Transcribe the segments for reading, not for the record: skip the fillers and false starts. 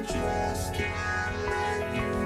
just can't let you.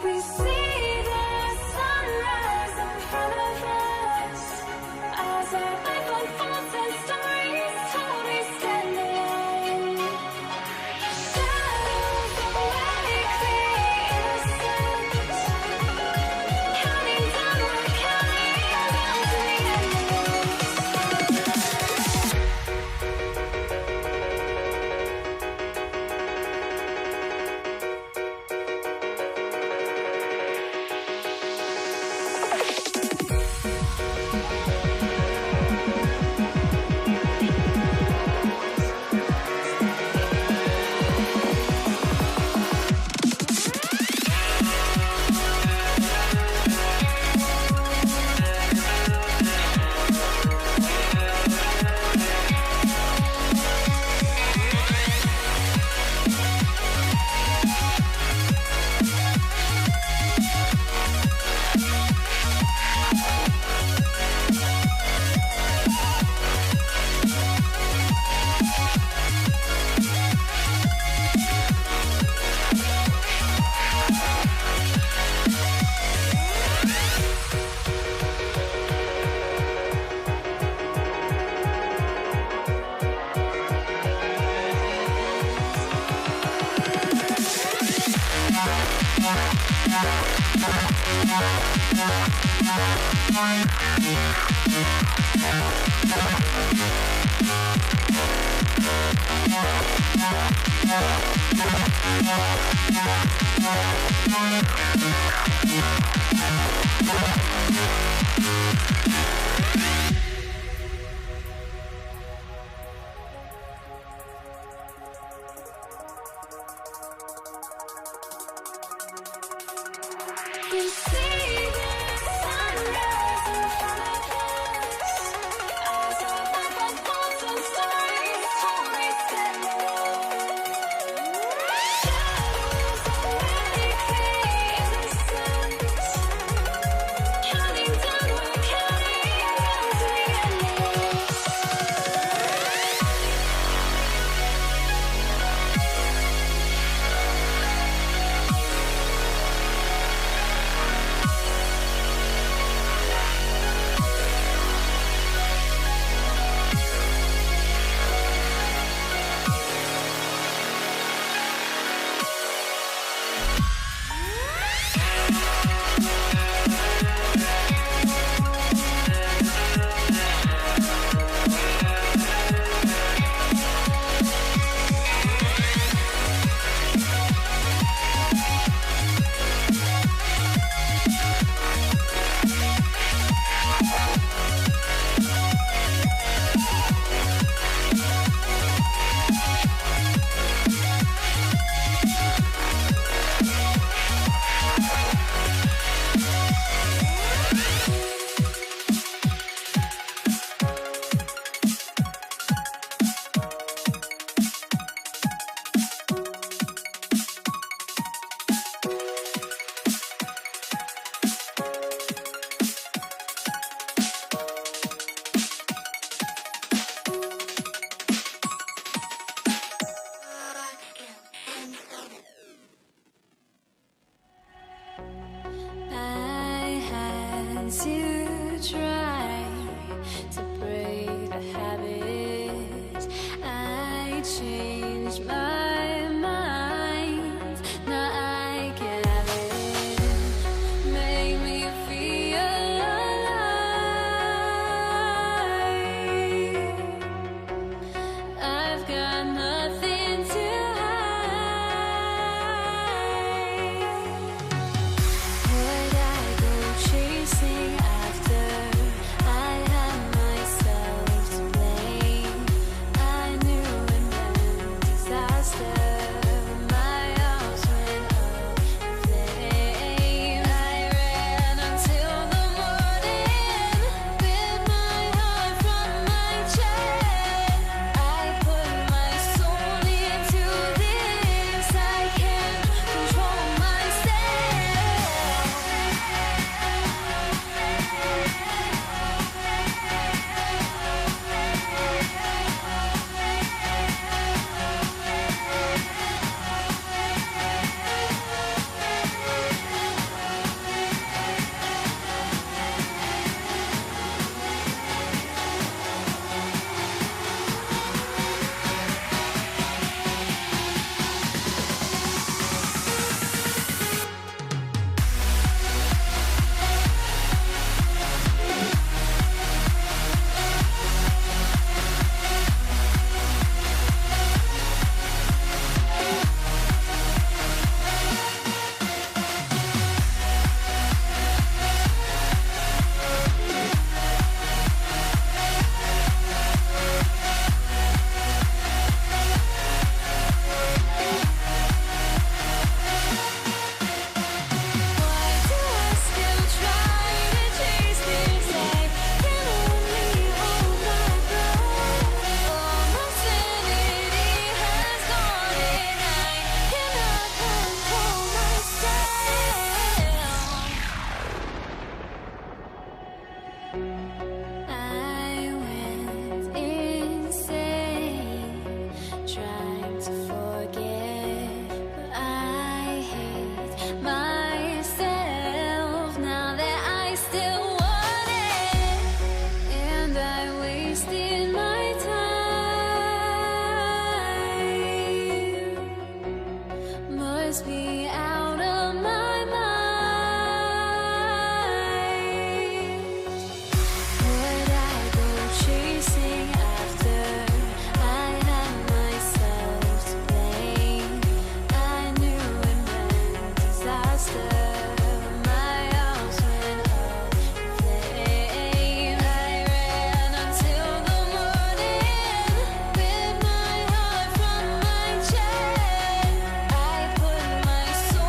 We see the sunrise in front of us as our life unfolds and stories told. We stand alone. Shadows awake the innocence, counting down, we're counting down to the We see the sunrise in front of us as our life unfolds and stories told. We stand alone. Shadows awake the innocence, counting down, we're counting down to the endless. puts me out of my mind. Would I go chasing after? I had myself to blame. I knew it meant disaster. My house went up in flame. I ran until the morning with my heart from my chest. I put my soul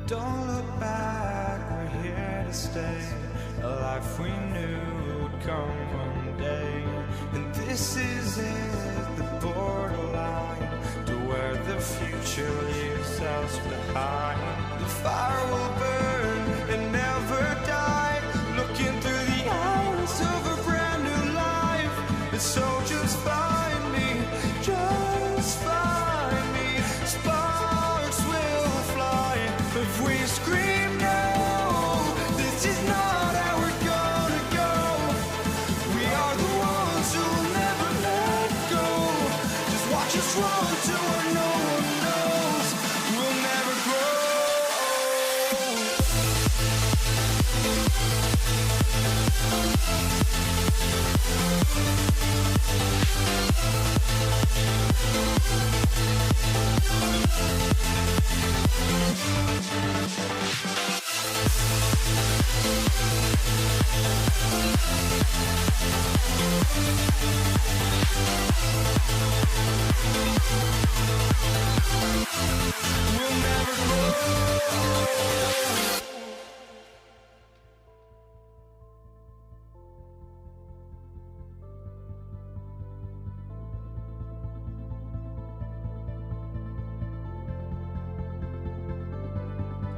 Don't look back, we're here to stay. A life we knew would come one day. And this is it, the borderline to where the future leaves us behind. The fire will burn and never die, looking through the eyes of a brand new life. And so just find me, just find me. Sparks will fly if we scream no. This is not how we're gonna go. We are the ones who'll never let go. Just watch us run to where no one knows. We'll never grow.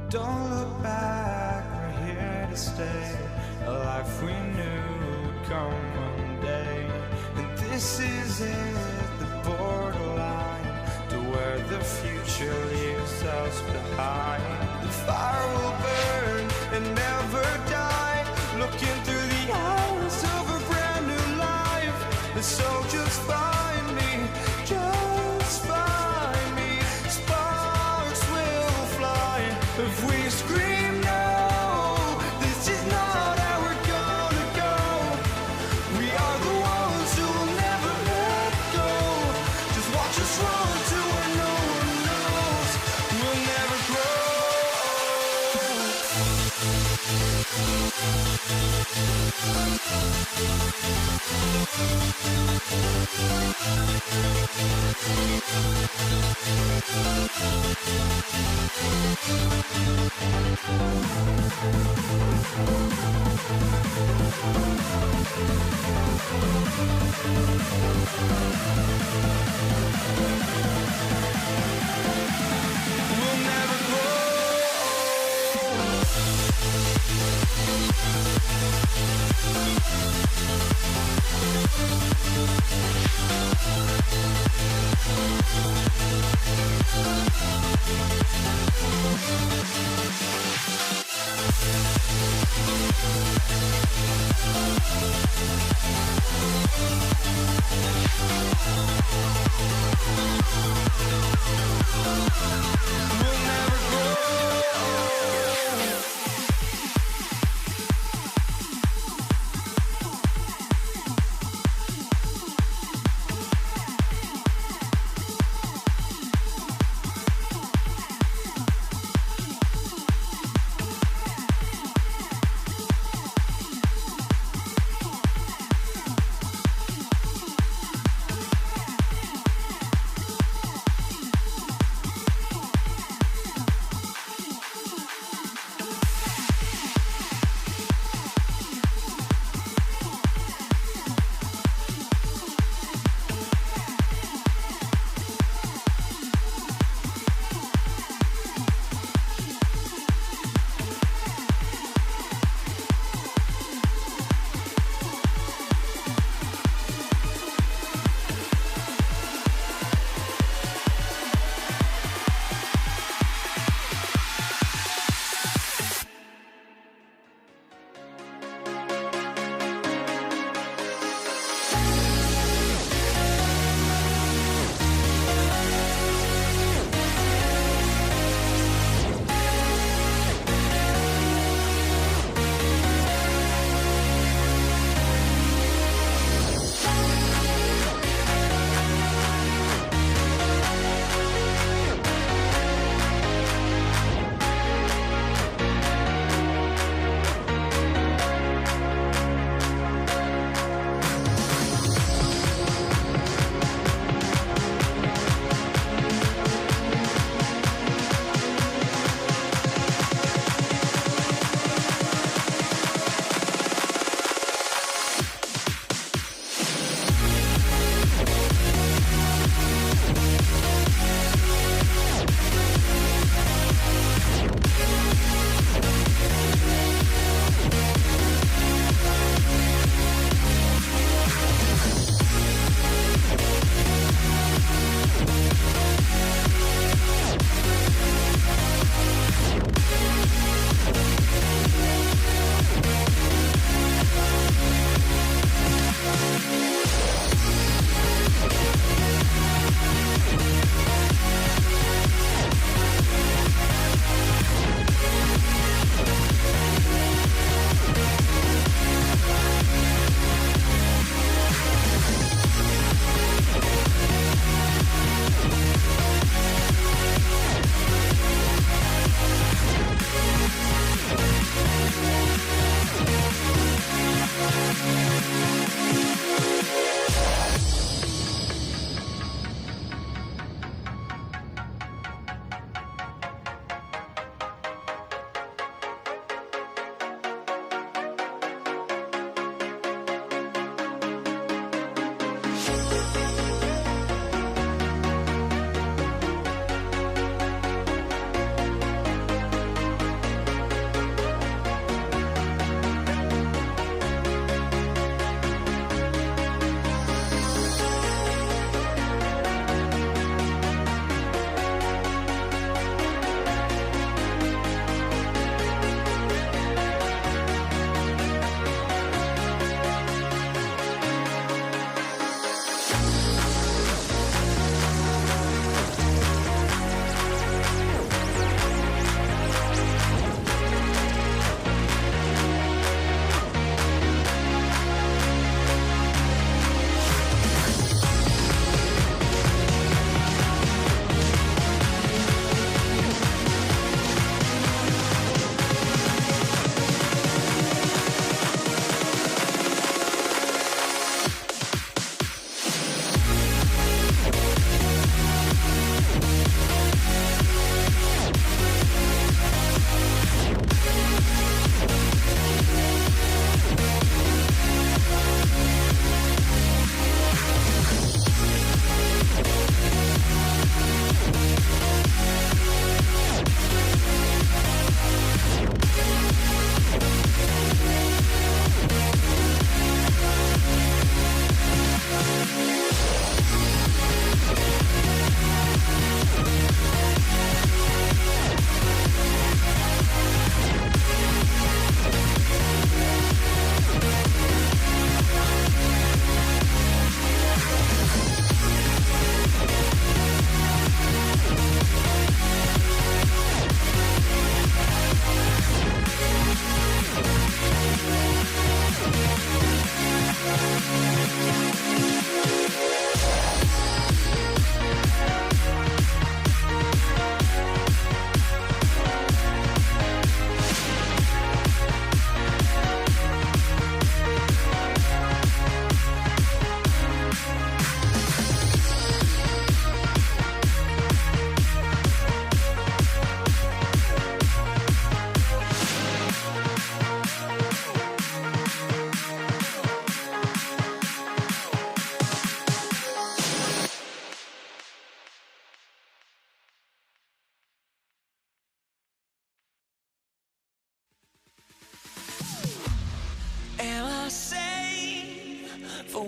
Don't look back, we're here to stay. A life we knew would come one day. And this is it, the borderline to where the future leaves us behind. The fire will burn and never die, looking through the eyes of a brand new life. And so just find me, just find me. Sparks will fly if we scream no. This is not how we're gonna go. We are the ones who will never let go. Just watch us run to where no one knows. We'll never grow. We'll never grow. We'll never grow.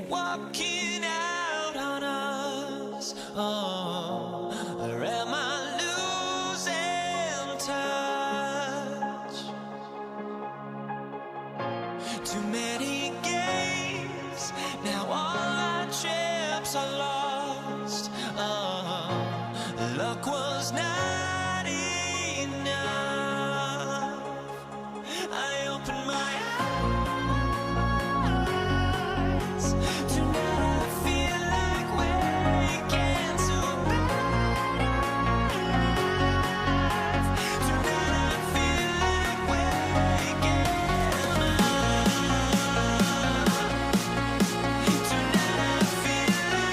walking out on us. Oh, or am I losing touch? Too many games, now all our chips are lost. Oh, luck was not enough. I opened my eyes. Tonight I feel like waking to life. Tonight I feel like waking up. Tonight I feel like waking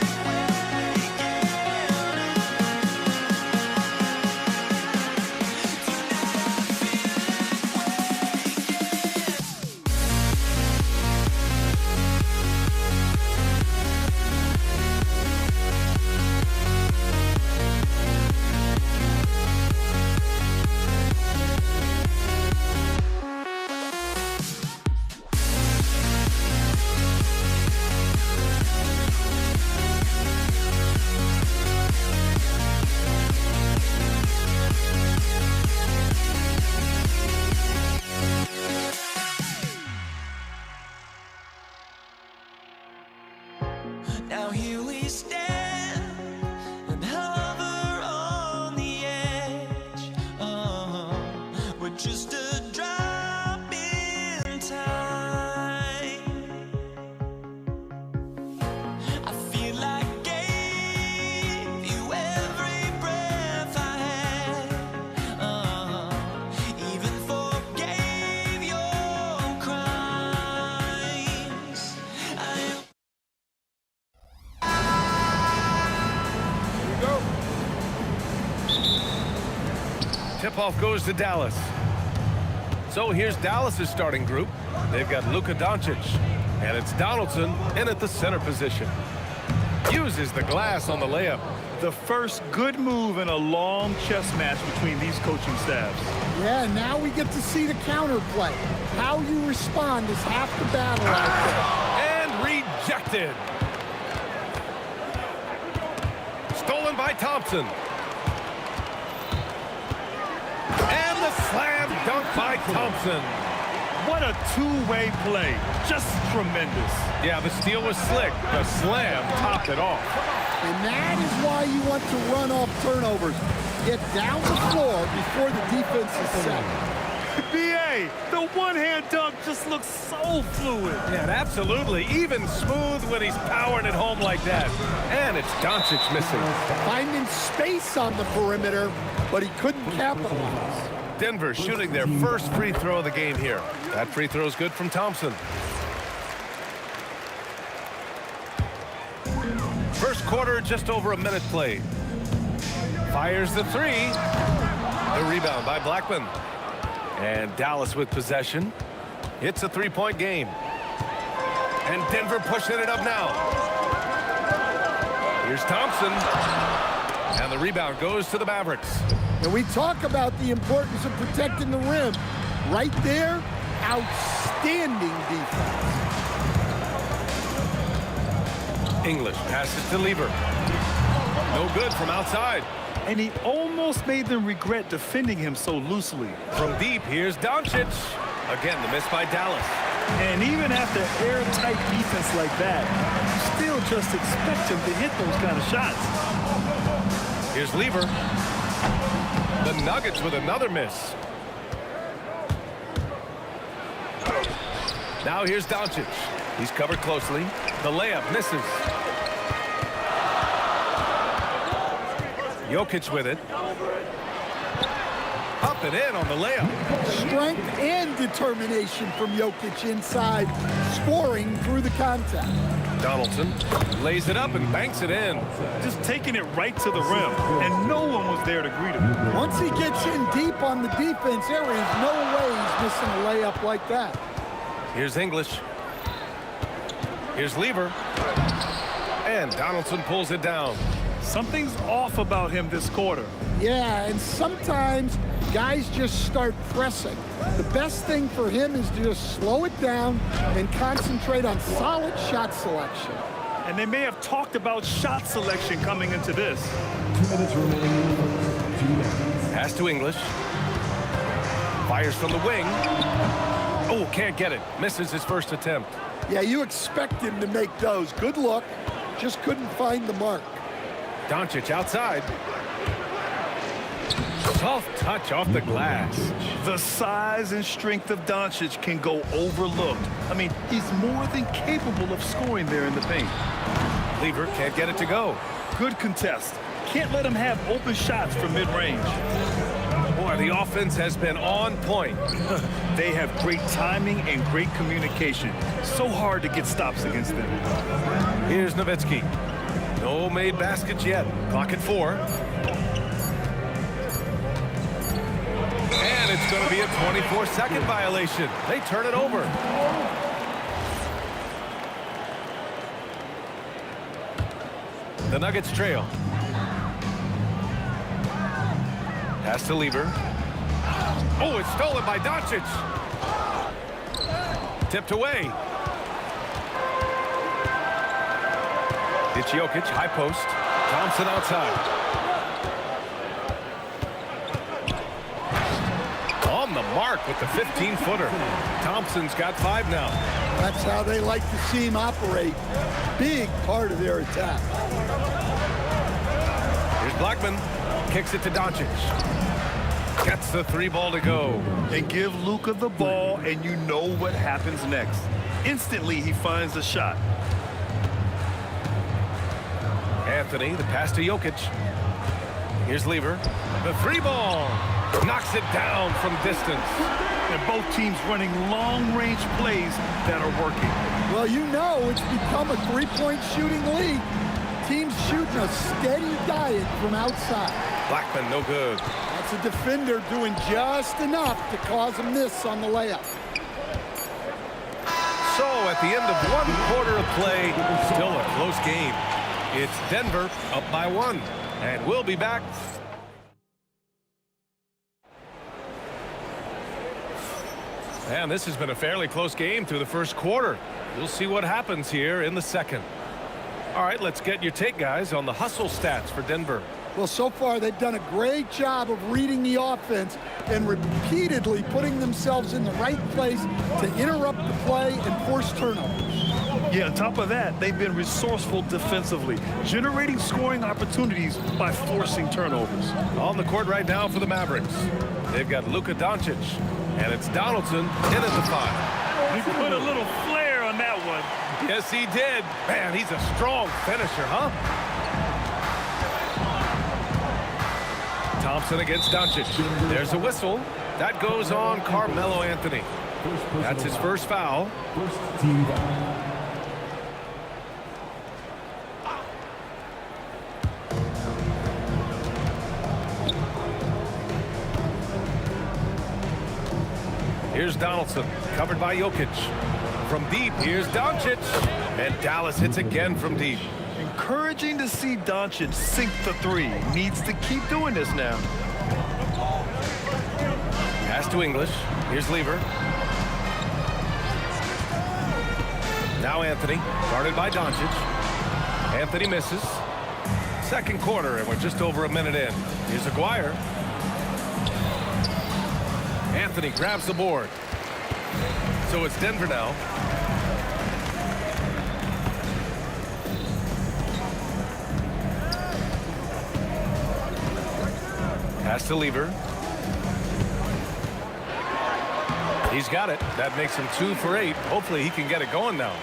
Now here we stand and hover on the edge. Oh, we're just a drop in time. I feel like gave you every breath I had. Even forgave your crimes. Tip-off goes to Dallas. So here's Dallas's starting group. They've got Luka Doncic, and it's Donaldson in at the center position. Uses the glass on the layup. The first good move in a long chess match between these coaching staffs. Yeah, now we get to see the counterplay. How you respond is half the battle out And rejected. Stolen by Thompson. And the slam dunk by Thompson. What a two-way play. Just tremendous. Yeah, the steal was slick. The slam topped it off. there. And that is why you want to run off turnovers. Get down the floor before the defense is set. B.A., the one-hand dunk just looks so fluid. Yeah, absolutely. Even smooth when he's powering it home like that. And it's Doncic missing. Finding space on the perimeter, but he couldn't capitalize. Denver shooting their first free throw of the game here. That free throw is good from Thompson. First quarter, just over a minute played. Fires the three. The rebound by Blackman. And Dallas with possession. It's a three-point game. And Denver pushing it up now. Here's Thompson. And the rebound goes to the Mavericks. And we talk about the importance of protecting the rim. Right there, outstanding defense. English passes to Lieber. No good from outside. And he almost made them regret defending him so loosely. From deep, here's Doncic. Again, the miss by Dallas. And even after airtight defense like that, you still just expect him to hit those kind of shots. Here's Lieber. The Nuggets with another miss. Now here's Doncic. He's covered closely. The layup misses. Jokic with it. Up and in on the layup. Strength and determination from Jokic inside, scoring through the contact. Donaldson lays it up and banks it in. Just taking it right to the rim, and no one was there to greet him. Once he gets in deep on the defense, there is no way he's missing a layup like that. Here's English. Here's Lieber. And Donaldson pulls it down. Something's off about him this quarter. Yeah, and sometimes guys just start pressing. The best thing for him is to just slow it down and concentrate on solid shot selection. And they may have talked about shot selection coming into this. 2 minutes remaining. 2 minutes. Pass to English. Fires from the wing. Oh, can't get it. Misses his first attempt. Yeah, you expect him to make those. Good look. Just couldn't find the mark. Doncic outside. Soft touch off the glass. The size and strength of Doncic can go overlooked. I mean, he's more than capable of scoring there in the paint. Lever can't get it to go. Good contest. Can't let him have open shots from mid-range. Boy, the offense has been on point. They have great timing and great communication. So hard to get stops against them. Here's Nowitzki. No made baskets yet. Clock at 4. And it's going to be a 24-second violation. They turn it over. The Nuggets trail. Pass to Lever. Oh, it's stolen by Doncic. Tipped away. It's Jokic, high post. Thompson outside. On the mark with the 15-footer. Thompson's got 5 now. That's how they like to see him operate. Big part of their attack. Here's Blackman. Kicks it to Doncic. Gets the 3 ball to go. And give Luka the ball, and you know what happens next. Instantly, he finds a shot. Anthony, the pass to Jokic. Here's Lever. The 3 ball. Knocks it down from distance. And both teams running long-range plays that are working. Well, you know it's become a three-point shooting league. Teams shooting a steady diet from outside. Blackman, no good. That's a defender doing just enough to cause a miss on the layup. So at the end of 1 quarter of play, still a close game. It's Denver up by 1. And we'll be back. And this has been a fairly close game through the first quarter. We'll see what happens here in the second. All right, let's get your take, guys, on the hustle stats for Denver. Well, so far they've done a great job of reading the offense and repeatedly putting themselves in the right place to interrupt the play and force turnovers. Yeah, on top of that, they've been resourceful defensively, generating scoring opportunities by forcing turnovers. On the court right now for the Mavericks, they've got Luka Doncic, and it's Donaldson in at the 5. He put a little flair on that one. Yes, he did. Man, he's a strong finisher, huh? Thompson against Doncic. There's a whistle. That goes on Carmelo Anthony. That's his first foul. First team foul. Here's Donaldson, covered by Jokic. From deep, here's Doncic. And Dallas hits again from deep. Encouraging to see Doncic sink the 3. Needs to keep doing this now. Pass to English. Here's Lever. Now Anthony, guarded by Doncic. Anthony misses. Second quarter, and we're just over a minute in. Here's Aguirre. Anthony grabs the board. So it's Denver now. Pass to Lever. He's got it. That makes him 2 for 8. Hopefully he can get it going now.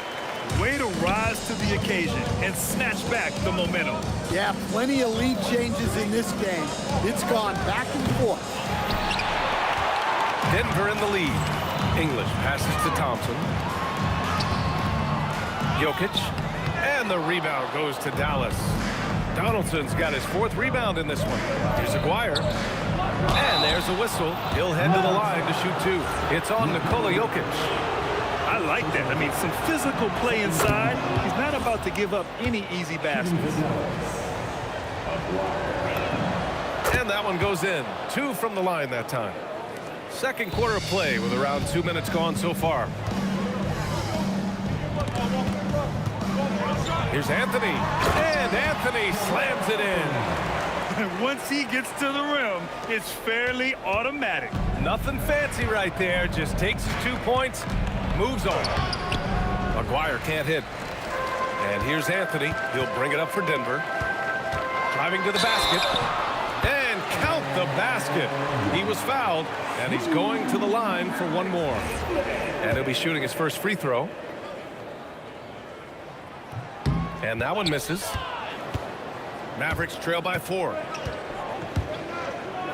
Way to rise to the occasion and snatch back the momentum. Yeah, plenty of lead changes in this game. It's gone back and forth. Denver in the lead. English passes to Thompson. Jokic. And the rebound goes to Dallas. Donaldson's got his 4th rebound in this one. Here's Aguirre. And there's a whistle. He'll head to the line to shoot 2. It's on Nikola Jokic. I like that. I mean, some physical play inside. He's not about to give up any easy baskets. And that one goes in. 2 from the line that time. Second quarter of play with around 2 minutes gone so far. Here's Anthony. And Anthony slams it in. Once he gets to the rim, it's fairly automatic. Nothing fancy right there. Just takes his 2 points, moves on. Maguire can't hit. And here's Anthony. He'll bring it up for Denver. Driving to the basket. And count the basket. He was fouled, and he's going to the line for one more. And he'll be shooting his first free throw. And that one misses. Mavericks trail by 4.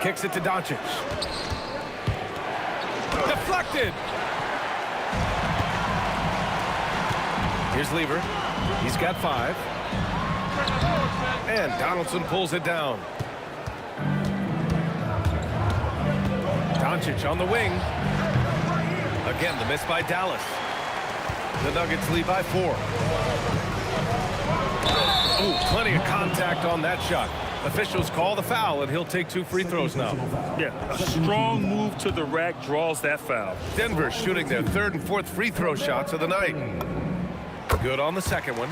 Kicks it to Doncic. Deflected. Here's Lever. He's got 5. And Donaldson pulls it down. Doncic on the wing. Again, the miss by Dallas. The Nuggets lead by 4. Ooh, plenty of contact on that shot. Officials call the foul, and he'll take 2 free throws now. Yeah, a strong move to the rack draws that foul. Denver shooting their 3rd and 4th free throw shots of the night. Good on the second one.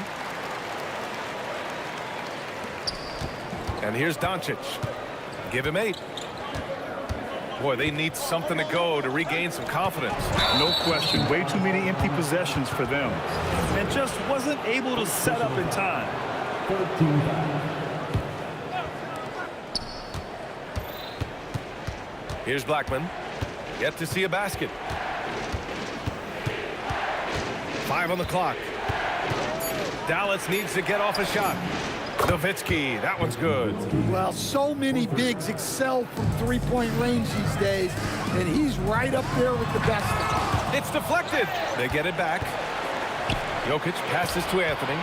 And here's Doncic. Give him 8. Boy, they need something to go to regain some confidence. No question. Way too many empty possessions for them. And just wasn't able to set up in time. 13 Here's Blackman. Yet to see a basket. 5 on the clock. Dallas needs to get off a shot. Nowitzki, that one's good. Well, so many bigs excel from three-point range these days, and he's right up there with the best. It's deflected. They get it back. Jokic passes to Anthony.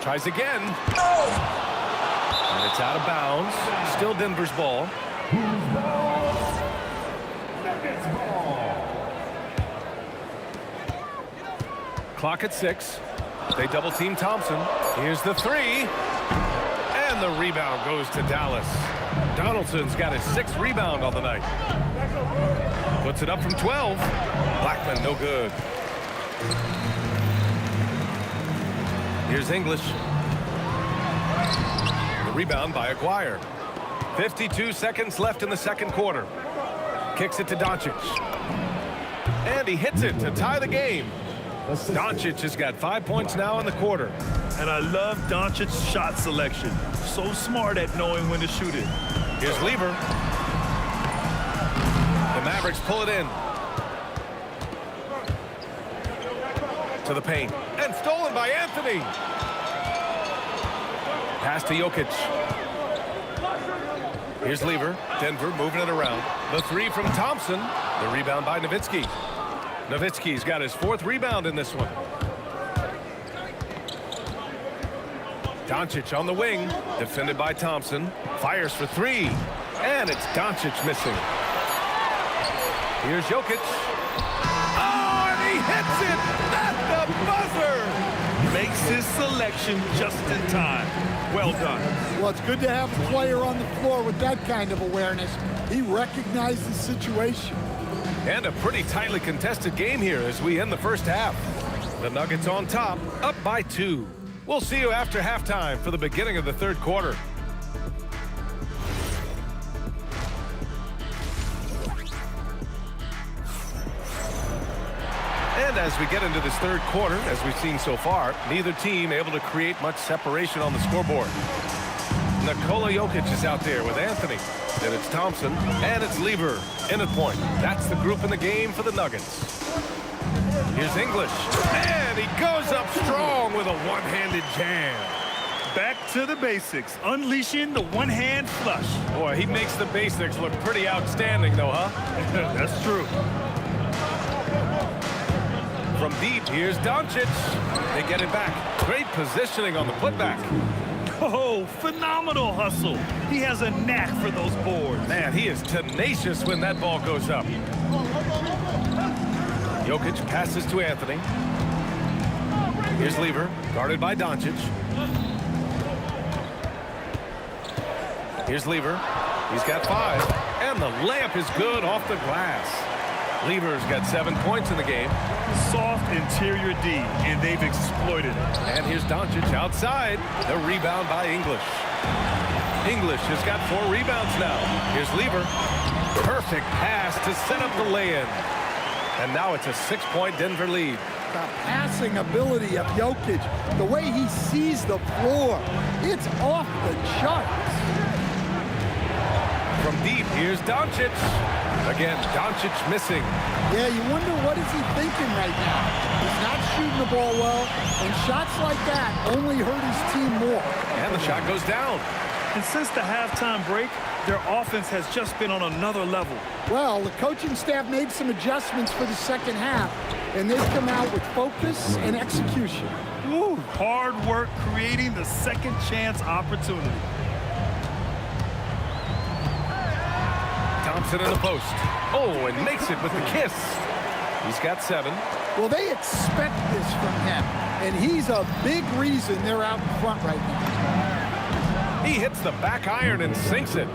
Tries again. And it's out of bounds. Still Denver's ball. Clock at 6. They double team Thompson. Here's the 3. And the rebound goes to Dallas. Donaldson's got his 6th rebound on the night. Puts it up from 12. Blackman, no good. Here's English. The rebound by Aguirre. 52 seconds left in the second quarter. Kicks it to Doncic. And he hits it to tie the game. Doncic has got 5 points now in the quarter. And I love Doncic's shot selection. So smart at knowing when to shoot it. Here's Lever. The Mavericks pull it in. To the paint. And stolen by Anthony. Pass to Jokic. Here's Lever. Denver moving it around. The 3 from Thompson. The rebound by Nowitzki. Nowitzki's got his 4th rebound in this one. Doncic on the wing. Defended by Thompson. Fires for 3. And it's Doncic missing. Here's Jokic. Oh, and he hits it at the buzzer. Makes his selection just in time. Well done. Well, it's good to have a player on the floor with that kind of awareness. He recognized the situation. And a pretty tightly contested game here as we end the first half. The Nuggets on top, up by 2. We'll see you after halftime for the beginning of the third quarter. And as we get into this third quarter, as we've seen so far, neither team able to create much separation on the scoreboard. Nikola Jokic is out there with Anthony. Then it's Thompson, and it's Lever in at point. That's the group in the game for the Nuggets. Here's English, and he goes up strong with a one-handed jam. Back to the basics, unleashing the one-hand flush. Boy, he makes the basics look pretty outstanding, though, huh? That's true. From deep, here's Doncic. They get it back. Great positioning on the putback. Oh, phenomenal hustle. He has a knack for those boards. Man, he is tenacious when that ball goes up. Jokic passes to Anthony. Here's Lever, guarded by Doncic. Here's Lever. He's got 5. And the layup is good off the glass. Lever's got 7 points in the game. Soft interior D, and they've exploited it. And here's Doncic outside. The rebound by English. English has got 4 rebounds now. Here's Lever. Perfect pass to set up the lay-in. And now it's a 6-point Denver lead. The passing ability of Jokic, the way he sees the floor, it's off the charts. From deep, here's Doncic. Again, Doncic missing. Yeah, you wonder what is he thinking right now. He's not shooting the ball well, and shots like that only hurt his team more. And the shot goes down. And since the halftime break, their offense has just been on another level. Well, the coaching staff made some adjustments for the second half, and they've come out with focus and execution. Woo, hard work creating the second chance opportunity. Thompson in the post. Oh, and makes it with the kiss. He's got 7. Well, they expect this from him, and he's a big reason they're out in front right now. He hits the back iron and sinks it.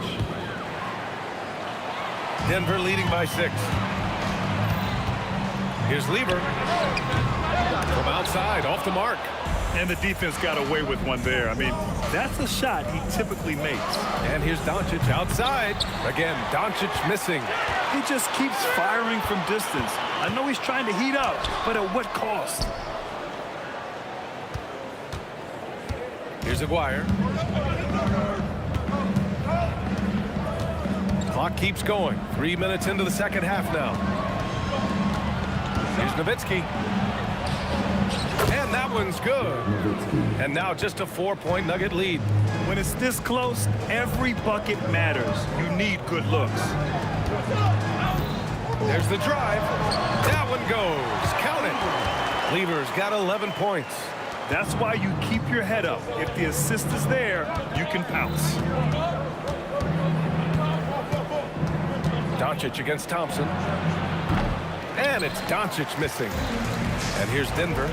Denver leading by 6. Here's Lever. From outside, off the mark. And the defense got away with one there. I mean, that's a shot he typically makes. And here's Doncic outside. Again, Doncic missing. He just keeps firing from distance. I know he's trying to heat up, but at what cost? Here's Aguirre. Clock keeps going. 3 minutes into the second half now. Here's Nowitzki. And that one's good. And now just a 4-point Nugget lead. When it's this close, every bucket matters. You need good looks. There's the drive. That one goes. Count it. Lever's got 11 points. That's why you keep your head up. If the assist is there, you can pounce. Doncic against Thompson. And it's Doncic missing. And here's Denver.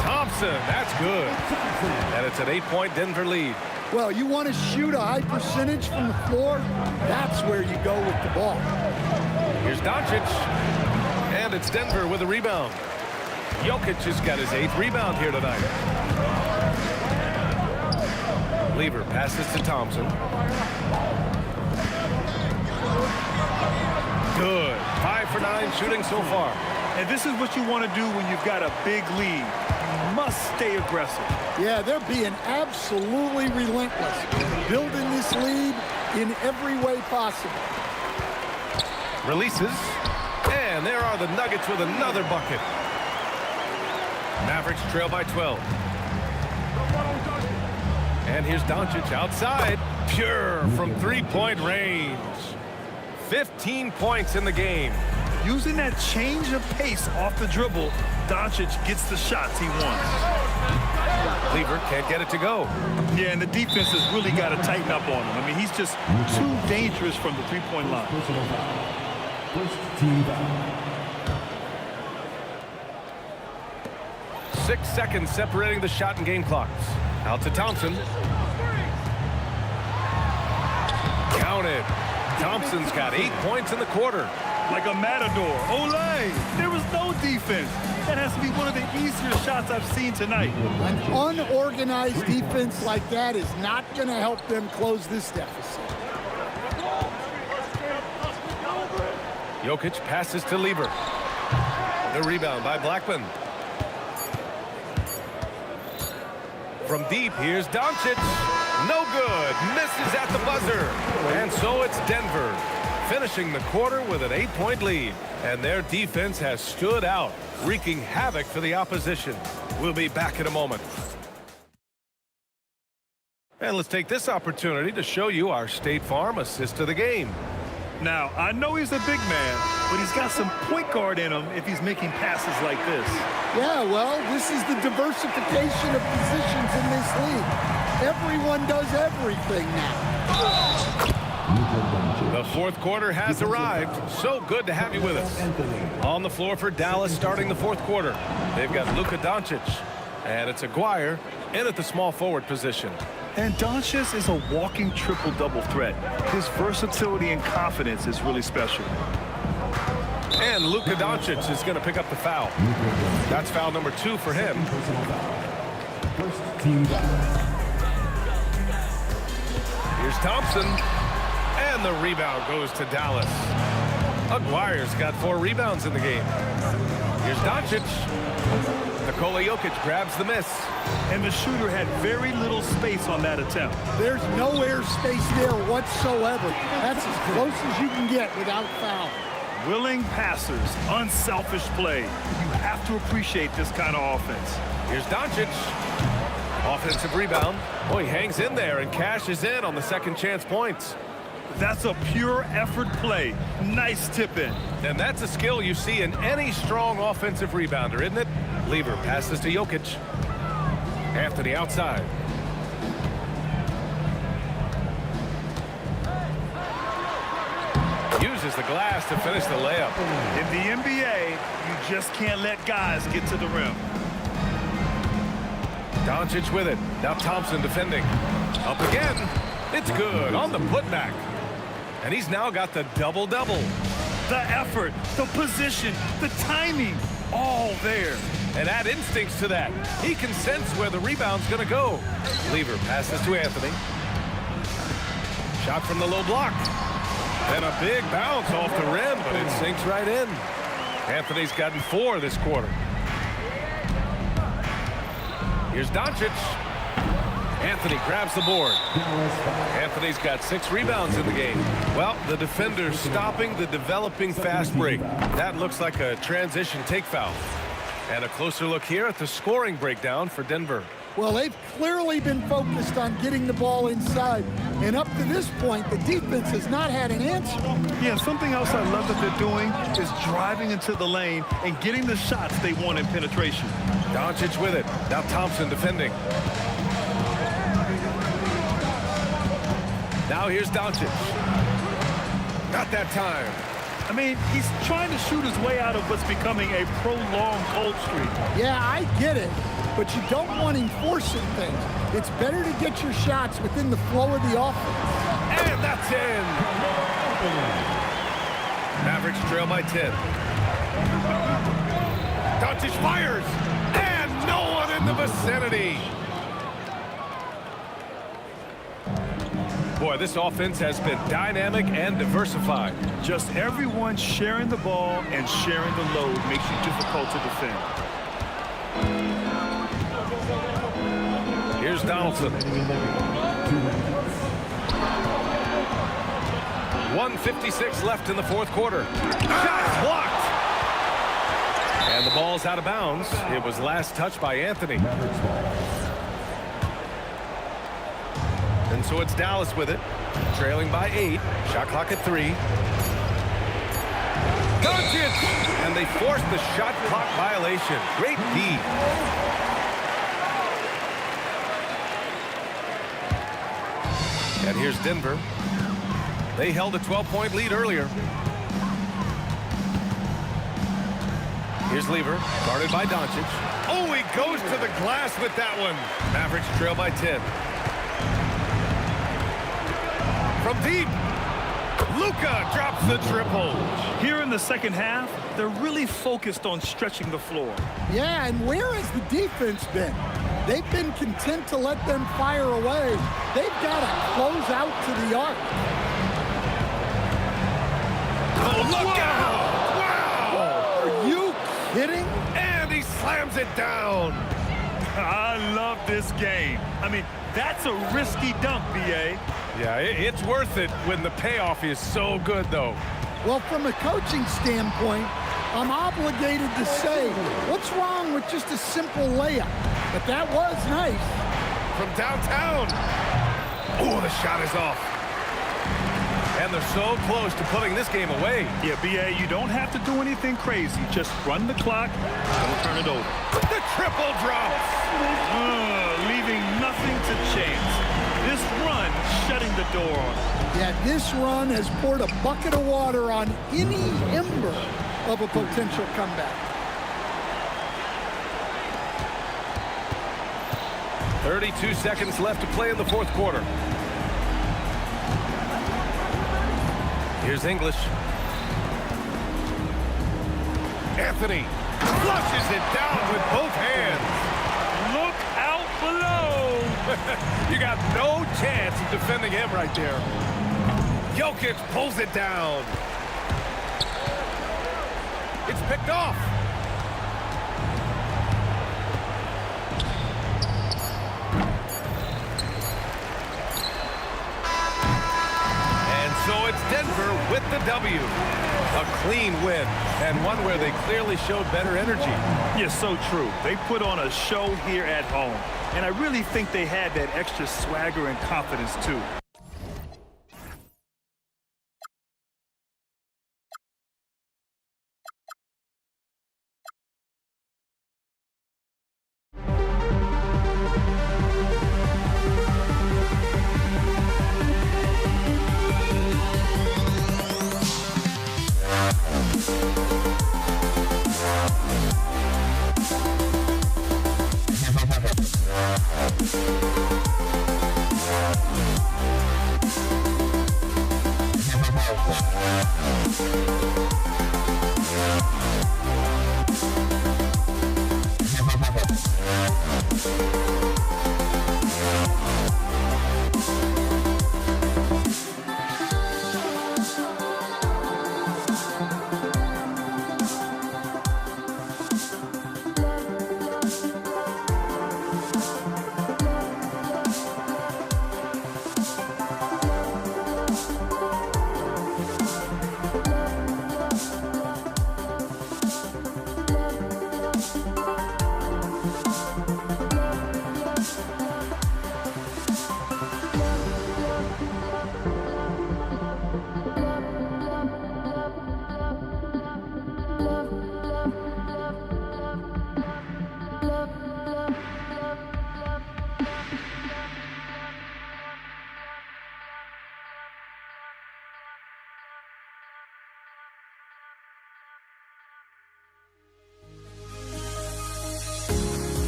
Thompson, that's good. And it's an 8-point Denver lead. Well, you want to shoot a high percentage from the floor, that's where you go with the ball. Here's Doncic. And it's Denver with a rebound. Jokic has got his 8th rebound here tonight. Lever passes to Thompson. Good. 5 for 9 shooting so far. And this is what you want to do when you've got a big lead. You must stay aggressive. Yeah, they're being absolutely relentless, building this lead in every way possible. Releases. And there are the Nuggets with another bucket. Mavericks trail by 12. And here's Doncic outside. Pure from 3-point range. 15 points in the game. Using that change of pace off the dribble, Doncic gets the shots he wants. Lever can't get it to go. Yeah, and the defense has really got to tighten up on him. I mean, he's just too dangerous from the three-point line. Personal foul. First team foul. 6 seconds separating the shot and game clocks. Out to Thompson. Counted. Thompson's got 8 points in the quarter. Like a matador. Olay! There was no defense. That has to be one of the easier shots I've seen tonight. An unorganized defense like that is not going to help them close this deficit. Jokic passes to Lever. The rebound by Blackman. From deep, here's Doncic. No good. Misses at the buzzer. And so it's Denver, finishing the quarter with an 8-point lead. And their defense has stood out, wreaking havoc for the opposition. We'll be back in a moment. And let's take this opportunity to show you our State Farm assist of the game. Now, I know he's a big man, but he's got some point guard in him if he's making passes like this. Yeah, well, this is the diversification of positions in this league. Everyone does everything now. The fourth quarter has arrived. So good to have you with us. On the floor for Dallas starting the fourth quarter. They've got Luka Doncic. And it's Aguirre in at the small forward position. And Doncic is a walking triple-double threat. His versatility and confidence is really special. And Luka Doncic is going to pick up the foul. That's foul number 2 for him. Personal foul. First team foul. Here's Thompson. And the rebound goes to Dallas. Aguirre's got 4 rebounds in the game. Here's Doncic. Nikola Jokic grabs the miss. And the shooter had very little space on that attempt. There's no air space there whatsoever. That's as close as you can get without foul. Willing passers, unselfish play. You have to appreciate this kind of offense. Here's Doncic. Offensive rebound. Oh, he hangs in there and cashes in on the second chance points. That's a pure effort play. Nice tip in. And that's a skill you see in any strong offensive rebounder, isn't it? Lever passes to Jokic. Anthony outside. Uses the glass to finish the layup. In the NBA, you just can't let guys get to the rim. Doncic with it. Now Thompson defending. Up again. It's good on the putback. And he's now got the double-double. The effort, the position, the timing, all there. And add instincts to that. He can sense where the rebound's going to go. Lever passes to Anthony. Shot from the low block. And a big bounce off the rim, but it sinks right in. Anthony's gotten 4 this quarter. Here's Doncic. Anthony grabs the board. Anthony's got 6 rebounds in the game. Well, the defender's stopping the developing fast break. That looks like a transition take foul. And a closer look here at the scoring breakdown for Denver. Well, they've clearly been focused on getting the ball inside. And up to this point, the defense has not had an answer. Yeah, something else I love that they're doing is driving into the lane and getting the shots they want in penetration. Doncic with it. Now Thompson defending. Now here's Doncic. Not that time. I mean, he's trying to shoot his way out of what's becoming a prolonged cold streak. Yeah, I get it, but you don't want him forcing things. It's better to get your shots within the flow of the offense. And that's in. Mavericks trail by 10. Doncic fires. And no one in the vicinity. Boy, this offense has been dynamic and diversified. Just everyone sharing the ball and sharing the load makes you difficult to defend. Here's Donaldson. 1:56 left in the fourth quarter. Shot blocked. And the ball's out of bounds. It was last touched by Anthony. And so it's Dallas with it, trailing by 8. Shot clock at 3. Doncic! And they forced the shot clock violation. Great D. And here's Denver. They held a 12-point lead earlier. Here's Lever, guarded by Doncic. Oh, he goes to the glass with that one. Mavericks trail by 10. From deep, Luka drops the triple. Here in the second half, they're really focused on stretching the floor. Yeah, and where has the defense been? They've been content to let them fire away. They've got to close out to the arc. Oh, look out! Wow! Are you kidding? And he slams it down. I love this game. I mean, that's a risky dunk, B.A. Yeah, it's worth it when the payoff is so good, though. Well, from a coaching standpoint, I'm obligated to say, what's wrong with just a simple layup? But that was nice. From downtown. Oh, the shot is off. And they're so close to putting this game away. Yeah, B.A., you don't have to do anything crazy. Just run the clock and we'll turn it over. The triple drops. Leaving nothing to chance. This run shutting the door on it. Yeah, this run has poured a bucket of water on any ember of a potential comeback. 32 seconds left to play in the fourth quarter. Here's English. Anthony flushes it down with both hands. Look out below. You got no chance of defending him right there. Jokic pulls it down. It's picked off. And so it's Denver with the W. A clean win, and one where they clearly showed better energy. Yes, so true. They put on a show here at home, and I really think they had that extra swagger and confidence, too.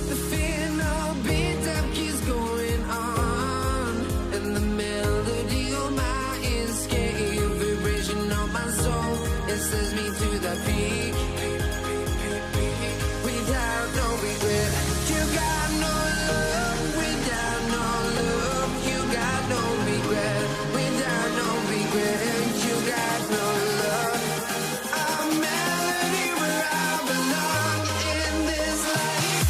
The final beat up keeps going on, and the melody on my escape, vibration on my soul, it sends me to the peak. Without no regret, you got no love. Without no love, you got no regret. Without no regret, you got no love. A melody where I belong in this life.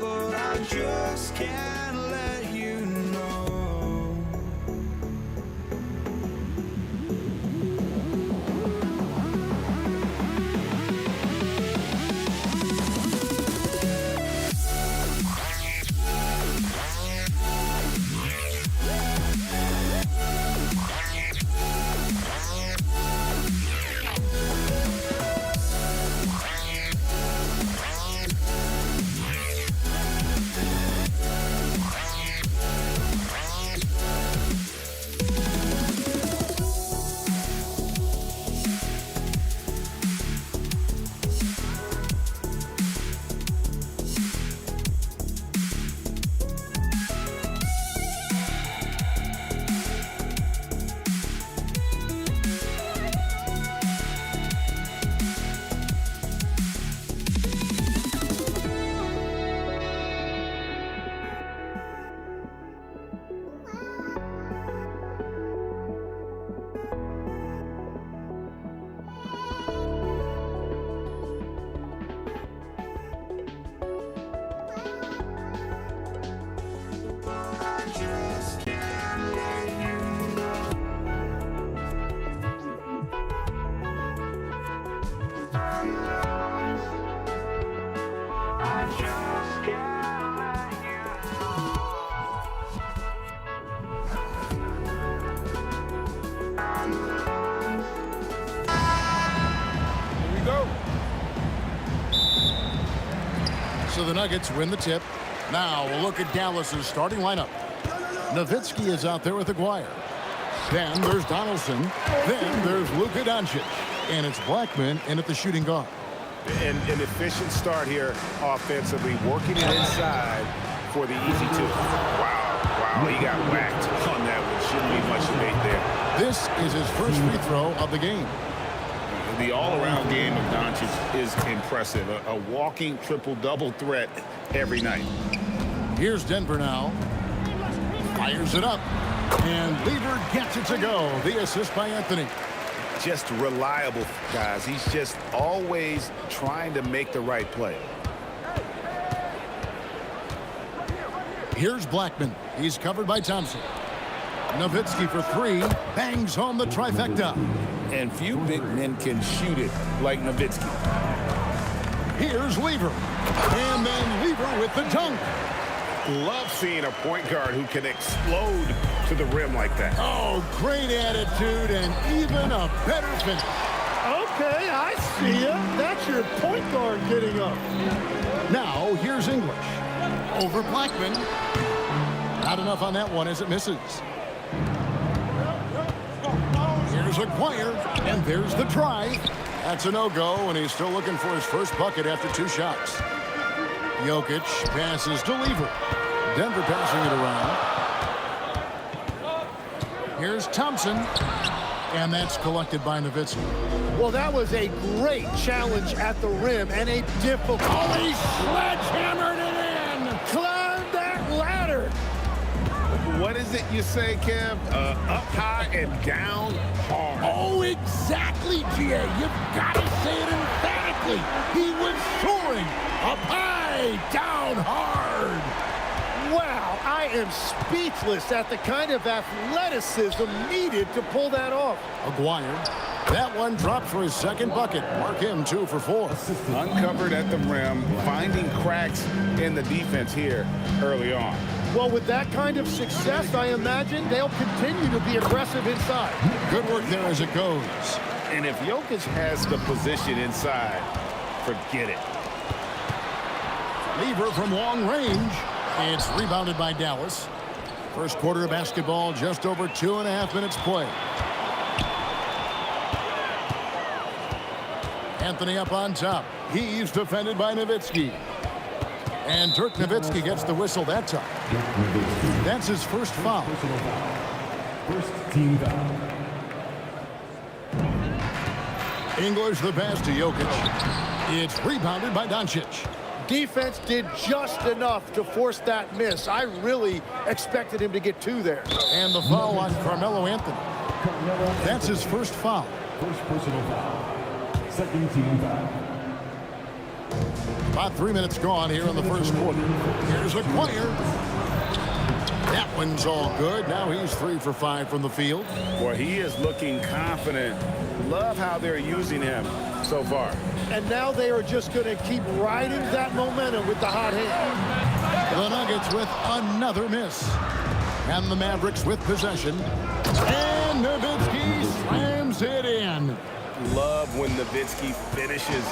But I just can't let you know. So the Nuggets win the tip. Now we'll look at Dallas's starting lineup. Nowitzki is out there with Aguirre. Then there's Donaldson. Then there's Luka Doncic. And it's Blackman in at the shooting guard. An efficient start here offensively, working it inside for the easy two. Wow, he got whacked on that one. Shouldn't be much debate there. This is his first free throw of the game. The all-around game of Doncic is impressive. A walking triple-double threat every night. Here's Denver now. Fires it up. And Lever gets it to go. The assist by Anthony. Just reliable, guys. He's just always trying to make the right play. Here's Blackman. He's covered by Thompson. Nowitzki for three. Bangs home the trifecta. And few big men can shoot it like Nowitzki. Here's Lever. And then Lever with the dunk. Love seeing a point guard who can explode to the rim like that. Oh, great attitude and even a better finish. Okay, I see ya. That's your point guard getting up. Now, here's English. Over Blackman. Not enough on that one as it misses. Here's Aguirre, and there's the try. That's a no-go, and he's still looking for his first bucket after 2 shots. Jokic passes to Lever. Denver passing it around. Here's Thompson, and that's collected by Nowitzki. Well, that was a great challenge at the rim and a difficult. Oh, he sledgehammered it in! Climb that ladder! What is it you say, Kev? Up high and down hard. Oh, exactly, G.A. You've got to say it emphatically. He was soaring up high, down hard. Wow, I am speechless at the kind of athleticism needed to pull that off. Aguirre. That one dropped for his second bucket. Mark him 2 for 4. Uncovered at the rim, finding cracks in the defense here early on. Well, with that kind of success, I imagine they'll continue to be aggressive inside. Good work there as it goes. And if Jokic has the position inside, forget it. Lever from long range. It's rebounded by Dallas. First quarter of basketball, just over 2.5 minutes play. Anthony up on top. He's defended by Nowitzki. And Dirk Nowitzki gets the whistle that time. That's his first foul. First team foul. English the pass to Jokic. It's rebounded by Doncic. Defense did just enough to force that miss. I really expected him to get 2 there. And the foul on Carmelo Anthony. That's his first foul. First personal foul. Second team foul. About 3 minutes gone here in the first quarter. Here's Aguirre. That one's all good. Now he's 3 for 5 from the field. Boy, he is looking confident. Love how they're using him so far. And now they are just going to keep riding that momentum with the hot hand. The Nuggets with another miss. And the Mavericks with possession. And Nowitzki slams it in. Love when Nowitzki finishes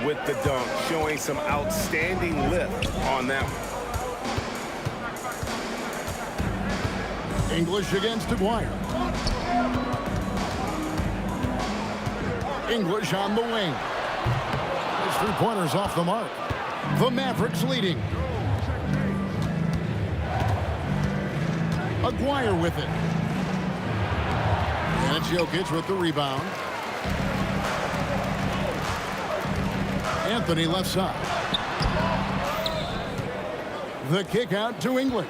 with the dunk, showing some outstanding lift on that one. English against Aguirre. English on the wing. His 3-pointers off the mark. The Mavericks leading. Aguirre with it. And it's Jokic with the rebound. Anthony left side. The kick out to English.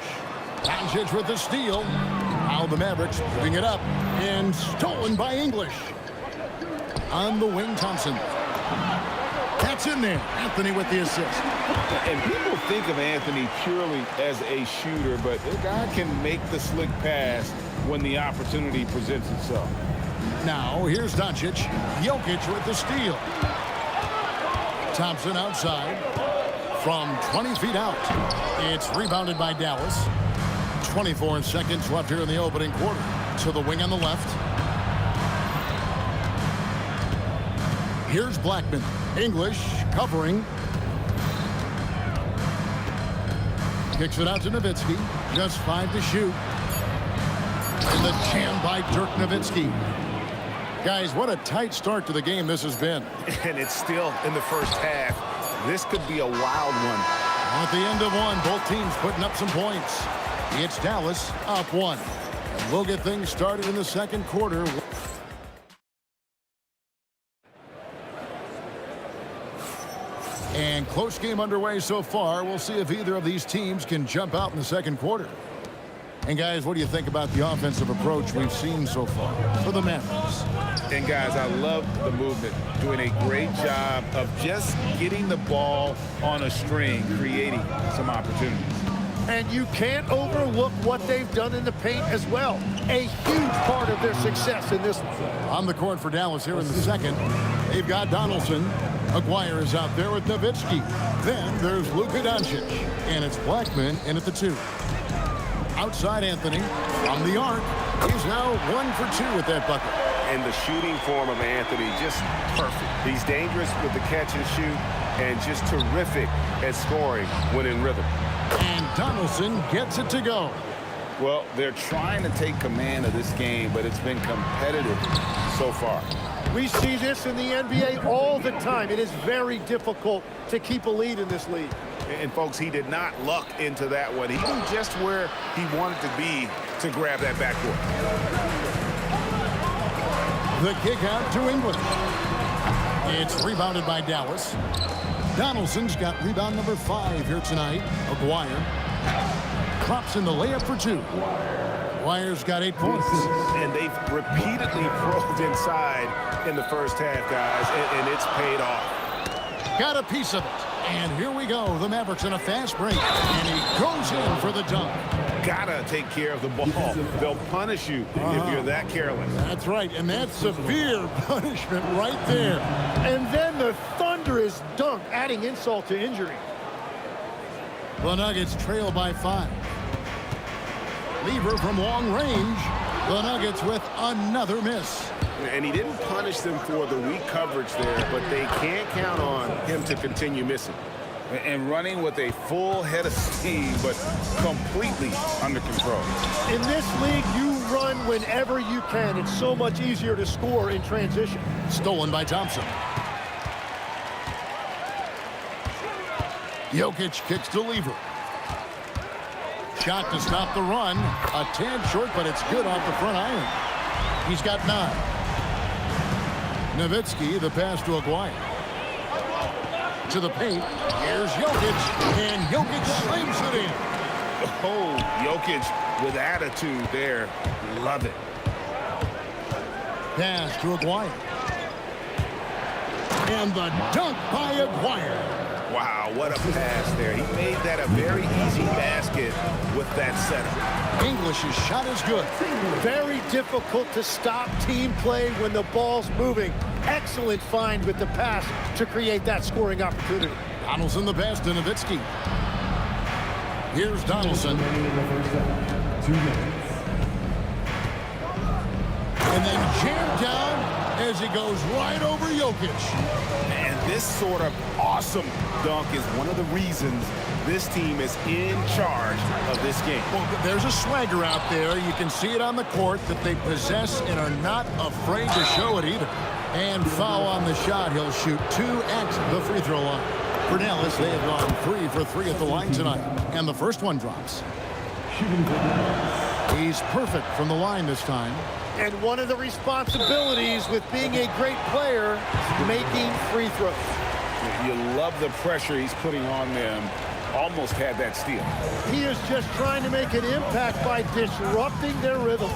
Doncic with the steal. Now the Mavericks picking it up. And stolen by English. On the wing, Thompson. That's in there. Anthony with the assist. And people think of Anthony purely as a shooter, but the guy can make the slick pass when the opportunity presents itself. Now, here's Doncic. Jokic with the steal. Thompson outside. From 20 feet out. It's rebounded by Dallas. 24 seconds left here in the opening quarter. To the wing on the left. Here's Blackman. English covering. Kicks it out to Nowitzki. Just 5 to shoot. And the jam by Dirk Nowitzki. Guys, what a tight start to the game this has been. And it's still in the first half. This could be a wild one. At the end of one, both teams putting up some points. It's Dallas up 1. And we'll get things started in the second quarter. And close game underway so far. We'll see if either of these teams can jump out in the second quarter. And guys, what do you think about the offensive approach we've seen so far for the Mavericks? And guys, I love the movement. Doing a great job of just getting the ball on a string, creating some opportunities. And you can't overlook what they've done in the paint as well. A huge part of their success in this one. On the court for Dallas here in the second, they've got Donaldson. Aguirre is out there with Nowitzki. Then there's Luka Doncic. And it's Blackman in at the 2. Outside Anthony from the arc. He's now 1 for 2 with that bucket. And the shooting form of Anthony, just perfect. He's dangerous with the catch and shoot and just terrific at scoring when in rhythm. And Donaldson gets it to go. Well, they're trying to take command of this game, but it's been competitive so far. We see this in the NBA all the time. It is very difficult to keep a lead in this league. And folks, he did not luck into that one. He knew just where he wanted to be to grab that backboard. The kick out to England. It's rebounded by Dallas. Donaldson's got rebound number 5 here tonight. Aguirre drops in the layup for 2. Aguirre's got 8 points. And they've repeatedly probed inside in the first half, guys, and it's paid off. Got a piece of it. And here we go. The Mavericks in a fast break. And he goes in for the dunk. Gotta take care of the ball. They'll punish you if you're that careless. That's right. And that's severe punishment right there. And then the thunderous dunk, adding insult to injury. The Nuggets trail by 5. Lever from long range. The Nuggets with another miss. And he didn't punish them for the weak coverage there, but they can't count on him to continue missing. And running with a full head of steam, but completely under control. In this league, you run whenever you can. It's so much easier to score in transition. Stolen by Thompson. Jokic kicks to Lever. Shot to stop the run. A tad short, but it's good off the front iron. He's got 9. Nowitzki, the pass to Aguirre. into the paint. Here's Jokic, and Jokic slams it in. Oh, Jokic with attitude there. Love it. Pass to Aguirre. And the dunk by Aguirre. Wow, what a pass there. He made that a very easy basket with that setup. English's shot is good. Very difficult to stop team play when the ball's moving. Excellent find with the pass to create that scoring opportunity. Donaldson the pass to Nowitzki. Here's Donaldson. 2 minutes. And then jammed down as he goes right over Jokic. And this sort of awesome dunk is one of the reasons this team is in charge of this game. Well, there's a swagger out there. You can see it on the court that they possess and are not afraid to show it either. And foul on the shot. He'll shoot 2 at the free throw line. For Dallas, they have gone 3 for 3 at the line tonight. And the first one drops. He's perfect from the line this time. And one of the responsibilities with being a great player is making free throws. You love the pressure he's putting on them. Almost had that steal. He is just trying to make an impact by disrupting their rhythm.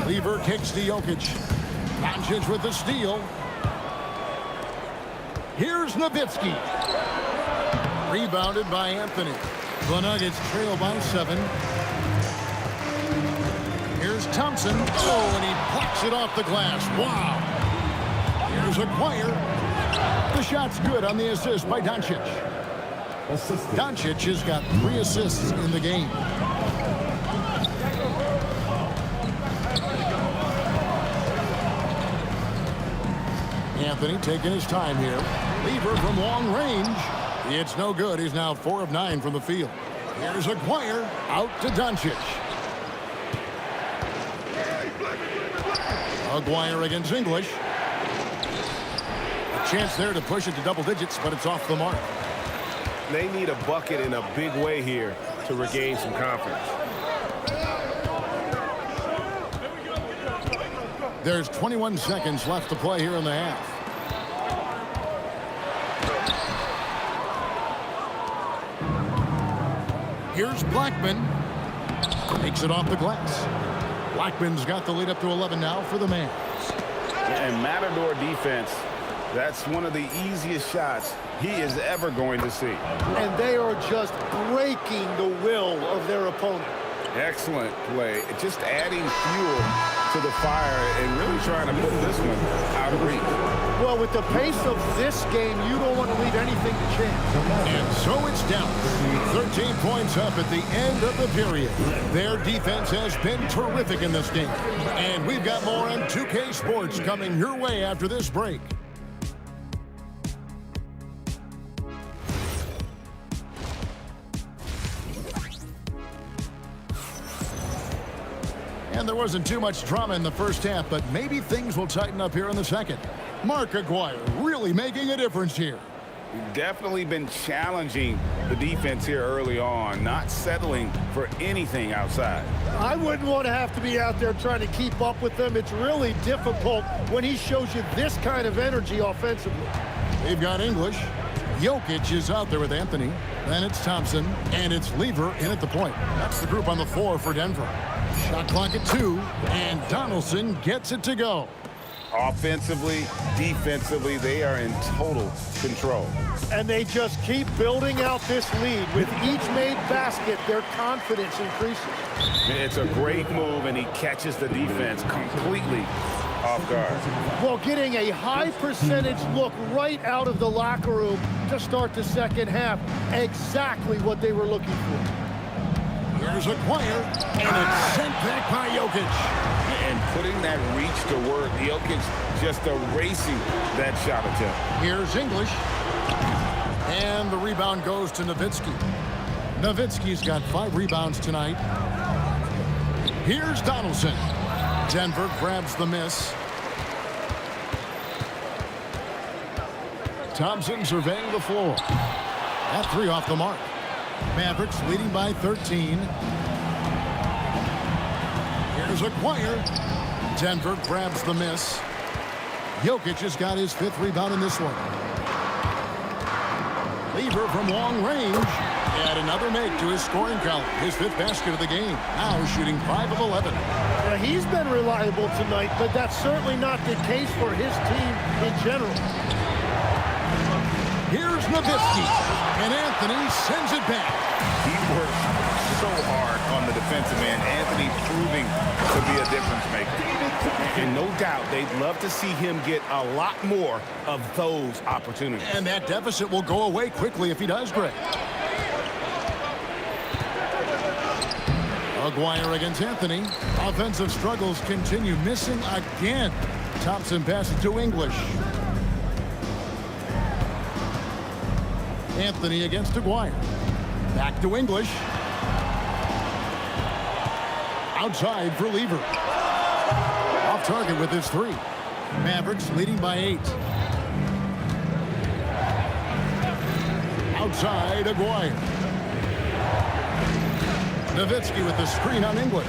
Lever kicks to Jokic. Doncic with the steal. Here's Nowitzki. Rebounded by Anthony. The Nuggets trail by 7. Here's Thompson. Oh, and he plucks it off the glass. Wow. Here's Aguirre. The shot's good on the assist by Doncic. Doncic has got 3 assists in the game. Anthony taking his time here. Lever from long range. It's no good. He's now 4 of 9 from the field. Here's Aguirre out to Doncic. Aguirre against English. A chance there to push it to double digits, but it's off the mark. They need a bucket in a big way here to regain some confidence. There's 21 seconds left to play here in the half. Here's Blackman. Takes it off the glass. Blackman's got the lead up to 11 now for the Mavs. And Matador defense, that's one of the easiest shots he is ever going to see. And they are just breaking the will of their opponent. Excellent play. Just adding fuel to the fire and really trying to put this one out of reach. Well, with the pace of this game, you don't want to leave anything to chance. And so it's down. 13 points up at the end of the period. Their defense has been terrific in this game. And we've got more on 2K Sports coming your way after this break. And there wasn't too much drama in the first half, but maybe things will tighten up here in the second. Mark Aguirre really making a difference here. Definitely been challenging the defense here early on, not settling for anything outside. I wouldn't want to have to be out there trying to keep up with them. It's really difficult when he shows you this kind of energy offensively. They've got English. Jokic is out there with Anthony. Then it's Thompson, and it's Lever in at the point. That's the group on the floor for Denver. Shot clock at 2, and Donaldson gets it to go. Offensively, defensively, they are in total control. And they just keep building out this lead. With each made basket, their confidence increases. It's a great move, and he catches the defense completely off guard. Well, getting a high percentage look right out of the locker room to start the second half. Exactly what they were looking for. Here's Aguirre, and it's sent back by Jokic. And putting that reach to work, Jokic just erasing that shot attempt. Here's English. And the rebound goes to Nowitzki. Nowitzki's got 5 rebounds tonight. Here's Donaldson. Denver grabs the miss. Thompson surveying the floor. That 3 off the mark. Mavericks leading by 13. Here's Aguirre. Denver grabs the miss. Jokic has got his 5th rebound in this one. Lever from long range. Add another make to his scoring column. His 5th basket of the game. Now shooting 5 of 11. Now, he's been reliable tonight, but that's certainly not the case for his team in general. Here's Nowitzki, and Anthony sends it back. He works so hard on the defensive end. Anthony proving to be a difference maker. And no doubt they'd love to see him get a lot more of those opportunities. And that deficit will go away quickly if he does, Greg. Aguirre against Anthony. Offensive struggles continue. Missing again. Thompson passes to English. Anthony against Aguirre. Back to English. Outside for Lever. Off target with his 3. Mavericks leading by 8. Outside Aguirre. Nowitzki with the screen on English.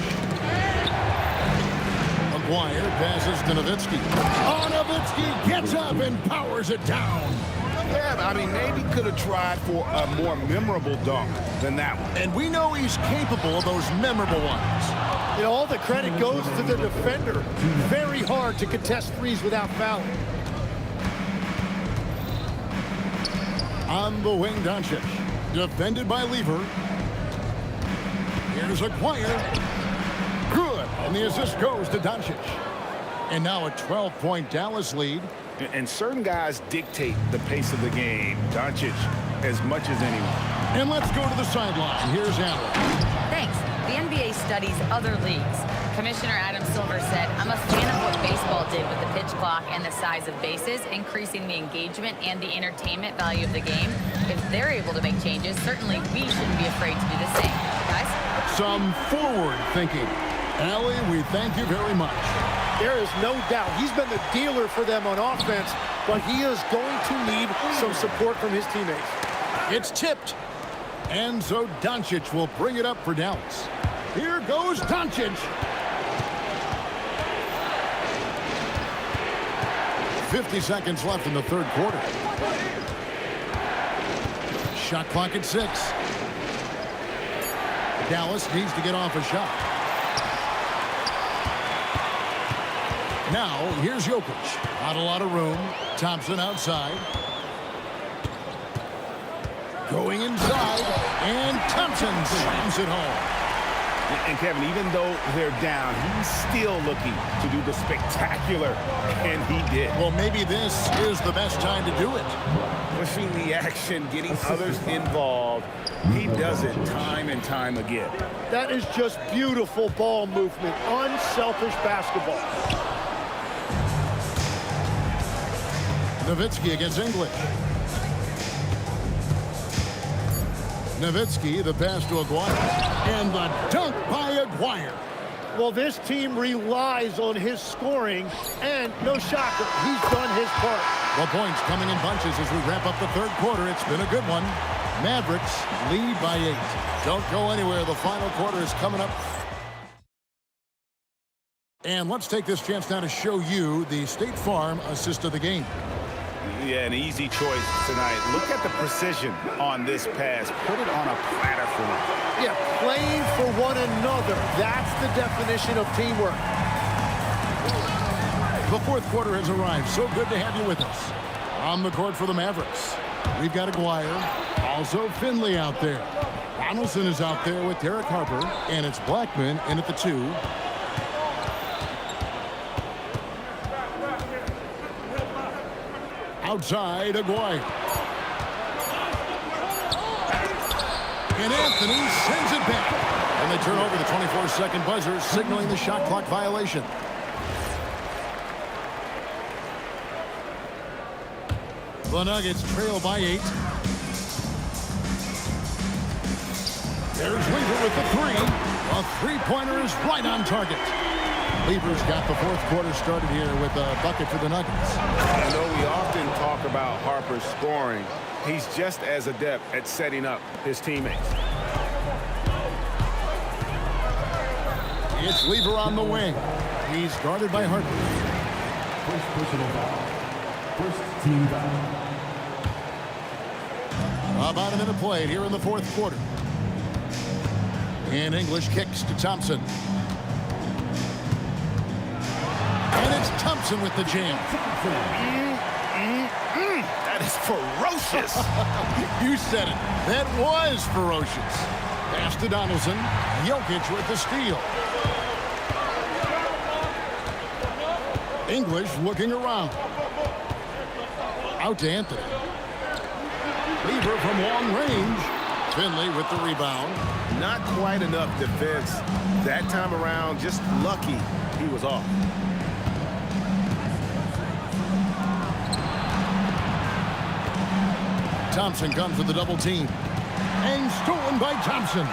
Aguirre passes to Nowitzki. Oh, Nowitzki gets up and powers it down. Yeah, I mean, maybe could have tried for a more memorable dunk than that one. And we know he's capable of those memorable ones. You know, all the credit goes to the defender. Very hard to contest threes without fouling. On the wing, Doncic. Defended by Lever. Here's Aguirre. Good. And the assist goes to Doncic. And now a 12-point Dallas lead. And certain guys dictate the pace of the game. Doncic as much as anyone. And let's go to the sideline. Here's Allen. Thanks. The NBA studies other leagues. Commissioner Adam Silver said, I'm a fan of what baseball did with the pitch clock and the size of bases, increasing the engagement and the entertainment value of the game. If they're able to make changes, certainly we shouldn't be afraid to do the same. Guys? Some forward thinking. Allie, we thank you very much. There is no doubt he's been the dealer for them on offense, but he is going to need some support from his teammates. It's tipped. And so Doncic will bring it up for Dallas. Here goes Doncic. 50 seconds left in the 3rd quarter. Shot clock at 6. Dallas needs to get off a shot. Now, here's Jokic. Not a lot of room. Thompson outside. Going inside. And Thompson slams it home. And Kevin, even though they're down, he's still looking to do the spectacular, and he did. Well, maybe this is the best time to do it. Pushing the action, getting others involved. He does it time and time again. That is just beautiful ball movement. Unselfish basketball. Nowitzki against English. Nowitzki, the pass to Aguirre. And the dunk by Aguirre. Well, this team relies on his scoring, and no shocker, he's done his part. Well, points coming in bunches as we wrap up the 3rd quarter. It's been a good one. Mavericks lead by 8. Don't go anywhere. The final quarter is coming up. And let's take this chance now to show you the State Farm assist of the game. Yeah, an easy choice tonight. Look at the precision on this pass. Put it on a platter for him. Yeah, playing for one another. That's the definition of teamwork. The 4th quarter has arrived. So good to have you with us. On the court for the Mavericks, we've got Aguirre. Also Finley out there. Donaldson is out there with Derek Harper. And it's Blackman in at the 2. Outside, Aguirre. And Anthony sends it back. And they turn over the 24-second buzzer, signaling the shot clock violation. The Nuggets trail by 8. There's Lever with the 3. A three-pointer is right on target. Lever's got the 4th quarter started here with a bucket for the Nuggets. I know we often talk about Harper's scoring. He's just as adept at setting up his teammates. It's Lever on the wing. He's guarded by Harper. First personal foul. First team foul. About a minute played here in the fourth quarter. And English kicks to Thompson. And it's Thompson with the jam. That is ferocious. You said it. That was ferocious. Pass to Donaldson. Jokic with the steal. English looking around. Out to Anthony. Lever from long range. Finley with the rebound. Not quite enough defense that time around. Just lucky he was off. Thompson comes with the double team. And stolen by Thompson.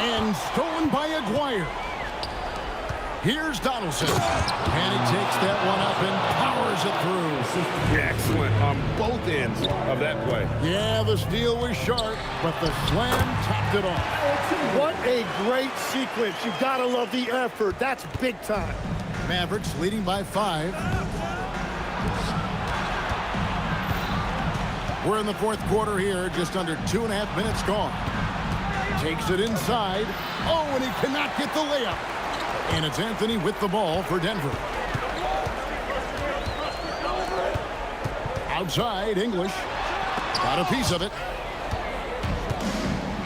And stolen by Aguirre. Here's Donaldson. And he takes that one up and powers it through. Excellent on both ends of that play. Yeah, the steal was sharp, but the slam topped it off. What a great sequence. You've got to love the effort. That's big time. Mavericks leading by 5. We're in the fourth quarter here, just under 2.5 minutes gone. Takes it inside. Oh, and he cannot get the layup. And it's Anthony with the ball for Denver. Outside, English. Got a piece of it.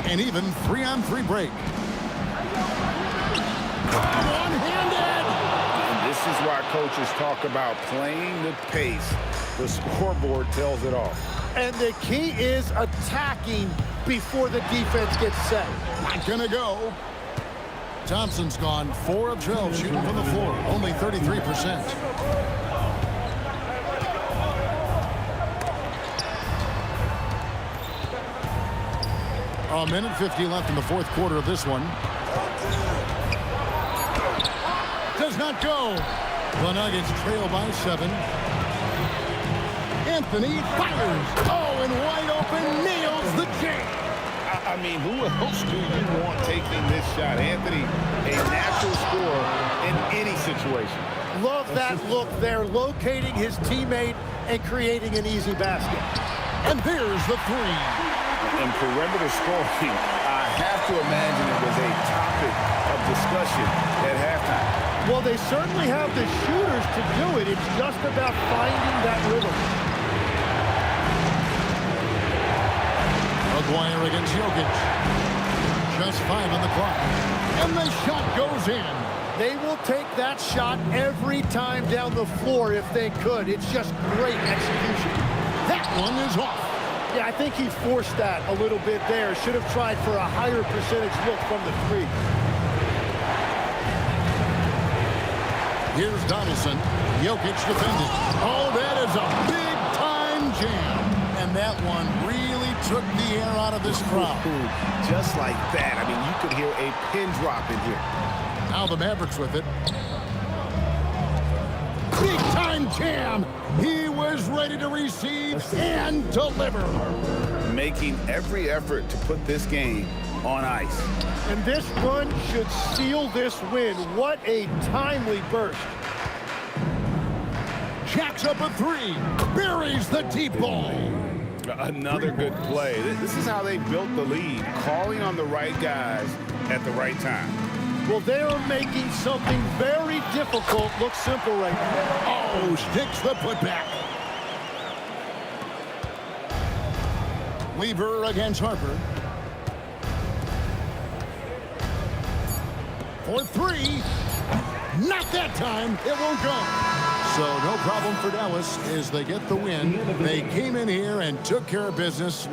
And even 3-on-3 break. One-handed! And this is why coaches talk about playing the pace. The scoreboard tells it all. And the key is attacking before the defense gets set. Not gonna go. Thompson's gone 4 of 12 shooting from the floor, only 33%. A minute 50 left in the fourth quarter of this one. Does not go. The Nuggets trail by 7. Anthony fires. Oh, and wide open, nails the jam. I mean, who else do you want taking this shot? Anthony, a natural scorer in any situation. Love that look there, locating his teammate and creating an easy basket. And there's the 3. In perimeter scoring, I have to imagine it was a topic of discussion at halftime. Well, they certainly have the shooters to do it. It's just about finding that rhythm. Aguirre against Jokic. Just 5 on the clock. And the shot goes in. They will take that shot every time down the floor if they could. It's just great execution. That one is off. Yeah, I think he forced that a little bit there. Should have tried for a higher percentage look from the 3. Here's Donaldson. Jokic defending. Oh, that is a big-time jam. And that one really took the air out of this crowd. Just like that. I mean, you could hear a pin drop in here. Now the Mavericks with it. Big-time jam. He was ready to receive and deliver. Making every effort to put this game on ice. And this run should seal this win. What a timely burst. Jacks up a 3. Buries the deep ball. Another good play. This is how they built the lead, calling on the right guys at the right time. Well, they are making something very difficult look simple right now. Oh, sticks the putback. Lever against Harper. For 3. Not that time. It won't go. So no problem for Dallas as they get the win. They came in here and took care of business.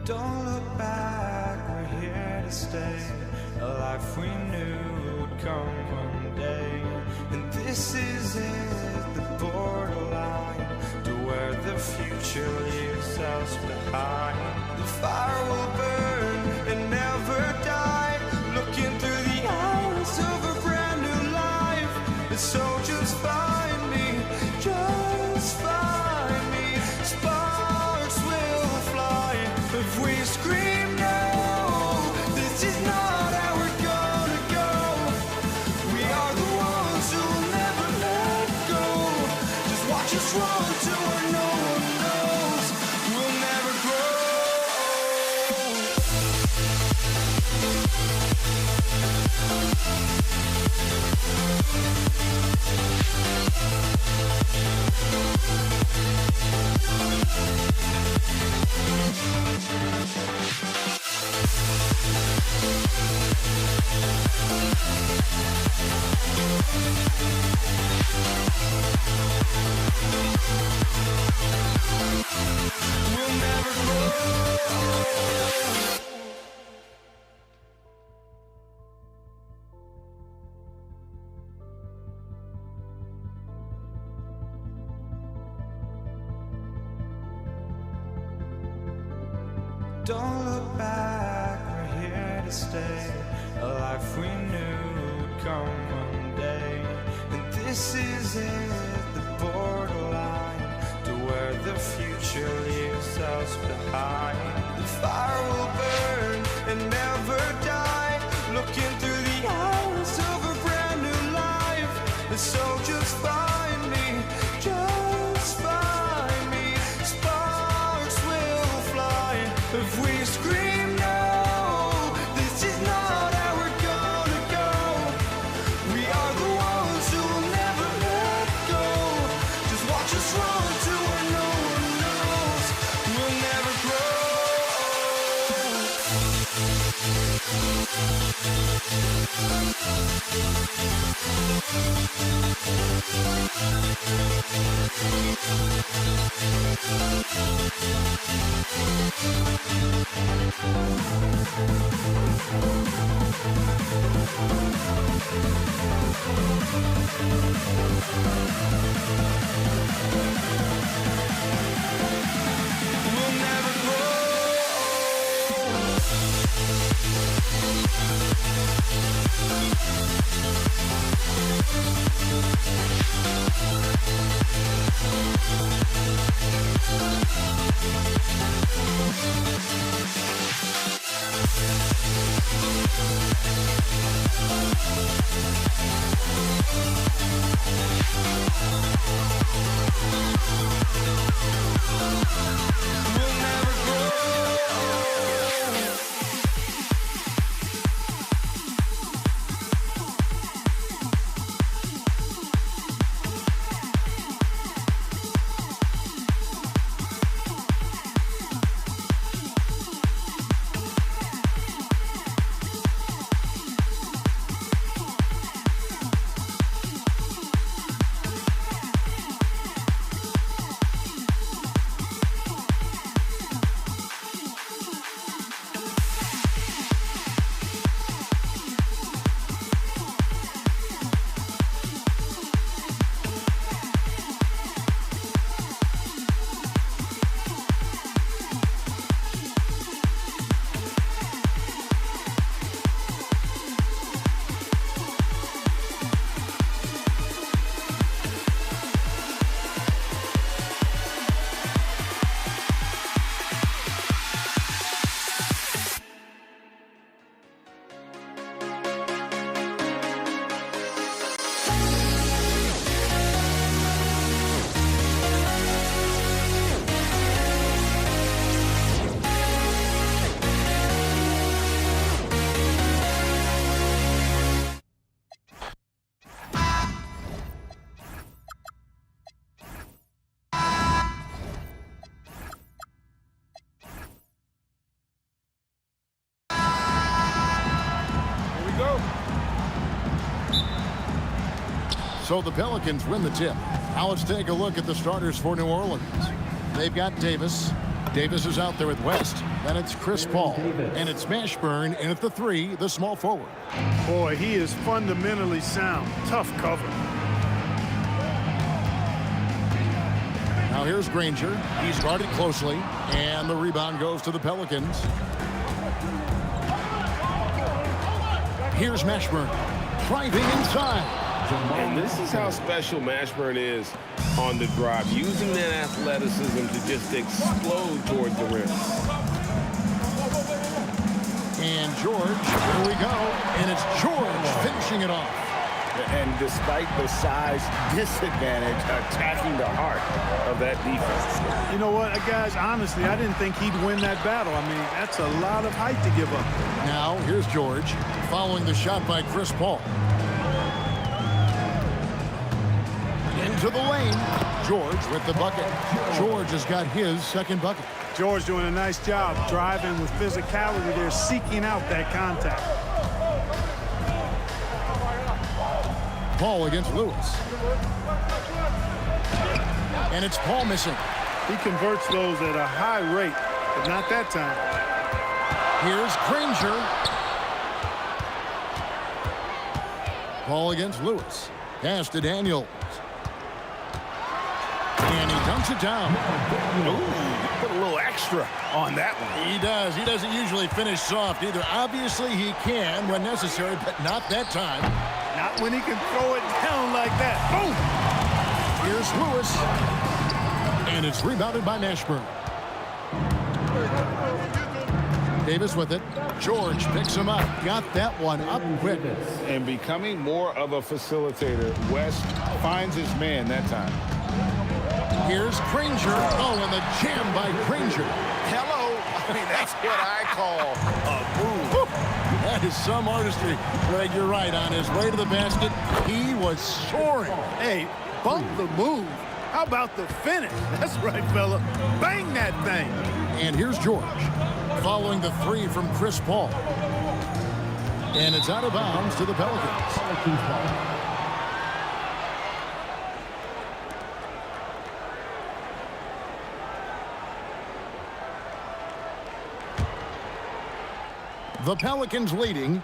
Don't look back, we're here to stay. A life we knew would come one day. And this is it, the borderline to where the future leaves us behind. The fire will burn and never die, looking through the eyes of a brand new life. And so just find me, just find me. Sparks will fly if we scream no. This is not how we're gonna go. We are the ones who will never let go. Just watch us run to where no one knows. We'll never grow. We'll never grow. Don't look back, we're here to stay. A life we knew would come one day. And this is it, the borderline to where the future leaves us behind. The fire will burn and never die, looking through the eyes of a brand new life. And so just find me, just find me. Sparks will fly if we scream no. This is not how we're gonna go. We are the ones who will never let go. Just watch us run to where no one knows. We'll never grow. We'll never grow. We'll never grow. So the Pelicans win the tip. Now let's take a look at the starters for New Orleans. They've got Davis, Davis is out there with West. Then it's Chris Paul. And it's Mashburn in at the 3, the small forward. Boy, he is fundamentally sound. Tough cover. Now here's Granger. He's guarded closely. And the rebound goes to the Pelicans. Here's Mashburn. Driving inside. And this is how special Mashburn is on the drive, using that athleticism to just explode towards the rim. And George, here we go. And it's George finishing it off. And despite the size disadvantage, attacking the heart of that defense. You know what, guys, honestly, I didn't think he'd win that battle. I mean, that's a lot of height to give up. Now, here's George, following the shot by Chris Paul. Into the lane. George with the bucket. George has got his second bucket. George doing a nice job driving with physicality there, seeking out that contact. Paul against Lewis. And it's Paul missing. He converts those at a high rate, but not that time. Here's Granger. Paul against Lewis. Pass to Daniels. And he dunks it down. Ooh, put a little extra on that one. He does. He doesn't usually finish soft either. Obviously, he can when necessary, but not that time. Not when he can throw it down like that. Boom! Here's Lewis. And it's rebounded by Mashburn. Davis with it. George picks him up. Got that one up quick. And becoming more of a facilitator, West finds his man that time. Here's Granger. Oh, and the jam by Granger. Hello. I mean, that's what I call a move. That is some artistry. Greg, you're right. On his way to the basket, he was soaring. Hey, bump the move. How about the finish? That's right, fella. Bang that thing. And here's George, following the 3 from Chris Paul. And it's out of bounds to the Pelicans. The Pelicans leading.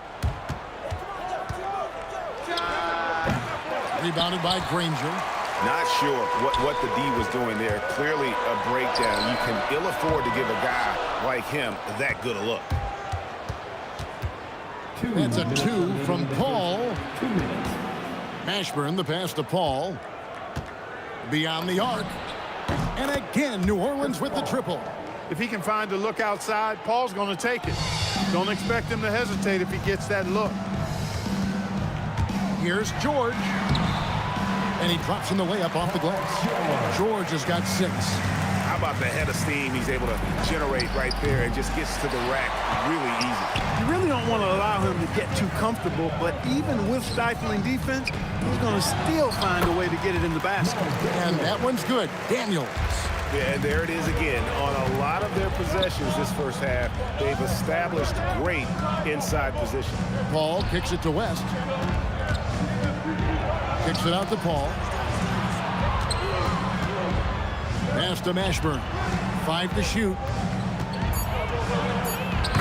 Rebounded by Granger. Not sure what the D was doing there. Clearly a breakdown. You can ill afford to give a guy like him that good a look. That's a 2 from Paul. Mashburn, the pass to Paul. Beyond the arc. And again, New Orleans with the triple. If he can find a look outside, Paul's going to take it. Don't expect him to hesitate if he gets that look. Here's George. And he drops in the layup off the glass. George has got 6. How about the head of steam he's able to generate right there and just gets to the rack really easy. You really don't want to allow him to get too comfortable, but even with stifling defense, he's going to still find a way to get it in the basket. And that one's good. Daniels. Yeah, and there it is again. On a lot of their possessions this first half, they've established great inside position. Paul kicks it to West. Kicks it out to Paul. Pass to Mashburn. 5 to shoot.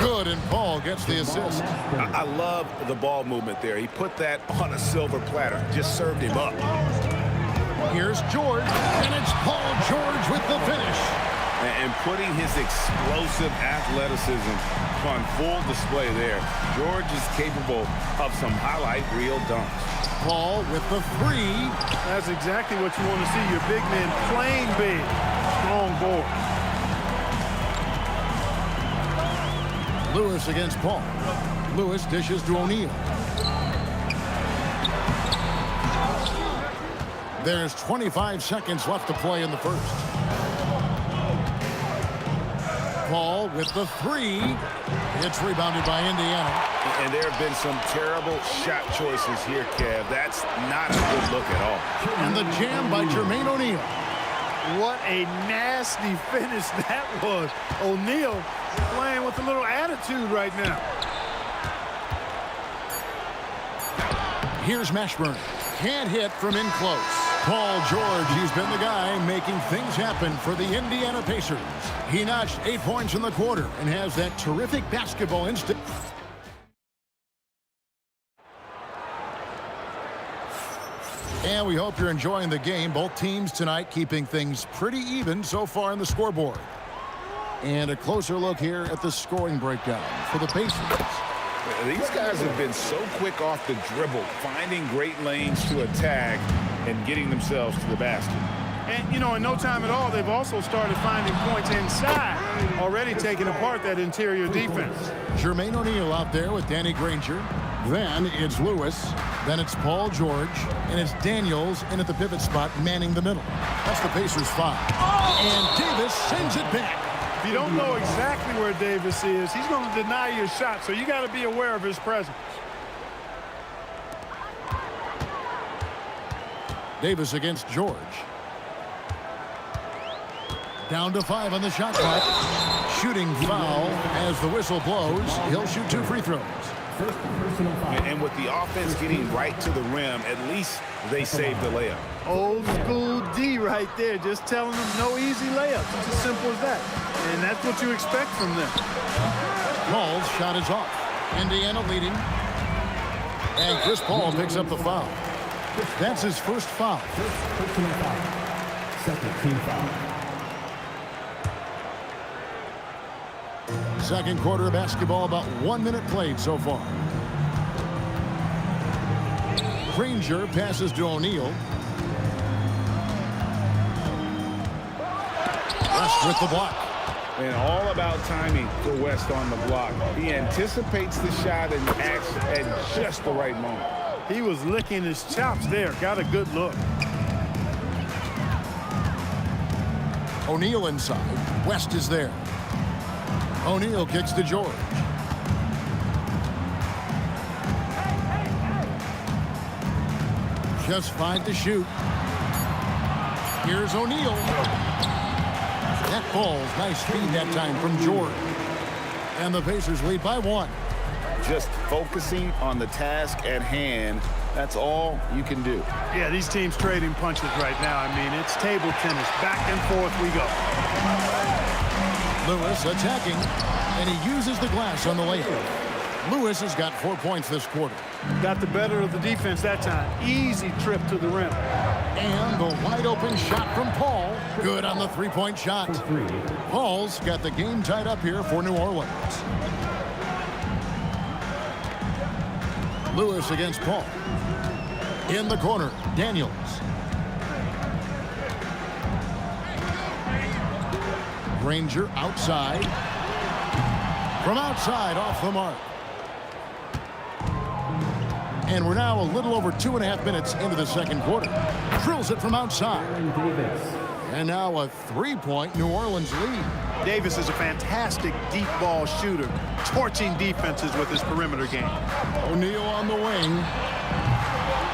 Good, and Paul gets the assist. I love the ball movement there. He put that on a silver platter. Just served him up. Here's George, and it's Paul George with the finish. And putting his explosive athleticism on full display there. George is capable of some highlight reel dunks. Paul with the 3. That's exactly what you want to see. Your big men playing big. Strong board. Lewis against Paul. Lewis dishes to O'Neal. There's 25 seconds left to play in the first. Paul with the 3. It's rebounded by Indiana. And there have been some terrible shot choices here, Kev. That's not a good look at all. And the jam by Jermaine O'Neal. What a nasty finish that was. O'Neal playing with a little attitude right now. Here's Mashburn. Can't hit from in close. Paul George, he's been the guy making things happen for the Indiana Pacers. He notched 8 points in the quarter and has that terrific basketball instinct. And we hope you're enjoying the game. Both teams tonight keeping things pretty even so far in the scoreboard. And a closer look here at the scoring breakdown for the Pacers. These guys have been so quick off the dribble, finding great lanes to attack and getting themselves to the basket. And, you know, in no time at all, they've also started finding points inside, already taking apart that interior defense. Jermaine O'Neal out there with Danny Granger. Then it's Lewis. Then it's Paul George. And it's Daniels in at the pivot spot, manning the middle. That's the Pacers 5. And Davis sends it back. If you don't know exactly where Davis is, he's going to deny your shot, so you got to be aware of his presence. Davis against George. Down to 5 on the shot clock. Shooting foul as the whistle blows. He'll shoot 2 free throws. And with the offense getting right to the rim, at least they saved the layup. Old school D right there, just telling them no easy layups. It's as simple as that. And that's what you expect from them. Paul's shot is off. Indiana leading. And Chris Paul picks up the foul. That's his first foul. Personal foul. Second team foul. Second quarter of basketball, about 1 minute played so far. Granger passes to O'Neal. West with the block. And all about timing for West on the block. He anticipates the shot and acts at just the right moment. He was licking his chops there. Got a good look. O'Neal inside. West is there. O'Neal kicks to George. Just 5 to shoot. Here's O'Neal. That ball's nice feed that time from George. And the Pacers lead by 1. Just focusing on the task at hand, that's all you can do. Yeah, these teams trading punches right now. I mean, it's table tennis. Back and forth we go. Lewis attacking, and he uses the glass on the layup. Lewis has got 4 points this quarter. Got the better of the defense that time. Easy trip to the rim. And the wide open shot from Paul. Good on the three-point shot. Paul's got the game tied up here for New Orleans. Lewis against Paul. In the corner, Daniels. Granger outside. From outside, off the mark. And we're now a little over 2.5 minutes into the second quarter. Drills it from outside. And now a 3-point New Orleans lead. Davis is a fantastic deep ball shooter, torching defenses with his perimeter game. O'Neal on the wing.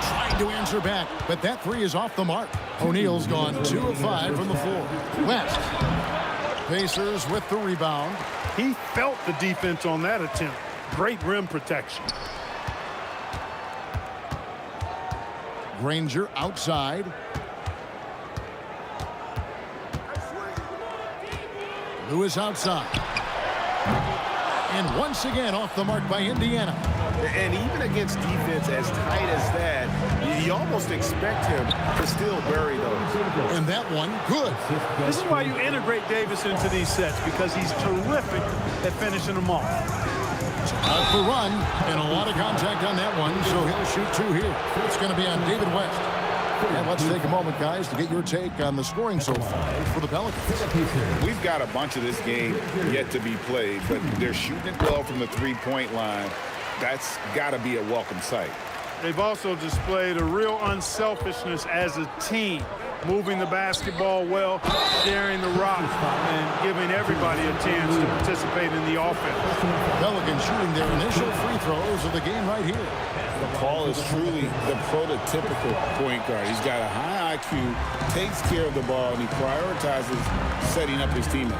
Trying to answer back, but that 3 is off the mark. O'Neal's gone 2 of 5 from the floor. West. Pacers with the rebound. He felt the defense on that attempt. Great rim protection. Granger outside. Lewis outside. And once again off the mark by Indiana. And even against defense as tight as that, you almost expect him to still bury those. And that one, good. This is why you integrate Davis into these sets, because he's terrific at finishing them off. Off the run, and a lot of contact on that one, so he'll shoot 2 here. It's going to be on David West. And let's take a moment, guys, to get your take on the scoring so far for the Pelicans. We've got a bunch of this game yet to be played, but they're shooting it well from the three-point line. That's got to be a welcome sight. They've also displayed a real unselfishness as a team, moving the basketball well, sharing the rock, and giving everybody a chance to participate in the offense. Pelicans shooting their initial free throws of the game right here. Paul is truly the prototypical point guard. He's got a high IQ, takes care of the ball, and he prioritizes setting up his teammates.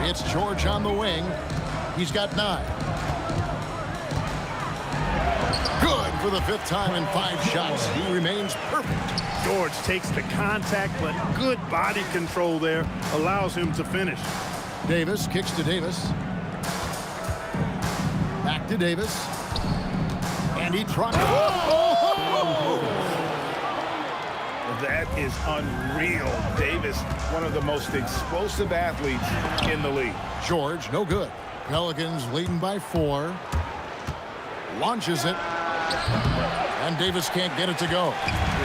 It's George on the wing. He's got 9. Good for the 5th time in 5 shots. He remains perfect. George takes the contact, but good body control there allows him to finish. Davis kicks to Davis. Back to Davis. And he tries. That is unreal. Davis, one of the most explosive athletes in the league. George, no good. Pelicans leading by 4. Launches it. And Davis can't get it to go.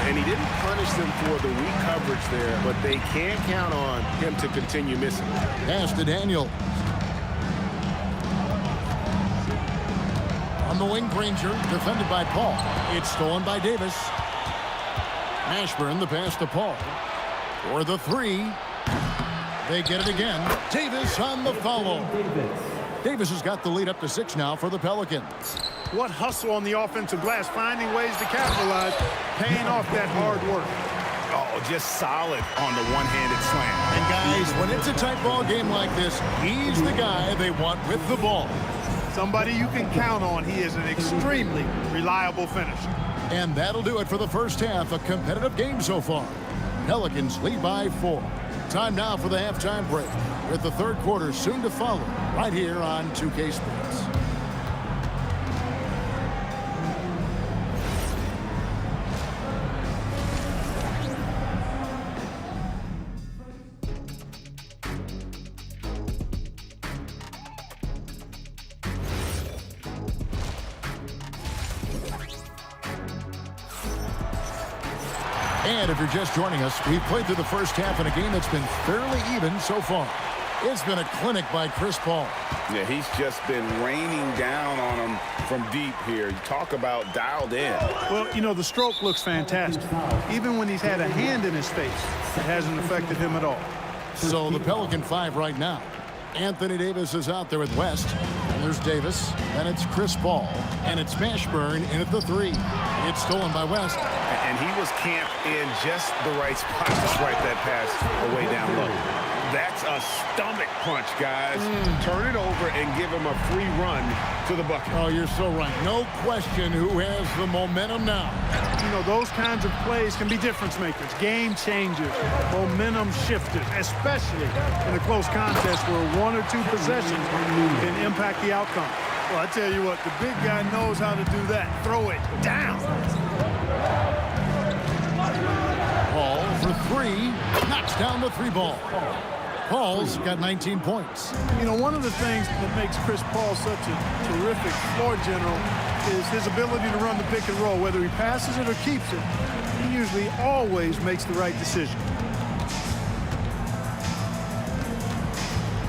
And he didn't punish them for the weak coverage there, but they can't count on him to continue missing. Pass to Daniel. On the wing, Granger, defended by Paul. It's stolen by Davis. Mashburn, the pass to Paul. For the 3. They get it again. Davis on the follow. Davis has got the lead up to 6 now for the Pelicans. What hustle on the offensive glass, finding ways to capitalize, paying off that hard work. Oh, just solid on the one-handed slam. And guys, when it's a tight ball game like this, he's the guy they want with the ball. Somebody you can count on. He is an extremely reliable finisher. And that'll do it for the first half. A competitive game so far. Pelicans lead by 4. Time now for the halftime break, with the 3rd quarter soon to follow, right here on 2K Sports. And if you're just joining us, we've played through the first half in a game that's been fairly even so far. It's been a clinic by Chris Paul. Yeah, he's just been raining down on him from deep here. You talk about dialed in. Well, you know, the stroke looks fantastic. Even when he's had a hand in his face, it hasn't affected him at all. So the Pelican 5 right now. Anthony Davis is out there with West. And there's Davis. Then it's Chris Paul. And it's Mashburn in at the 3. It's stolen by West. And he was camped in just the right spot to swipe that pass away down low. That's a stomach punch, guys. Turn it over and give him a free run to the bucket. Oh, you're so right. No question who has the momentum now. You know, those kinds of plays can be difference makers, game changers, momentum shifters, especially in a close contest where 1 or 2 possessions can impact the outcome. Well, I tell you what, the big guy knows how to do that. Throw it down. Paul for 3. Knocks down the 3 ball. Paul's got 19 points. You know, one of the things that makes Chris Paul such a terrific floor general is his ability to run the pick and roll. Whether he passes it or keeps it, he usually always makes the right decision.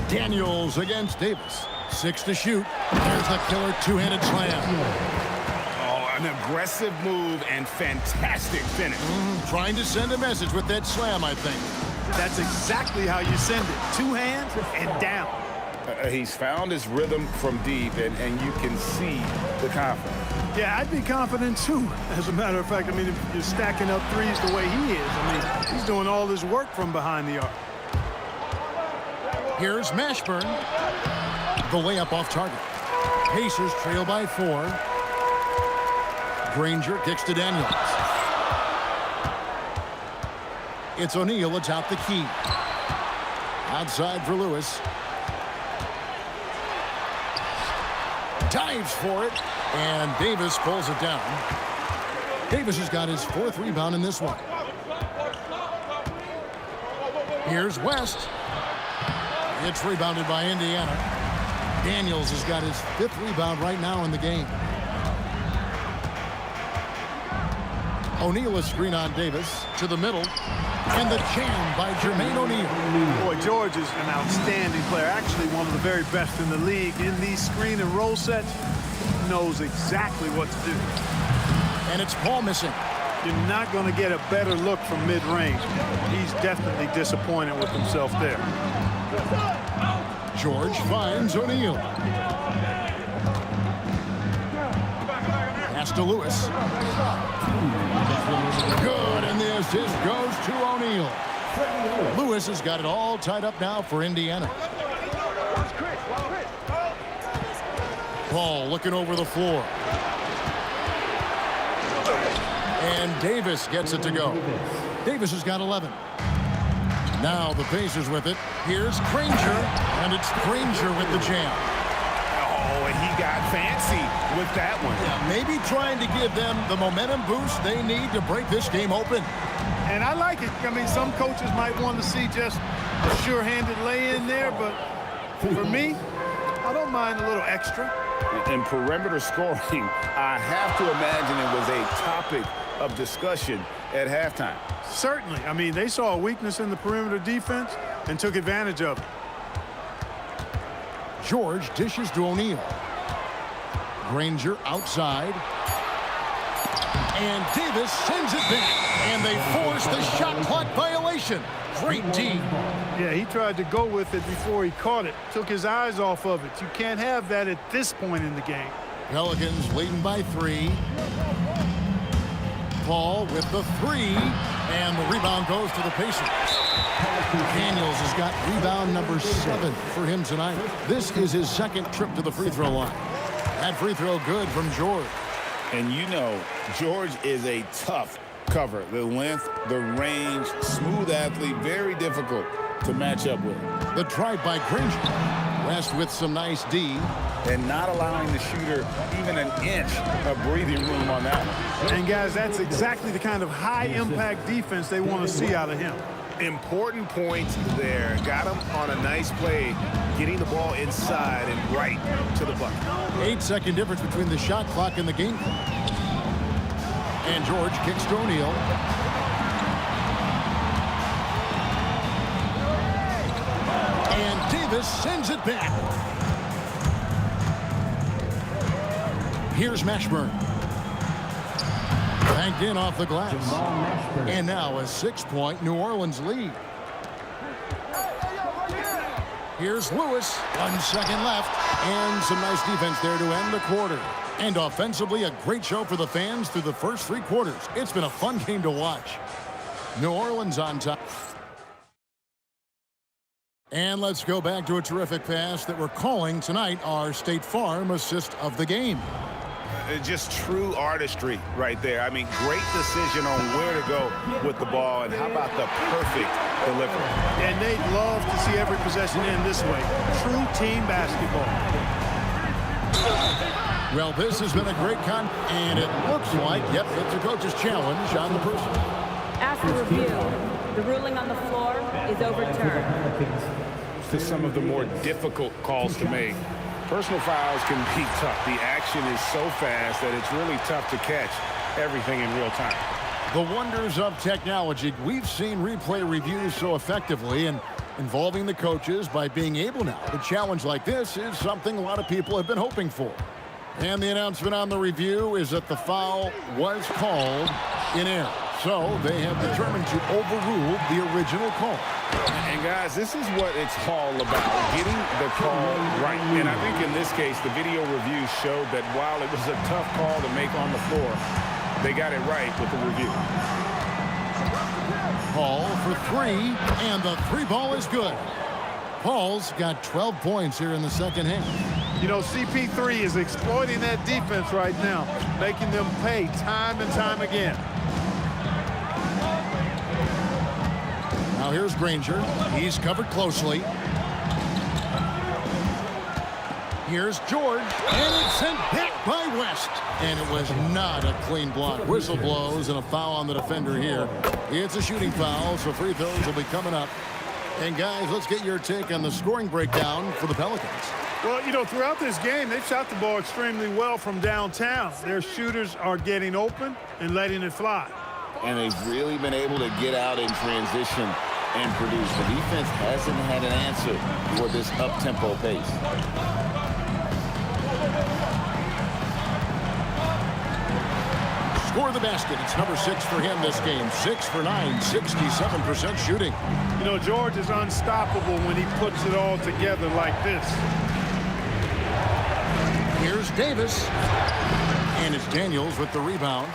Daniels against Davis. 6 to shoot. There's the killer 2-handed slam. An aggressive move and fantastic finish. Trying to send a message with that slam, I think. That's exactly how you send it. 2 hands and down. He's found his rhythm from deep, and you can see the confidence. Yeah, I'd be confident too. As a matter of fact, I mean, if you're stacking up threes the way he is, I mean, he's doing all this work from behind the arc. Here's Mashburn. The layup off target. Pacers trail by 4. Granger kicks to Daniels. It's O'Neal atop the key. Outside for Lewis. Dives for it, and Davis pulls it down. Davis has got his 4th rebound in this one. Here's West. It's rebounded by Indiana. Daniels has got his 5th rebound right now in the game. O'Neal is screen on Davis to the middle, and the jam by Jermaine O'Neal. Boy, George is an outstanding player, actually one of the very best in the league. In these screen and roll sets, knows exactly what to do. And it's Paul missing. You're not going to get a better look from mid-range. He's definitely disappointed with himself there. George finds O'Neal. Pass to Lewis. Good, and the assist goes to O'Neal. Lewis has got it all tied up now for Indiana. Paul looking over the floor. And Davis gets it to go. Davis has got 11. Now the Pacers with it. Here's Granger, and it's Granger with the jam. Oh, and he got fancy with that one. Yeah, maybe trying to give them the momentum boost they need to break this game open. And I like it. I mean, some coaches might want to see just a sure-handed lay-in there, but for me, I don't mind a little extra. In perimeter scoring, I have to imagine it was a topic of discussion at halftime. Certainly. I mean, they saw a weakness in the perimeter defense and took advantage of it. George dishes to O'Neal. Granger outside. And Davis sends it back. And they force the shot clock violation. Great D. Yeah, he tried to go with it before he caught it. Took his eyes off of it. You can't have that at this point in the game. Pelicans leading by 3. Paul with the 3. And the rebound goes to the Pacers. Daniels has got rebound number 7 for him tonight. This is his second trip to the free throw line. That free throw good from George. And you know, George is a tough cover. The length, the range, smooth athlete, very difficult to match up with. The drive by Granger. West with some nice D. And not allowing the shooter even an inch of breathing room on that one. And guys, that's exactly the kind of high-impact defense they want to see out of him. Important points there. Got him on a nice play, getting the ball inside and right to the bucket. 8-second difference between the shot clock and the game clock. And George kicks to O'Neal. And Davis sends it back. Here's Mashburn. Banked in off the glass. And now a 6-point New Orleans lead. Here's Lewis. 1 second left. And some nice defense there to end the quarter. And offensively, a great show for the fans through the first 3 quarters. It's been a fun game to watch. New Orleans on top. And let's go back to a terrific pass that we're calling tonight our State Farm assist of the game. Just true artistry right there. I mean, great decision on where to go with the ball, and how about the perfect delivery. And they'd love to see every possession end this way. True team basketball. Well, this has been a great and it looks like, yep, it's a coach's challenge on the person. After review, the ruling on the floor is overturned. To some of the more difficult calls to make. Personal fouls can be tough. The action is so fast that it's really tough to catch everything in real time. The wonders of technology. We've seen replay reviews so effectively, and involving the coaches by being able now to challenge like this is something a lot of people have been hoping for. And the announcement on the review is that the foul was called in error. So they have determined to overrule the original call. And guys, this is what it's all about, getting the call right. And I think in this case, the video review showed that while it was a tough call to make on the floor, they got it right with the review. Paul for 3, and the 3 ball is good. Paul's got 12 points here in the second half. You know, CP3 is exploiting that defense right now, making them pay time and time again. Now here's Granger. He's covered closely. Here's George, and it's sent back by West. And it was not a clean block. Whistle blows and a foul on the defender here. It's a shooting foul, so free throws will be coming up. And guys, let's get your take on the scoring breakdown for the Pelicans. Well, you know, throughout this game, they've shot the ball extremely well from downtown. Their shooters are getting open and letting it fly. And they've really been able to get out in transition and produce. The defense hasn't had an answer for this up-tempo pace. Score the basket. It's number 6 for him this game. 6 for 9, 67% shooting. You know, George is unstoppable when he puts it all together like this. Here's Davis. And it's Daniels with the rebound.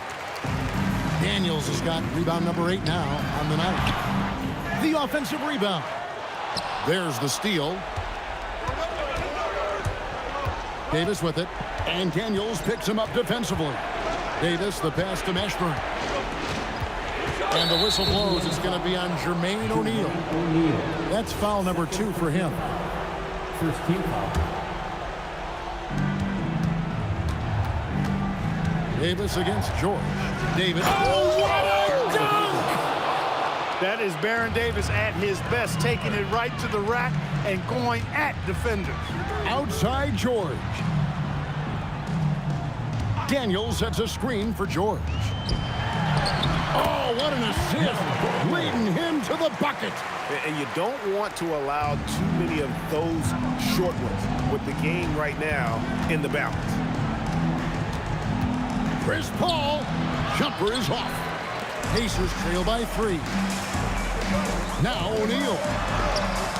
Daniels has got rebound number 8 now on the night. The offensive rebound. There's the steal. Davis with it. And Daniels picks him up defensively. Davis, the pass to Mashburn. And the whistle blows. It's going to be on Jermaine O'Neal. That's foul number 2 for him. First team foul. Davis against George. Davis. Oh, what a dunk! That is Baron Davis at his best, taking it right to the rack and going at defenders. Outside George. Daniels sets a screen for George. Oh, what an assist, leading him to the bucket. And you don't want to allow too many of those short ones with the game right now in the balance. Chris Paul, jumper is off. Pacers trail by 3. Now O'Neal.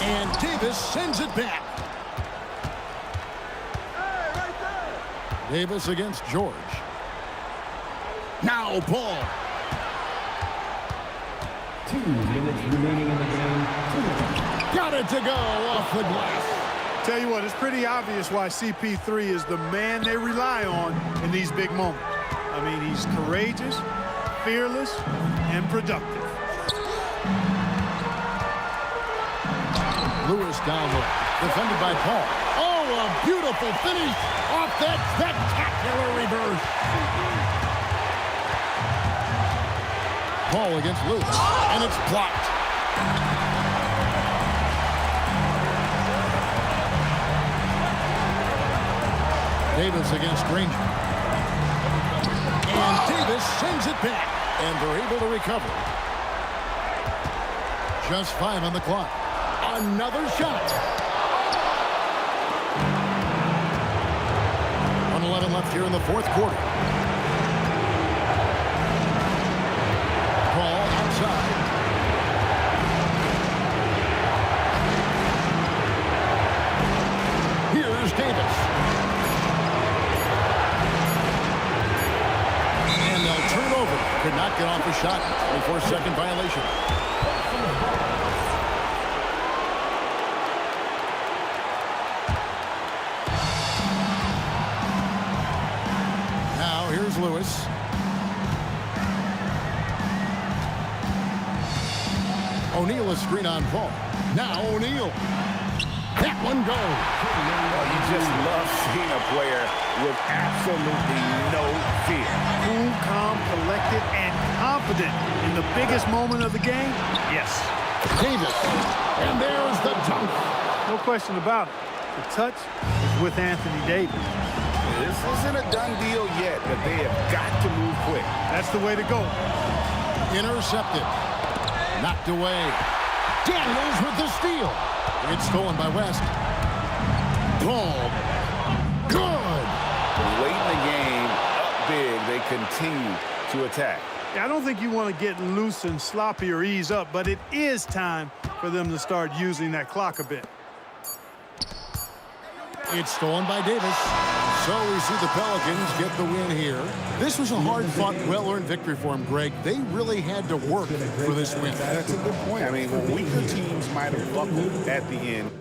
And Davis sends it back. Davis against George. Now Paul. 2 minutes remaining in the game. Got it to go off the glass. Tell you what, it's pretty obvious why CP3 is the man they rely on in these big moments. I mean, he's courageous, fearless, and productive. Lewis down low, defended by Paul. Oh, a beautiful finish off that spectacular reverse. Paul against Lewis, and it's blocked. Davis against Granger. And Davis sends it back, and they're able to recover. Just 5 on the clock. Another shot. 1:11 left here in the 4th quarter. Paul outside. Here's Davis. And they'll turn over. Could not get off the shot. 24-second violation. Lewis. O'Neal a screen on Paul. Now O'Neal. That one goes. Well, you just love seeing a player with absolutely no fear. Cool, calm, collected, and confident in the biggest moment of the game. Yes. Davis. And there's the dunk. No question about it. The touch is with Anthony Davis. This isn't a done deal yet, but they have got to move quick. That's the way to go. Intercepted. Knocked away. Daniels with the steal. It's stolen by West. Paul. Good. Late in the game, up big, they continue to attack. I don't think you want to get loose and sloppy or ease up, but it is time for them to start using that clock a bit. It's stolen by Davis. So we see the Pelicans get the win here. This was a hard-fought, well-earned victory for them, Greg. They really had to work for this win. That's a good point. I mean, weaker teams might have buckled at the end.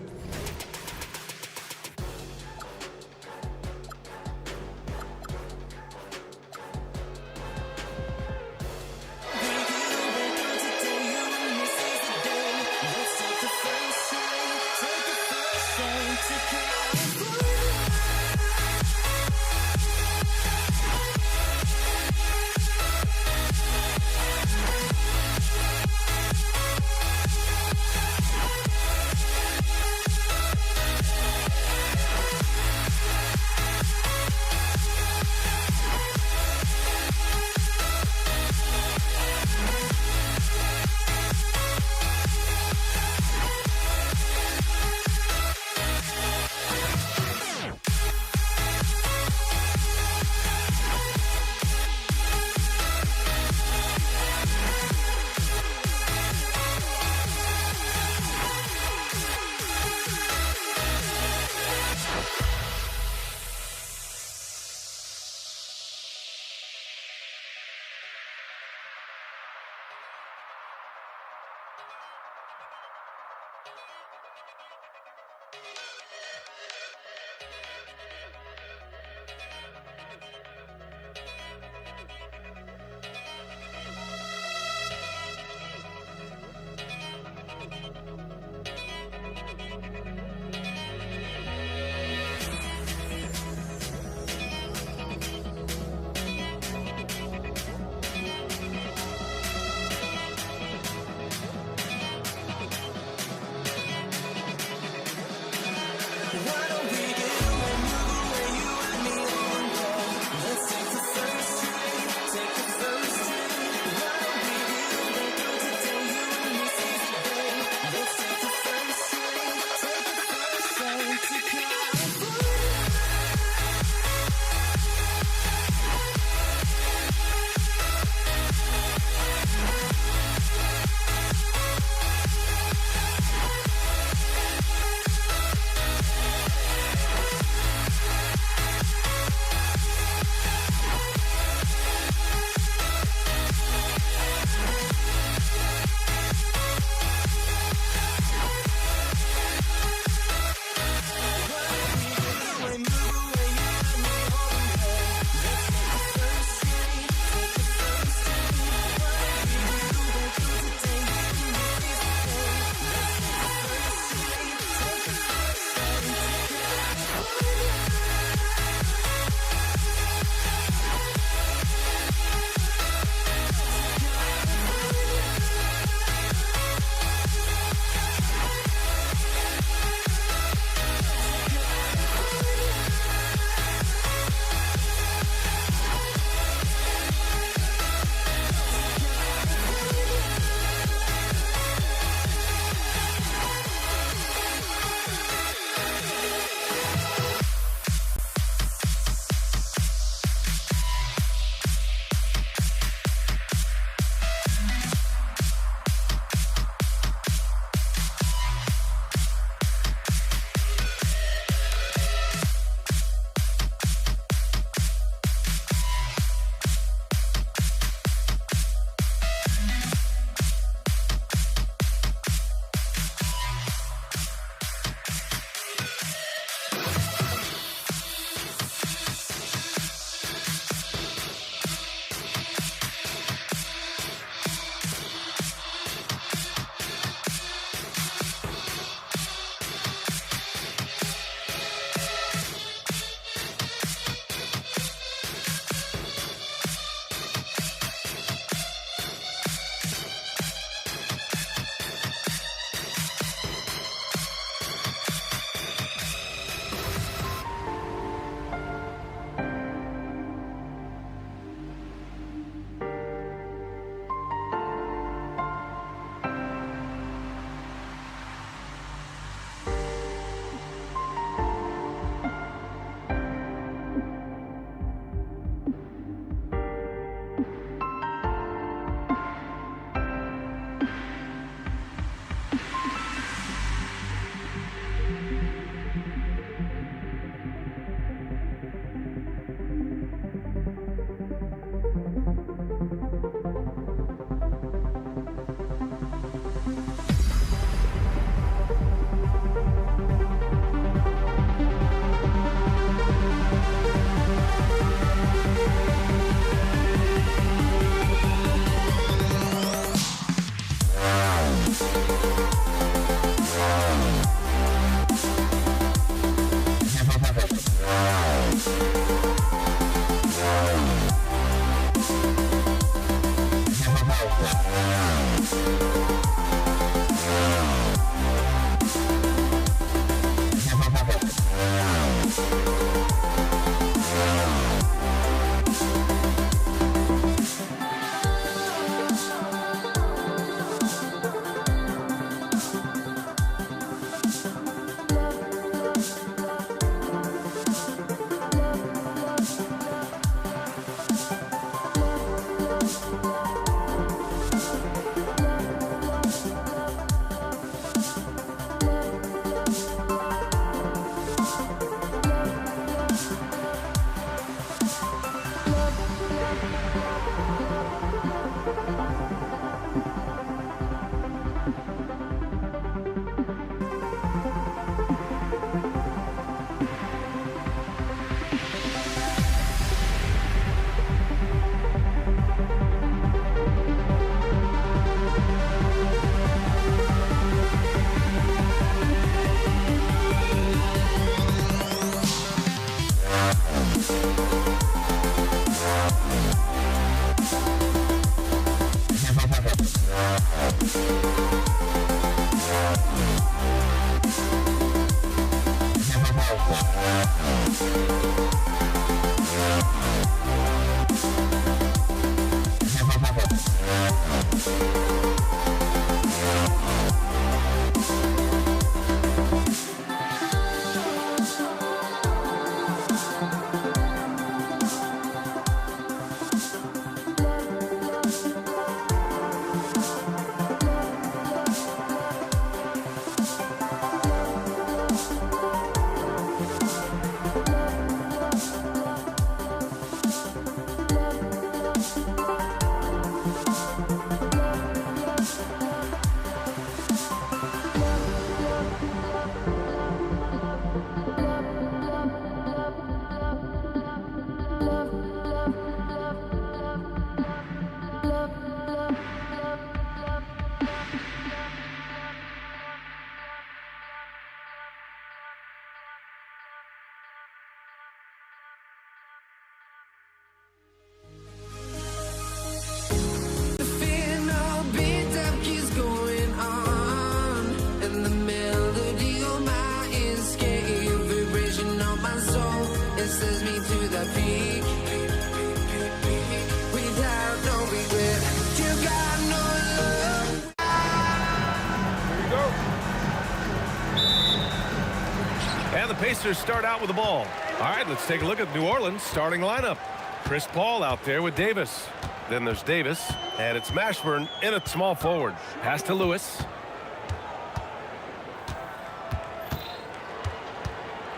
And the Pacers start out with the ball. All right, let's take a look at New Orleans starting lineup. Chris Paul out there with Davis. Then there's Davis, and it's Mashburn in at small forward. Pass to Lewis.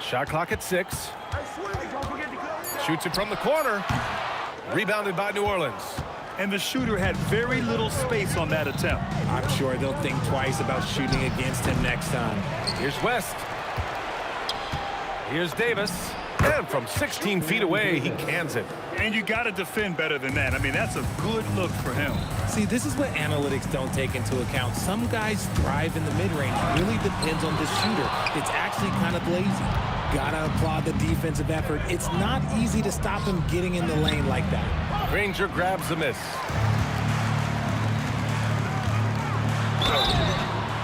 Shot clock at 6. Shoots it from the corner. Rebounded by New Orleans. And the shooter had very little space on that attempt. I'm sure they'll think twice about shooting against him next time. Here's West. Here's Davis. And from 16 feet away, he cans it. And you got to defend better than that. I mean, that's a good look for him. See, this is what analytics don't take into account. Some guys thrive in the mid-range. It really depends on the shooter. It's actually kind of lazy. Gotta applaud the defensive effort. It's not easy to stop him getting in the lane like that. Granger grabs the miss.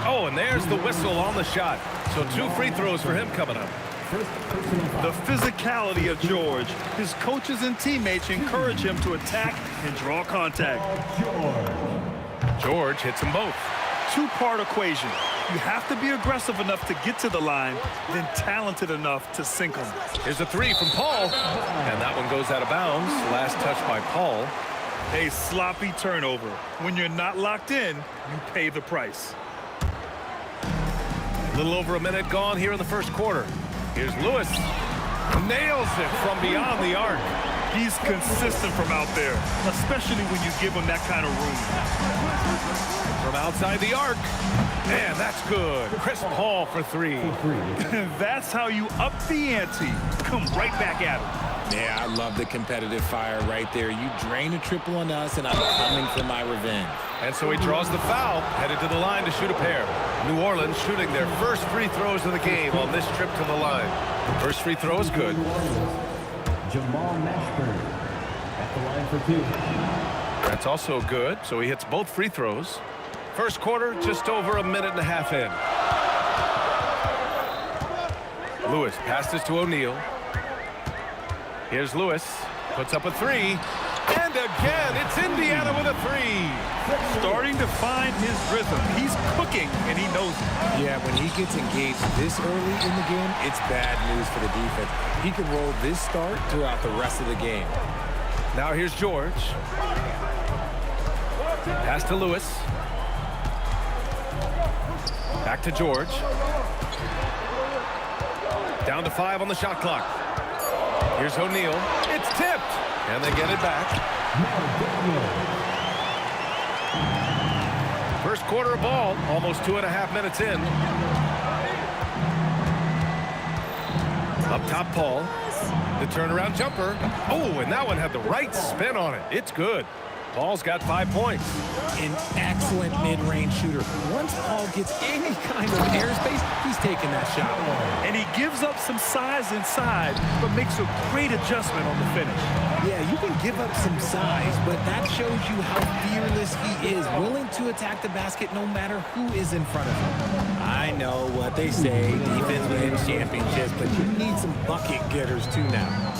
Oh, and there's the whistle on the shot. So 2 free throws for him coming up. The physicality of George. His coaches and teammates encourage him to attack and draw contact. George hits them both. Two-part equation. You have to be aggressive enough to get to the line, then talented enough to sink them. Here's a 3 from Paul. And that one goes out of bounds. Last touch by Paul. A sloppy turnover. When you're not locked in, you pay the price. A little over a minute gone here in the first quarter. Here's Lewis. Nails it from beyond the arc. He's consistent from out there, especially when you give him that kind of room. From outside the arc. And that's good. Chris Paul for 3. That's how you up the ante. Come right back at him. Yeah, I love the competitive fire right there. You drain a triple on us, and I'm coming for my revenge. And so he draws the foul, headed to the line to shoot a pair. New Orleans shooting their first free throws of the game on this trip to the line. First free throw is good. Jamal Mashburn at the line for 2. That's also good, so he hits both free throws. First quarter, just over a minute and a half in. Lewis passes to O'Neal. Here's Lewis, puts up a 3. And again, it's Indiana with a 3. Starting to find his rhythm. He's cooking, and he knows it. Yeah, when he gets engaged this early in the game, it's bad news for the defense. He can roll this start throughout the rest of the game. Now here's George. Pass to Lewis. Back to George. Down to 5 on the shot clock. Here's O'Neal. It's tipped. And they get it back. First quarter of ball, almost 2.5 minutes in. Up top, Paul. The turnaround jumper. Oh, and that one had the right spin on it. It's good. Paul's got 5 points. An excellent mid-range shooter. Once Paul gets any kind of airspace, he's taking that shot. And he gives up some size inside, but makes a great adjustment on the finish. Yeah, you can give up some size, but that shows you how fearless he is, willing to attack the basket no matter who is in front of him. I know what they say, defense wins championships, but you need some bucket getters too now.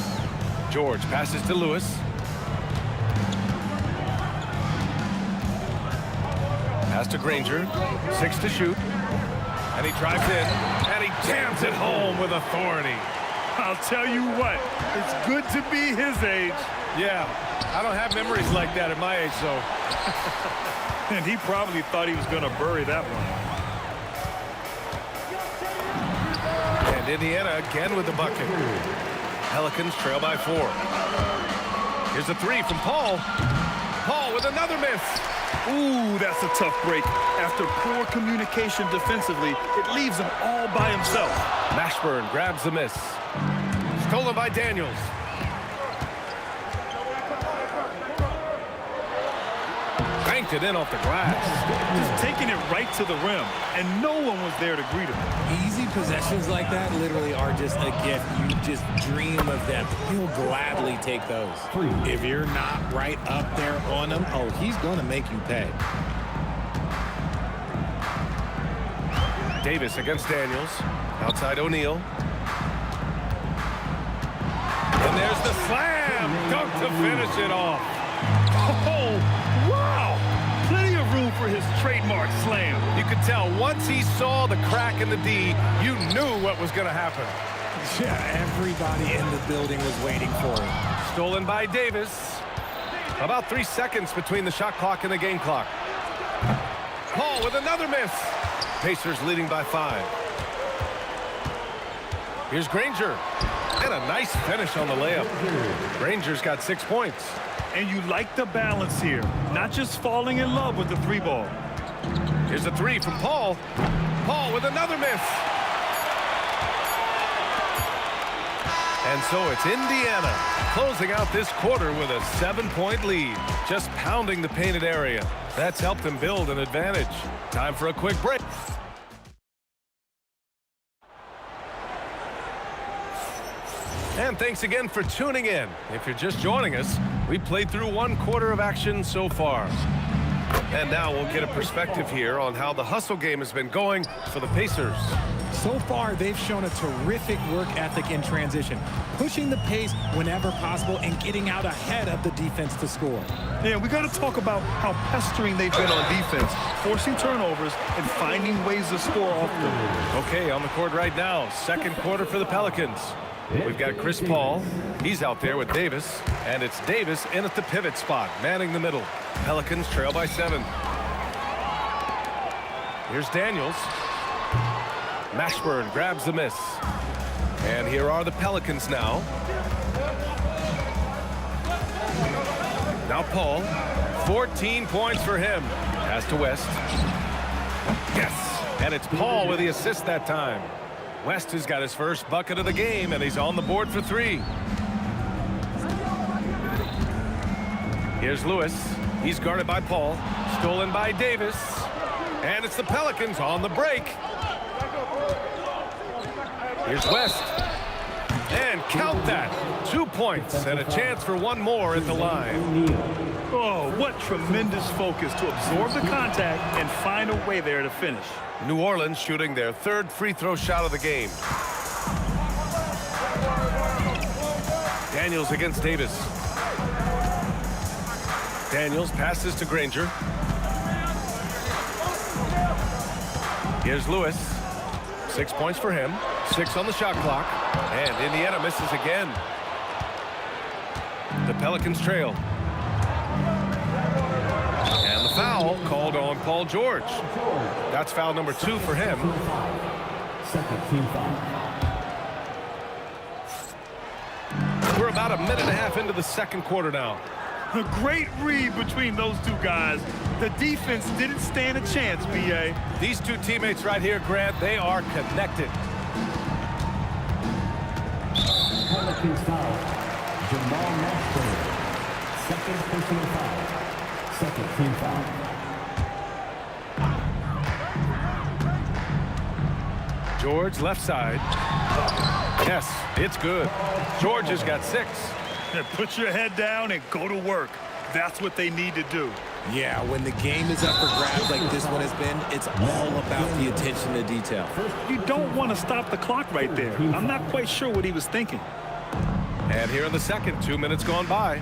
George passes to Lewis. Pass to Granger. 6 to shoot. And he drives in, and he jams it home with authority. I'll tell you what, it's good to be his age. Yeah, I don't have memories like that at my age, though. And he probably thought he was going to bury that one. And Indiana again with the bucket. Pelicans trail by 4. Here's a 3 from Paul. Paul with another miss. Ooh, that's a tough break. After poor communication defensively, it leaves him all by himself. Mashburn grabs the miss. Stolen by Daniels. Banked it in off the glass. Just taking it right to the rim, and no one was there to greet him. Easy possessions like that literally are just a gift. You just dream of them. He'll gladly take those. If you're not right up there on him, oh, he's going to make you pay. Davis against Daniels. Outside O'Neal. And there's the slam. Dunk to finish it off. Oh, wow. Plenty of room for his trademark slam. You could tell once he saw the crack in the D, you knew what was going to happen. Yeah, everybody in the building was waiting for it. Stolen by Davis. About 3 seconds between the shot clock and the game clock. Paul with another miss. Pacers leading by 5. Here's Granger. And a nice finish on the layup. Granger's got 6 points. And you like the balance here. Not just falling in love with the 3 ball. Here's a 3 from Paul. Paul with another miss. And so it's Indiana closing out this quarter with a 7-point lead. Just pounding the painted area. That's helped them build an advantage. Time for a quick break. And thanks again for tuning in. If you're just joining us, we played through 1 quarter of action so far. And now we'll get a perspective here on how the hustle game has been going for the Pacers. So far, they've shown a terrific work ethic in transition, pushing the pace whenever possible and getting out ahead of the defense to score. Yeah, we got to talk about how pestering they've been on defense, forcing turnovers and finding ways to score off them. Okay, on the court right now, 2nd quarter for the Pelicans. We've got Chris Paul. He's out there with Davis. And it's Davis in at the pivot spot, manning the middle. Pelicans trail by 7. Here's Daniels. Mashburn grabs the miss. And here are the Pelicans now. Now Paul. 14 points for him. Pass to West. Yes. And it's Paul with the assist that time. West has got his first bucket of the game, and he's on the board for 3. Here's Lewis. He's guarded by Paul. Stolen by Davis. And it's the Pelicans on the break. Here's West. And count that. 2 points and a chance for 1 more at the line. Oh, what tremendous focus to absorb the contact and find a way there to finish. New Orleans shooting their 3rd free throw shot of the game. Daniels against Davis. Daniels passes to Granger. Here's Lewis. 6 points for him. 6 on the shot clock. And Indiana misses again. The Pelicans trail. And the foul called on Paul George. That's foul number 2 for him. Second team foul. We're about a minute and a half into the 2nd quarter now. A great read between those 2 guys. The defense didn't stand a chance, B.A. These 2 teammates right here, Grant, they are connected. Pelicans foul. Jamal Mashburn. Second personal foul. Second team foul. George, left side. Yes, it's good. George has got 6. Put your head down and go to work. That's what they need to do. Yeah, when the game is up for grabs like this one has been, it's all about the attention to detail. You don't want to stop the clock right there. I'm not quite sure what he was thinking. And here in the second, 2 minutes gone by.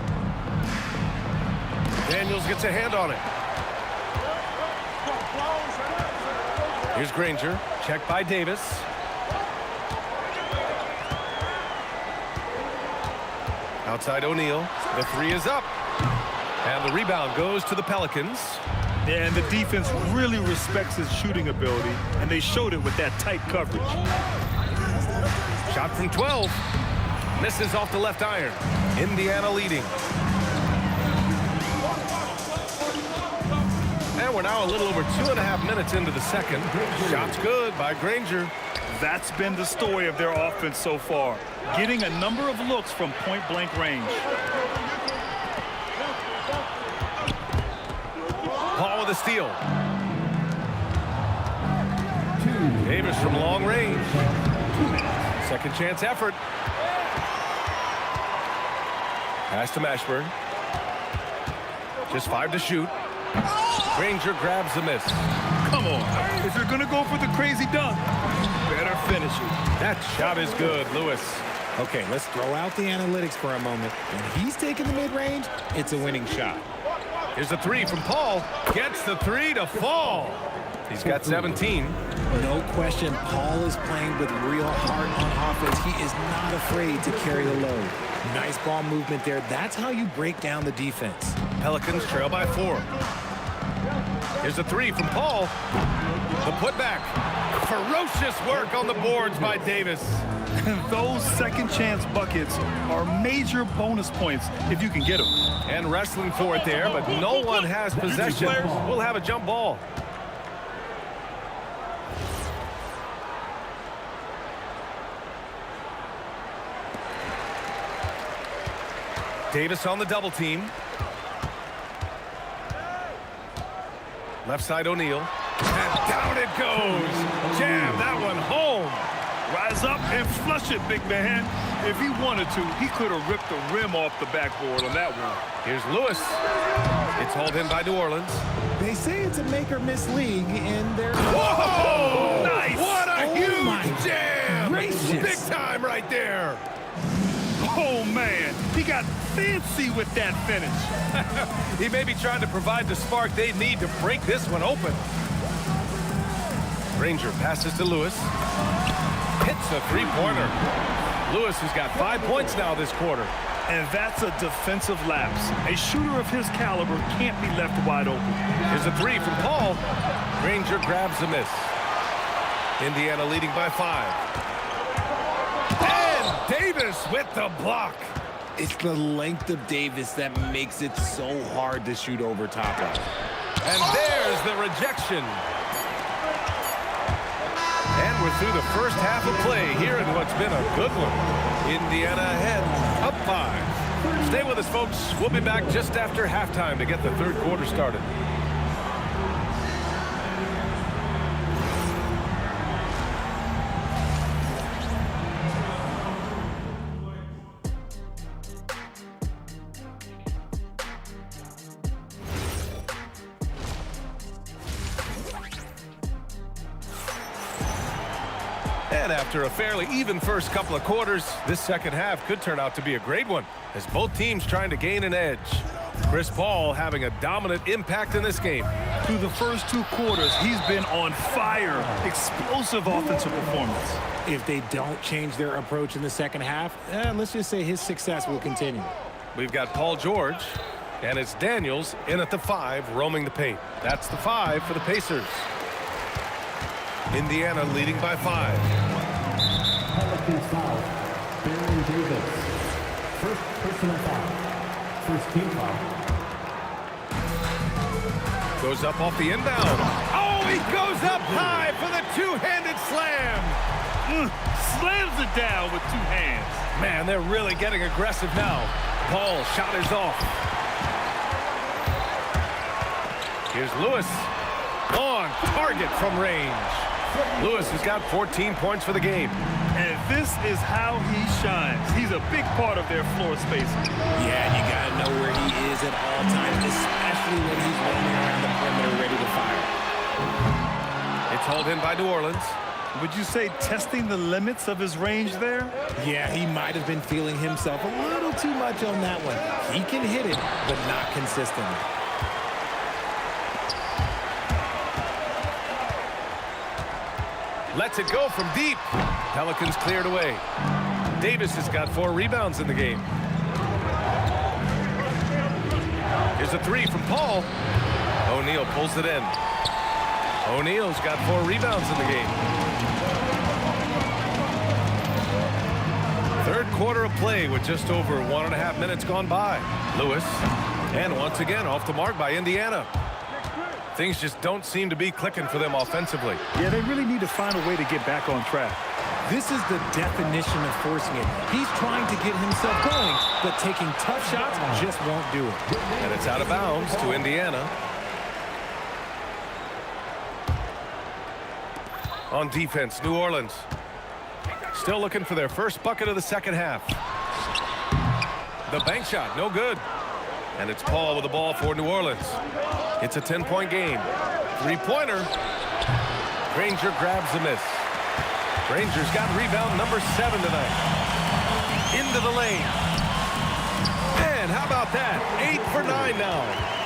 Daniels gets a hand on it. Here's Granger, checked by Davis. Outside O'Neal, the 3 is up. And the rebound goes to the Pelicans. Yeah, and the defense really respects his shooting ability, and they showed it with that tight coverage. Shot from 12. Misses off the left iron. Indiana leading. And we're now a little over 2.5 minutes into the second. Shot's good by Granger. That's been the story of their offense so far, getting a number of looks from point-blank range. Paul with a steal. Davis from long range. Second chance effort. Pass to Mashburn. Just 5 to shoot. Granger grabs the miss. Come on. If you're going to go for the crazy dunk, better finish it. That shot is good, Lewis. Okay, let's throw out the analytics for a moment. When he's taking the mid-range, it's a winning shot. Here's the 3 from Paul. Gets the 3 to fall. He's got 17. No question, Paul is playing with real heart on offense. He is not afraid to carry the load. Nice ball movement there. That's how you break down the defense. Pelicans trail by 4. Here's the 3 from Paul. The putback. Ferocious work on the boards by Davis. Those second chance buckets are major bonus points if you can get them. And wrestling for it there, but no one has possession. We'll have a jump ball. Davis on the double team. Left side O'Neal. And down it goes. Jam that one home. Rise up and flush it, big man. If he wanted to, he could have ripped the rim off the backboard on that one. Here's Lewis. It's hauled in by New Orleans. They say it's a make-or-miss league, and they're... Whoa! Nice! What a huge jam! Gracious. Big time right there. Oh, man. He got fancy with that finish. He may be trying to provide the spark they need to break this one open. Granger passes to Lewis. Hits a 3-pointer. Lewis has got 5 points now this quarter. And that's a defensive lapse. A shooter of his caliber can't be left wide open. Here's a 3 from Paul. Granger grabs the miss. Indiana leading by 5. And Davis with the block. It's the length of Davis that makes it so hard to shoot over top of. And there's the rejection. And we're through the first half of play here in what's been a good one. Indiana ahead, up 5. Stay with us, folks. We'll be back just after halftime to get the third quarter started. And after a fairly even first couple of quarters, this second half could turn out to be a great one as both teams trying to gain an edge. Chris Paul having a dominant impact in this game. Through the first 2 quarters, he's been on fire. Explosive offensive performance. If they don't change their approach in the second half, let's just say his success will continue. We've got Paul George, and it's Daniels in at the 5, roaming the paint. That's the 5 for the Pacers. Indiana leading by 5. Pelicans foul. Baron Davis. First personal foul. First team foul. Goes up off the inbound. Oh, he goes up high for the two-handed slam. Slams it down with 2 hands. Man, they're really getting aggressive now. Paul's shot is off. Here's Lewis. On target from range. Lewis has got 14 points for the game. And this is how he shines. He's a big part of their floor space. Yeah, and you got to know where he is at all times, especially when he's roaming around the perimeter ready to fire. It's hauled in by New Orleans. Would you say testing the limits of his range there? Yeah, he might have been feeling himself a little too much on that one. He can hit it, but not consistently. Lets it go from deep. Pelicans cleared away. Davis has got 4 rebounds in the game. Here's a 3 from Paul. O'Neal pulls it in. O'Neal's got 4 rebounds in the game. Third quarter of play with just over 1.5 minutes gone by. Lewis, and once again off the mark by Indiana. Things just don't seem to be clicking for them offensively. Yeah, they really need to find a way to get back on track. This is the definition of forcing it. He's trying to get himself going, but taking tough shots just won't do it. And it's out of bounds to Indiana. On defense, New Orleans. Still looking for their first bucket of the second half. The bank shot, no good. And it's Paul with the ball for New Orleans. It's a 10-point game. 3-pointer. Granger grabs the miss. Granger's got rebound number 7 tonight. Into the lane. And how about that? 8 for 9 now.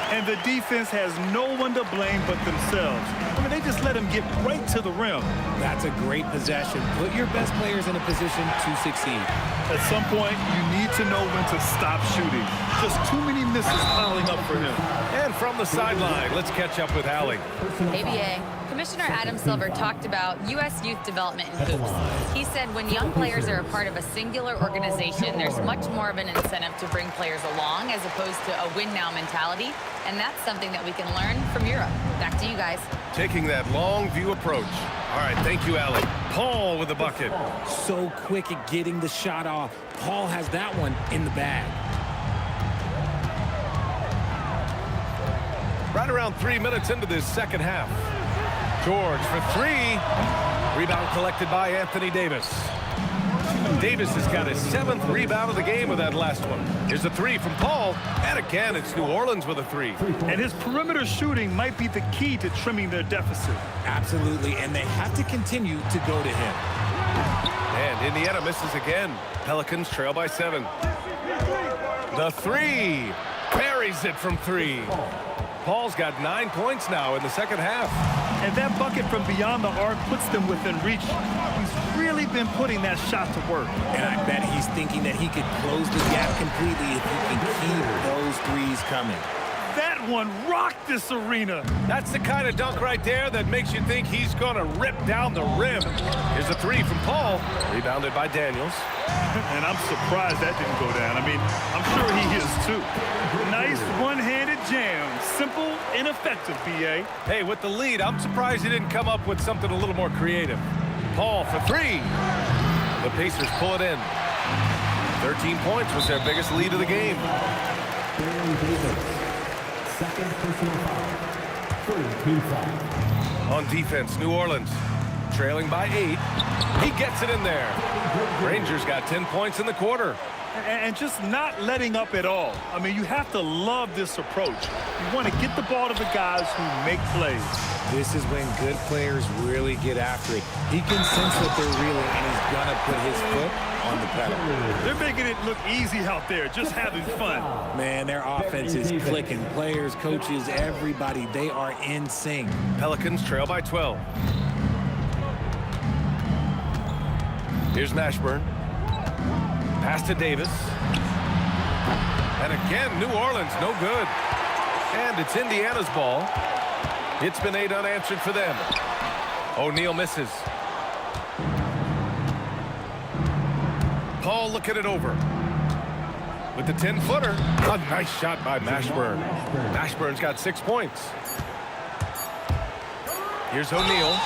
And the defense has no one to blame but themselves. I mean, they just let him get right to the rim. That's a great possession. Put your best players in a position to succeed. At some point, you need to know when to stop shooting. Just too many misses piling up for him. And from the sideline, let's catch up with Allie. ABA. Commissioner Adam Silver talked about U.S. youth development in hoops. He said when young players are a part of a singular organization, there's much more of an incentive to bring players along as opposed to a win-now mentality, and that's something that we can learn from Europe. Back to you guys. Taking that long view approach. All right, thank you, Allie. Paul with the bucket. So quick at getting the shot off. Paul has that one in the bag. Right around 3 minutes into this second half. George for 3. Rebound collected by Anthony Davis. Davis has got his 7th rebound of the game with that last one. Here's a 3 from Paul. And again, it's New Orleans with a 3. And his perimeter shooting might be the key to trimming their deficit. Absolutely, and they have to continue to go to him. And Indiana misses again. Pelicans trail by 7. The 3. Buries it from 3. Paul's got 9 points now in the second half. And that bucket from beyond the arc puts them within reach. He's really been putting that shot to work. And I bet he's thinking that he could close the gap completely if he can keep those threes coming. That one rocked this arena. That's the kind of dunk right there that makes you think he's going to rip down the rim. Here's a 3 from Paul. Rebounded by Daniels. And I'm surprised that didn't go down. I mean, I'm sure he is too. Nice one-handed jam. Simple and effective, B.A. Hey, with the lead, I'm surprised he didn't come up with something a little more creative. Paul for 3. The Pacers pull it in. 13 points was their biggest lead of the game. Second personal foul. Third team foul. On defense, New Orleans trailing by 8. He gets it in there. Rangers got 10 points in the quarter. And just not letting up at all. I mean, you have to love this approach. You want to get the ball to the guys who make plays. This is when good players really get after it. He can sense that they're reeling, and he's going to put his foot on the pedal. They're making it look easy out there, just having fun. Man, their offense is clicking. Players, coaches, everybody, they are in sync. Pelicans trail by 12. Here's Mashburn. Pass to Davis. And again, New Orleans, no good. And it's Indiana's ball. It's been 8 unanswered for them. O'Neal misses. Paul looking it over. With the 10-footer. A nice shot by Mashburn. Mashburn's got 6 points. Here's O'Neal.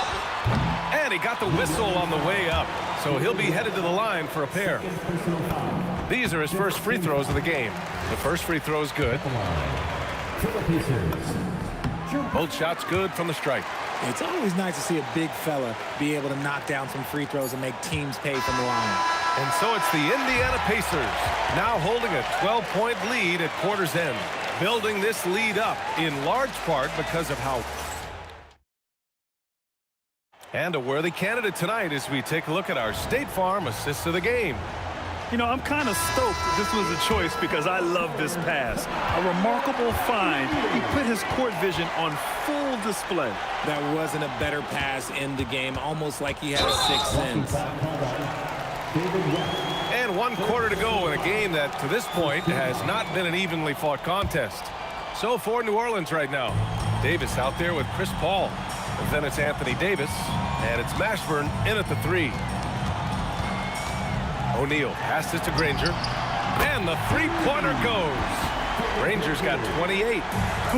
And he got the whistle on the way up. So he'll be headed to the line for a pair. These are his first free throws of the game. The first free throw is good. Both shots good from the stripe. It's always nice to see a big fella be able to knock down some free throws and make teams pay from the line. And so it's the Indiana Pacers now holding a 12-point lead at quarter's end. Building this lead up in large part because of how... And a worthy candidate tonight as we take a look at our State Farm assist of the game. You know, I'm kind of stoked this was a choice because I love this pass. A remarkable find. He put his court vision on full display. That wasn't a better pass in the game, almost like he had a sixth sense. And 1 quarter to go in a game that, to this point, has not been an evenly fought contest. So for New Orleans right now, Davis out there with Chris Paul. And then it's Anthony Davis, and it's Mashburn in at the 3. O'Neal passes to Granger, and the three-pointer goes. Granger's got 28.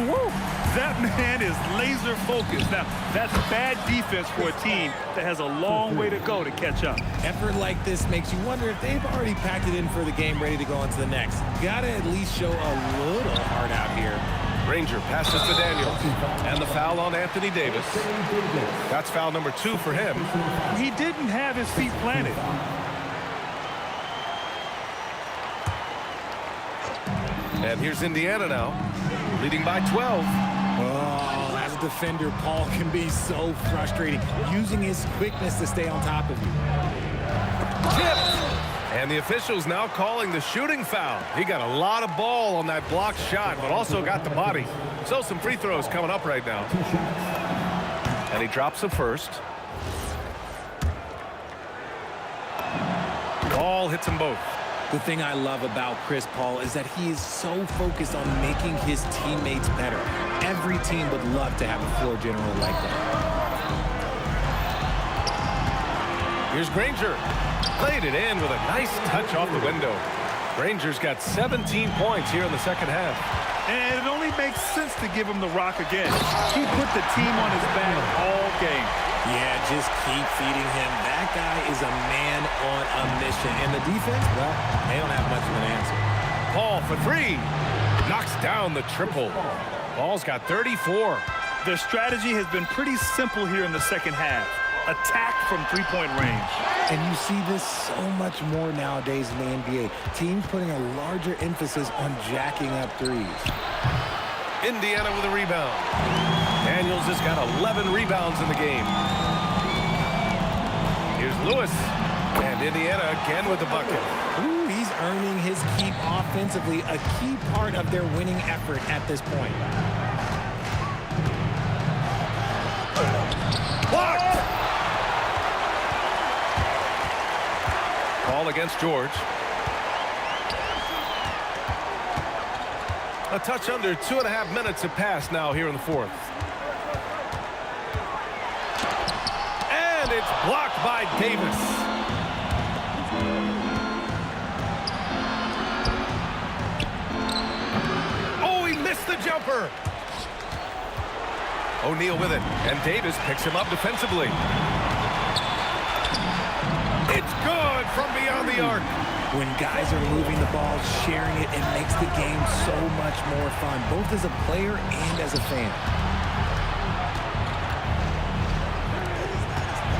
Woo! That man is laser focused. Now, that's bad defense for a team that has a long way to go to catch up. Effort like this makes you wonder if they've already packed it in for the game ready to go into the next. Gotta at least show a little heart out here. Granger passes to Daniels, and the foul on Anthony Davis. That's foul number 2 for him. He didn't have his feet planted. And here's Indiana now, leading by 12. Oh, as a defender, Paul can be so frustrating, using his quickness to stay on top of you. Tipped! And the officials now calling the shooting foul. He got a lot of ball on that blocked shot, but also got the body. So some free throws coming up right now. And he drops the first. Ball hits them both. The thing I love about Chris Paul is that he is so focused on making his teammates better. Every team would love to have a floor general like that. Here's Granger. Played it in with a nice touch off the window. Granger's got 17 points here in the second half. And it only makes sense to give him the rock again. He put the team on his back all game. Yeah, just keep feeding him. That guy is a man on a mission. And the defense, well, they don't have much of an answer. Paul for 3. Knocks down the triple. Paul's got 34. Their strategy has been pretty simple here in the second half. Attack from three-point range. And you see this so much more nowadays in the NBA. Teams putting a larger emphasis on jacking up threes. Indiana with a rebound. Daniels has got 11 rebounds in the game. Here's Lewis. And Indiana again with the bucket. Ooh, he's earning his keep offensively, a key part of their winning effort at this point. Blocked! Ball against George. A touch under 2.5 minutes have passed now here in the fourth. And it's blocked by Davis. Oh, he missed the jumper. O'Neal with it, and Davis picks him up defensively. It's good from beyond the arc. When guys are moving the ball, sharing it, it makes the game so much more fun, both as a player and as a fan.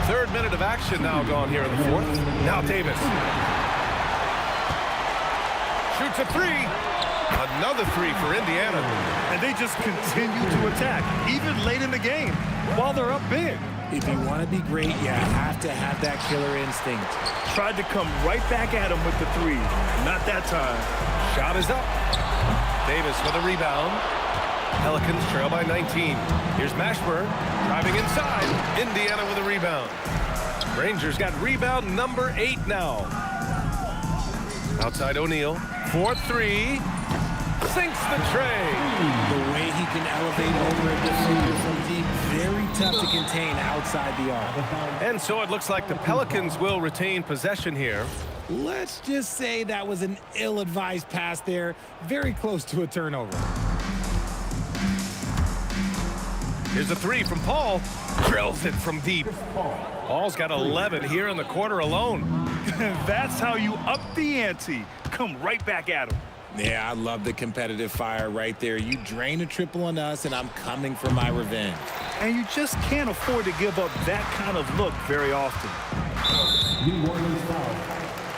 Third minute of action now gone here in the fourth. Now Davis. Shoots a 3. Another 3 for Indiana. And they just continue to attack, even late in the game, while they're up big. If you want to be great, you have to have that killer instinct. Tried to come right back at him with the 3. Not that time. Shot is up. Davis with a rebound. Pelicans trail by 19. Here's Mashburn driving inside. Indiana with a rebound. Rangers got rebound number 8 now. Outside O'Neal. 4-3. Sinks the tray. The way he can elevate over a defender from deep, very tough to contain outside the arc. And so it looks like the Pelicans will retain possession here. Let's just say that was an ill-advised pass there, very close to a turnover. Here's a 3 from Paul. Drills it from deep. Paul's got 11 here in the quarter alone. That's how you up the ante. Come right back at him. Yeah, I love the competitive fire right there. You drain a triple on us, and I'm coming for my revenge. And you just can't afford to give up that kind of look very often. New Orleans foul.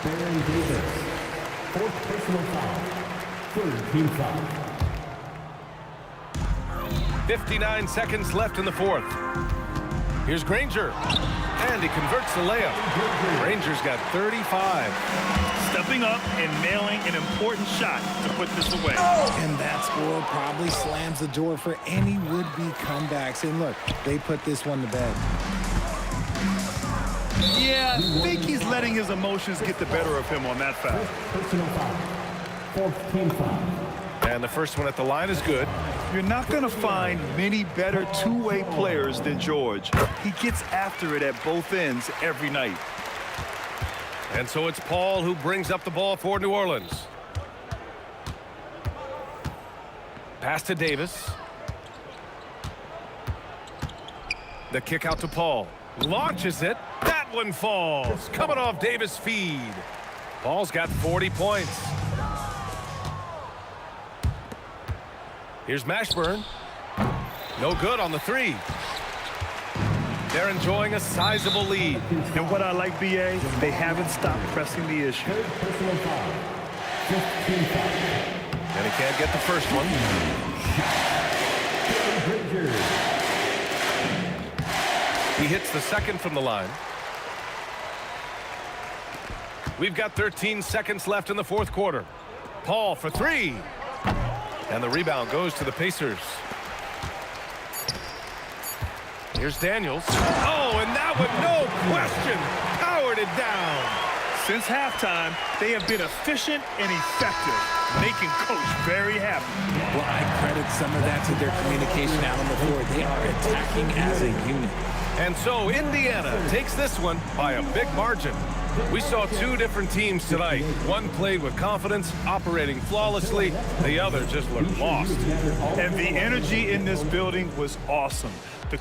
Baron Davis. Fourth personal foul. Third team foul. 59 seconds left in the fourth. Here's Granger. And he converts the layup. Granger's got 35. Stepping up and nailing an important shot to put this away. And that score probably slams the door for any would-be comebacks. And look, they put this one to bed. Yeah, I think he's letting his emotions get the better of him on that foul. Personal foul. Fourth team foul. And the first one at the line is good. You're not going to find many better two-way players than George. He gets after it at both ends every night. And so it's Paul who brings up the ball for New Orleans. Pass to Davis. The kick out to Paul. Launches it. That one falls. Coming off Davis' feed. Paul's got 40 points. Here's Mashburn. No good on the three. They're enjoying a sizable lead. And what I like, B.A., they haven't stopped pressing the issue. Personal foul. 15 foul. And he can't get the first one. He hits the second from the line. We've got 13 seconds left in the fourth quarter. Paul for three. And the rebound goes to the Pacers. Here's Daniels. Oh, and that one, no question, powered it down. Since halftime, they have been efficient and effective, making Coach very happy. Well, I credit some of that to their communication out on the floor. They are attacking as a unit. And so Indiana takes this one by a big margin. We saw two different teams tonight. One played with confidence, operating flawlessly. The other just looked lost. And the energy in this building was awesome. The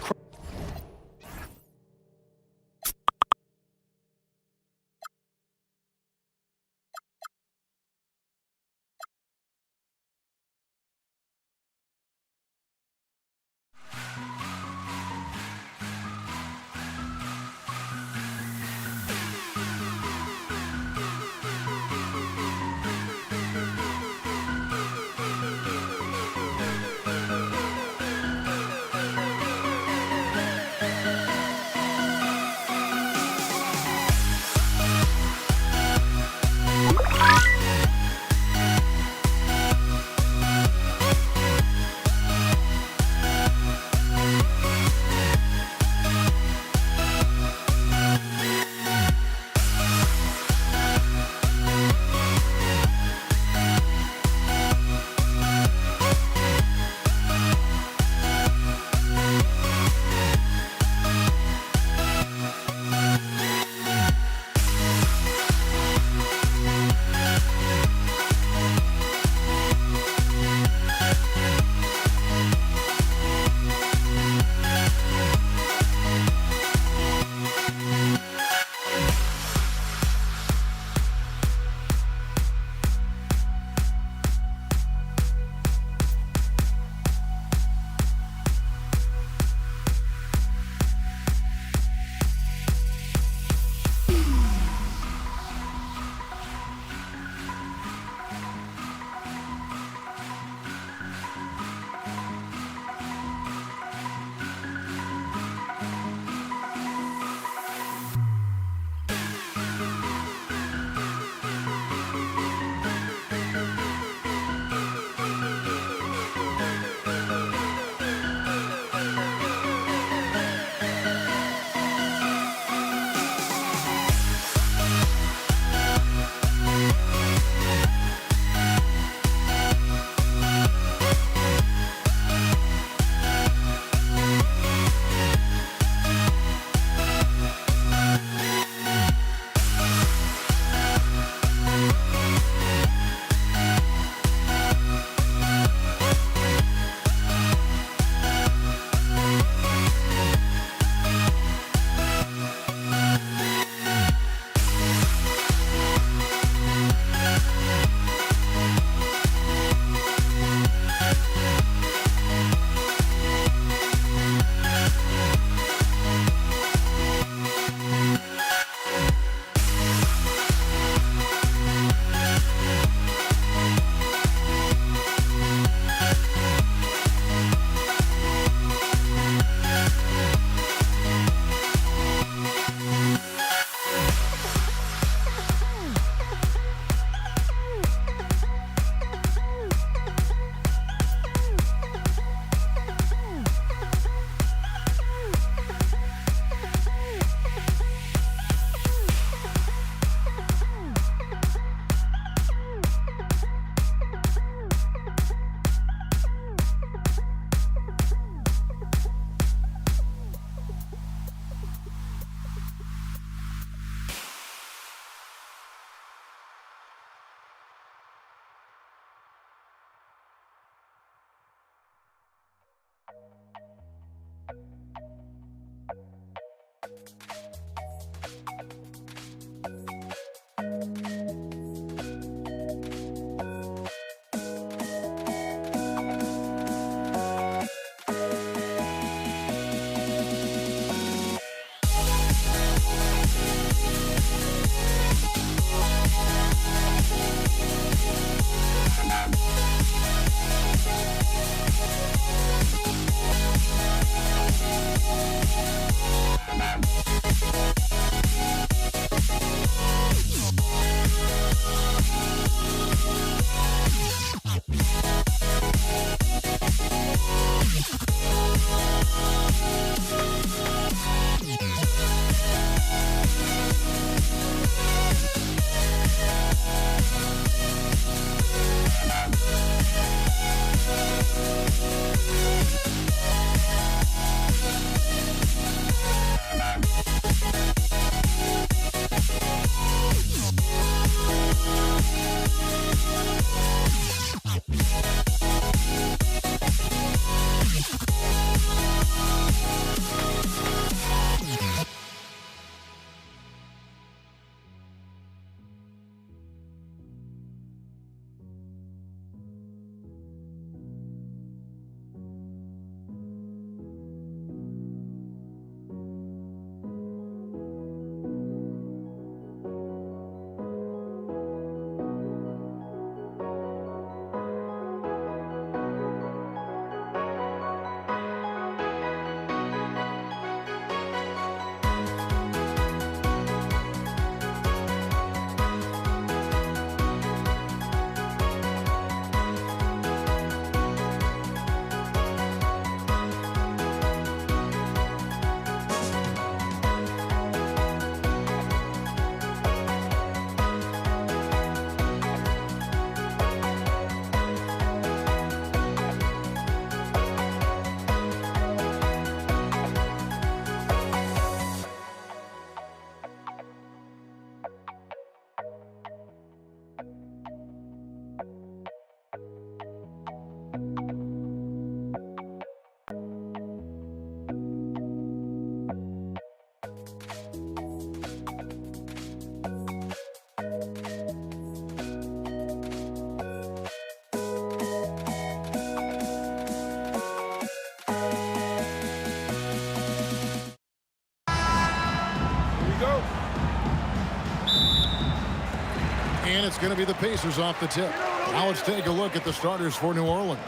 And it's going to be the Pacers off the tip. Now let's take a look at the starters for New Orleans.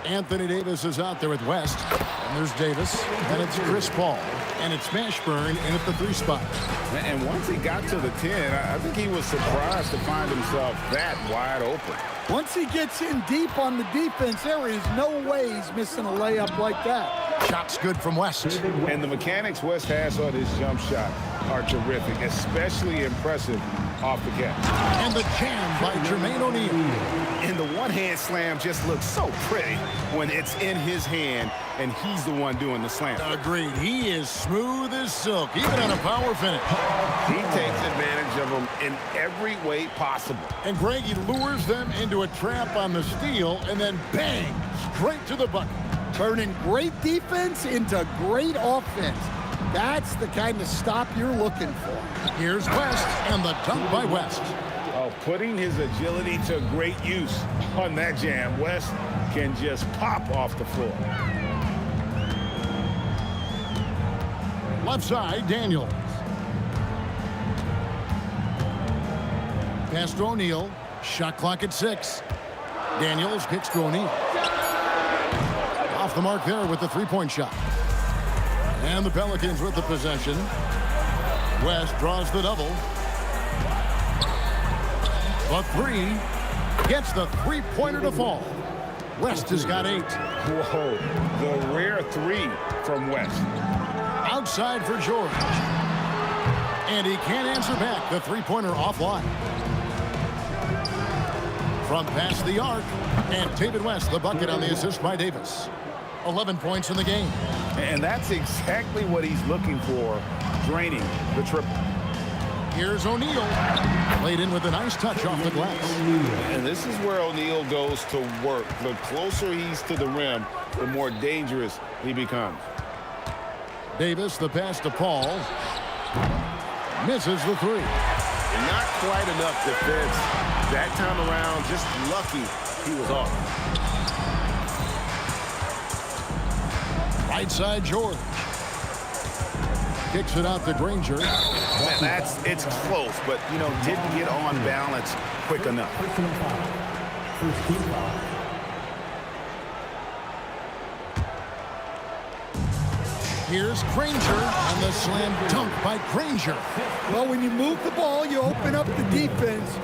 Anthony Davis is out there with West. And there's Davis. And it's Chris Paul. And it's Mashburn in at the 3 spot. And once he got to the 10, I think he was surprised to find himself that wide open. Once he gets in deep on the defense, there is no way he's missing a layup like that. Shot's good from West. And the mechanics West has on his jump shot are terrific, especially impressive off the catch. And the jam by Jermaine O'Neal. And the one-hand slam just looks so pretty when it's in his hand and he's the one doing the slam. Agreed. He is smooth as silk, even on a power finish. He takes advantage of them in every way possible. And Greg, he lures them into a trap on the steal and then bang, straight to the bucket. Turning great defense into great offense. That's the kind of stop you're looking for. Here's West and the dunk by West. Oh, putting his agility to great use on that jam. West can just pop off the floor. Left side, Daniels. Pass to O'Neal. Shot clock at 6. Daniels kicks to O'Neal. Off the mark there with the 3-point shot. And the Pelicans with the possession. West draws the double. The 3 gets the 3-pointer to fall. West has got 8. Whoa, the rare 3 from West. Outside for George. And he can't answer back. The 3-pointer offline. From past the arc. And David West, the bucket on the assist by Davis. 11 points in the game. And that's exactly what he's looking for, draining the triple. Here's O'Neal. Played in with a nice touch off the glass. And this is where O'Neal goes to work. The closer he's to the rim, the more dangerous he becomes. Davis, the pass to Paul. Misses the 3. Not quite enough defense. That time around, just lucky he was off. Right side, George. Kicks it out to Granger. Man, it's close, but, you know, didn't get on balance quick enough. First team foul. Here's Granger, and the slam dunk by Granger. Well, when you move the ball, you open up the defense.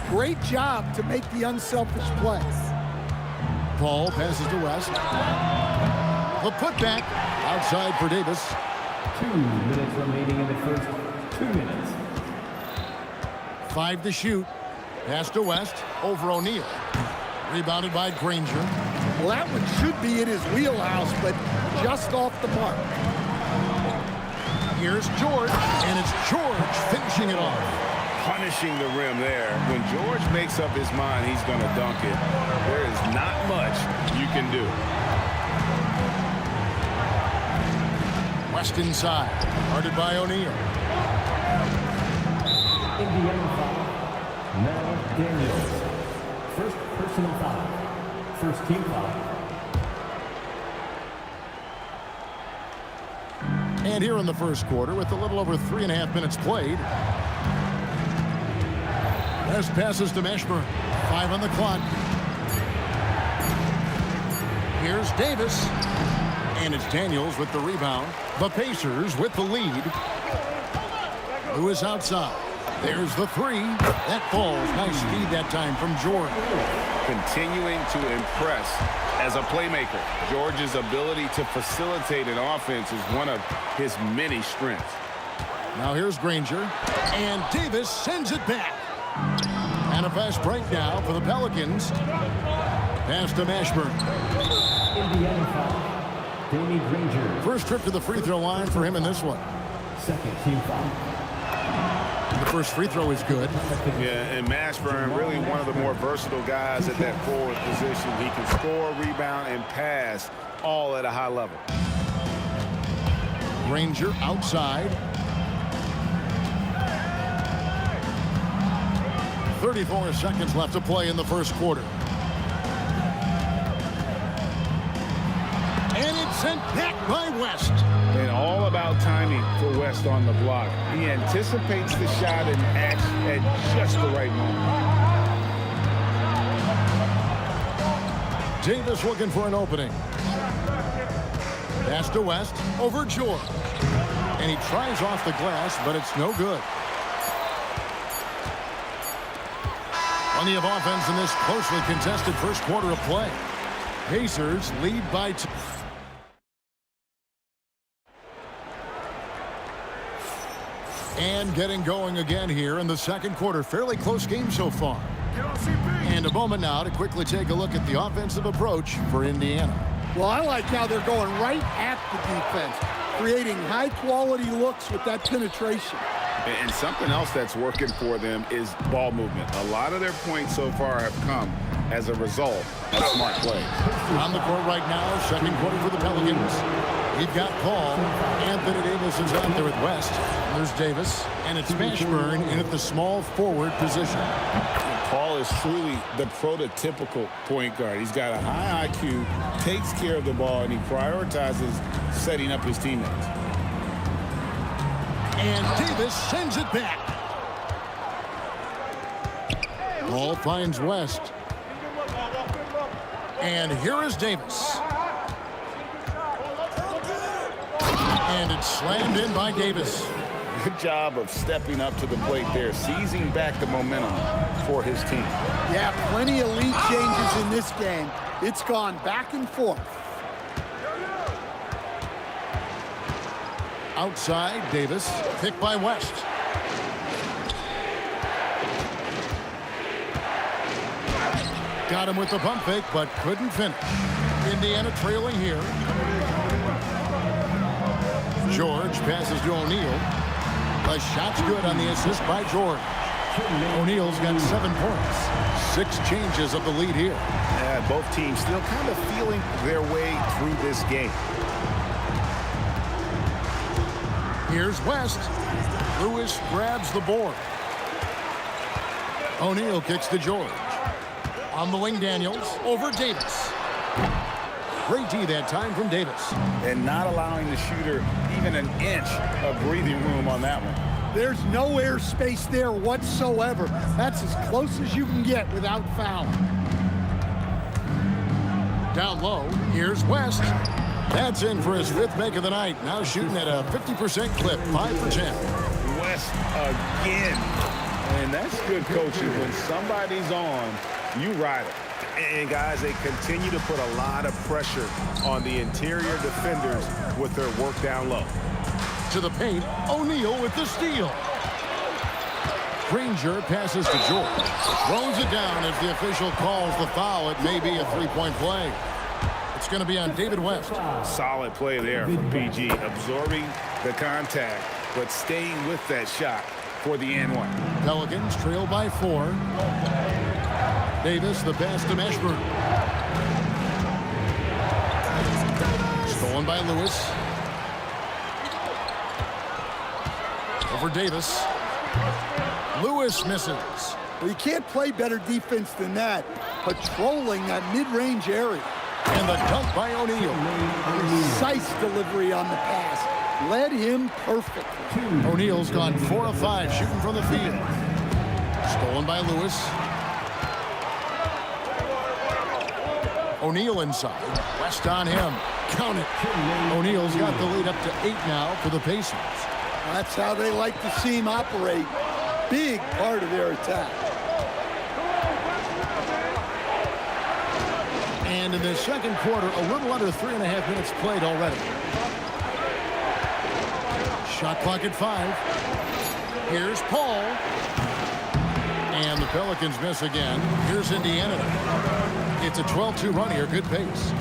Great job to make the unselfish play. Paul passes to West. The putback outside for Davis. 2 minutes remaining in the first 2 minutes. 5 to shoot. Pass to West over O'Neal. Rebounded by Granger. Well, that one should be in his wheelhouse, but just off the mark. Here's George, and it's George finishing it off. Punishing the rim there. When George makes up his mind he's going to dunk it, there is not much you can do. West inside, guarded by O'Neal. Indiana foul. Now Daniels. First personal foul. First team foul. And here in the first quarter, with a little over 3.5 minutes played, West passes to Mashburn. 5 on the clock. Here's Davis. And it's Daniels with the rebound. The Pacers with the lead. Lewis outside. There's the 3. That falls. Nice speed that time from George. Continuing to impress as a playmaker. George's ability to facilitate an offense is one of his many strengths. Now here's Granger. And Davis sends it back. And a fast break now for the Pelicans. Pass to Mashburn. Indiana foul. Danny Granger. First trip to the free throw line for him in this one. Second team foul. The first free throw is good. Yeah, and Mashburn, really one of the more versatile guys at that forward position. He can score, rebound, and pass all at a high level. Granger outside. 34 seconds left to play in the first quarter. And it's sent back by West. And all about timing for West on the block. He anticipates the shot and acts at just the right moment. Davis looking for an opening. Pass to West over George. And he tries off the glass, but it's no good. Plenty of offense in this closely contested first quarter of play. Pacers lead by 2. And getting going again here in the second quarter. Fairly close game so far. And a moment now to quickly take a look at the offensive approach for Indiana. Well, I like how they're going right at the defense, creating high-quality looks with that penetration. And something else that's working for them is ball movement. A lot of their points so far have come as a result of smart play. On the court right now, second quarter for the Pelicans. We've got Paul. Anthony Davis is out there with West. There's Davis. And it's Mashburn in at the small forward position. Paul is truly the prototypical point guard. He's got a high IQ, takes care of the ball, and he prioritizes setting up his teammates. And Davis sends it back. Ball finds West. And here is Davis. And it's slammed in by Davis. Good job of stepping up to the plate there, seizing back the momentum for his team. Yeah, plenty of lead changes in this game. It's gone back and forth. Outside, Davis, picked by West. Got him with the pump fake, but couldn't finish. Indiana trailing here. George passes to O'Neal. The shot's good on the assist by George. O'Neal's got 7 points. 6 changes of the lead here. Yeah, both teams still kind of feeling their way through this game. Here's West. Lewis grabs the board. O'Neal kicks to George. On the wing, Daniels over Davis. Great D that time from Davis. And not allowing the shooter even an inch of breathing room on that one. There's no air space there whatsoever. That's as close as you can get without fouling. Down low, here's West. That's in for his 5th make of the night. Now shooting at a 50% clip, 5 for 10. West again. And that's good coaching. When somebody's on, you ride it. And guys, they continue to put a lot of pressure on the interior defenders with their work down low. To the paint, O'Neal with the steal. Granger passes to George. Throws it down as the official calls the foul. It may be a 3-point play. It's going to be on David West. Solid play there from PG, absorbing the contact, but staying with that shot for the and-one. Pelicans trail by 4. Davis, the pass to Mashburn. Stolen by Lewis. Over Davis. Lewis misses. Well, you can't play better defense than that. Patrolling that mid-range area. And the dunk by O'Neal. Precise delivery on the pass. Led him perfectly. O'Neal's gone 4 of 5 shooting from the field. Stolen by Lewis. O'Neal inside. West on him. Count it. O'Neal's got the lead up to 8 now for the Pacers. That's how they like to see him operate. Big part of their attack. And in the second quarter, a little under 3.5 minutes played already. Shot clock at 5. Here's Paul. And the Pelicans miss again. Here's Indiana. It's a 12-2 run here. Good pace.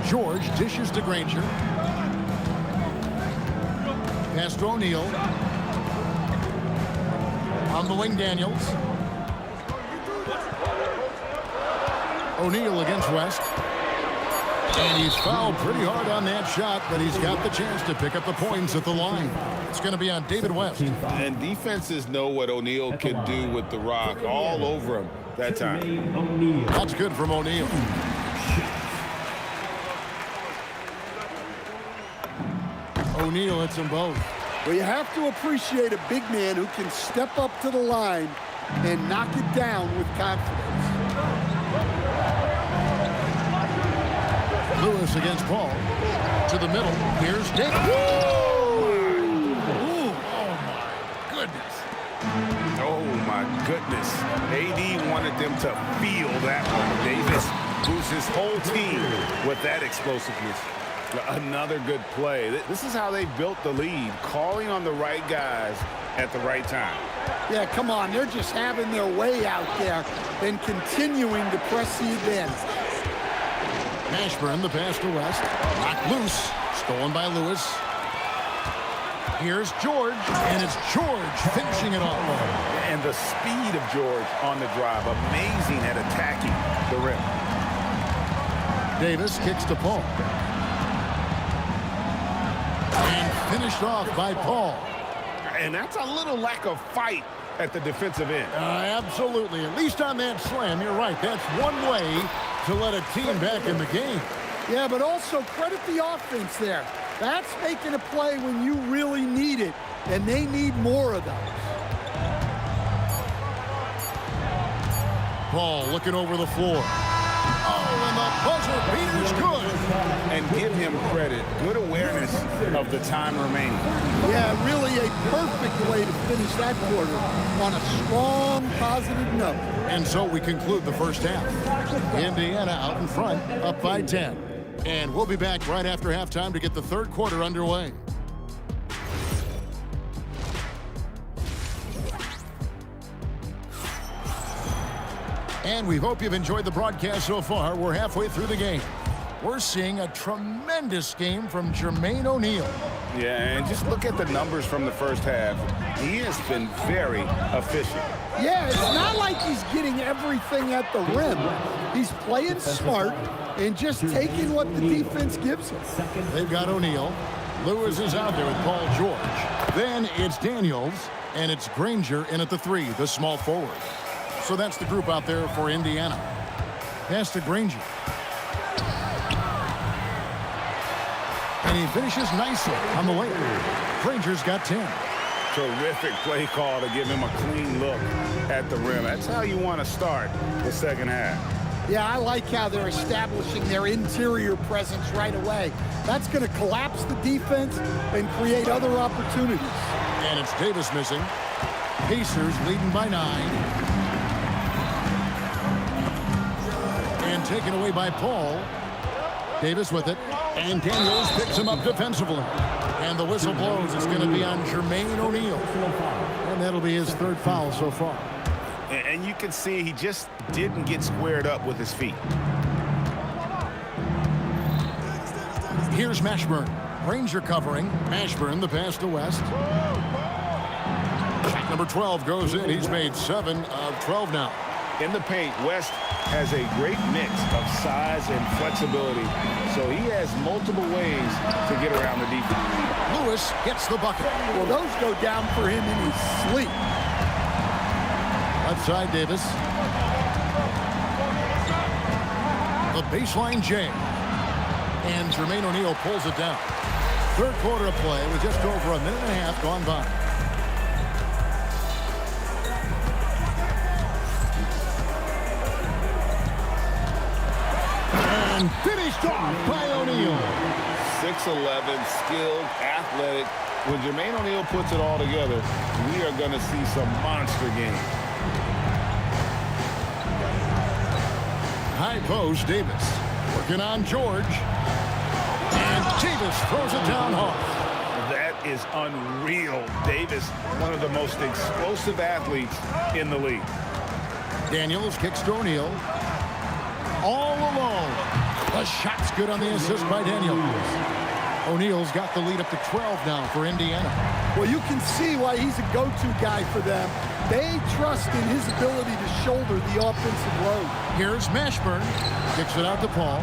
George dishes to Granger. Pass to O'Neal. On the wing, Daniels. O'Neal against West. And he's fouled pretty hard on that shot, but he's got the chance to pick up the points at the line. It's going to be on David West. And defenses know what O'Neal can do with the rock all over him that time. That's good from O'Neal. O'Neal hits them both. Well, you have to appreciate a big man who can step up to the line and knock it down with confidence. Lewis against Paul. To the middle. Here's Davis. Oh, my goodness. AD wanted them to feel that one. Davis moves his whole team with that explosiveness. Another good play. This is how they built the lead, calling on the right guys at the right time. Yeah, come on. They're just having their way out there and continuing to press the advantage. Ashburn, the pass to West. Knocked loose. Stolen by Lewis. Here's George, and it's George finishing it off. And the speed of George on the drive, amazing at attacking the rim. Davis kicks to Paul. And finished off by Paul. And that's a little lack of fight at the defensive end. Absolutely. At least on that slam, you're right. That's one way to let a team back in the game. Yeah, but also credit the offense there. That's making a play when you really need it, and they need more of those. Paul looking over the floor. Oh, and the buzzer beater's good. And give him credit. Good awareness of the time remaining. Yeah, really a perfect way to finish that quarter on a strong, positive note. And so we conclude the first half. Indiana out in front, up by 10. And we'll be back right after halftime to get the third quarter underway. And we hope you've enjoyed the broadcast so far. We're halfway through the game. We're seeing a tremendous game from Jermaine O'Neal. Yeah, and just look at the numbers from the first half. He has been very efficient. Yeah, it's not like he's getting everything at the rim. He's playing smart and just taking what the defense gives him. They've got O'Neal. Lewis is out there with Paul George. Then it's Daniels, and it's Granger in at the 3, the small forward. So that's the group out there for Indiana. Pass to Granger. And he finishes nicely on the way. Granger's got 10. Terrific play call to give him a clean look at the rim. That's how you want to start the second half. Yeah, I like how they're establishing their interior presence right away. That's going to collapse the defense and create other opportunities. And it's Davis missing. Pacers leading by 9. And taken away by Paul. Davis with it. And Daniels picks him up defensively. And the whistle blows. It's going to be on Jermaine O'Neal. And that'll be his third foul so far. And you can see he just didn't get squared up with his feet. Here's Mashburn. Granger covering. Mashburn, the pass to West. Shot number 12 goes in. He's made 7 of 12 now. In the paint, West has a great mix of size and flexibility, so he has multiple ways to get around the defense. Lewis gets the bucket. Well, those go down for him in his sleep. Left side, Davis. The baseline J. And Jermaine O'Neal pulls it down. Third quarter of play with just over a minute and a half gone by. And finished off by O'Neal. 6'11", skilled, athletic. When Jermaine O'Neal puts it all together, we are going to see some monster games. High post, Davis. Working on George. And Davis throws it down hard. That is unreal. Davis, one of the most explosive athletes in the league. Daniels kicks to O'Neal. All alone. The shot's good on the assist by Daniels. O'Neal's got the lead up to 12 now for Indiana. Well, you can see why he's a go-to guy for them. They trust in his ability to shoulder the offensive load. Here's Mashburn. Kicks it out to Paul.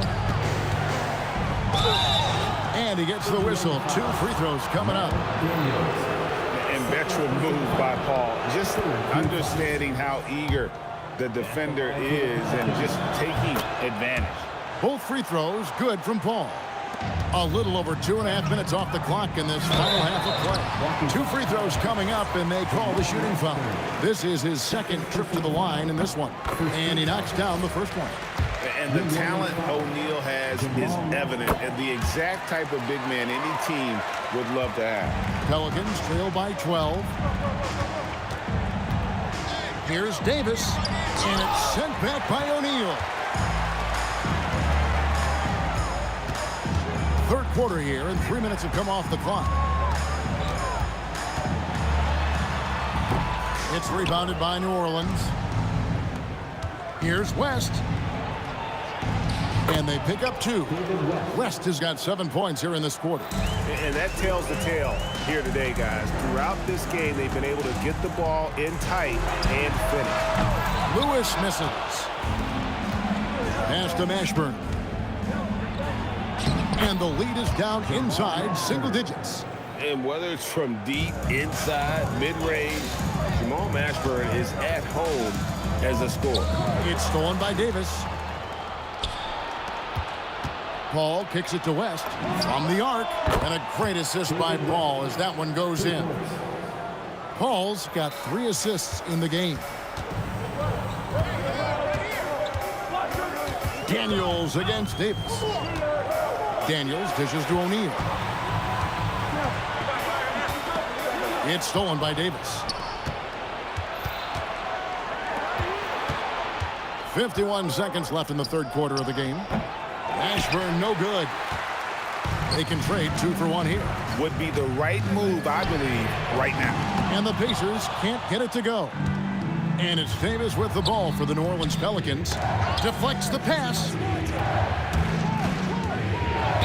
And he gets the whistle. 2 free throws coming up. And veteran move by Paul. Just understanding how eager the defender is and just taking advantage. Both free throws good from Paul. A little over 2.5 minutes off the clock in this final half of play. 2 free throws coming up, and they call the shooting foul. This is his second trip to the line in this one. And he knocks down the first one. And the talent O'Neal has is evident, and the exact type of big man any team would love to have. Pelicans trail by 12. Here's Davis, and it's sent back by O'Neal. Third quarter here, and 3 minutes have come off the clock. It's rebounded by New Orleans. Here's West. And they pick up 2. West has got 7 points here in this quarter. And that tells the tale here today, guys. Throughout this game, they've been able to get the ball in tight and finish. Lewis misses. Pass to Mashburn. And the lead is down inside single digits. And whether it's from deep, inside, mid-range, Jamal Mashburn is at home as a scorer. It's stolen by Davis. Paul kicks it to West from the arc. And a great assist by Paul as that one goes in. Paul's got 3 assists in the game. Daniels against Davis. Daniels dishes to O'Neal. It's stolen by Davis. 51 seconds left in the third quarter of the game. Mashburn no good. They can trade 2 for 1 here. Would be the right move, I believe, right now. And the Pacers can't get it to go. And it's Davis with the ball for the New Orleans Pelicans. Deflects the pass.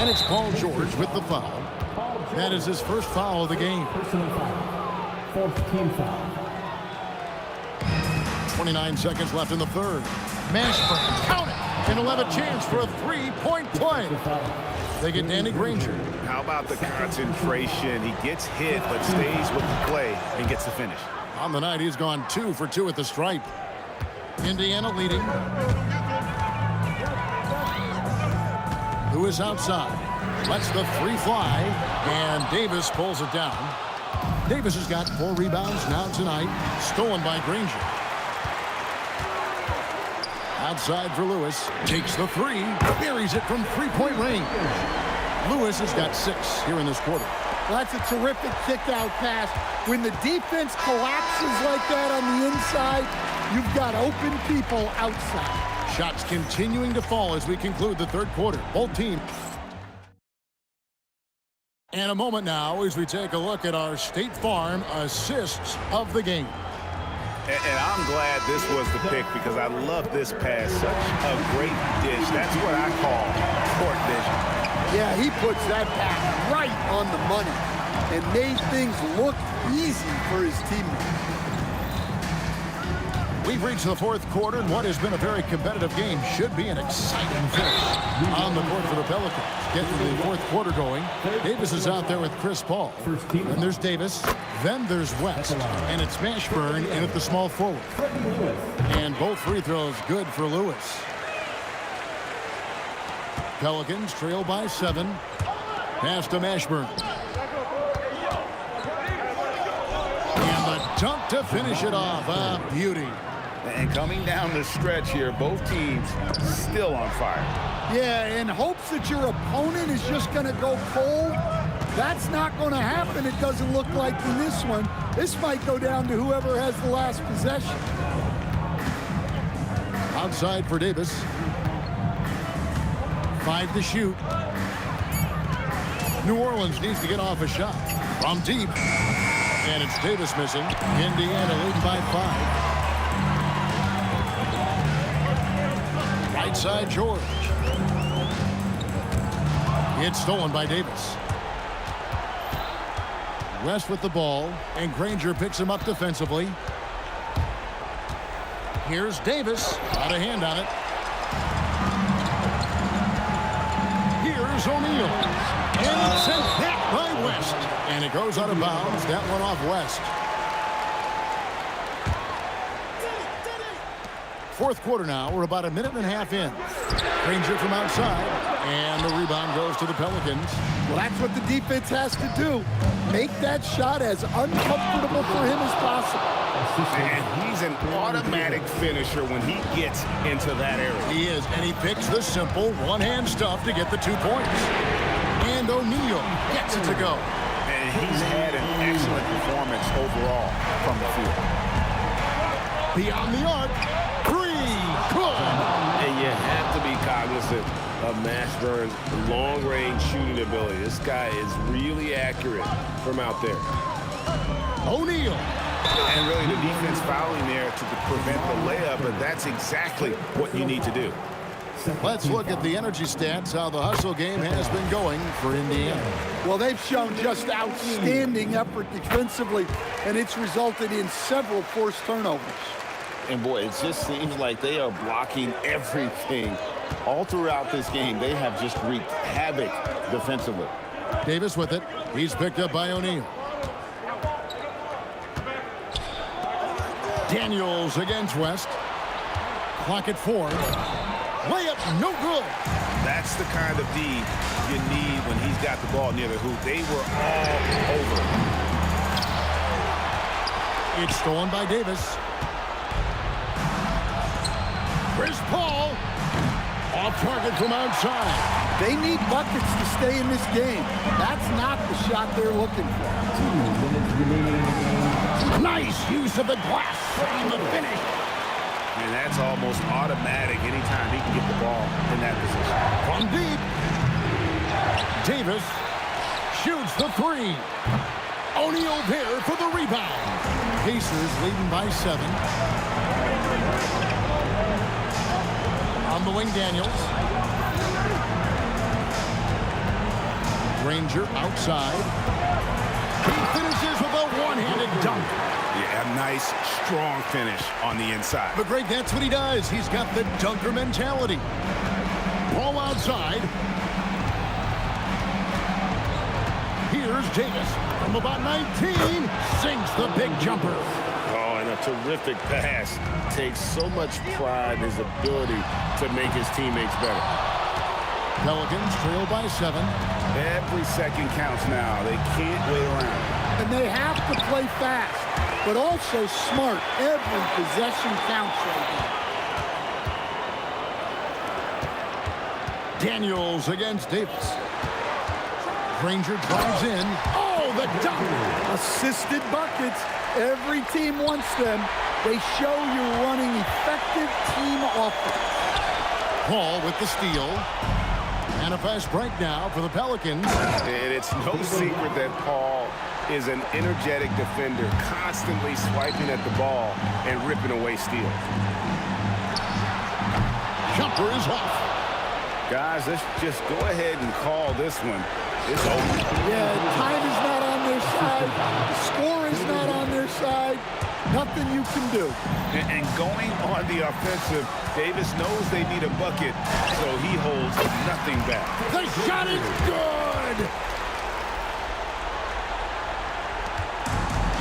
And it's Paul George with the foul. That is his first foul of the game. Personal foul. 4th team foul. 29 seconds left in the third. Mashburn, count it, and he'll have a chance for a 3-point play. They get Danny Granger. How about the concentration? He gets hit, but stays with the play and gets the finish. On the night, he's gone 2 for 2 at the stripe. Indiana leading. Lewis outside. Lets the 3 fly, and Davis pulls it down. Davis has got 4 rebounds now tonight. Stolen by Granger. Outside for Lewis. Takes the 3. Buries it from 3-point range. Lewis has got 6 here in this quarter. Well, that's a terrific kick-out pass. When the defense collapses like that on the inside, you've got open people outside. Shots continuing to fall as we conclude the third quarter. Both teams. And a moment now as we take a look at our State Farm assists of the game. And I'm glad this was the pick because I love this pass. Such a great dish. That's what I call court vision. Yeah, he puts that pass right on the money and made things look easy for his teammates. We've reached the fourth quarter, and what has been a very competitive game should be an exciting finish on the court for the Pelicans. Getting the fourth quarter going. Davis is out there with Chris Paul. Then there's Davis. Then there's West. And it's Mashburn in at the small forward. And both free throws good for Lewis. Pelicans trail by 7. Pass to Mashburn. And the dunk to finish it off. A beauty. And coming down the stretch here, both teams still on fire. Yeah, in hopes that your opponent is just going to go cold. That's not going to happen, it doesn't look like in this one. This might go down to whoever has the last possession. Outside for Davis. 5 to shoot. New Orleans needs to get off a shot. From deep. And it's Davis missing. Indiana leading by 5. Right side George. It's stolen by Davis. West with the ball, and Granger picks him up defensively. Here's Davis. Out of hand on it. Here's O'Neal. And it's sent back by West. And it goes out of bounds. That one off West. Fourth quarter now. We're about a minute and a half in. Granger from outside. And the rebound goes to the Pelicans. Well, that's what the defense has to do. Make that shot as uncomfortable for him as possible. And he's an automatic finisher when he gets into that area. He is, and he picks the simple one-hand stuff to get the 2 points. And O'Neal gets it to go. And he's had an excellent performance overall from the field. Beyond the arc, three, good. And you have to be cognizant of Mashburn's long-range shooting ability. This guy is really accurate from out there. O'Neal. And really the defense fouling there to prevent the layup, but that's exactly what you need to do. Let's look at the energy stats, how the hustle game has been going for Indiana. Well, they've shown just outstanding effort defensively, and it's resulted in several forced turnovers. And boy, it just seems like they are blocking everything. All throughout this game, they have just wreaked havoc defensively. Davis with it. He's picked up by O'Neal. Daniels against West. Clock at 4. Layup, no good. That's the kind of D you need when he's got the ball near the hoop. They were all over. It's stolen by Davis. Chris Paul. Off target from outside. They need buckets to stay in this game. That's not the shot they're looking for. 2 minutes remaining in the game. Nice use of the glass on the finish. And that's almost automatic anytime he can get the ball in that position. From deep. Davis shoots the 3. O'Neal there for the rebound. Pacers leading by 7. On the wing, Daniels. Granger outside. He finishes with a one-handed dunk. Yeah, a nice, strong finish on the inside. But Greg, that's what he does. He's got the dunker mentality. Ball outside. Here's Davis from about 19. Sinks the big jumper. Oh, and a terrific pass. Takes so much pride in his ability to make his teammates better. Pelicans trail by 7. Every second counts now. They can't wait around. And they have to play fast, but also smart. Every possession counts right now. Daniels against Davis. Granger drives in. Oh, the dunk! Assisted buckets. Every team wants them. They show you're running effective team offense. Paul with the steal. And a fast break now for the Pelicans. And it's no secret that Paul is an energetic defender, constantly swiping at the ball and ripping away steals. Jumper is off. Guys, let's just go ahead and call this one. It's over. Yeah, time is not on their side. The score is not on their side. Nothing you can do. And going on the offensive, Davis knows they need a bucket, so he holds nothing back. The shot is good!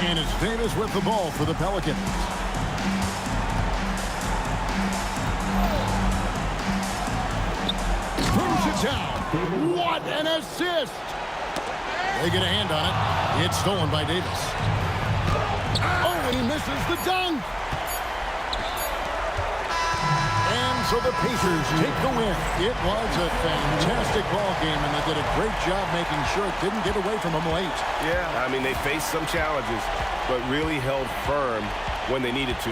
And it's Davis with the ball for the Pelicans. Throws it down. What an assist! They get a hand on it. It's stolen by Davis. Oh, and he misses the dunk! And so the Pacers take the win. It was a fantastic ball game, and they did a great job making sure it didn't get away from them late. Yeah, I mean, they faced some challenges, but really held firm when they needed to.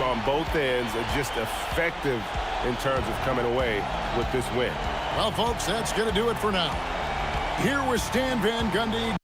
On both ends, are just effective in terms of coming away with this win. Well, folks, that's going to do it for now. Here was Stan Van Gundy.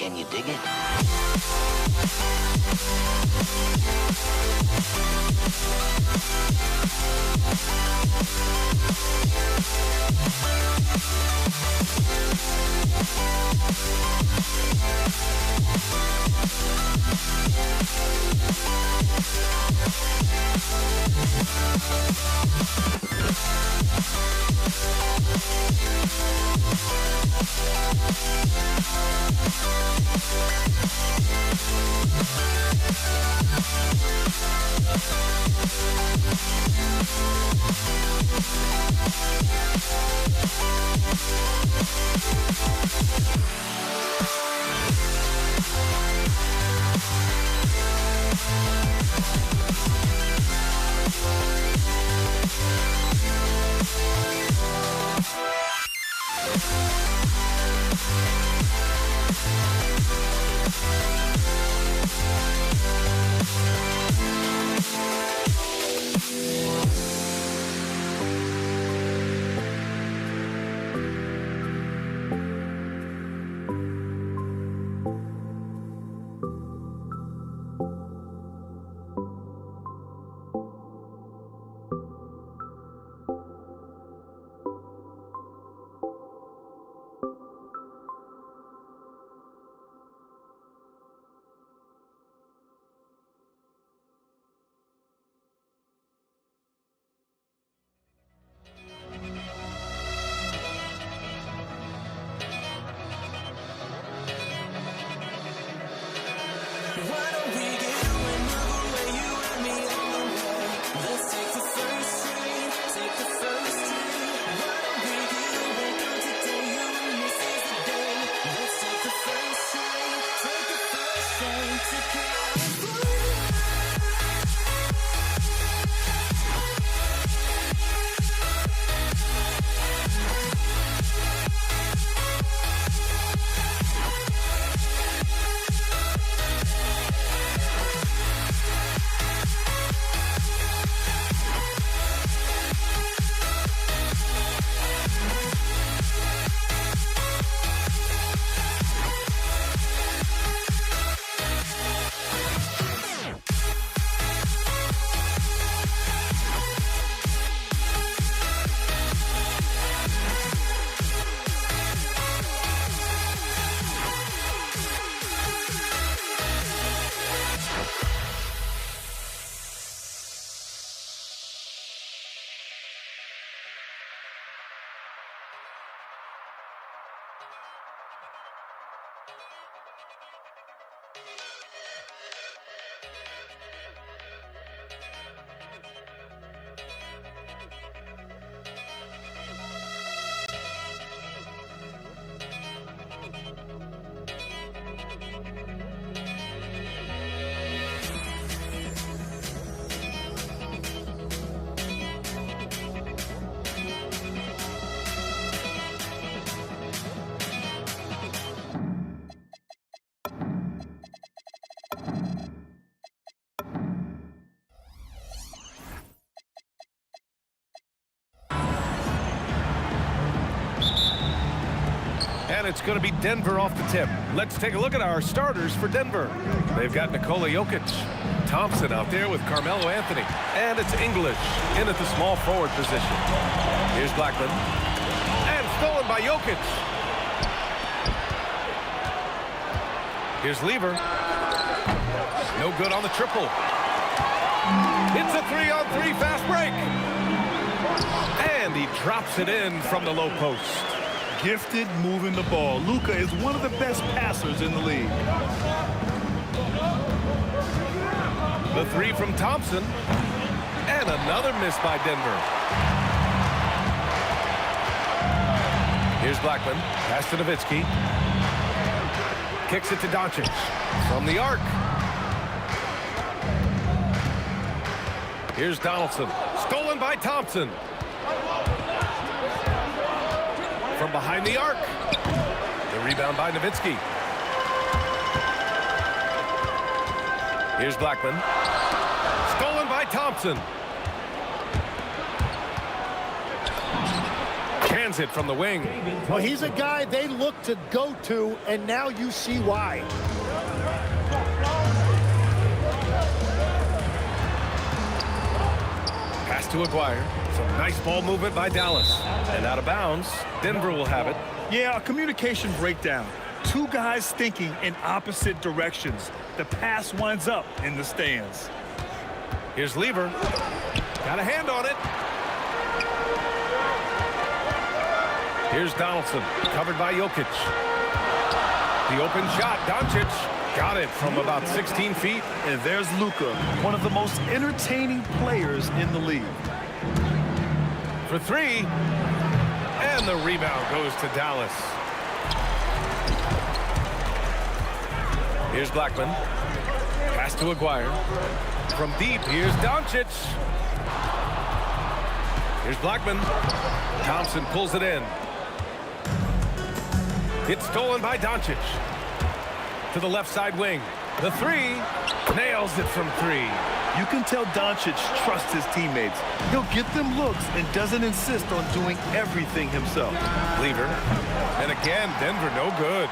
Can you dig it? And it's going to be Denver off the tip. Let's take a look at our starters for Denver. They've got Nikola Jokic, Thompson out there with Carmelo Anthony, and it's English in at the small forward position. Here's Blackman, and stolen by Jokic. Here's Lever. No good on the triple. It's a 3-on-3 fast break. And he drops it in from the low post. Gifted moving the ball. Luka is one of the best passers in the league. The three from Thompson. And another miss by Denver. Here's Blackman. Pass to Nowitzki. Kicks it to Doncic. From the arc. Here's Donaldson. Stolen by Thompson. From behind the arc. The rebound by Nowitzki. Here's Blackman. Stolen by Thompson. Cans it from the wing. Well, he's a guy they look to go to, and now you see why. Pass to Aguirre. Some nice ball movement by Dallas. And out of bounds, Denver will have it. Yeah, a communication breakdown. Two guys thinking in opposite directions. The pass winds up in the stands. Here's Lever. Got a hand on it. Here's Donaldson. Covered by Jokic. The open shot. Doncic got it from about 16 feet. And there's Luka, one of the most entertaining players in the league. For three. And the rebound goes to Dallas. Here's Blackman. Pass to Aguirre. From deep, here's Doncic. Here's Blackman. Thompson pulls it in. It's stolen by Doncic. To the left side wing. The three. Nails it from three. You can tell Doncic trusts his teammates. He'll get them looks and doesn't insist on doing everything himself. Lever. And again, Denver no good.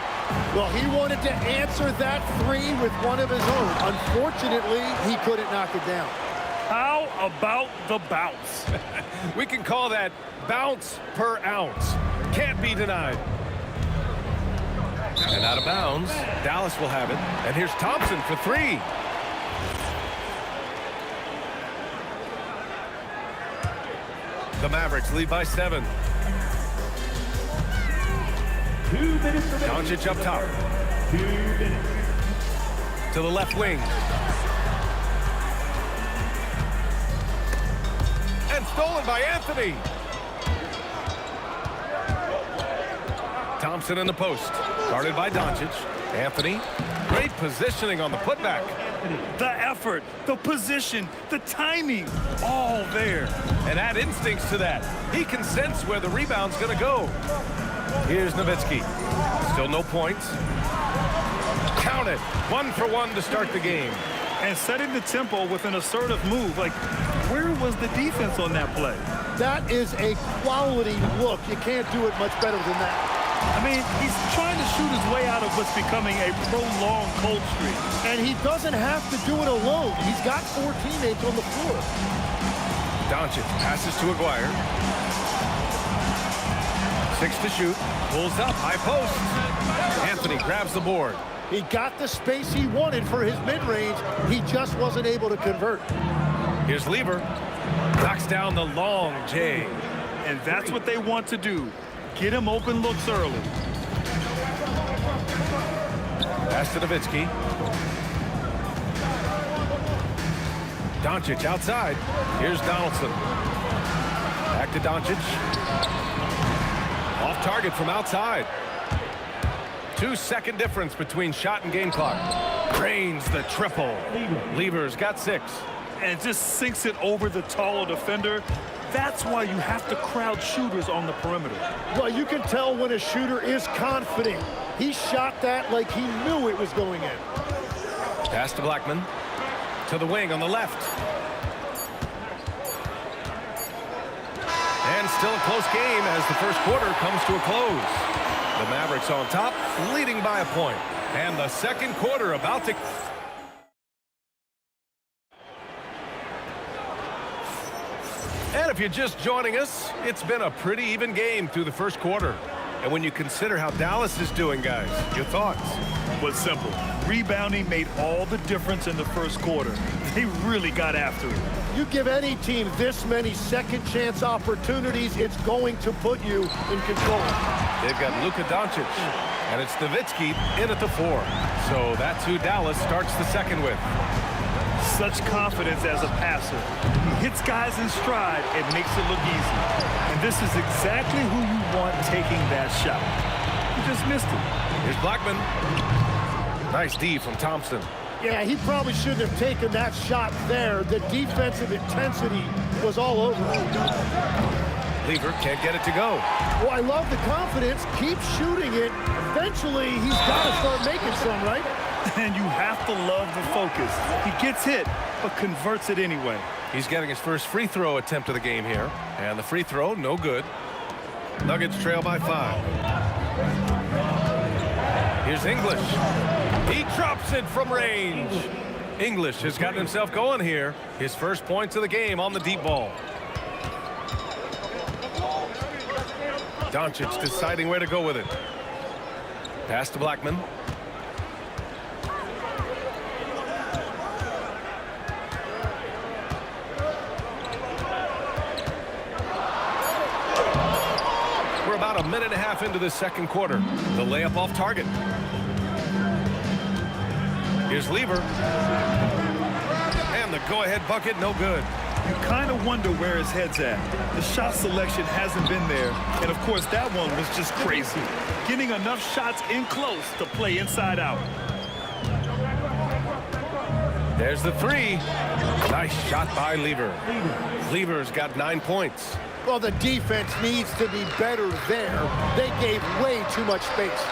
Well, he wanted to answer that three with one of his own. Unfortunately, he couldn't knock it down. How about the bounce? We can call that bounce per ounce. Can't be denied. And out of bounds, Dallas will have it. And here's Thompson for three. The Mavericks lead by 7. 2 minutes remaining. Doncic up top. 2 minutes. To the left wing. And stolen by Anthony. Thompson in the post. Guarded by Doncic. Anthony. Great positioning on the putback. The effort, the position, the timing, all there. And add instincts to that. He can sense where the rebound's going to go. Here's Nowitzki. Still no points. Count it. 1 for 1 to start the game. And setting the tempo with an assertive move. Like, where was the defense on that play? That is a quality look. You can't do it much better than that. I mean, he's trying to shoot his way out of what's becoming a prolonged cold streak. And he doesn't have to do it alone. He's got 4 teammates on the floor. Doncic passes to Aguirre. 6 to shoot. Pulls up, high post. Anthony grabs the board. He got the space he wanted for his mid-range. He just wasn't able to convert. Here's Lever. Knocks down the long J. And that's what they want to do. Get him open looks early. Pass to Nowitzki. Doncic outside. Here's Donaldson. Back to Doncic. Off target from outside. 2-second difference between shot and game clock. Drains the triple. Lever's got 6. And just sinks it over the taller defender. That's why you have to crowd shooters on the perimeter. Well, you can tell when a shooter is confident. He shot that like he knew it was going in. Pass to Blackman. To the wing on the left. And still a close game as the first quarter comes to a close. The Mavericks on top, leading by a point. And the second quarter about to... And if you're just joining us, it's been a pretty even game through the first quarter. And when you consider how Dallas is doing, guys, your thoughts? Was simple. Rebounding made all the difference in the first quarter. They really got after it. You give any team this many second chance opportunities, it's going to put you in control. They've got Luka Doncic, and it's Nowitzki in at the 4. So that's who Dallas starts the second with. Such confidence as a passer. He hits guys in stride and makes it look easy. And this is exactly who you want taking that shot. He just missed it. Here's Blackman. Nice D from Thompson. Yeah, he probably shouldn't have taken that shot there. The defensive intensity was all over him. Lever can't get it to go. Well, I love the confidence. Keep shooting it. Eventually, he's got to start making some, right? And you have to love the focus. He gets hit, but converts it anyway. He's getting his first free throw attempt of the game here. And the free throw, no good. Nuggets trail by 5. Here's English. He drops it from range. English has gotten himself going here. His first points of the game on the deep ball. Doncic deciding where to go with it. Pass to Blackman. We're about a minute and a half into the second quarter. The layup off target. Here's Lever. And the go-ahead bucket, no good. You kind of wonder where his head's at. The shot selection hasn't been there. And, of course, that one was just crazy. Getting enough shots in close to play inside out. There's the 3. Nice shot by Lever. Lever's got 9 points. Well, the defense needs to be better there. They gave way too much space.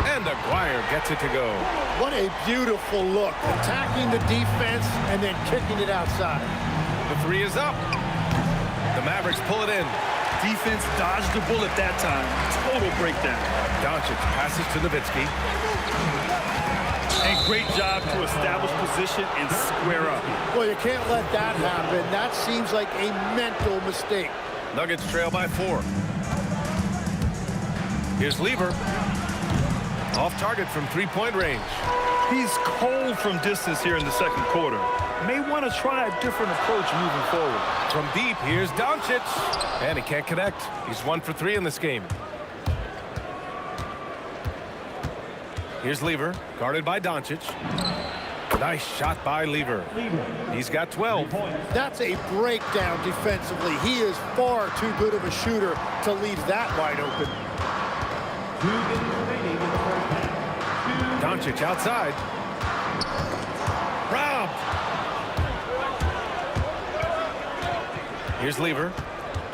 And Aguirre gets it to go. What a beautiful look. Attacking the defense and then kicking it outside. The 3 is up. The Mavericks pull it in. Defense dodged the bullet that time. Total breakdown. Doncic passes to Nowitzki. And great job to establish position and square up. Well, you can't let that happen. That seems like a mental mistake. Nuggets trail by 4. Here's Lever. Off target from 3-point range. He's cold from distance here in the second quarter. May want to try a different approach moving forward. From deep, here's Doncic. And he can't connect. He's 1 for 3 in this game. Here's Lever, guarded by Doncic. Nice shot by Lever. He's got 12. That's a breakdown defensively. He is far too good of a shooter to leave that wide open. Doncic outside. Robbed. Here's Lever.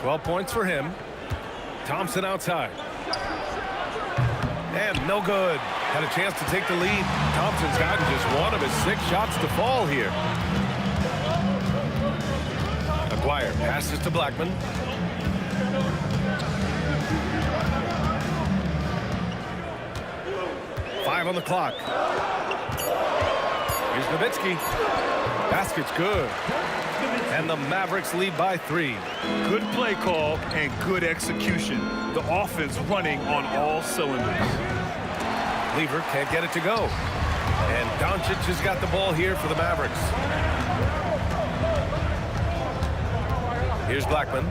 12 points for him. Thompson outside. And no good. Had a chance to take the lead. Thompson's gotten just 1 of his 6 shots to fall here. Aguirre passes to Blackman. Five on the clock. Here's Nowitzki. Basket's good. And the Mavericks lead by 3. Good play call and good execution. The offense running on all cylinders. Lever can't get it to go. And Doncic has got the ball here for the Mavericks. Here's Blackman.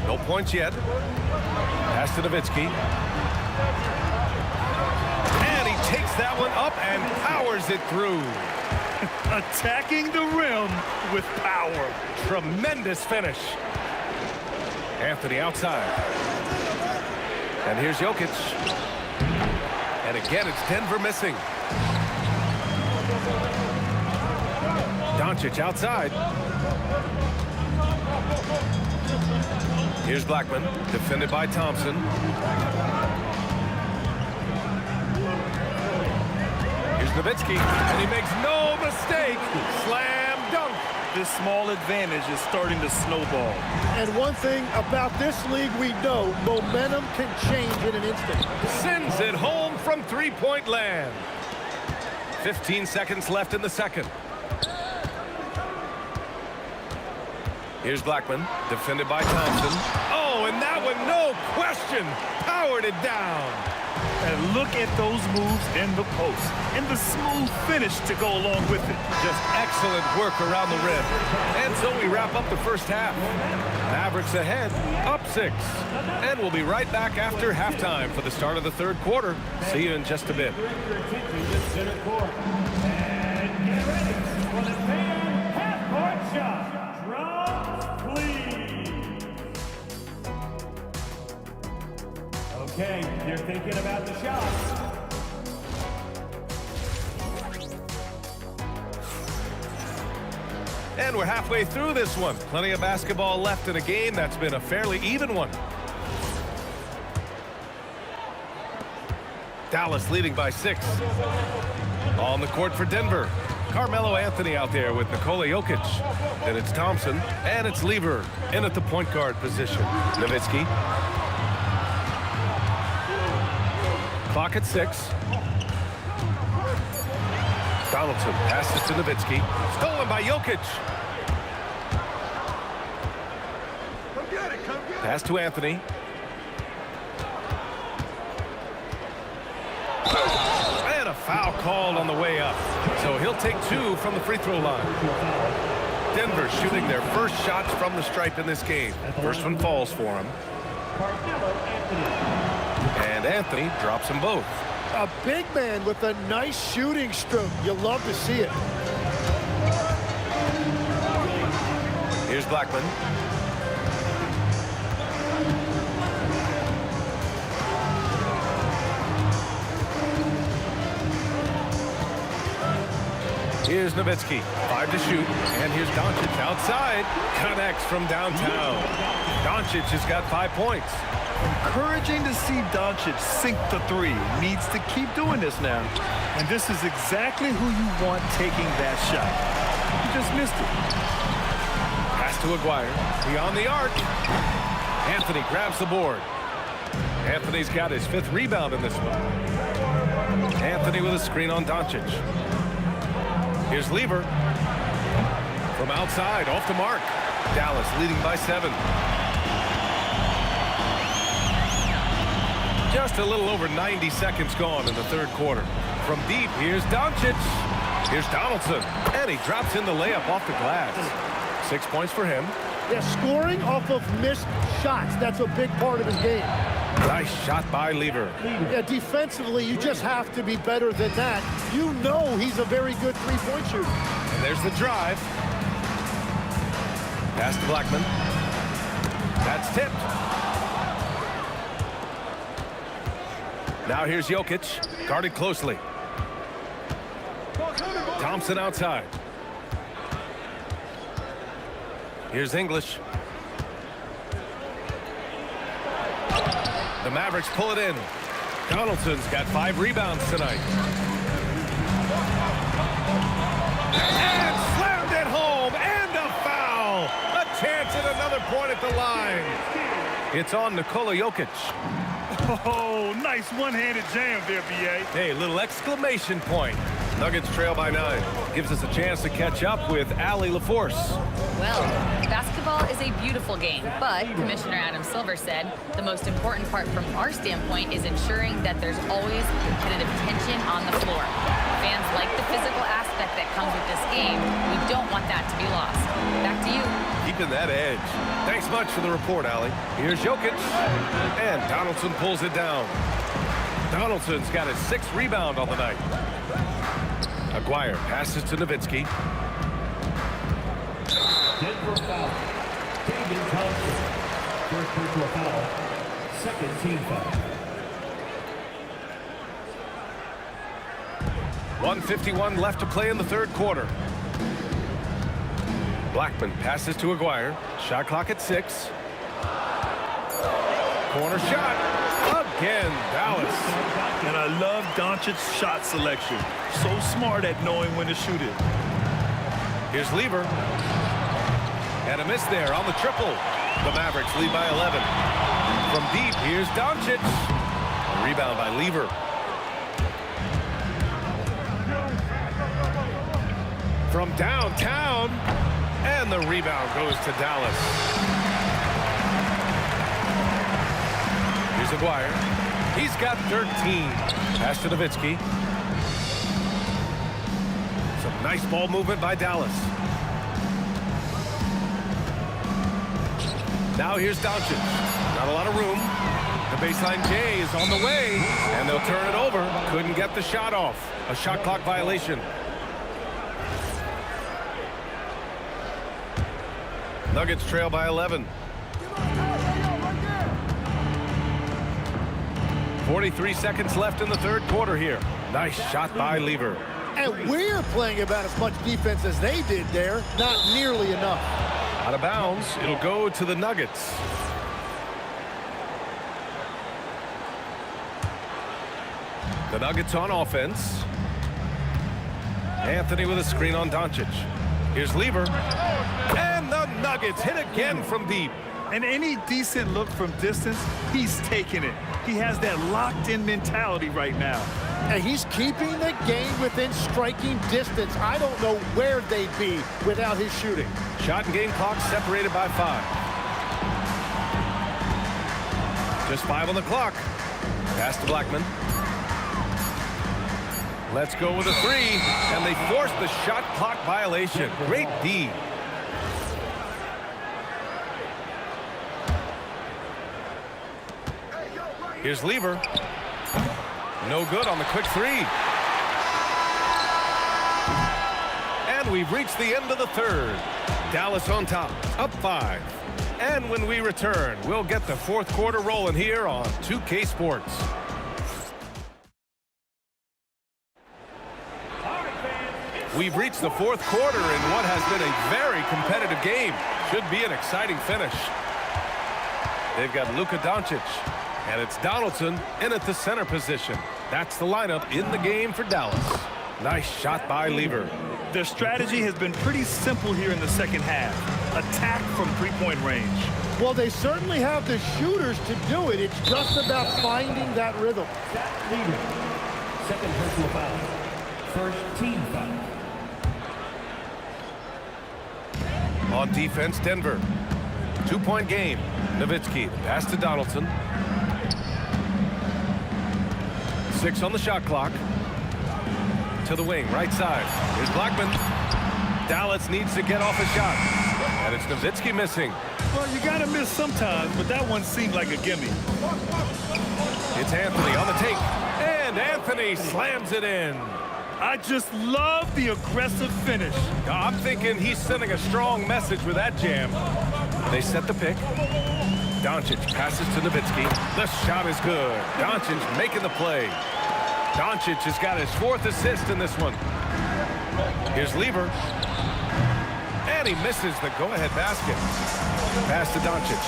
No points yet. Pass to Nowitzki. And he takes that one up and powers it through. Attacking the rim with power. Tremendous finish. Anthony outside. And here's Jokic. And again, it's Denver missing. Doncic outside. Here's Blackman, defended by Thompson. Here's Nowitzki, and he makes no mistake. Slam dunk. This small advantage is starting to snowball. And one thing about this league we know, momentum can change in an instant. Sends it home from three-point land. 15 seconds left in the second. Here's Blackman, defended by Thompson. Oh, and that one, no question, powered it down. And look at those moves in the post and the smooth finish to go along with it. Just excellent work around the rim. And so we wrap up the first half. Mavericks ahead, up 6. And we'll be right back after halftime for the start of the third quarter. See you in just a bit. Okay, you're thinking about the shots. And we're halfway through this one. Plenty of basketball left in a game that's been a fairly even one. Dallas leading by 6. On the court for Denver. Carmelo Anthony out there with Nikola Jokic. Then it's Thompson, and it's Lever in at the point guard position. Nowitzki. Clock at 6. Donaldson passes to Nowitzki. Stolen by Jokic. Pass to Anthony. And a foul called on the way up. So he'll take 2 from the free throw line. Denver shooting their first shots from the stripe in this game. First one falls for him. And Anthony drops them both. A big man with a nice shooting stroke. You love to see it. Here's Blackman. Here's Nowitzki. 5 to shoot. And here's Doncic outside. Connects from downtown. Doncic has got 5 points. Encouraging to see Doncic sink the 3. Needs to keep doing this now. And this is exactly who you want taking that shot. You just missed it. Pass to Aguirre. Beyond the arc. Anthony grabs the board. Anthony's got his 5th rebound in this one. Anthony with a screen on Doncic. Here's Lever. From outside, off the mark. Dallas leading by 7. Just a little over 90 seconds gone in the third quarter. From deep, here's Doncic. Here's Donaldson. And he drops in the layup off the glass. 6 points for him. Yeah, scoring off of missed shots. That's a big part of his game. Nice shot by Lever. Yeah, defensively, you just have to be better than that. You know he's a very good three-point shooter. And there's the drive. Pass to Blackman. That's tipped. Now here's Jokic, guarded closely. Thompson outside. Here's English. The Mavericks pull it in. Donaldson's got 5 rebounds tonight. And slammed it home, and a foul. A chance at another point at the line. It's on Nikola Jokic. Oh, nice one-handed jam there, B.A. Hey, little exclamation point. Nuggets trail by 9. Gives us a chance to catch up with Allie LaForce. Well, basketball is a beautiful game, but Commissioner Adam Silver said the most important part from our standpoint is ensuring that there's always competitive tension on the floor. Fans like the physical aspect that comes with this game. We don't want that to be lost. Back to you. Keeping that edge. Thanks much for the report, Allie. Here's Jokic. And Donaldson pulls it down. Donaldson's got his 6th rebound on the night. Aguirre passes to Nowitzki. Denver foul. David Thompson. First personal foul. Second team foul. 1:51 left to play in the third quarter. Blackman passes to Aguirre. Shot clock at 6. Corner shot. Again, Dallas. And I love Doncic's shot selection. So smart at knowing when to shoot it. Here's Lever. And a miss there on the triple. The Mavericks lead by 11. From deep, here's Doncic. A rebound by Lever. From downtown, and the rebound goes to Dallas. Here's Aguirre. He's got 13. Pass to Nowitzki. Some nice ball movement by Dallas. Now here's Doncic. Not a lot of room. The baseline J is on the way, and they'll turn it over. Couldn't get the shot off. A shot clock violation. Nuggets trail by 11. 43 seconds left in the third quarter here. Nice shot by Lever. And we're playing about as much defense as they did there. Not nearly enough. Out of bounds. It'll go to the Nuggets. The Nuggets on offense. Anthony with a screen on Doncic. Here's Lever. And the Nuggets hit again from deep. And any decent look from distance, he's taking it. He has that locked-in mentality right now. And he's keeping the game within striking distance. I don't know where they'd be without his shooting. Shot and game clock separated by 5. Just 5 on the clock. Pass to Blackman. Let's go with a 3. And they force the shot clock violation. Great D. Here's Lever. No good on the quick 3. And we've reached the end of the third. Dallas on top, up 5. And when we return, we'll get the fourth quarter rolling here on 2K Sports. We've reached the fourth quarter in what has been a very competitive game. Should be an exciting finish. They've got Luka Doncic. And it's Donaldson in at the center position. That's the lineup in the game for Dallas. Nice shot by Lever. Their strategy has been pretty simple here in the second half. Attack from three-point range. Well, they certainly have the shooters to do it. It's just about finding that rhythm. Lever. Second personal foul. First team foul. On defense, Denver. 2-point game. Nowitzki, pass to Donaldson. 6 on the shot clock. To the wing, right side. Here's Blackman. Dallas needs to get off a shot. And it's Nowitzki missing. Well, you got to miss sometimes, but that one seemed like a gimme. It's Anthony on the take. And Anthony slams it in. I just love the aggressive finish. I'm thinking he's sending a strong message with that jam. They set the pick. Doncic passes to Nowitzki. The shot is good. Doncic making the play. Doncic has got his 4th assist in this one. Here's Lever. And he misses the go-ahead basket. Pass to Doncic.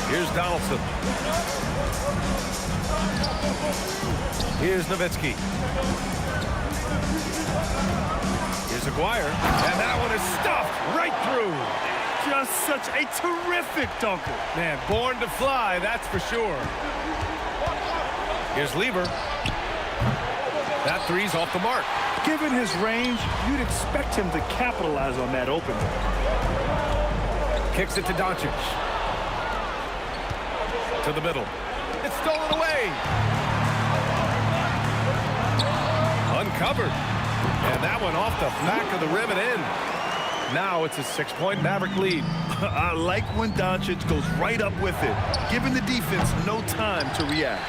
Here's Donaldson. Here's Nowitzki. Here's Aguirre. And that one is stuffed right through. Just such a terrific dunker. Man, born to fly, that's for sure. Here's Lever. That 3's off the mark. Given his range, you'd expect him to capitalize on that opening. Kicks it to Doncic. To the middle. It's stolen away. Uncovered. And that one off the back of the rim and in. Now it's a 6-point Maverick lead. I like when Doncic goes right up with it, giving the defense no time to react.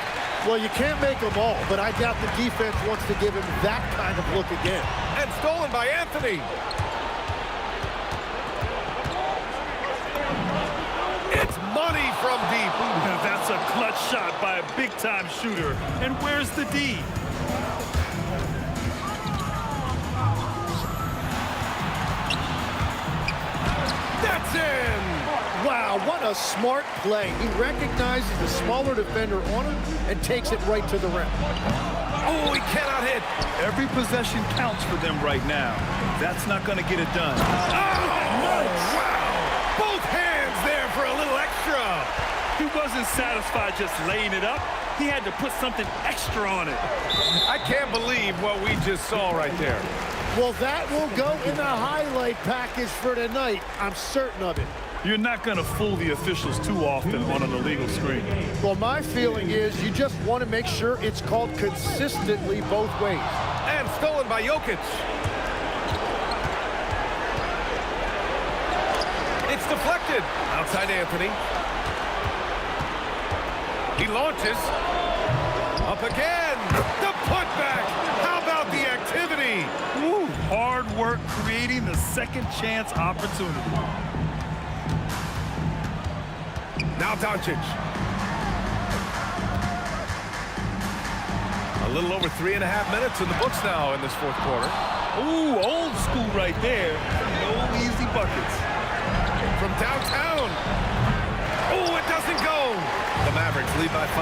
Well, you can't make them all, but I doubt the defense wants to give him that kind of look again. And stolen by Anthony. It's money from deep. That's a clutch shot by a big-time shooter. And where's the D? That's in. Wow, what a smart play. He recognizes the smaller defender on him and takes it right to the rim. Oh, he cannot hit. Every possession counts for them right now. That's not going to get it done. Oh, wow. wasn't satisfied just laying it up. He had to put something extra on it. I can't believe what we just saw right there. Well, that will go in the highlight package for tonight. I'm certain of it. You're not going to fool the officials too often on an illegal screen. Well, my feeling is you just want to make sure it's called consistently both ways. And stolen by Jokic. It's deflected. Outside Anthony. He launches. Up again. The putback. How about the activity? Woo, hard work creating the second chance opportunity. Now Doncic. A little over 3.5 minutes in the books now in this fourth quarter. Ooh, old school right there. No easy buckets. From downtown. Oh, it doesn't go. The Mavericks lead by 5.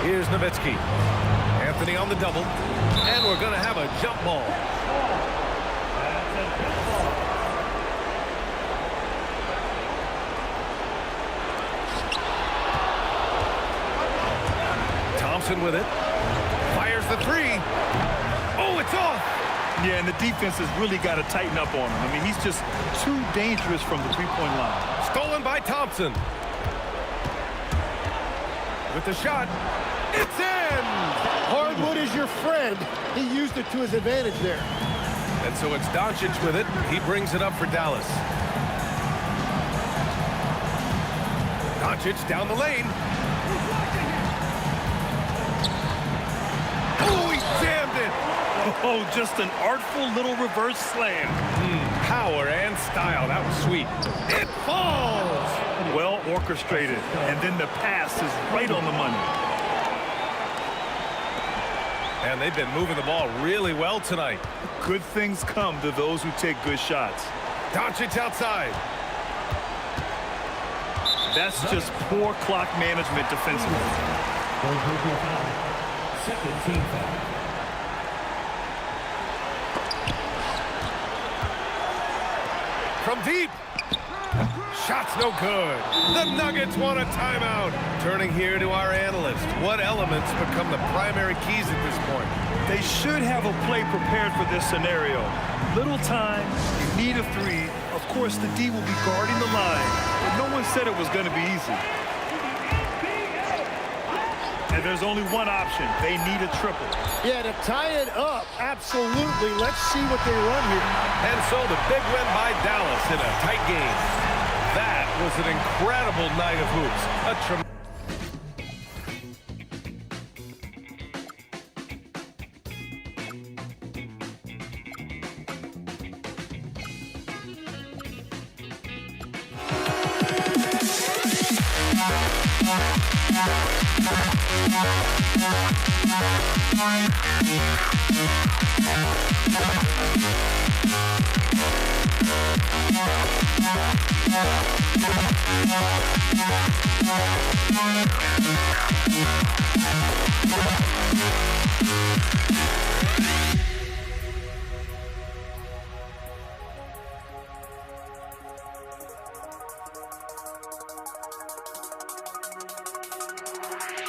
Here's Nowitzki. Anthony on the double. And we're going to have a jump ball. Thompson with it. Fires the three. Oh, it's off. Yeah, and the defense has really got to tighten up on him. I mean, he's just too dangerous from the three-point line. Stolen by Thompson. With the shot. It's in! Hardwood is your friend. He used it to his advantage there. And so it's Doncic with it. He brings it up for Dallas. Doncic down the lane. Oh, he jammed it! Oh, just an artful little reverse slam. Power and style. That was sweet. It falls! Well orchestrated. And then the pass is right on the money. And they've been moving the ball really well tonight. Good things come to those who take good shots. Doncic outside. That's just poor clock management defensively. Second team foul. From deep. Shot's no good. The Nuggets want a timeout. Turning here to our analyst. What elements become the primary keys at this point? They should have a play prepared for this scenario. Little time, you need a three. Of course, the D will be guarding the line, but no one said it was going to be easy. And there's only one option. They need a triple. Yeah, to tie it up, absolutely. Let's see what they run here. And so the big win by Dallas in a tight game. That was an incredible night of hoops. A tremendous.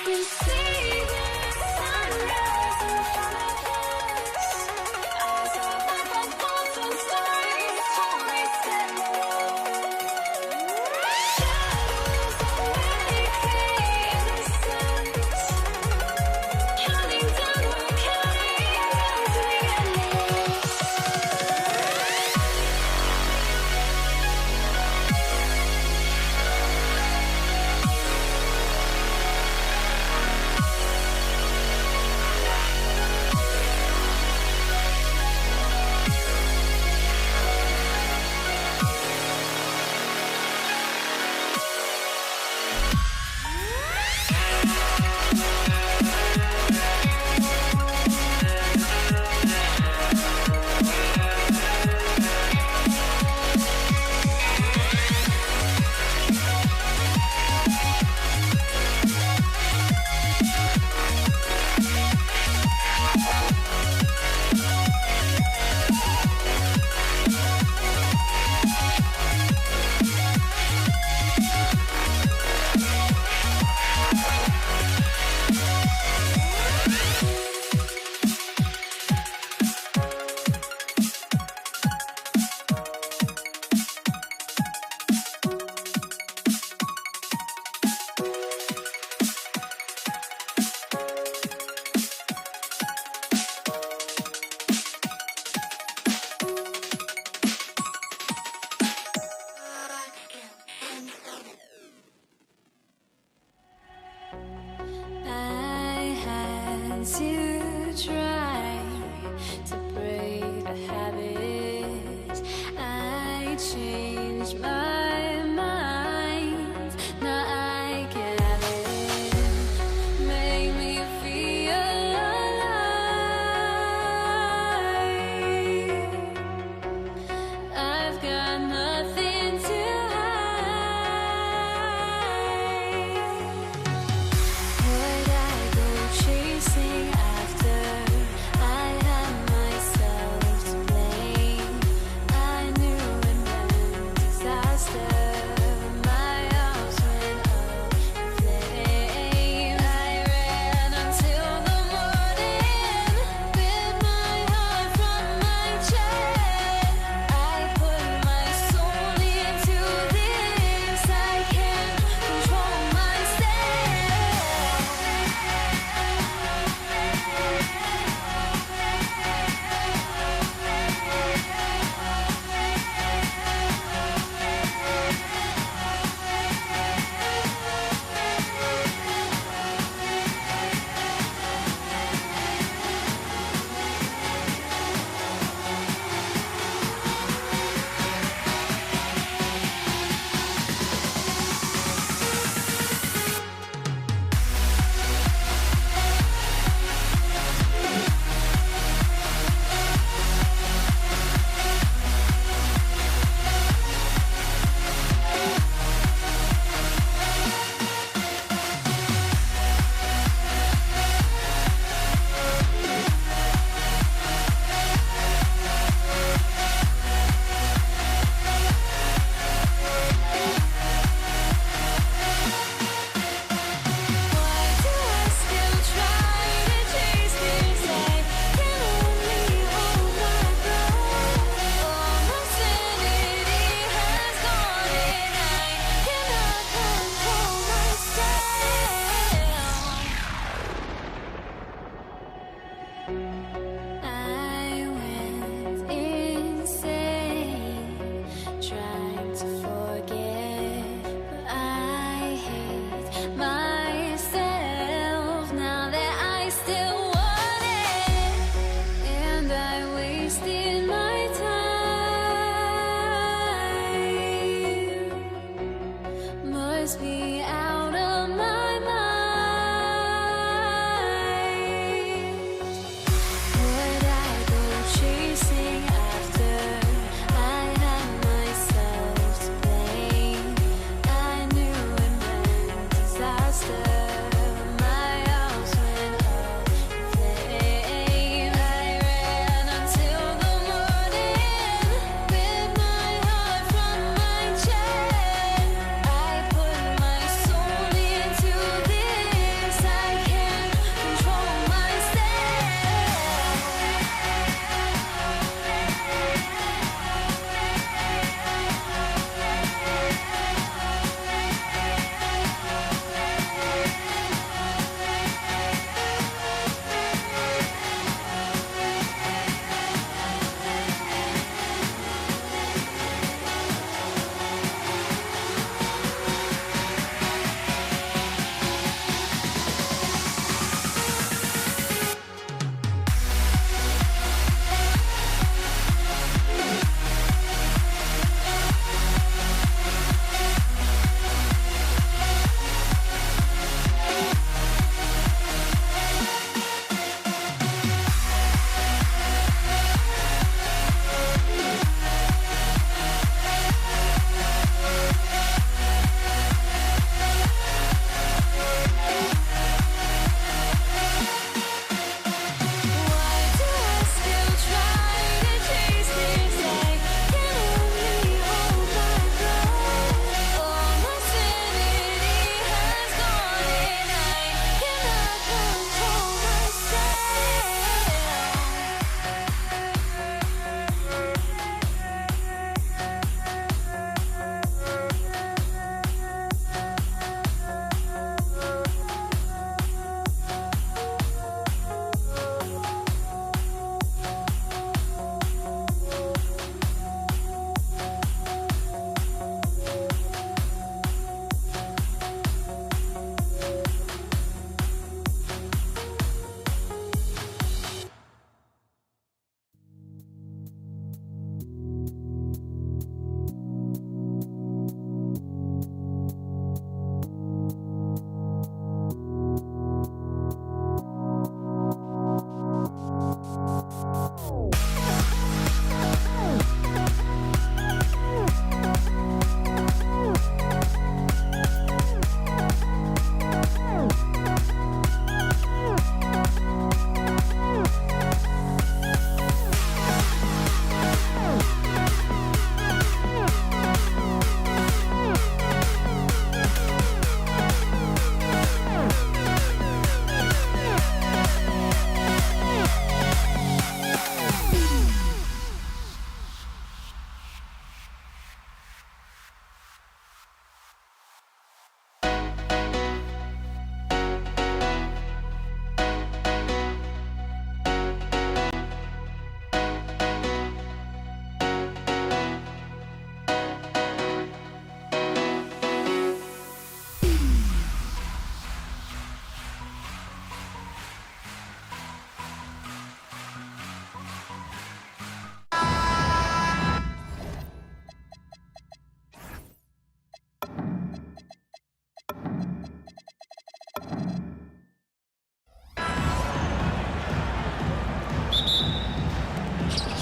You see the sunrise in front of us. Eyes are like a golden stars, always stand shadows already in the distance. Counting down, we're counting down to the endless. changed my mind. Now I can have it. Make me feel alive. I've got nothing to hide. Would I go chasing after? I had myself to blame. I knew it meant disaster. My arms went up in flames. I ran until the morning, bit my heart from my chest. I put my soul into this. I can't control my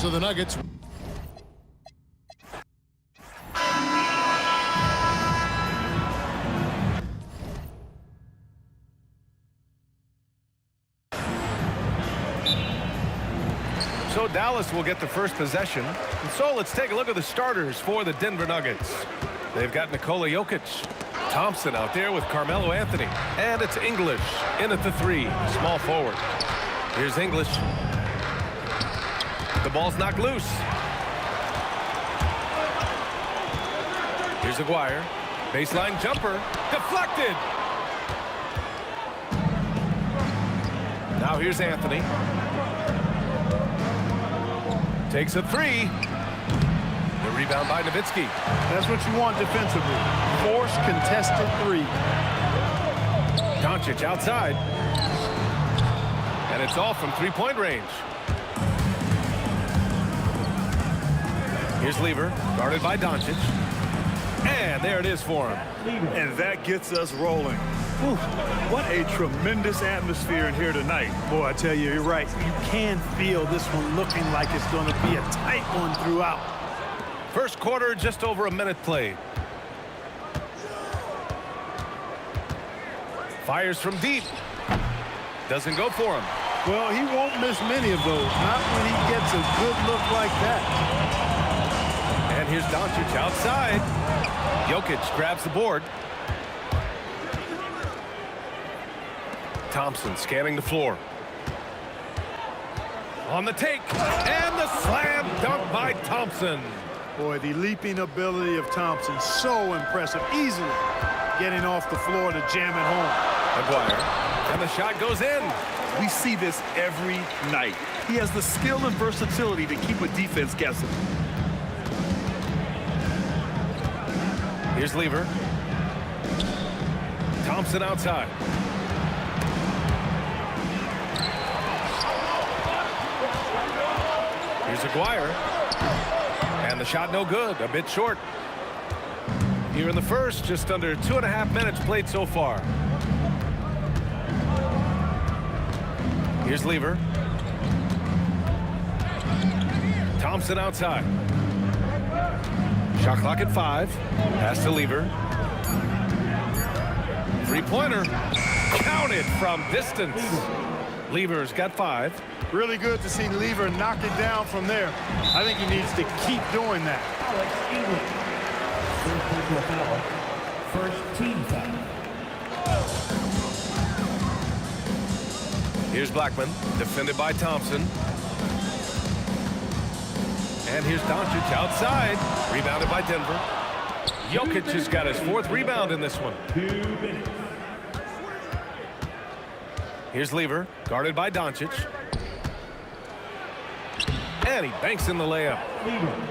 So the Nuggets. So Dallas will get the first possession. And so let's take a look at the starters for the Denver Nuggets. They've got Nikola Jokic. Thompson out there with Carmelo Anthony. And it's English in at the 3, small forward. Here's English. The ball's knocked loose. Here's Aguirre. Baseline jumper. Deflected. Now here's Anthony. Takes a 3. The rebound by Nowitzki. That's what you want defensively. Force contested 3. Doncic outside. And it's all from three-point range. Here's Lever, guarded by Doncic. And there it is for him. And that gets us rolling. Whew, what a tremendous atmosphere in here tonight. Boy, I tell you, you're right. You can feel this one looking like it's going to be a tight one throughout. First quarter, just over a minute played. Fires from deep. Doesn't go for him. Well, he won't miss many of those. Not when he gets a good look like that. And here's Doncic outside. Jokic grabs the board. Thompson scanning the floor. On the take. And the slam dunk by Thompson. Boy, the leaping ability of Thompson, so impressive. Easily getting off the floor to jam it home. Aguirre. And the shot goes in. We see this every night. He has the skill and versatility to keep a defense guessing. Here's Lever. Thompson outside. Here's Aguirre. And the shot no good, a bit short. Here in the first, just under 2.5 minutes played so far. Here's Lever. Thompson outside. Shot clock at 5. Pass to Lever. Three-pointer. Counted from distance. Lever's got 5. Really good to see Lever knock it down from there. I think he needs to keep doing that. First team foul. Here's Blackman, defended by Thompson. And here's Doncic outside, rebounded by Denver. Jokic has got his 4th rebound in this one. 2 minutes. Here's Lever, guarded by Doncic. And he banks in the layup.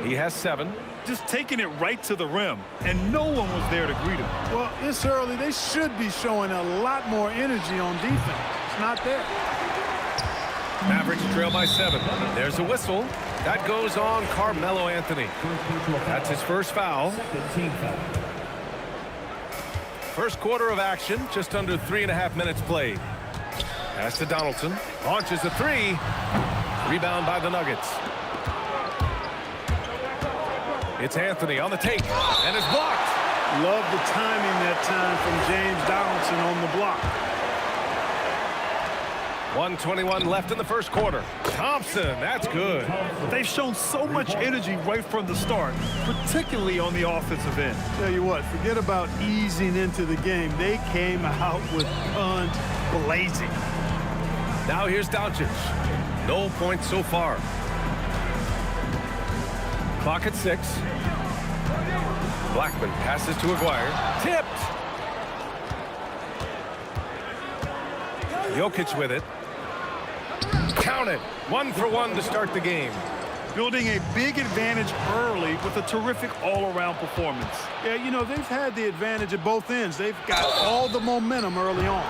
He has 7. Just taking it right to the rim, and no one was there to greet him. Well, this early, they should be showing a lot more energy on defense. It's not there. Mavericks trail by 7. There's a whistle. That goes on Carmelo Anthony. That's his first foul. Team foul. First quarter of action, just under 3.5 minutes played. Pass to Donaldson. Launches a 3. Rebound by the Nuggets. It's Anthony on the take, and it's blocked. Love the timing that time from James Donaldson on the block. 1:21 left in the first quarter. Thompson, that's good. They've shown so much energy right from the start, particularly on the offensive end. Tell you what, forget about easing into the game. They came out with guns blazing. Now here's Doncic. No points so far. Clock at 6. Blackman passes to Aguirre. Tipped. Jokic with it. Counted. 1 for 1 to start the game. Building a big advantage early with a terrific all-around performance. Yeah, you know, they've had the advantage at both ends. They've got all the momentum early on.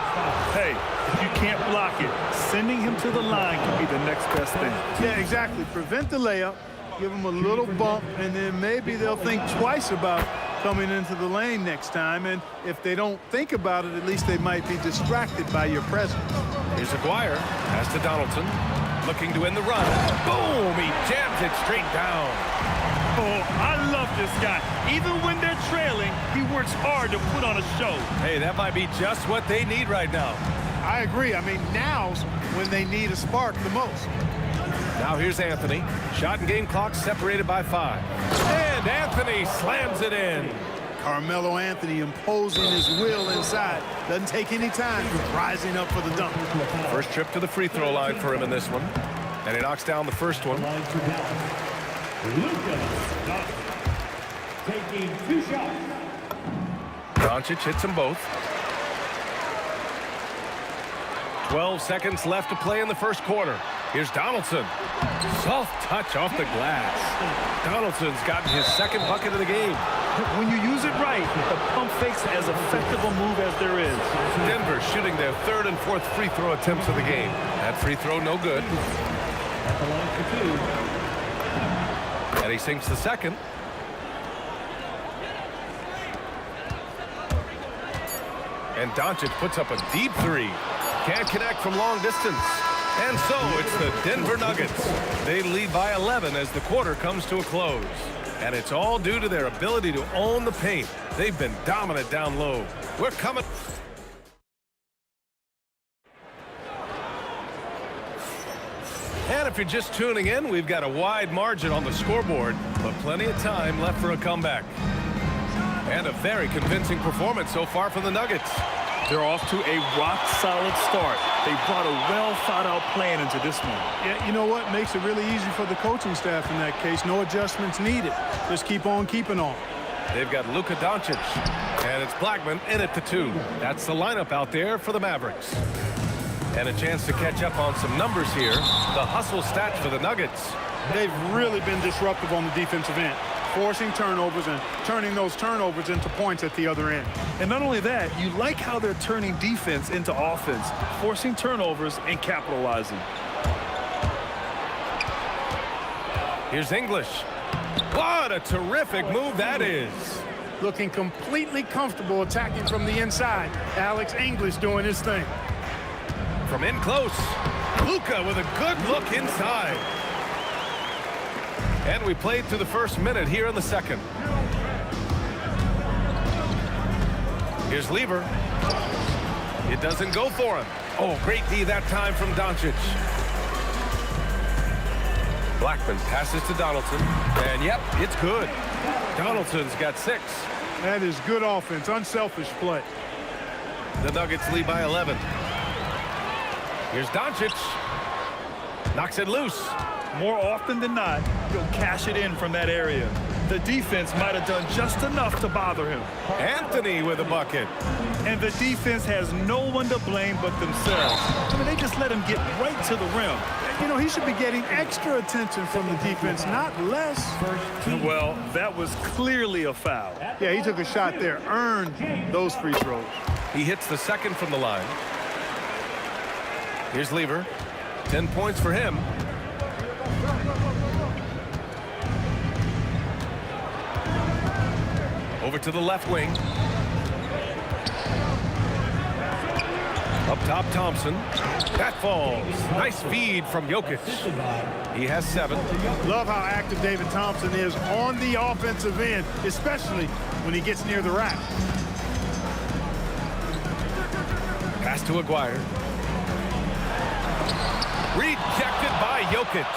Hey, if you can't block it, sending him to the line can be the next best thing. Yeah, exactly. Prevent the layup, give them a little bump, and then maybe they'll think twice about coming into the lane next time. And if they don't think about it, at least they might be distracted by your presence. Here's Aguirre. Pass to Donaldson. Looking to win the run. Boom! He jams it straight down. Oh, I love this guy. Even when they're trailing, he works hard to put on a show. Hey, that might be just what they need right now. I agree. I mean, now's when they need a spark the most. Now here's Anthony. Shot and game clock separated by 5. And Anthony slams it in. Carmelo Anthony imposing his will inside. Doesn't take any time. Rising up for the dunk. First trip to the free throw line for him in this one. And he knocks down the first one. Taking 2 shots. Doncic hits them both. 12 seconds left to play in the first quarter. Here's Donaldson. Soft touch off the glass. Donaldson's gotten his second bucket of the game. When you use it right, the pump fake's as effective a move as there is. Denver shooting their third and fourth free throw attempts of the game. That free throw no good. At the line for 2. And he sinks the second. And Doncic puts up a deep 3. Can't connect from long distance. And so it's the Denver Nuggets. They lead by 11 as the quarter comes to a close. And it's all due to their ability to own the paint. They've been dominant down low. We're coming. And if you're just tuning in, we've got a wide margin on the scoreboard, but plenty of time left for a comeback. And a very convincing performance so far from the Nuggets. They're off to a rock-solid start. They brought a well-thought-out plan into this one. Yeah, you know what? Makes it really easy for the coaching staff in that case. No adjustments needed. Just keep on keeping on. They've got Luka Doncic, and it's Blackman in at the 2. That's the lineup out there for the Mavericks. And a chance to catch up on some numbers here. The hustle stats for the Nuggets. They've really been disruptive on the defensive end, forcing turnovers and turning those turnovers into points at the other end. And not only that, you like how they're turning defense into offense, forcing turnovers and capitalizing. Here's English. What a terrific move that is. Looking completely comfortable attacking from the inside. Alex English doing his thing. From in close, Luka with a good look inside. And we played through the first minute here in the second. Here's Lever. It doesn't go for him. Oh, great D that time from Doncic. Blackman passes to Donaldson. And yep, it's good. Donaldson's got 6. That is good offense, unselfish play. The Nuggets lead by 11. Here's Doncic. Knocks it loose. More often than not, he'll cash it in from that area. The defense might have done just enough to bother him. Anthony with a bucket. And the defense has no one to blame but themselves. I mean, they just let him get right to the rim. You know, he should be getting extra attention from the defense, not less. Well, that was clearly a foul. Yeah, he took a shot there, earned those free throws. He hits the second from the line. Here's Lever. 10 points for him. Over to the left wing. Up top, Thompson. That falls. Nice feed from Jokic. He has 7. Love how active David Thompson is on the offensive end, especially when he gets near the rack. Pass to Aguirre. Rejected by Jokic.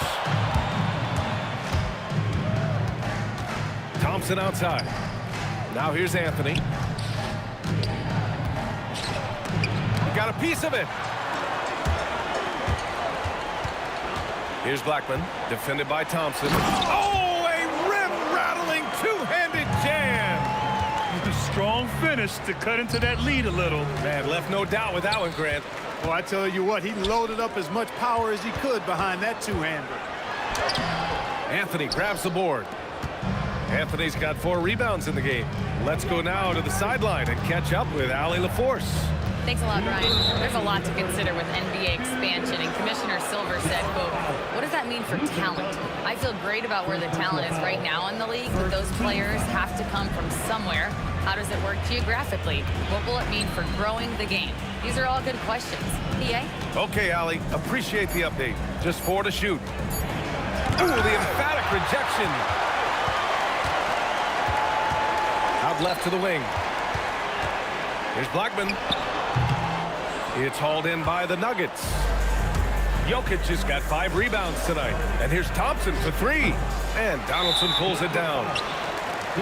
Thompson outside. Now here's Anthony. He got a piece of it. Here's Blackman, defended by Thompson. Oh, a rim-rattling two-handed jam. Strong finish to cut into that lead a little. Man, left no doubt with that one, Grant. Well, I tell you what, he loaded up as much power as he could behind that two-hander. Anthony grabs the board. Anthony's got 4 rebounds in the game. Let's go now to the sideline and catch up with Allie LaForce. Thanks a lot, Ryan. There's a lot to consider with NBA expansion, and Commissioner Silver said, quote, what does that mean for talent? I feel great about where the talent is right now in the league, but those players have to come from somewhere. How does it work geographically? What will it mean for growing the game? These are all good questions. PA? Okay, Allie. Appreciate the update. Just 4 to shoot. Ooh, the emphatic rejection. Out left to the wing. Here's Blackman. It's hauled in by the Nuggets. Jokic has got 5 rebounds tonight. And here's Thompson for 3. And Donaldson pulls it down.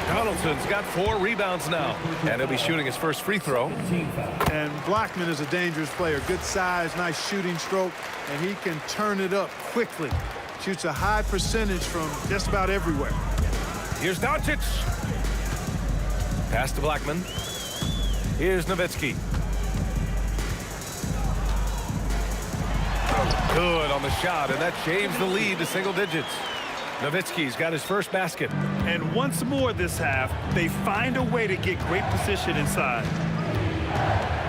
Donaldson's got 4 rebounds now. And he'll be shooting his first free throw. And Blackman is a dangerous player. Good size, nice shooting stroke, and he can turn it up quickly. Shoots a high percentage from just about everywhere. Here's Doncic. Pass to Blackman. Here's Nowitzki. Good on the shot, and that shaves the lead to single digits. Nowitzki's got his first basket. And once more this half, they find a way to get great position inside.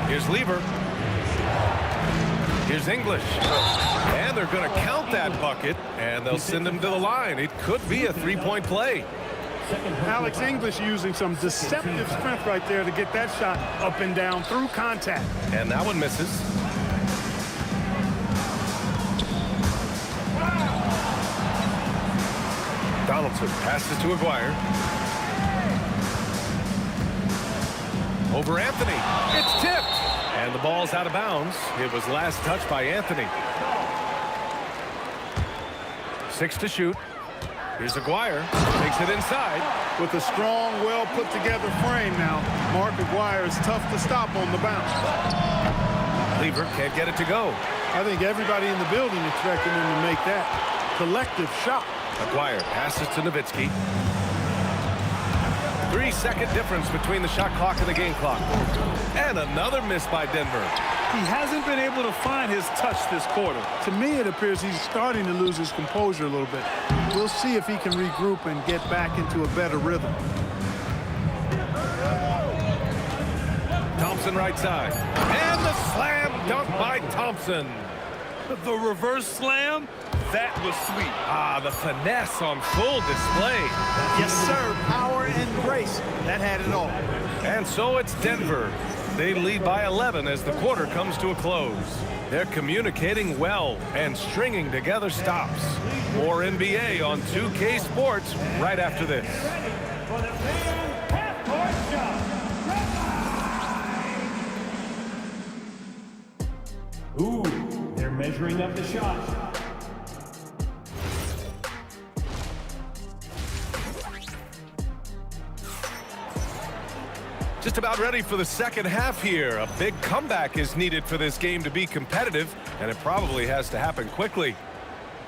Here's Lever. Here's English. And they're going to count that bucket, and they'll send him to the line. It could be a 3-point play. Alex English using some deceptive strength right there to get that shot up and down through contact. And that one misses. Donaldson passes to Aguirre. Over Anthony. It's tipped. And the ball's out of bounds. It was last touched by Anthony. 6 to shoot. Here's Aguirre. Takes it inside. With a strong, well-put-together frame now, Mark Aguirre is tough to stop on the bounce. Lever can't get it to go. I think everybody in the building expecting him to make that collective shot. Aguirre passes to Nowitzki. 3-second difference between the shot clock and the game clock. And another miss by Denver. He hasn't been able to find his touch this quarter. To me, it appears he's starting to lose his composure a little bit. We'll see if he can regroup and get back into a better rhythm. Thompson right side. And the slam dunk by Thompson. The reverse slam, that was sweet. Ah, the finesse on full display. Yes, sir. Power and grace. That had it all. And so it's Denver. They lead by 11 as the quarter comes to a close. They're communicating well and stringing together stops. More NBA on 2K Sports right after this. Ooh, they're measuring up the shot. Just about ready for the second half here. A big comeback is needed for this game to be competitive, and it probably has to happen quickly.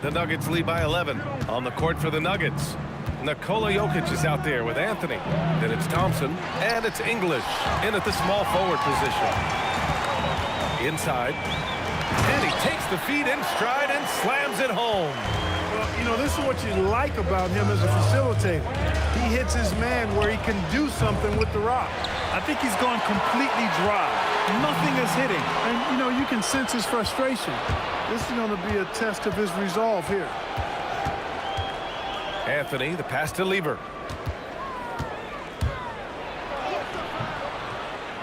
The Nuggets lead by 11 on the court for the Nuggets. Nikola Jokic is out there with Anthony. Then it's Thompson, and it's English in at the small forward position. Inside. And he takes the feed in stride and slams it home. Well, you know, this is what you like about him as a facilitator. He hits his man where he can do something with the rock. I think he's gone completely dry. Nothing is hitting. And, you know, you can sense his frustration. This is going to be a test of his resolve here. Anthony, the pass to Lever.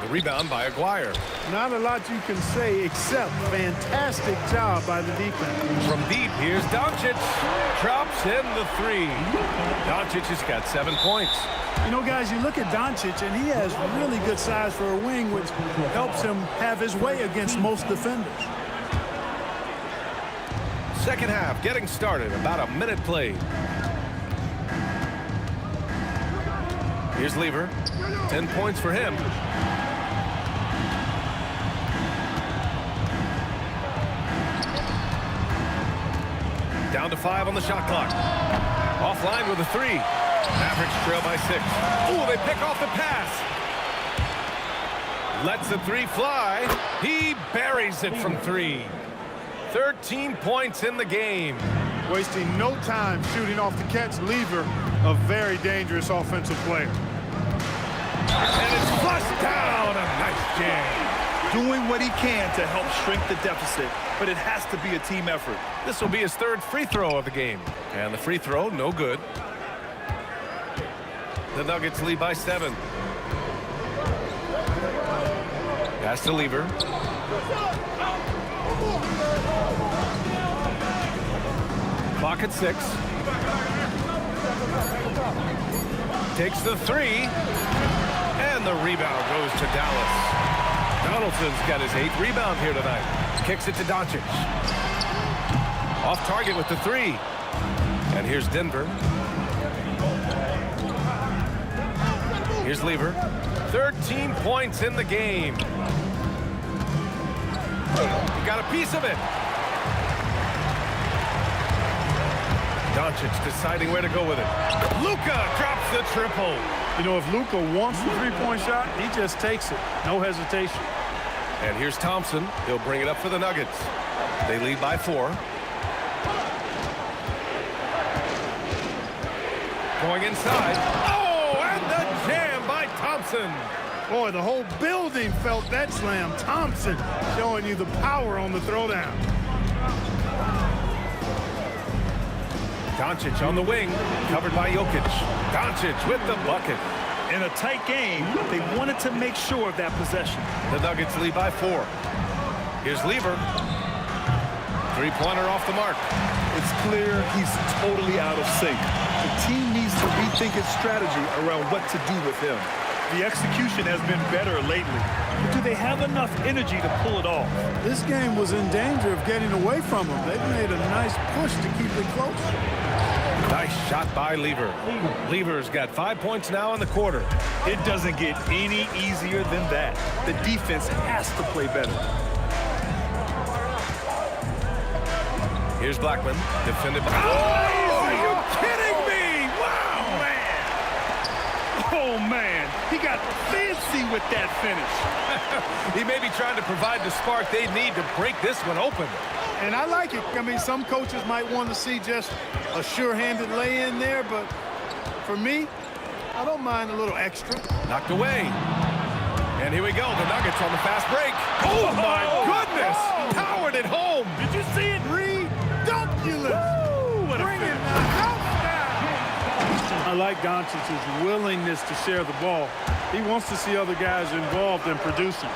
The rebound by Aguirre. Not a lot you can say except fantastic job by the defense. From deep, here's Doncic. Drops in the 3. Doncic has got 7 points. You know, guys, you look at Doncic, and he has really good size for a wing, which helps him have his way against most defenders. Second half getting started. About a minute played. Here's Lever. 10 points for him. Down to 5 on the shot clock. Offline with a 3. Mavericks trail by 6. Ooh, they pick off the pass. Lets the 3 fly. He buries it from 3. 13 points in the game. Wasting no time shooting off the catch. Lever, a very dangerous offensive player. And it's flushed down. A nice jam. Doing what he can to help shrink the deficit, but it has to be a team effort. This will be his 3rd free throw of the game. And the free throw, no good. The Nuggets lead by 7. Pass to Lever. Clock at 6. Takes the 3. And the rebound goes to Dallas. Donaldson's got his 8th rebound here tonight. Kicks it to Doncic. Off target with the 3. And here's Denver. Here's Lever. 13 points in the game. He got a piece of it. Doncic deciding where to go with it. Luka drops the triple. You know, if Luka wants the three-point shot, he just takes it. No hesitation. And here's Thompson. He'll bring it up for the Nuggets. They lead by 4. Going inside. Oh, and the jam by Thompson. Boy, the whole building felt that slam. Thompson showing you the power on the throwdown. Doncic on the wing, covered by Jokic. Doncic with the bucket. In a tight game, they wanted to make sure of that possession. The Nuggets lead by 4. Here's Lever. Three-pointer off the mark. It's clear he's totally out of sync. The team needs to rethink its strategy around what to do with him. The execution has been better lately. But do they have enough energy to pull it off? This game was in danger of getting away from them. They've made a nice push to keep it close. Nice shot by Lever. Lever's got 5 points now in the quarter. It doesn't get any easier than that. The defense has to play better. Here's Blackman, defended by... Oh, are you kidding me? Wow, man. Oh, man. He got fancy with that finish. He may be trying to provide the spark they need to break this one open. And I like it. I mean, some coaches might want to see just a sure-handed lay-in there, but for me, I don't mind a little extra. Knocked away. And here we go, the Nuggets on the fast break. Oh, my goodness! Powered it home. Did you see it? Redunculous. Bring it now. I like Doncic's willingness to share the ball. He wants to see other guys involved in producing.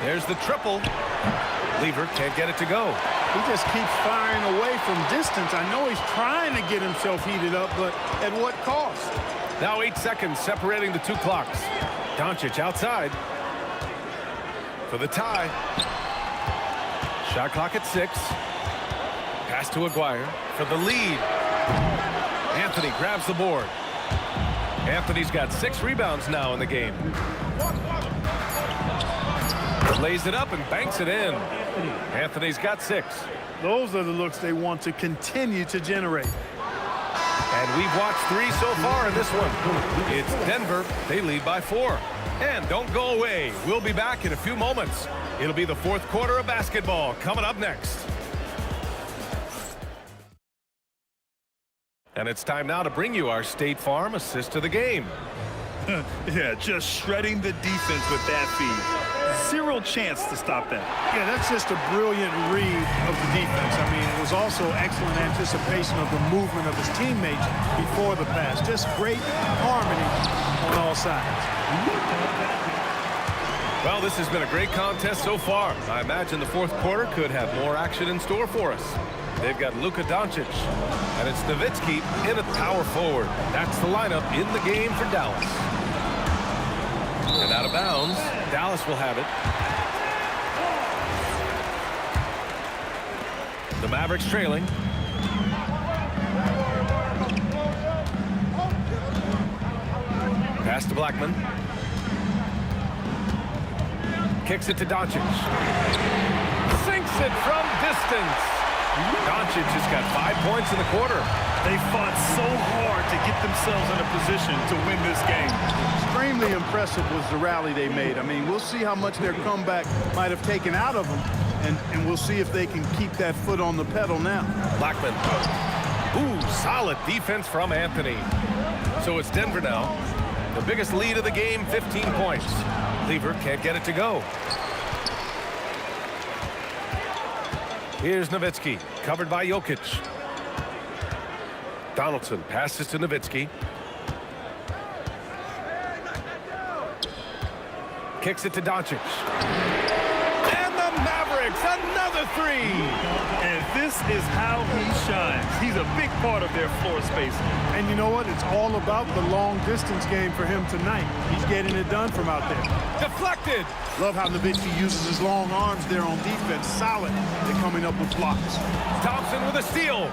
There's the triple. Lever can't get it to go. He just keeps firing away from distance. I know he's trying to get himself heated up, but at what cost? Now 8 seconds separating the 2 clocks. Doncic outside for the tie. Shot clock at 6. Pass to Aguirre for the lead. Anthony grabs the board. Anthony's got 6 rebounds now in the game. Lays it up and banks it in. Anthony's got 6. Those are the looks they want to continue to generate. And we've watched 3 so far in this one. It's Denver. They lead by 4. And don't go away. We'll be back in a few moments. It'll be the 4th quarter of basketball coming up next. And it's time now to bring you our State Farm assist of the game. Yeah, just shredding the defense with that feed. 0 chance to stop that. Yeah, that's just a brilliant read of the defense. I mean, it was also excellent anticipation of the movement of his teammates before the pass. Just great harmony on all sides. Well, this has been a great contest so far. I imagine the 4th quarter could have more action in store for us. They've got Luka Doncic, and it's Nowitzki in at power forward. That's the lineup in the game for Dallas. And out of bounds, Dallas will have it. The Mavericks trailing. Pass to Blackman. Kicks it to Doncic. Sinks it from distance. Doncic has got 5 points in the quarter. They fought so hard to get themselves in a position to win this game. Extremely impressive was the rally they made. I mean, we'll see how much their comeback might have taken out of them, and we'll see if they can keep that foot on the pedal now. Blackman. Ooh, solid defense from Anthony. So it's Denver now. The biggest lead of the game, 15 points. Lever can't get it to go. Here's Nowitzki, covered by Jokic. Donaldson passes to Nowitzki. Kicks it to Doncic. And the Mavericks, another three. And this is how he shines. He's a big part of their floor space. And you know what? It's all about the long distance game for him tonight. He's getting it done from out there. Deflected. Love how Nowitzki uses his long arms there on defense. Solid. They're coming up with blocks. Thompson with a steal.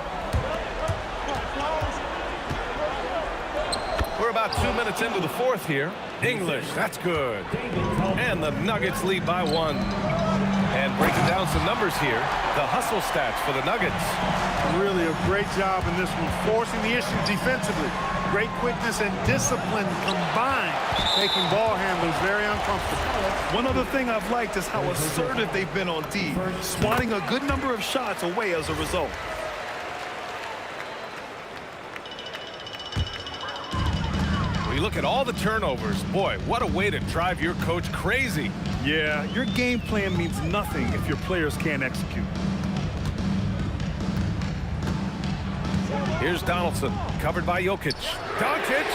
We're about 2 minutes into the fourth here. English, that's good. And the Nuggets lead by 1. And breaking down some numbers here, the hustle stats for the Nuggets. Really a great job in this one, forcing the issue defensively. Great quickness and discipline combined, making ball handlers very uncomfortable. One other thing I've liked is how assertive they've been on D, swatting a good number of shots away as a result. You look at all the turnovers. Boy, what a way to drive your coach crazy. Yeah, your game plan means nothing if your players can't execute. Here's Donaldson, covered by Jokic. Doncic,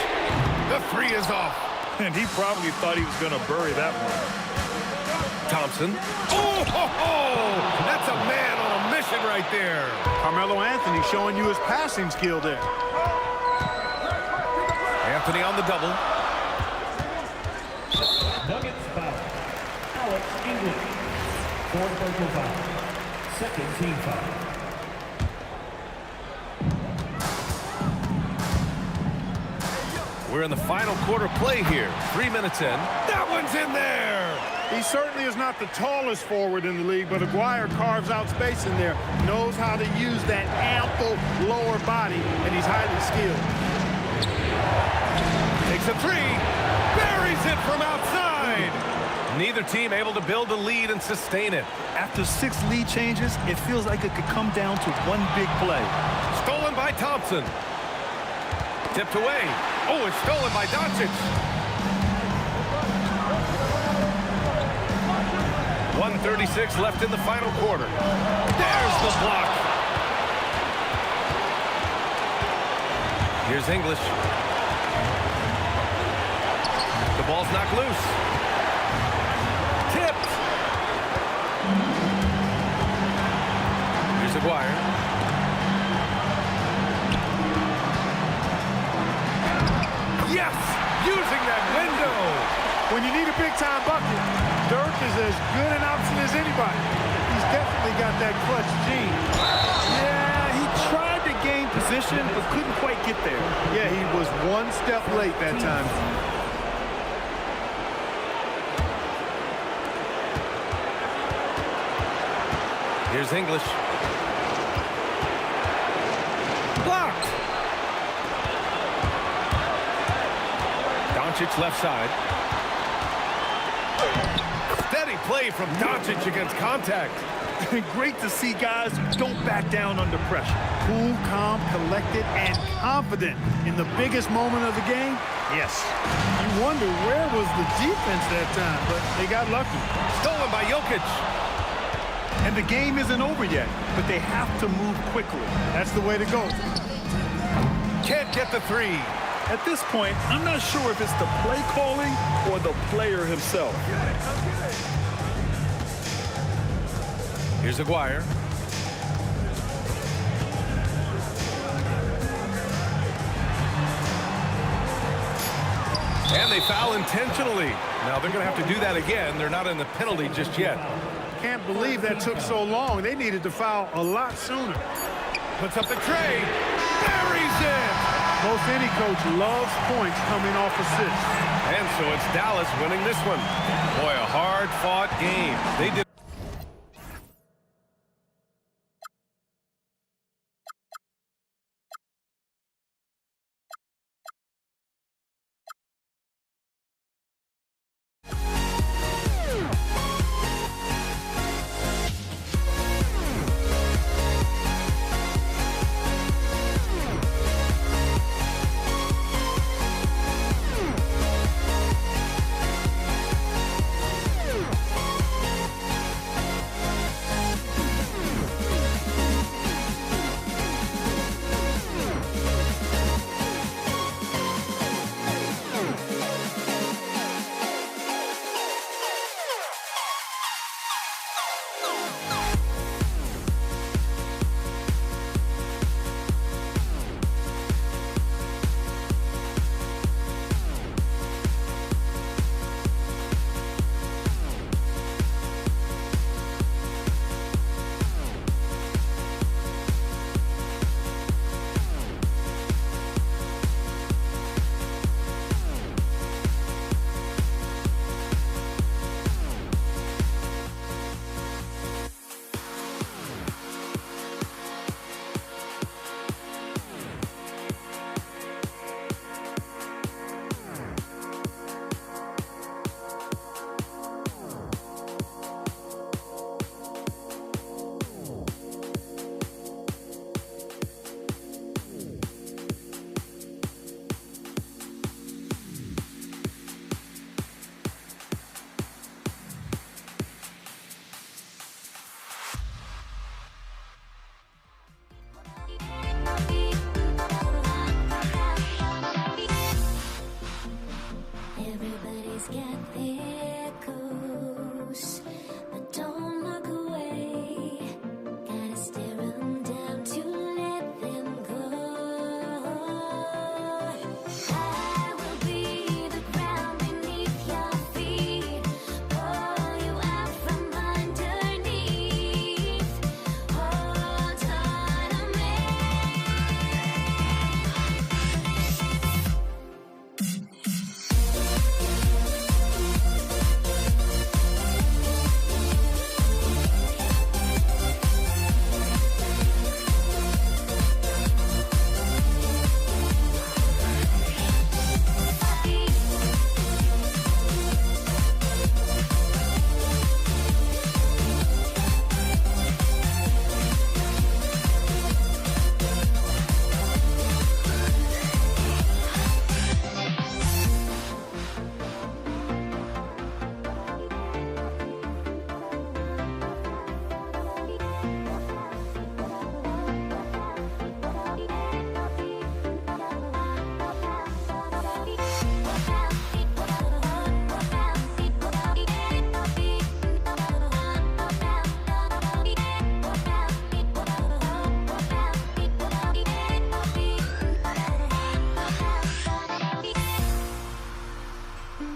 the three is off. And he probably thought he was going to bury that one. Thompson. Oh, ho, ho! That's a man on a mission right there. Carmelo Anthony showing you his passing skill there. Anthony on the double. Nuggets foul. Alex English. 4 personal foul. Second team foul. We're in the final quarter play here. 3 minutes in. That one's in there. He certainly is not the tallest forward in the league, but Aguirre carves out space in there. Knows how to use that ample lower body, and he's highly skilled. Takes a three, buries it from outside. Neither team able to build a lead and sustain it. After 6 lead changes, it feels like it could come down to one big play. Stolen by Thompson. Tipped away. Oh, it's stolen by Doncic. 1:36 left in the final quarter. There's the block. Here's English. The ball's knocked loose. Tipped. Here's Aguirre. Yes! Using that window! When you need a big-time bucket, Dirk is as good an option as anybody. He's definitely got that clutch gene. Yeah, he tried to gain position, but couldn't quite get there. Yeah, he was one step late that time. Here's English. Blocked! Doncic left side. Steady play from Doncic against contact. Great to see guys who don't back down under pressure. Cool, calm, collected, and confident in the biggest moment of the game. Yes. You wonder where was the defense that time, but they got lucky. Stolen by Jokic. And the game isn't over yet, but they have to move quickly. That's the way to go. Can't get the three. At this point, I'm not sure if it's the play calling or the player himself. Here's Aguirre. And they foul intentionally. Now they're going to have to do that again. They're not in the penalty just yet. Can't believe that took so long. They needed to foul a lot sooner. Puts up the tray. Buries it. Most any coach loves points coming off assists. And so it's Dallas winning this one. Boy, a hard-fought game. They did. Everybody's got their goals, but don't look away. Gotta stare them down to let them go. I will be the ground beneath your feet, pull you out from underneath. Hold on to me.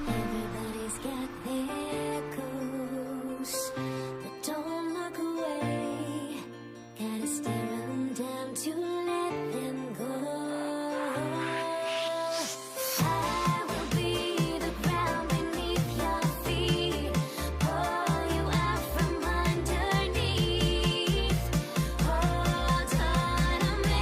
Everybody's got their goals, but don't look away. Gotta stare them down to let them go. I will be the ground beneath your feet, pull you out from underneath. Hold on to me.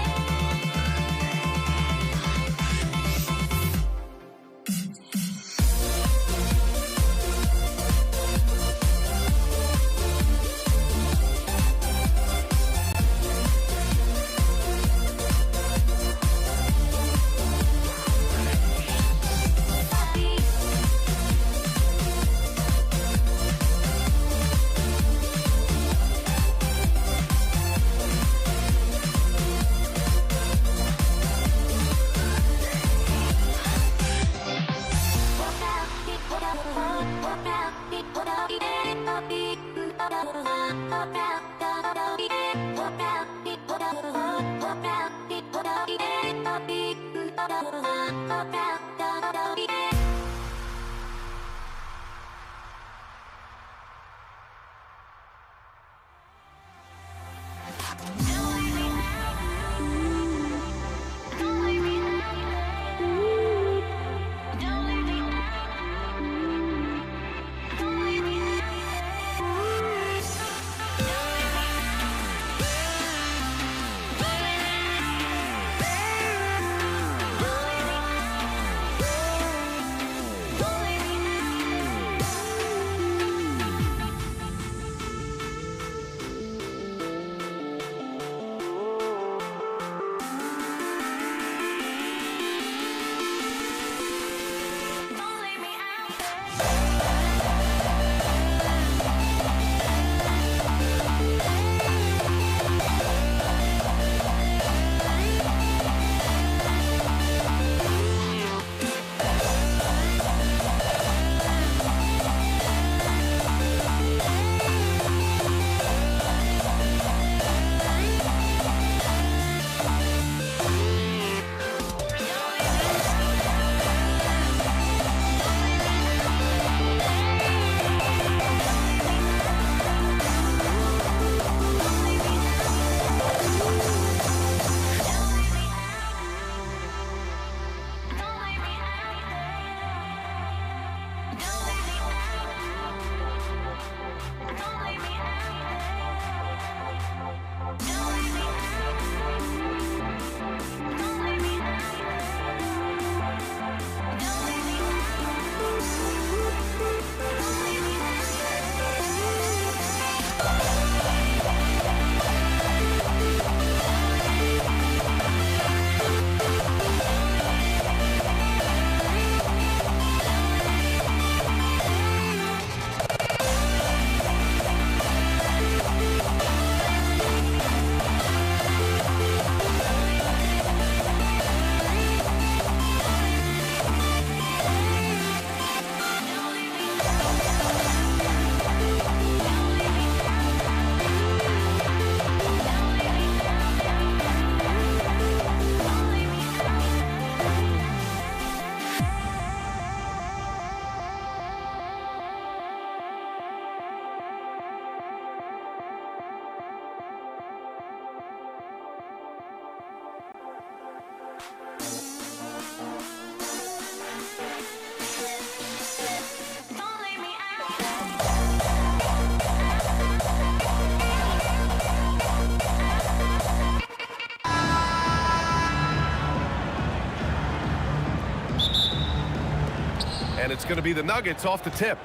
And it's going to be the Nuggets off the tip.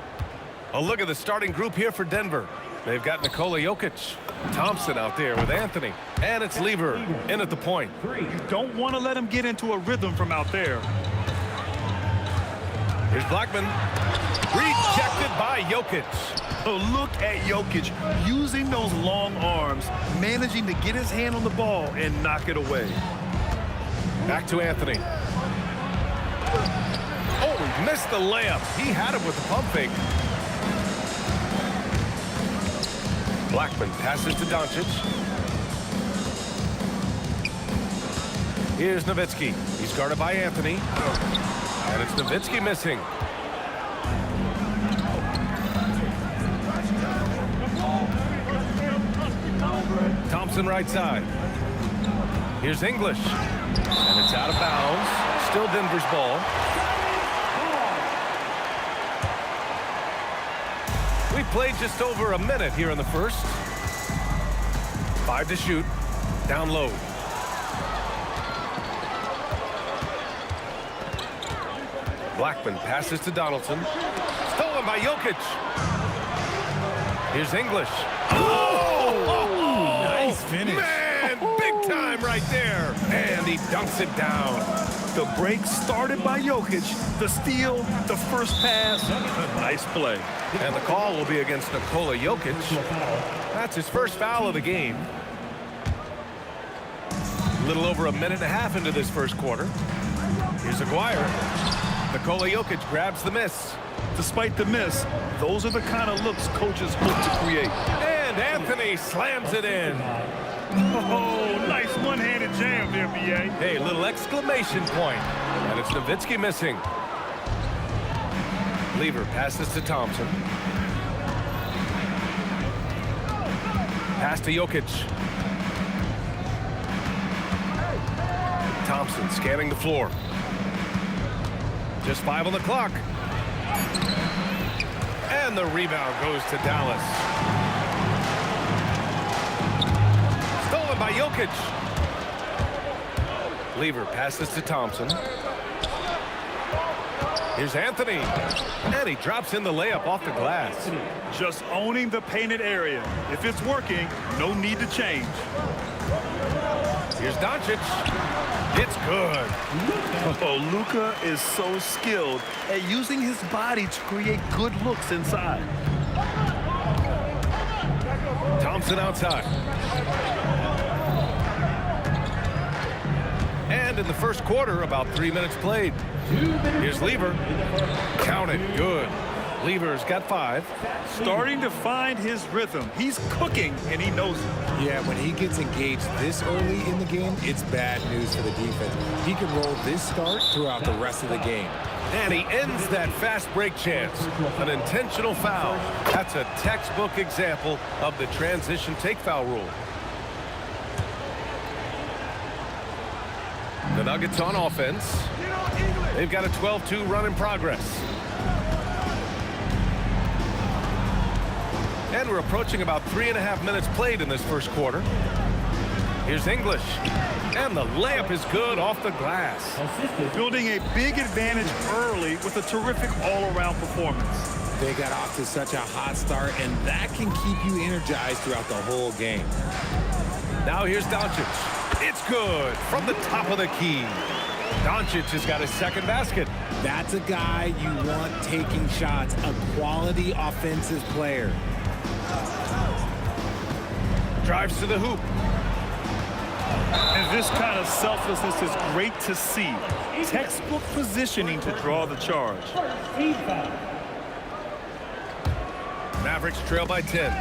A look at the starting group here for Denver. They've got Nikola Jokic, Thompson out there with Anthony, and it's Lever in at the point. You don't want to let him get into a rhythm from out there. Here's Blackman. Rejected by Jokic. Oh, look at Jokic using those long arms, managing to get his hand on the ball and knock it away. Back to Anthony. Oh, he missed the layup. He had it with the pump fake. Blackman passes to Doncic. Here's Nowitzki. He's guarded by Anthony. And it's Nowitzki missing. Thompson right side. Here's English. And it's out of bounds. Still Denver's ball. We've played just over a minute here in the first. 5 to shoot. Down low. Blackman passes to Donaldson. Stolen by Jokic. Here's English. Oh! Nice finish. Man, big time right there. And he dunks it down. The break started by Jokic. The steal, the first pass. Nice play. And the call will be against Nikola Jokic. That's his first foul of the game. A little over a minute and a half into this first quarter. Here's Aguirre. Nikola Jokic grabs the miss. Despite the miss, those are the kind of looks coaches hope to create. And Anthony slams it in. Oh, nice one-handed jam there, B.A. Hey, little exclamation point. And it's Nowitzki missing. Lever passes to Thompson. Pass to Jokic. Thompson scanning the floor. Just 5 on the clock. And the rebound goes to Dallas. Stolen by Jokic. Lever passes to Thompson. Here's Anthony. And he drops in the layup off the glass. Just owning the painted area. If it's working, no need to change. Here's Doncic. It's good. Oh, Luka is so skilled at using his body to create good looks inside. Thompson outside. And in the first quarter, about 3 minutes played. Here's Lever. Count it. Good. Lever's got 5. Starting to find his rhythm. He's cooking, and he knows it. Yeah, when he gets engaged this early in the game, it's bad news for the defense. He can roll this start throughout the rest of the game. And he ends that fast break chance. An intentional foul. That's a textbook example of the transition take foul rule. The Nuggets on offense. They've got a 12-2 run in progress. And we're approaching about 3.5 minutes played in this first quarter. Here's English. And the layup is good off the glass. Building a big advantage early with a terrific all-around performance. They got off to such a hot start, and that can keep you energized throughout the whole game. Now here's Doncic. It's good from the top of the key. Doncic has got his second basket. That's a guy you want taking shots, a quality offensive player. Drives to the hoop. And this kind of selflessness is great to see. Textbook positioning to draw the charge. Mavericks trail by 10.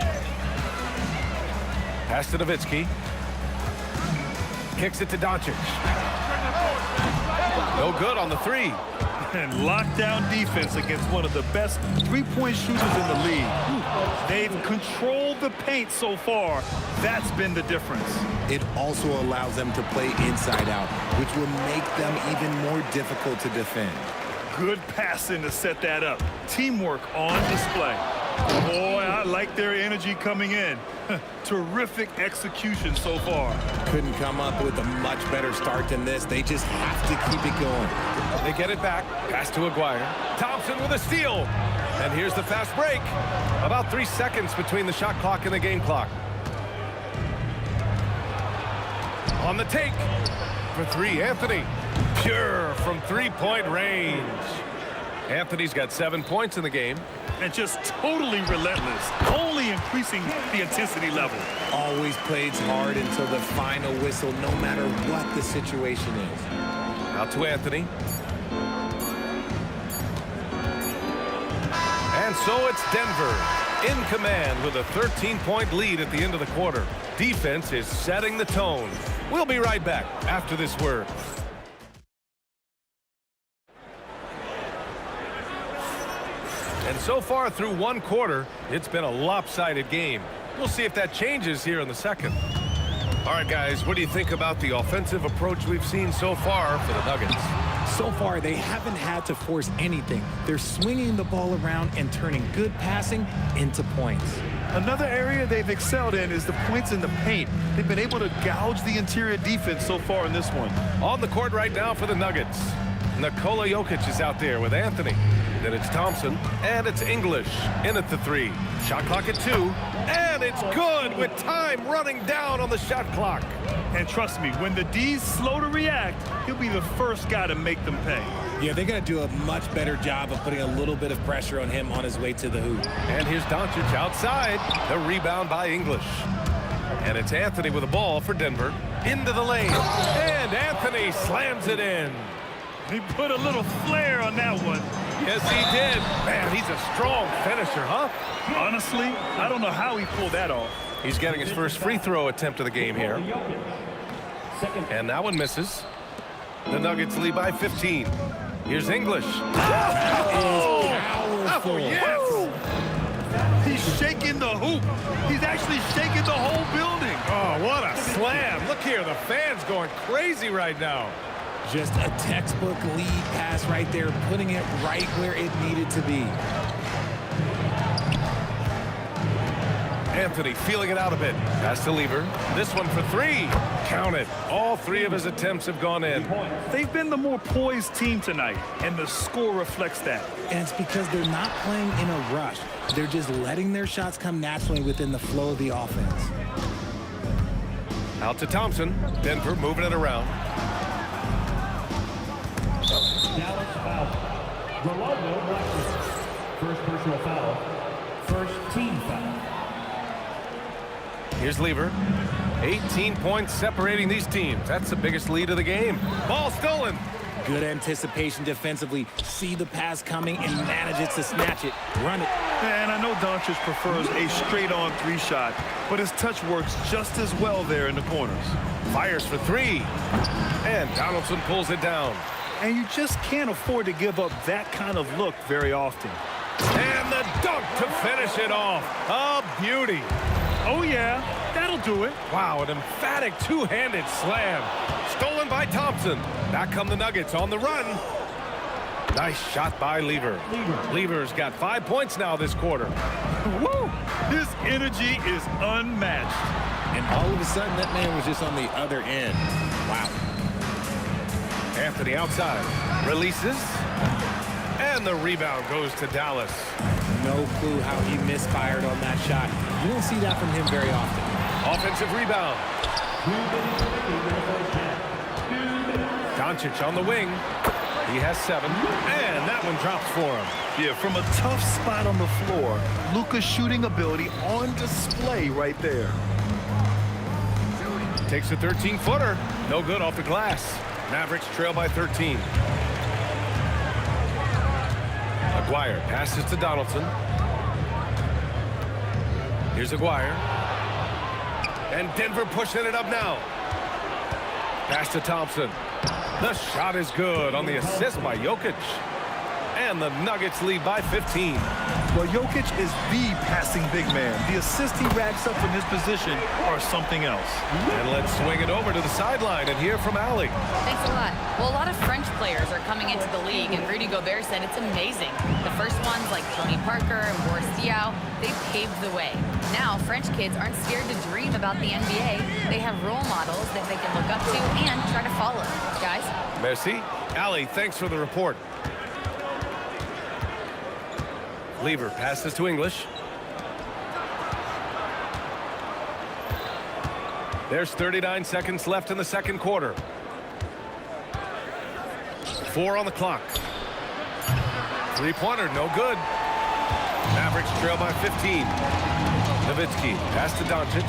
Pass to Nowitzki. Kicks it to Doncic. No good on the 3. And lockdown defense against one of the best three-point shooters in the league. They've controlled the paint so far. That's been the difference. It also allows them to play inside out, which will make them even more difficult to defend. Good passing to set that up. Teamwork on display. Boy, I like their energy coming in. Terrific execution so far. Couldn't come up with a much better start than this. They just have to keep it going. They get it back. Pass to Aguirre. Thompson with a steal. And here's the fast break. About 3 seconds between the shot clock and the game clock. On the take. For three, Anthony. Pure from three-point range. Anthony's got 7 points in the game. And just totally relentless, only increasing the intensity level. Always plays hard until the final whistle, no matter what the situation is. Out to Anthony. And so it's Denver in command with a 13-point lead at the end of the quarter. Defense is setting the tone. We'll be right back after this word. And so far through one quarter, it's been a lopsided game. We'll see if that changes here in the second. All right, guys, what do you think about the offensive approach we've seen so far for the Nuggets? So far, they haven't had to force anything. They're swinging the ball around and turning good passing into points. Another area they've excelled in is the points in the paint. They've been able to gouge the interior defense so far in this one. On the court right now for the Nuggets. Nikola Jokic is out there with Anthony. Then it's Thompson, and it's English in at the three. Shot clock at 2, and it's good with time running down on the shot clock. And trust me, when the D's slow to react, he'll be the first guy to make them pay. Yeah, they're going to do a much better job of putting a little bit of pressure on him on his way to the hoop. And here's Doncic outside. The rebound by English. And it's Anthony with the ball for Denver. Into the lane. And Anthony slams it in. He put a little flair on that one. Yes, he did. Man, he's a strong finisher, huh? Honestly, I don't know how he pulled that off. He's getting his first free throw attempt of the game here. And that one misses. The Nuggets lead by 15. Here's English. Powerful. Yes. He's shaking the hoop. He's actually shaking the whole building. Oh, what a slam. Look here, the fans going crazy right now. Just a textbook lead pass right there, putting it right where it needed to be. Anthony feeling it out a bit. Pass to Lever. This one for 3. Count it. All 3 of his attempts have gone in. They've been the more poised team tonight, and the score reflects that. And it's because they're not playing in a rush. They're just letting their shots come naturally within the flow of the offense. Out to Thompson. Denver moving it around. Dallas foul. Ronaldo Blackman. First personal foul. First team foul. Here's Lever. 18 points separating these teams. That's the biggest lead of the game. Ball stolen. Good anticipation defensively. See the pass coming and manages to snatch it. Run it. And I know Doncic prefers a straight-on 3 shot, but his touch works just as well there in the corners. Fires for 3. And Donaldson pulls it down. And you just can't afford to give up that kind of look very often. And the dunk to finish it off. A beauty. Oh, yeah, that'll do it. Wow, an emphatic two-handed slam. Stolen by Thompson. Back come the Nuggets on the run. Nice shot by Lever. Lever's got 5 points now this quarter. Woo! His energy is unmatched. And all of a sudden, that man was just on the other end. Wow. Anthony outside. Releases. And the rebound goes to Dallas. No clue how he misfired on that shot. You don't see that from him very often. Offensive rebound. Doncic on the wing. He has 7. And that one drops for him. Yeah, from a tough spot on the floor, Luka's shooting ability on display right there. Takes a 13-footer. No good off the glass. Mavericks trail by 13. Aguirre passes to Donaldson. Here's Aguirre. And Denver pushing it up now. Pass to Thompson. The shot is good on the assist by Jokic. And the Nuggets lead by 15. Well, Jokic is the passing big man. The assists he racks up from his position are something else. And let's swing it over to the sideline and hear from Allie. Thanks a lot. Well, a lot of French players are coming into the league, and Rudy Gobert said it's amazing. The first ones like Tony Parker and Boris Diaw, they paved the way. Now, French kids aren't scared to dream about the NBA. They have role models that they can look up to and try to follow. Guys? Merci. Allie, thanks for the report. Lever passes to English. There's 39 seconds left in the second quarter. 4 on the clock. Three-pointer, no good. Mavericks trail by 15. Nowitzki, pass to Doncic.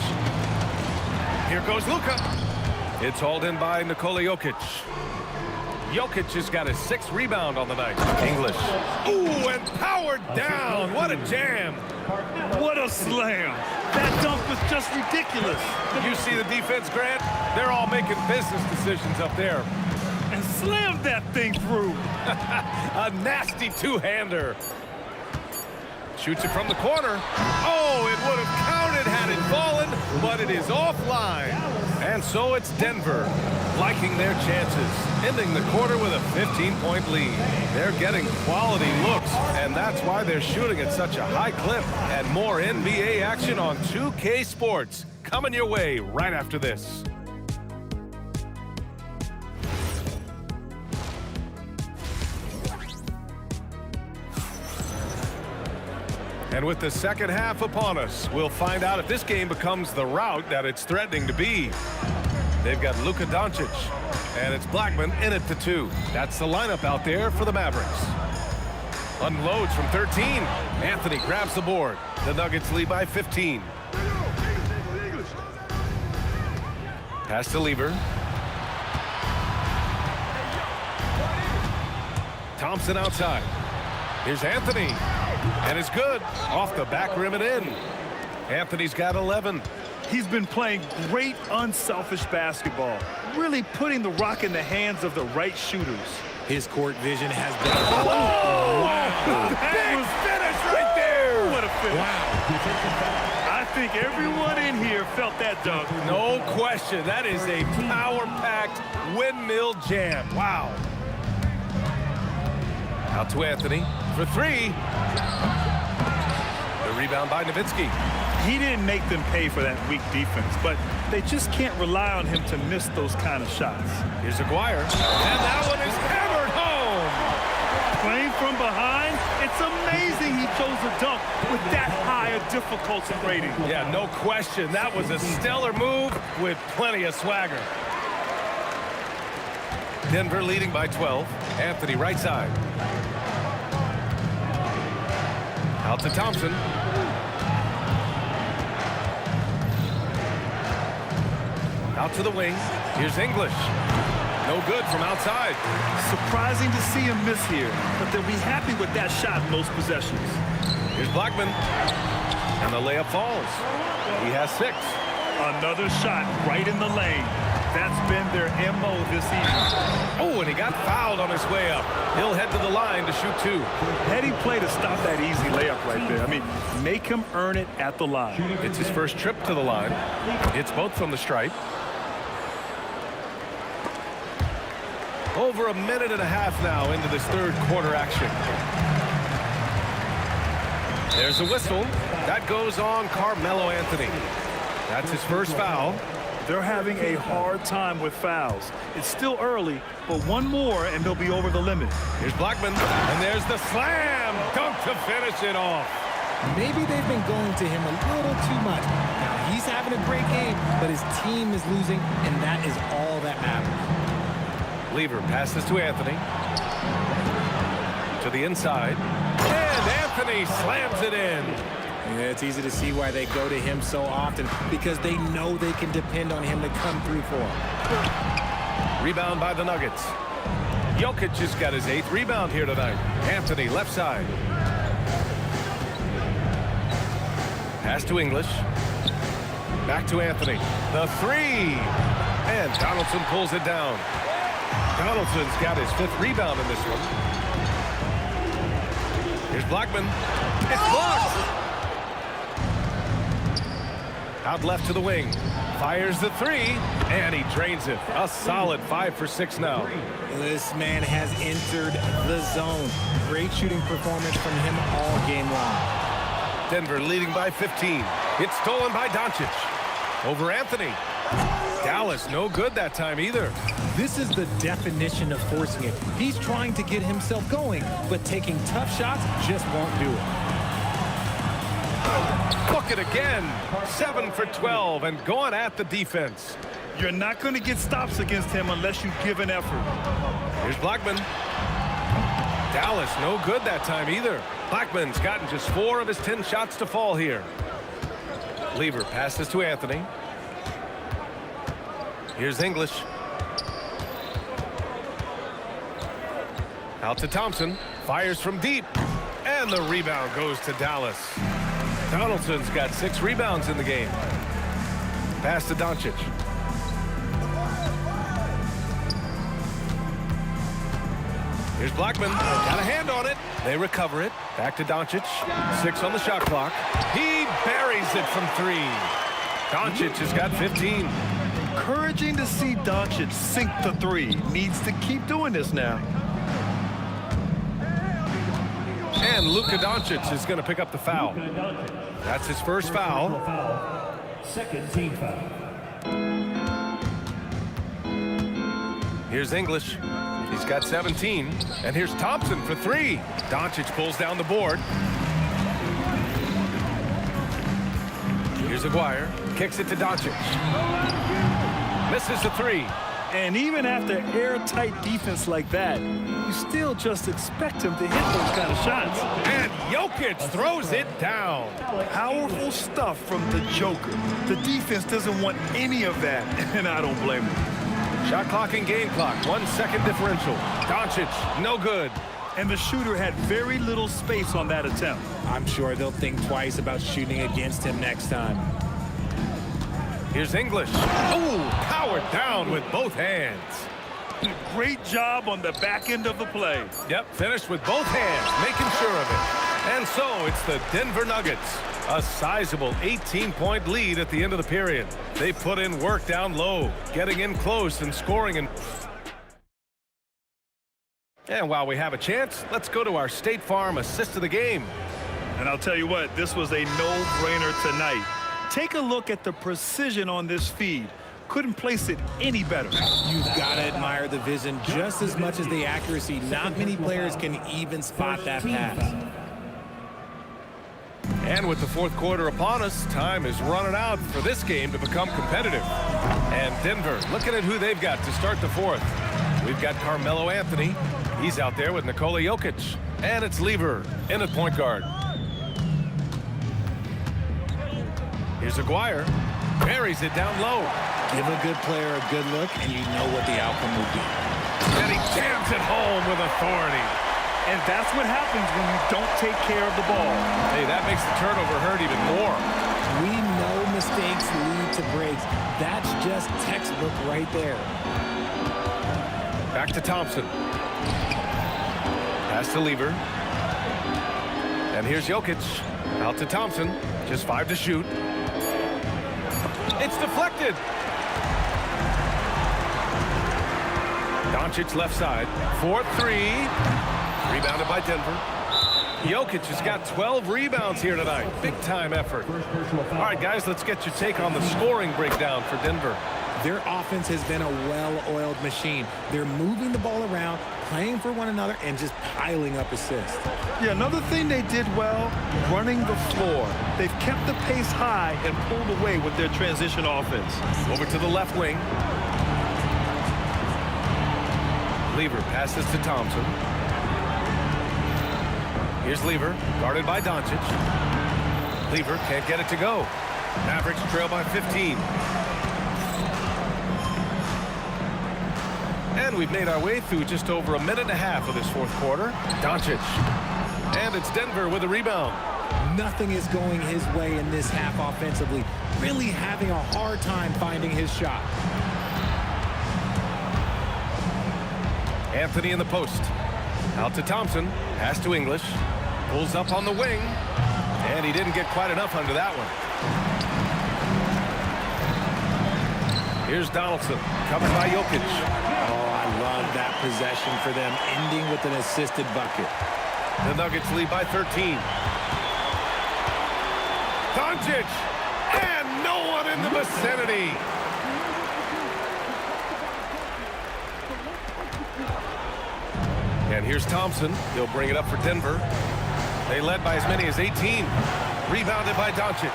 Here goes Luka. It's hauled in by Nikola Jokic. Jokic has got his 6th rebound on the night. English. Ooh, and powered down. What a jam. What a slam. That dunk was just ridiculous. You see the defense, Grant? They're all making business decisions up there. And slammed that thing through. A nasty two-hander. Shoots it from the corner. Oh, it would have counted had it fallen, but it is offline. And so it's Denver liking their chances, ending the quarter with a 15-point lead. They're getting quality looks, and that's why they're shooting at such a high clip. And more NBA action on 2K Sports coming your way right after this. And with the second half upon us, we'll find out if this game becomes the rout that it's threatening to be. They've got Luka Doncic, and it's Blackman in it to 2. That's the lineup out there for the Mavericks. Unloads from 13. Anthony grabs the board. The Nuggets lead by 15. Pass to Lever. Thompson outside. Here's Anthony. And it's good. Off the back rim and in. Anthony's got 11. He's been playing great, unselfish basketball, really putting the rock in the hands of the right shooters. His court vision has been... Oh! Wow! Big finish right there! What a finish. Wow. I think everyone in here felt that dunk. No question. That is a power-packed windmill jam. Wow. Out to Anthony for 3. The rebound by Nowitzki. He didn't make them pay for that weak defense, but they just can't rely on him to miss those kind of shots. Here's Aguirre, and that one is hammered home. Playing from behind, it's amazing he chose a dunk with that high a difficulty rating. Yeah, no question. That was a stellar move with plenty of swagger. Denver leading by 12. Anthony right side. Out to Thompson. Out to the wing. Here's English. No good from outside. Surprising to see him miss here, but they'll be happy with that shot in most possessions. Here's Blackman. And the layup falls. He has 6. Another shot right in the lane. That's been their MO this evening. Oh, and he got fouled on his way up. He'll head to the line to shoot 2. Heady play to stop that easy layup right there. I mean, make him earn it at the line. It's his first trip to the line. It's both from the stripe. Over a minute and a half now into this third quarter action. There's a whistle. That goes on Carmelo Anthony. That's his first foul. They're having a hard time with fouls. It's still early, but one more and they'll be over the limit. Here's Blackman, and there's the slam dunk to finish it off. Maybe they've been going to him a little too much. Now, he's having a great game, but his team is losing, and that is all that matters. Lever passes to Anthony. To the inside. And Anthony slams it in. Yeah, it's easy to see why they go to him so often, because they know they can depend on him to come through for them. Rebound by the Nuggets. Jokic has got his 8th rebound here tonight. Anthony left side. Pass to English. Back to Anthony. The 3. And Donaldson pulls it down. Donaldson's got his 5th rebound in this one. Here's Blackman. It's blocked. Out left to the wing. Fires the three, and he drains it. A solid 5 for 6 now. This man has entered the zone. Great shooting performance from him all game long. Denver leading by 15. It's stolen by Doncic. Over Anthony. Dallas no good that time either. This is the definition of forcing it. He's trying to get himself going, but taking tough shots just won't do it. Book it again. 7 for 12 and going at the defense. You're not going to get stops against him unless you give an effort. Here's Blackman. Dallas no good that time either. Blackman's gotten just 4 of his 10 shots to fall here. Lever passes to Anthony. Here's English. Out to Thompson. Fires from deep. And the rebound goes to Dallas. Donaldson's got 6 rebounds in the game. Pass to Doncic. Here's Blackman. Got a hand on it. They recover it. Back to Doncic. 6 on the shot clock. He buries it from 3. Doncic has got 15. Encouraging to see Doncic sink the 3. Needs to keep doing this now. And Luka Doncic is going to pick up the foul. That's his first foul. Second team foul. Here's English. He's got 17. And here's Thompson for 3. Doncic pulls down the board. Here's Aguirre. Kicks it to Doncic. Misses the 3. And even after airtight defense like that, you still just expect him to hit those kind of shots. And Jokic throws it down. Powerful stuff from the Joker. The defense doesn't want any of that, and I don't blame them. Shot clock and game clock. 1 second differential. Doncic, no good. And the shooter had very little space on that attempt. I'm sure they'll think twice about shooting against him next time. Here's English. Oh, powered down with both hands. Great job on the back end of the play. Yep, finished with both hands, making sure of it. And so it's the Denver Nuggets. A sizable 18-point lead at the end of the period. They put in work down low, getting in close and scoring. And while we have a chance, let's go to our State Farm assist of the game. And I'll tell you what, this was a no-brainer tonight. Take a look at the precision on this feed. Couldn't place it any better. You've got to admire the vision just as much as the accuracy. Not many players can even spot that pass. And with the fourth quarter upon us, time is running out for this game to become competitive. And Denver, looking at who they've got to start the fourth. We've got Carmelo Anthony. He's out there with Nikola Jokic. And it's Lever in at point guard. Here's Aguirre. Buries it down low. Give a good player a good look, and you know what the outcome will be. And he jams it home with authority. And that's what happens when you don't take care of the ball. Hey, that makes the turnover hurt even more. We know mistakes lead to breaks. That's just textbook right there. Back to Thompson. Pass to Lever. And here's Jokic. Out to Thompson. Just 5 to shoot. It's deflected. Doncic left side. 4-3. Rebounded by Denver. Jokic has got 12 rebounds here tonight. Big time effort. All right, guys, let's get your take on the scoring breakdown for Denver. Their offense has been a well-oiled machine. They're moving the ball around, playing for one another, and just piling up assists. Yeah, another thing they did well, running the floor. They've kept the pace high and pulled away with their transition offense. Over to the left wing. Lever passes to Thompson. Here's Lever, guarded by Doncic. Lever can't get it to go. Mavericks trail by 15. And we've made our way through just over a minute and a half of this fourth quarter. Doncic. And it's Denver with a rebound. Nothing is going his way in this half offensively. Really having a hard time finding his shot. Anthony in the post. Out to Thompson. Pass to English. Pulls up on the wing, and he didn't get quite enough under that one. Here's Donaldson, covered by Jokic. Oh, I love that possession for them, ending with an assisted bucket. The Nuggets lead by 13. Doncic, and no one in the vicinity. And here's Thompson. He'll bring it up for Denver. They led by as many as 18. Rebounded by Doncic.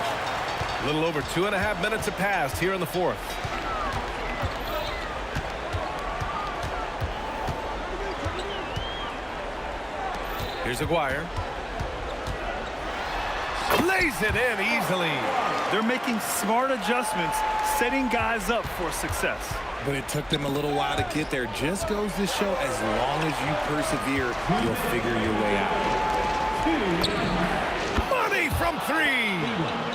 A little over 2.5 minutes have passed here in the fourth. Here's Aguirre. Lays it in easily. They're making smart adjustments, setting guys up for success. But it took them a little while to get there. Just goes to show, as long as you persevere, you'll figure your way out. Money from three.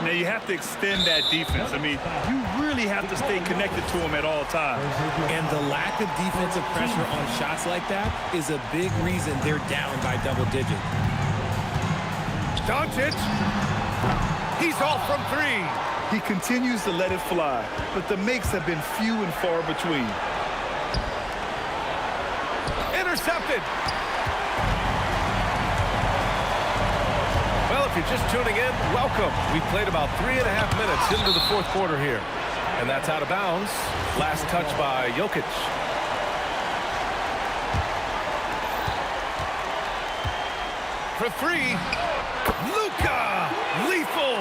Now you have to extend that defense. I mean, you really have to stay connected to them at all times. And the lack of defensive pressure on shots like that is a big reason they're down by double digits. Doncic. He's off from three. He continues to let it fly, but the makes have been few and far between. Intercepted. Well, if you're just tuning in, welcome. We've played about 3.5 minutes into the fourth quarter here. And that's out of bounds. Last touch by Jokic. For three. Luka! Lethal!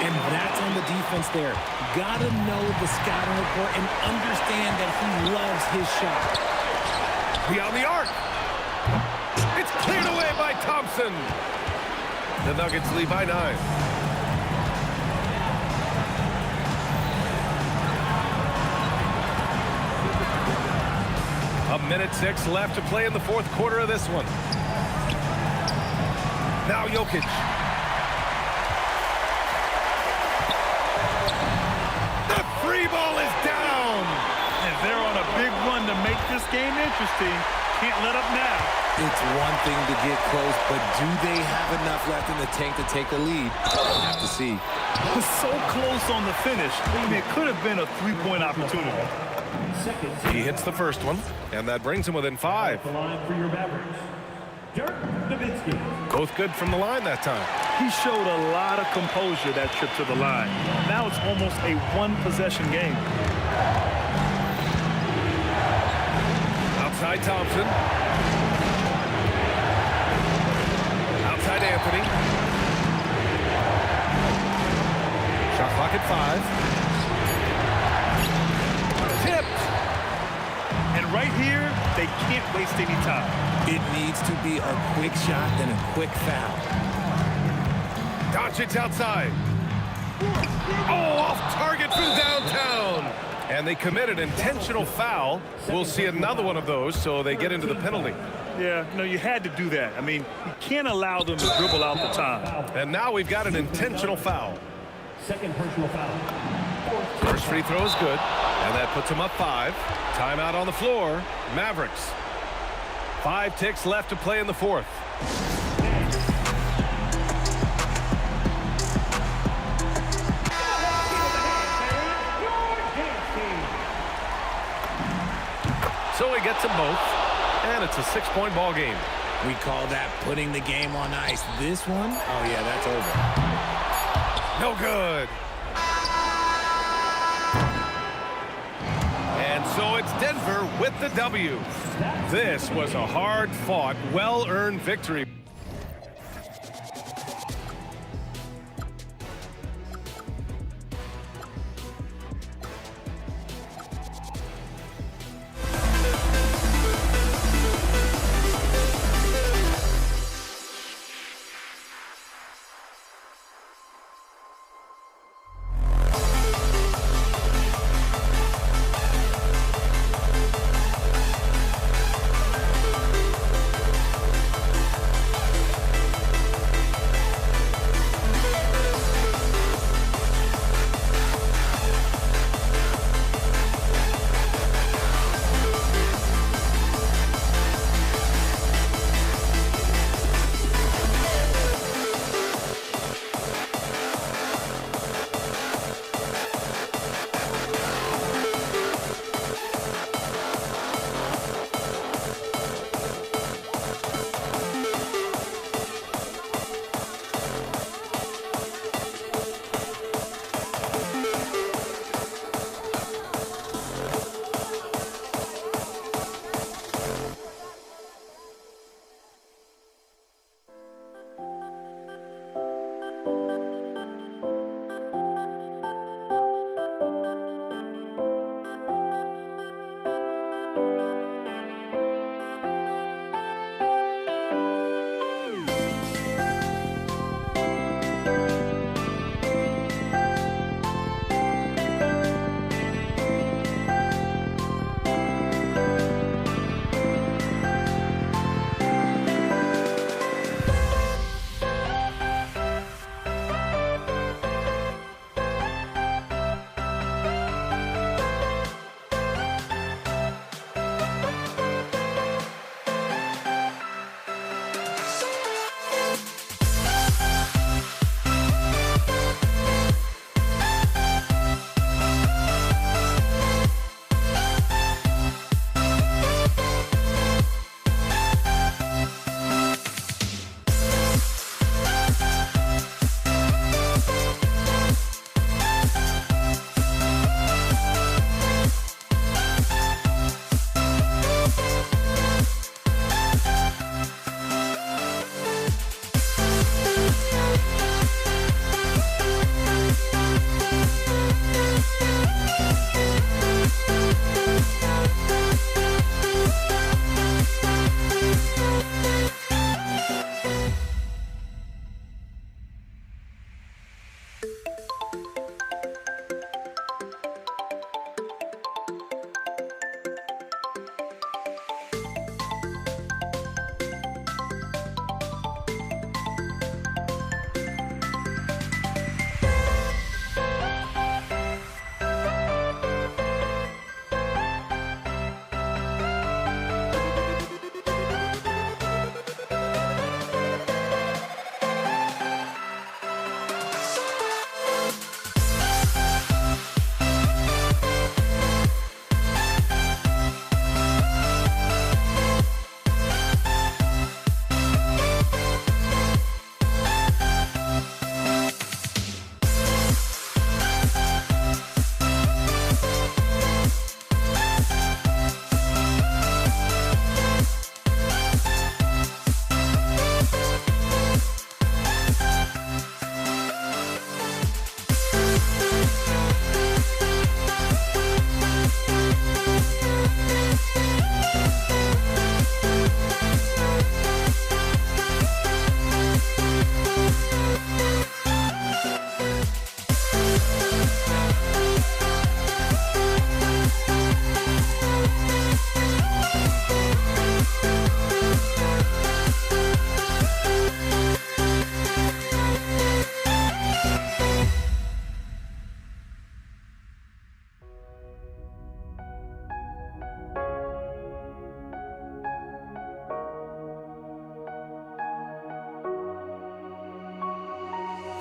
And that's on the defense there. Gotta know the scouting report and understand that he loves his shot. Beyond the arc. It's cleared away by Thompson. The Nuggets lead by 9. A minute 6 left to play in the fourth quarter of this one. Now Jokic. The free ball is down. And they're on a big run to make this game interesting. Can't let up now. It's one thing to get close, but do they have enough left in the tank to take a lead? We'll have to see. It was so close on the finish. I mean, it could have been a three-point opportunity. He hits the first one, and that brings him within 5. Both good from the line that time. He showed a lot of composure that trip to the line. Now it's almost a one-possession game. Outside Thompson. Outside Anthony. Shot clock at 5. Tipped. And right here, they can't waste any time. It needs to be a quick shot and a quick foul. Doncic outside. Oh, off target from downtown. And they committed intentional foul. We'll see another one of those, so they get into the penalty. Yeah, no, you had to do that. I mean, you can't allow them to dribble out the time. And now we've got an intentional foul. Second personal foul. First free throw is good, and that puts them up 5. Timeout on the floor. Mavericks. 5 ticks left to play in the fourth. So he gets them both, and it's a 6-point ball game. We call that putting the game on ice. This one, oh yeah, that's over. No good. And so it's Denver with the W. This was a hard-fought, well-earned victory.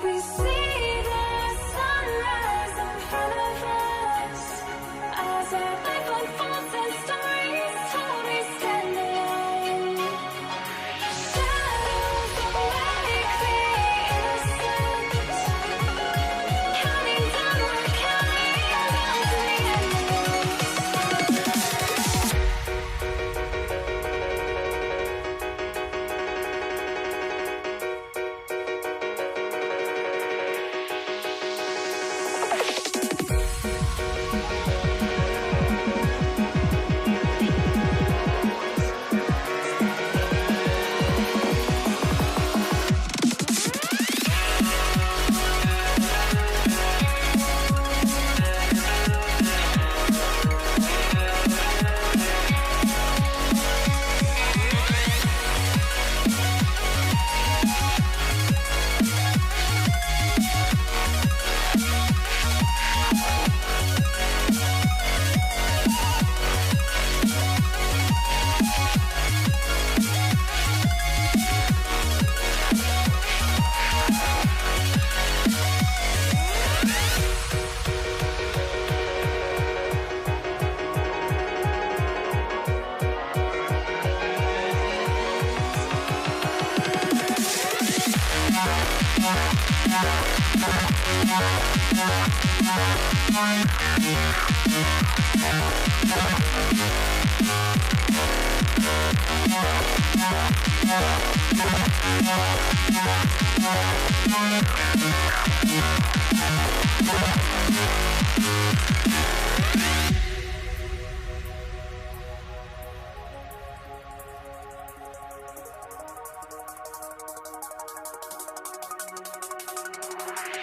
We see the sunrise in front of us. As our life unfolds and stories told, we stand alone. Shadows awake the innocent. Counting down, we're counting down to the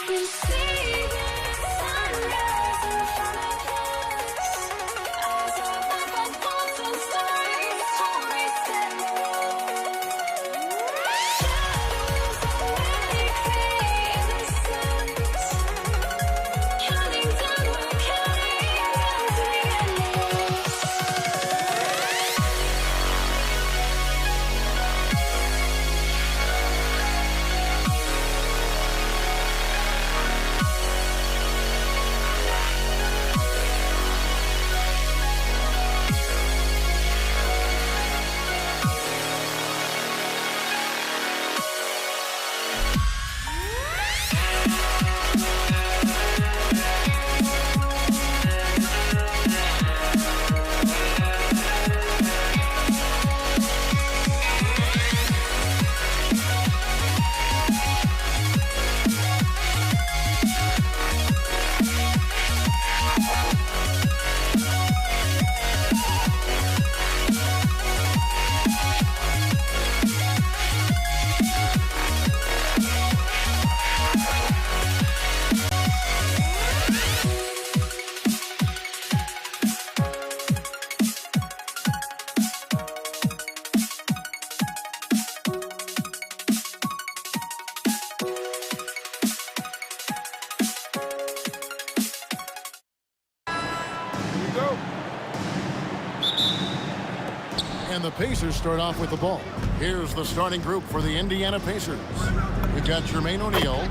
We see the sunrise in front of us. As our life unfolds and stories told, we stand alone. Shadows awake the innocent. Counting down, we're counting down to the endless. And the Pacers start off with the ball. Here's the starting group for the Indiana Pacers. We've got Jermaine O'Neal.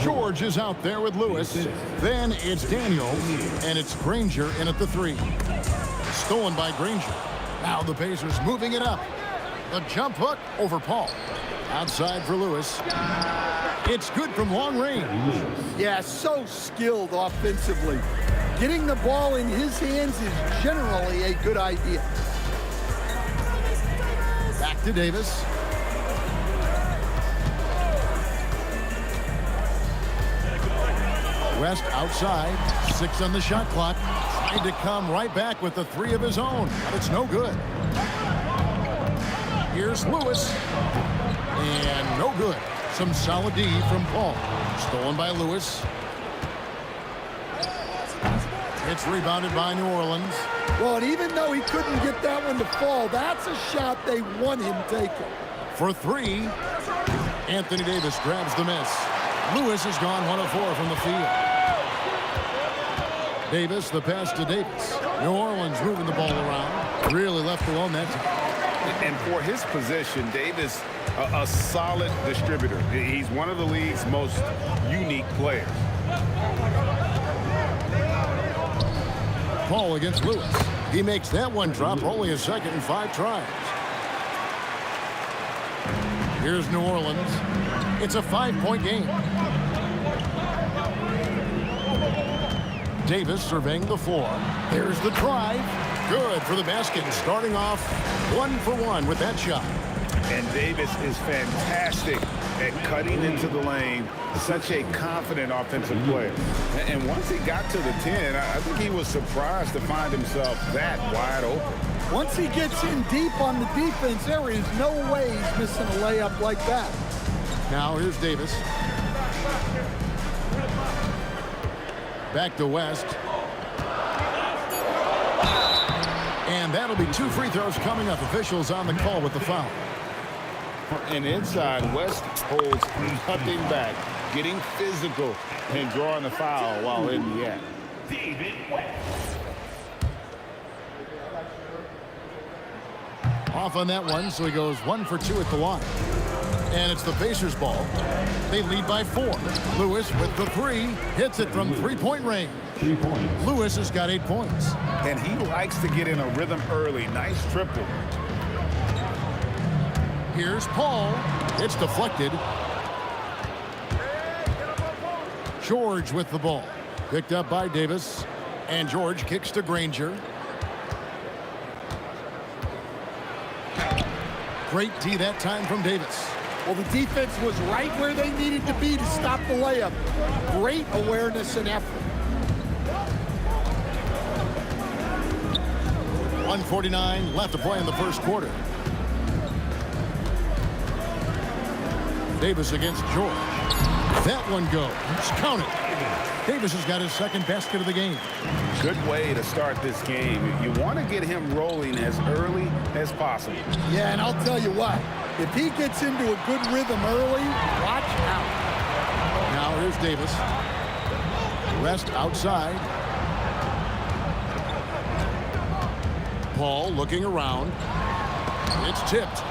George is out there with Lewis. Then it's Daniels, and it's Granger in at the 3. Stolen by Granger. Now the Pacers moving it up. The jump hook over Paul. Outside for Lewis. It's good from long range. Yeah, so skilled offensively. Getting the ball in his hands is generally a good idea. Back to Davis. West outside. 6 on the shot clock. Tried to come right back with the 3 of his own, but it's no good. Here's Lewis. And no good. Some solid D from Paul. Stolen by Lewis. It's rebounded by New Orleans. Well, and even though he couldn't get that one to fall, that's a shot they want him taking. For 3, Anthony Davis grabs the miss. Lewis has gone 1 of 4 from the field. Davis, the pass to Davis. New Orleans moving the ball around. Really left alone that time. And for his position, Davis, a solid distributor. He's one of the league's most unique players. Paul against Lewis. He makes that one drop, only a second and 5 tries. Here's New Orleans. It's a 5-point game. Davis surveying the floor. There's the drive. Good for the basket. Starting off 1 for 1 with that shot. And Davis is fantastic at cutting into the lane. Such a confident offensive player. And once he got to the 10, I think he was surprised to find himself that wide open. Once he gets in deep on the defense, there is no way he's missing a layup like that. Now here's Davis. Back to West. And that'll be 2 free throws coming up. Officials on the call with the foul. And inside, West holds nothing back, getting physical and drawing the foul while in the act. David West. Off on that one, so he goes 1 for 2 at the line. And it's the Pacers ball. They lead by 4. Lewis with the 3. Hits it from 3-point range. 3 points. Lewis has got 8 points. And he likes to get in a rhythm early. Nice triple. Here's Paul. It's deflected. George with the ball. Picked up by Davis. And George kicks to Granger. Great D that time from Davis. Well, the defense was right where they needed to be to stop the layup. Great awareness and effort. 1:49 left to play in the first quarter. Davis against George. That one goes. Count it. Davis has got his second basket of the game. Good way to start this game. You want to get him rolling as early as possible. Yeah, and I'll tell you what. If he gets into a good rhythm early, watch out. Now here's Davis. West outside. Paul looking around. It's tipped.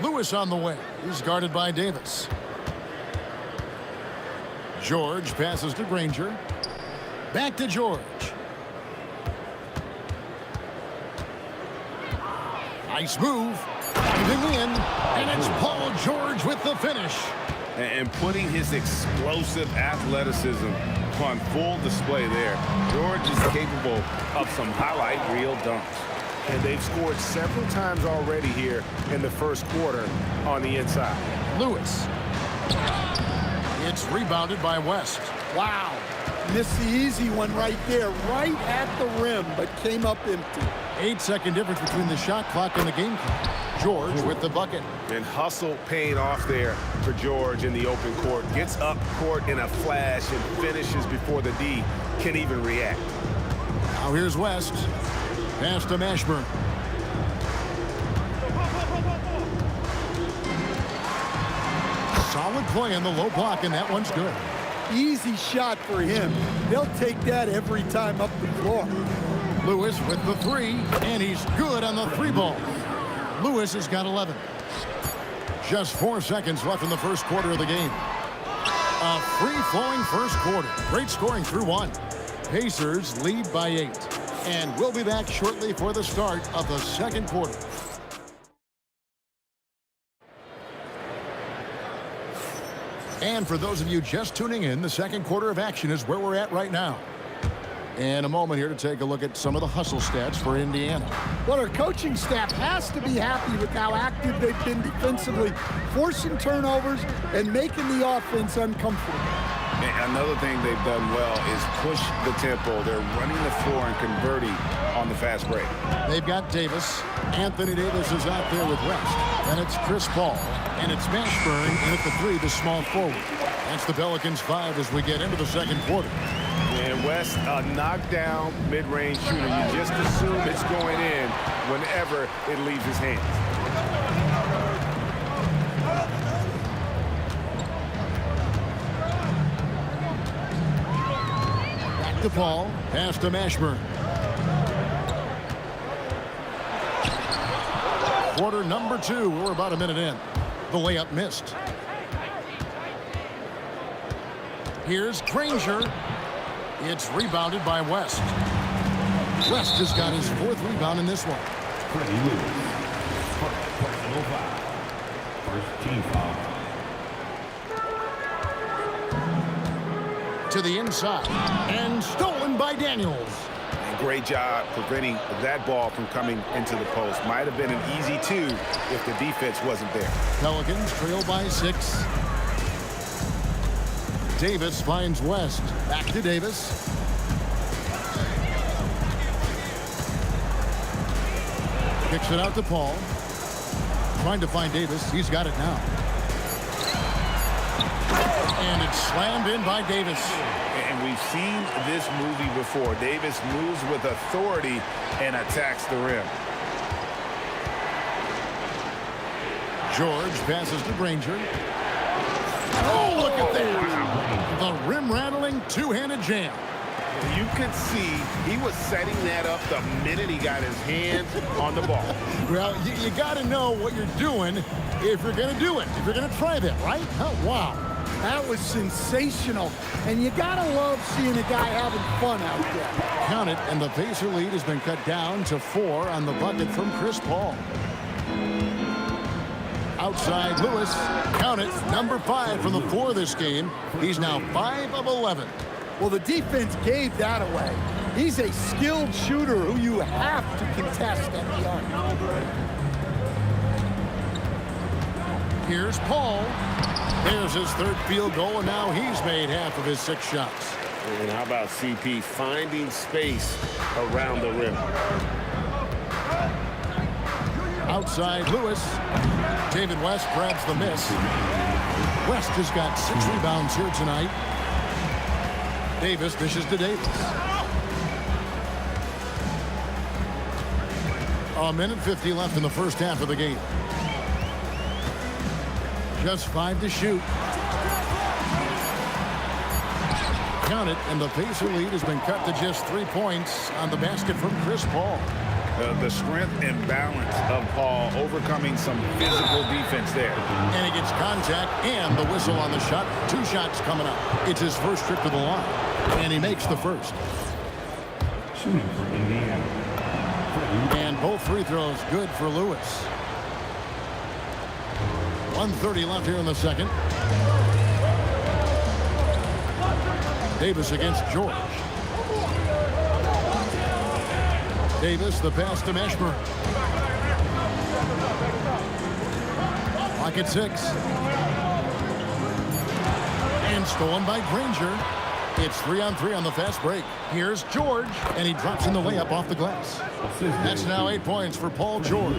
Lewis on the way. He's guarded by Davis. George passes to Granger. Back to George. Nice move. Diving in. And it's Paul George with the finish. And putting his explosive athleticism on full display there. George is capable of some highlight reel dunks. And they've scored several times already here in the first quarter on the inside. Lewis. It's rebounded by West. Wow. Missed the easy one right there, right at the rim, but came up empty. 8-second difference between the shot clock and the game clock. George with the bucket. And hustle paying off there for George in the open court. Gets up court in a flash and finishes before the D can even react. Now here's West. Pass to Mashburn. Solid play on the low block, and that one's good. Easy shot for him. They'll take that every time up the floor. Lewis with the 3, and he's good on the 3 ball. Lewis has got 11. Just 4 seconds left in the first quarter of the game. A free-flowing first quarter. Great scoring through 1. Pacers lead by 8. And we'll be back shortly for the start of the second quarter. And for those of you just tuning in, the second quarter of action is where we're at right now. And a moment here to take a look at some of the hustle stats for Indiana. Well, our coaching staff has to be happy with how active they've been defensively, forcing turnovers and making the offense uncomfortable. And another thing they've done well is push the tempo. They're running the floor and converting on the fast break. They've got Davis. Anthony Davis is out there with West. And it's Chris Paul. And it's Mashburn. And at the 3, the small forward. That's the Pelicans 5 as we get into the second quarter. And West, a knockdown mid-range shooter. You just assume it's going in whenever it leaves his hands. Back to Paul. Pass to Mashburn. quarter number 2. We're about a minute in. The layup missed. Here's Granger. It's rebounded by West. West has got his 4th rebound in this one. Freddie Lewis. Personal foul. First team foul. To the inside. And stolen by Daniels. And great job preventing that ball from coming into the post. Might have been an easy 2 if the defense wasn't there. Pelicans trail by 6. Davis finds West. Back to Davis. Kicks it out to Paul. Trying to find Davis. He's got it now. And it's slammed in by Davis. And we've seen this movie before. Davis moves with authority and attacks the rim. George passes to Granger. Oh, look at that. The rim-rattling two-handed jam. You could see he was setting that up the minute he got his hands on the ball. Well, you got to know what you're doing if you're going to do it, if you're going to try that, right? Oh, wow. That was sensational. And you got to love seeing a guy having fun out there. Count it, and the Pacer lead has been cut down to 4 on the bucket from Chris Paul. Outside Lewis. Count it, number 5 from the floor this game. He's now 5 of 11. Well, the defense gave that away. He's a skilled shooter who you have to contest at the arc. Here's Paul. There's his 3rd field goal, and now he's made half of his 6 shots. And how about CP finding space around the rim? Outside Lewis. David West grabs the miss. West has got 6 rebounds here tonight. Davis dishes to Davis. A minute 50 left in the first half of the game. Just 5 to shoot. Count it, and the Pacer lead has been cut to just 3 points on the basket from Chris Paul. The strength and balance of Paul overcoming some physical defense there. And he gets contact and the whistle on the shot. 2 shots coming up. It's his first trip to the line. And he makes the first. Shooting for Indiana. And both free throws good for Lewis. 1:30 left here in the second. Davis against George. Davis, the pass to Meshmer. Clock at 6. And stolen by Granger. It's 3-on-3 on the fast break. Here's George, and he drops in the layup off the glass. That's now 8 points for Paul George.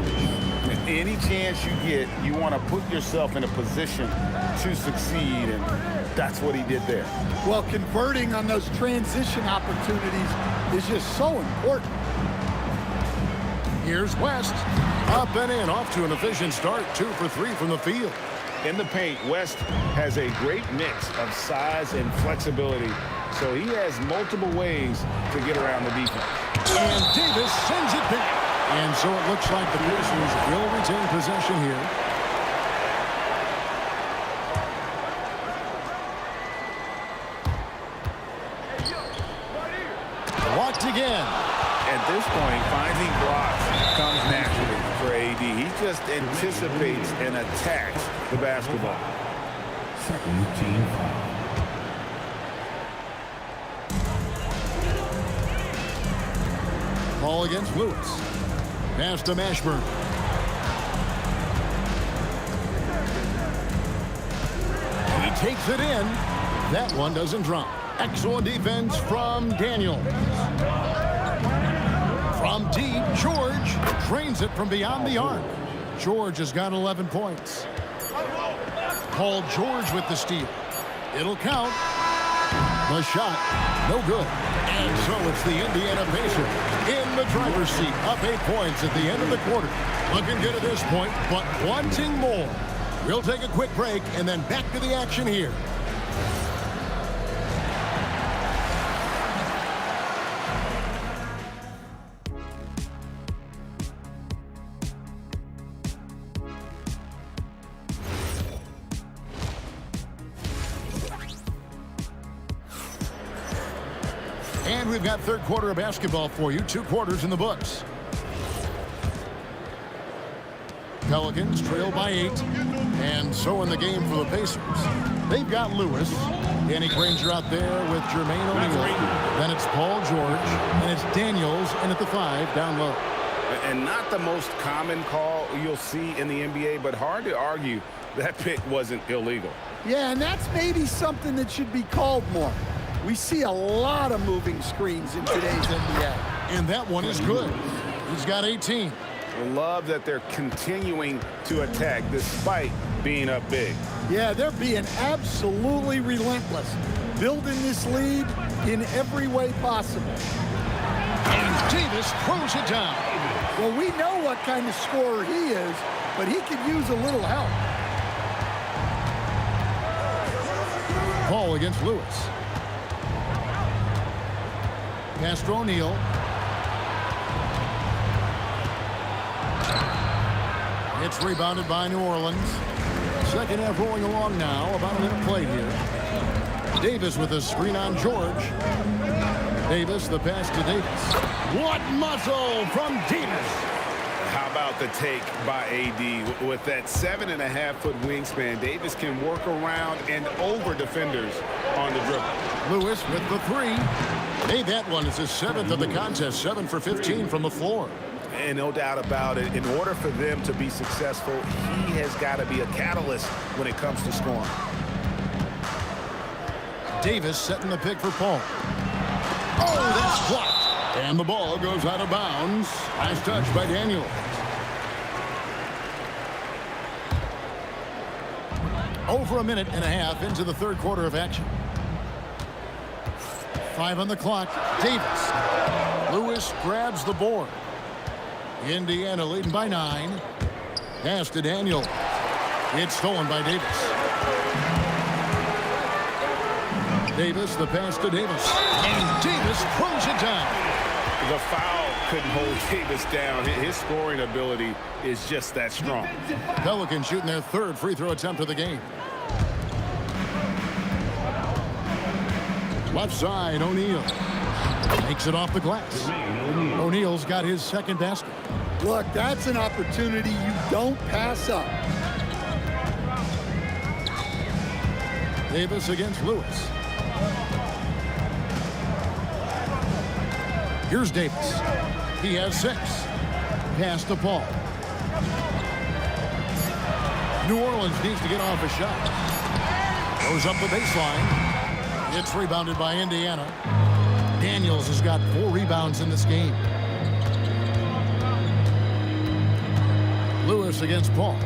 Any chance you get, you want to put yourself in a position to succeed, and that's what he did there. Well, converting on those transition opportunities is just so important. Here's West. Up and in, off to an efficient start. 2 for 3 from the field. In the paint, West has a great mix of size and flexibility, so he has multiple ways to get around the defense. And Davis sends it back. And so it looks like the Pacers will retain possession here. Blocked again. At this point, finding blocks comes naturally for AD. He just anticipates and attacks the basketball. Second team foul. Paul against Lewis. Pass to Mashburn. He takes it in. That one doesn't drop. Excellent defense from Daniels. From deep, George drains it from beyond the arc. George has got 11 points. Paul George with the steal. It'll count. The shot, no good. And so it's the Indiana Pacers in the driver's seat, up 8 points at the end of the quarter. Looking good at this point, but wanting more. We'll take a quick break and then back to the action here. And we've got third quarter of basketball for you. 2 quarters in the books. Pelicans trail by 8. And so in the game for the Pacers. They've got Lewis. Danny Granger out there with Jermaine O'Neal. Then it's Paul George. And it's Daniels in at the 5 down low. And not the most common call you'll see in the NBA, but hard to argue that pick wasn't illegal. Yeah, and that's maybe something that should be called more. We see a lot of moving screens in today's NBA. And that one is good. He's got 18. I love that they're continuing to attack despite being up big. Yeah, they're being absolutely relentless, building this lead in every way possible. And Davis throws it down. Well, we know what kind of scorer he is, but he could use a little help. Paul against Lewis. Pass to O'Neal. It's rebounded by New Orleans. Second half rolling along now. About a minute played here. Davis with a screen on George. Davis, the pass to Davis. What muscle from Davis! How about the take by AD? With that 7.5-foot wingspan, Davis can work around and over defenders on the dribble. Lewis with the 3. Made that one. It's his 7th of the contest. 7 for 15 from the floor. And no doubt about it, in order for them to be successful, he has got to be a catalyst when it comes to scoring. Davis setting the pick for Paul. Oh, that's blocked. And the ball goes out of bounds. Nice touch by Daniel. Over a minute and a half into the third quarter of action. 5 on the clock. Davis. Lewis grabs the board. Indiana leading by 9. Pass to Daniel. It's stolen by Davis. Davis, the pass to Davis. And Davis throws it down. The foul couldn't hold Davis down. His scoring ability is just that strong. Pelicans shooting their 3rd free throw attempt of the game. Left side, O'Neal. Makes it off the glass. O'Neal's got his 2nd basket. Look, that's an opportunity you don't pass up. Davis against Lewis. Here's Davis. He has 6. Pass to Paul. New Orleans needs to get off a shot. Goes up the baseline. It's rebounded by Indiana. Daniels has got 4 rebounds in this game. Lewis against Paul.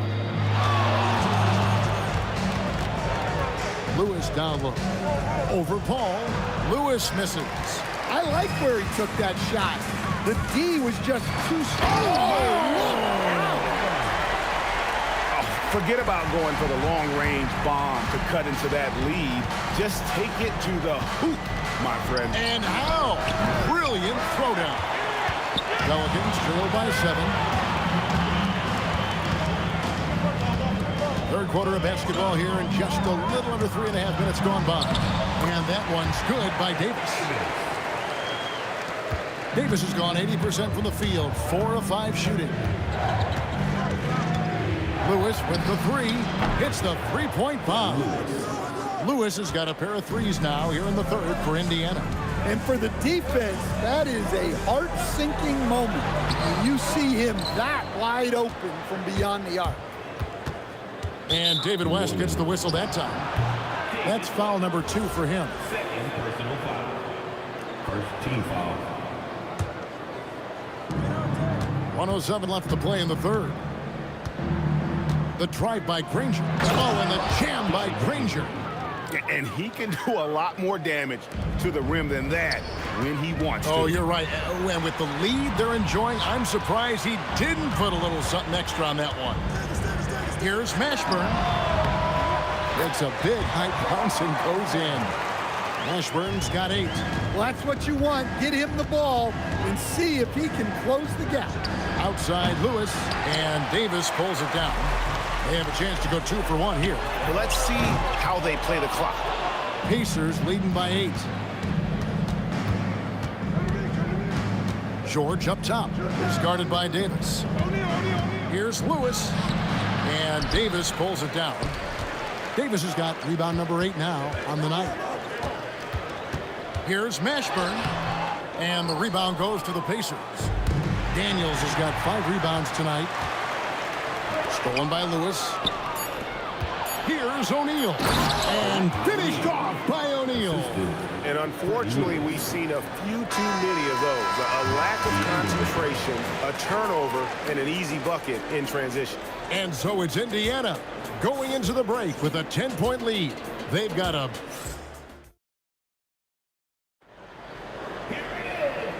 Lewis down low. Over Paul. Lewis misses. I like where he took that shot. The D was just too strong. Forget about going for the long-range bomb to cut into that lead. Just take it to the hoop, my friend. And how? Brilliant throwdown. Pelicans trail by 7. Third quarter of basketball here in just a little under 3.5 minutes gone by. And that one's good by Davis. Davis has gone 80% from the field. 4 of 5 shooting. Lewis with the 3. Hits the 3-point bomb. Lewis has got a pair of 3s now here in the 3rd for Indiana. And for the defense, that is a heart-sinking moment when you see him that wide open from beyond the arc. And David West gets the whistle that time. That's foul number 2 for him. Second personal foul. First team foul. 1:07 left to play in the 3rd. The drive by Granger. Oh, and the jam by Granger. And he can do a lot more damage to the rim than that when he wants to. Oh, you're right. And with the lead they're enjoying, I'm surprised he didn't put a little something extra on that one. Here's Mashburn. It's a big height bounce and goes in. Mashburn's got 8. Well, that's what you want. Get him the ball and see if he can close the gap. Outside Lewis, and Davis pulls it down. They have a chance to go 2 for 1 here. Well, let's see how they play the clock. Pacers leading by 8. George up top. He's guarded by Davis. Here's Lewis. And Davis pulls it down. Davis has got rebound number 8 now on the night. Here's Mashburn. And the rebound goes to the Pacers. Daniels has got 5 rebounds tonight. Stolen by Lewis. Here's O'Neal. And finished off by O'Neal. And unfortunately, we've seen a few too many of those. A lack of concentration, a turnover, and an easy bucket in transition. And so it's Indiana going into the break with a 10-point lead. They've got a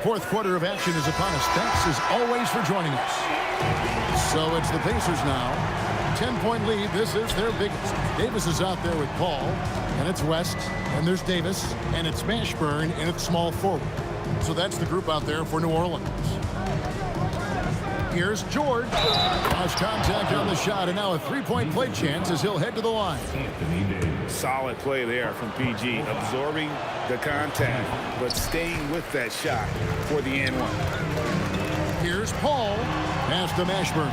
fourth quarter of action is upon us. Thanks as always for joining us. So it's the Pacers now. 10-point lead. This is their biggest. Davis is out there with Paul, and it's West, and there's Davis, and it's Mashburn, and it's small forward. So that's the group out there for New Orleans. Here's George. Has contact on the shot, and now a 3-point play chance as he'll head to the line. Solid play there from PG, absorbing the contact, but staying with that shot for the and one. Here's Paul. Pass to Mashburn.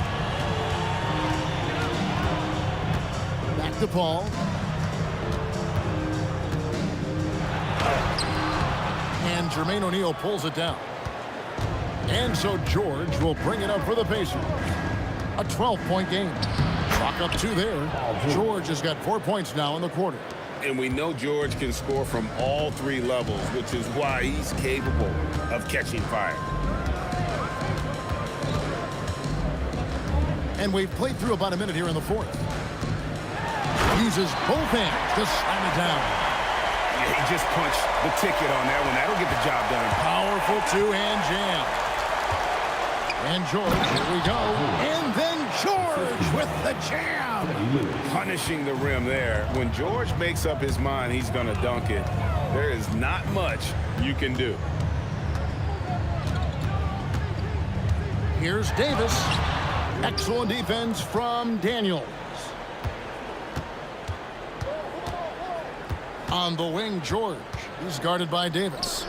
Back to Paul. And Jermaine O'Neal pulls it down. And so George will bring it up for the Pacers. A 12-point game. Clock up 2 there. George has got 4 points now in the quarter. And we know George can score from all 3 levels, which is why he's capable of catching fire. And we've played through about a minute here in the fourth. Uses both hands to slam it down. Yeah, he just punched the ticket on that one. That'll get the job done. Powerful 2-hand jam. And George, here we go. And then George with the jam. Punishing the rim there. When George makes up his mind he's going to dunk it, there is not much you can do. Here's Davis. Excellent defense from Daniels. On the wing, George. He's guarded by Davis.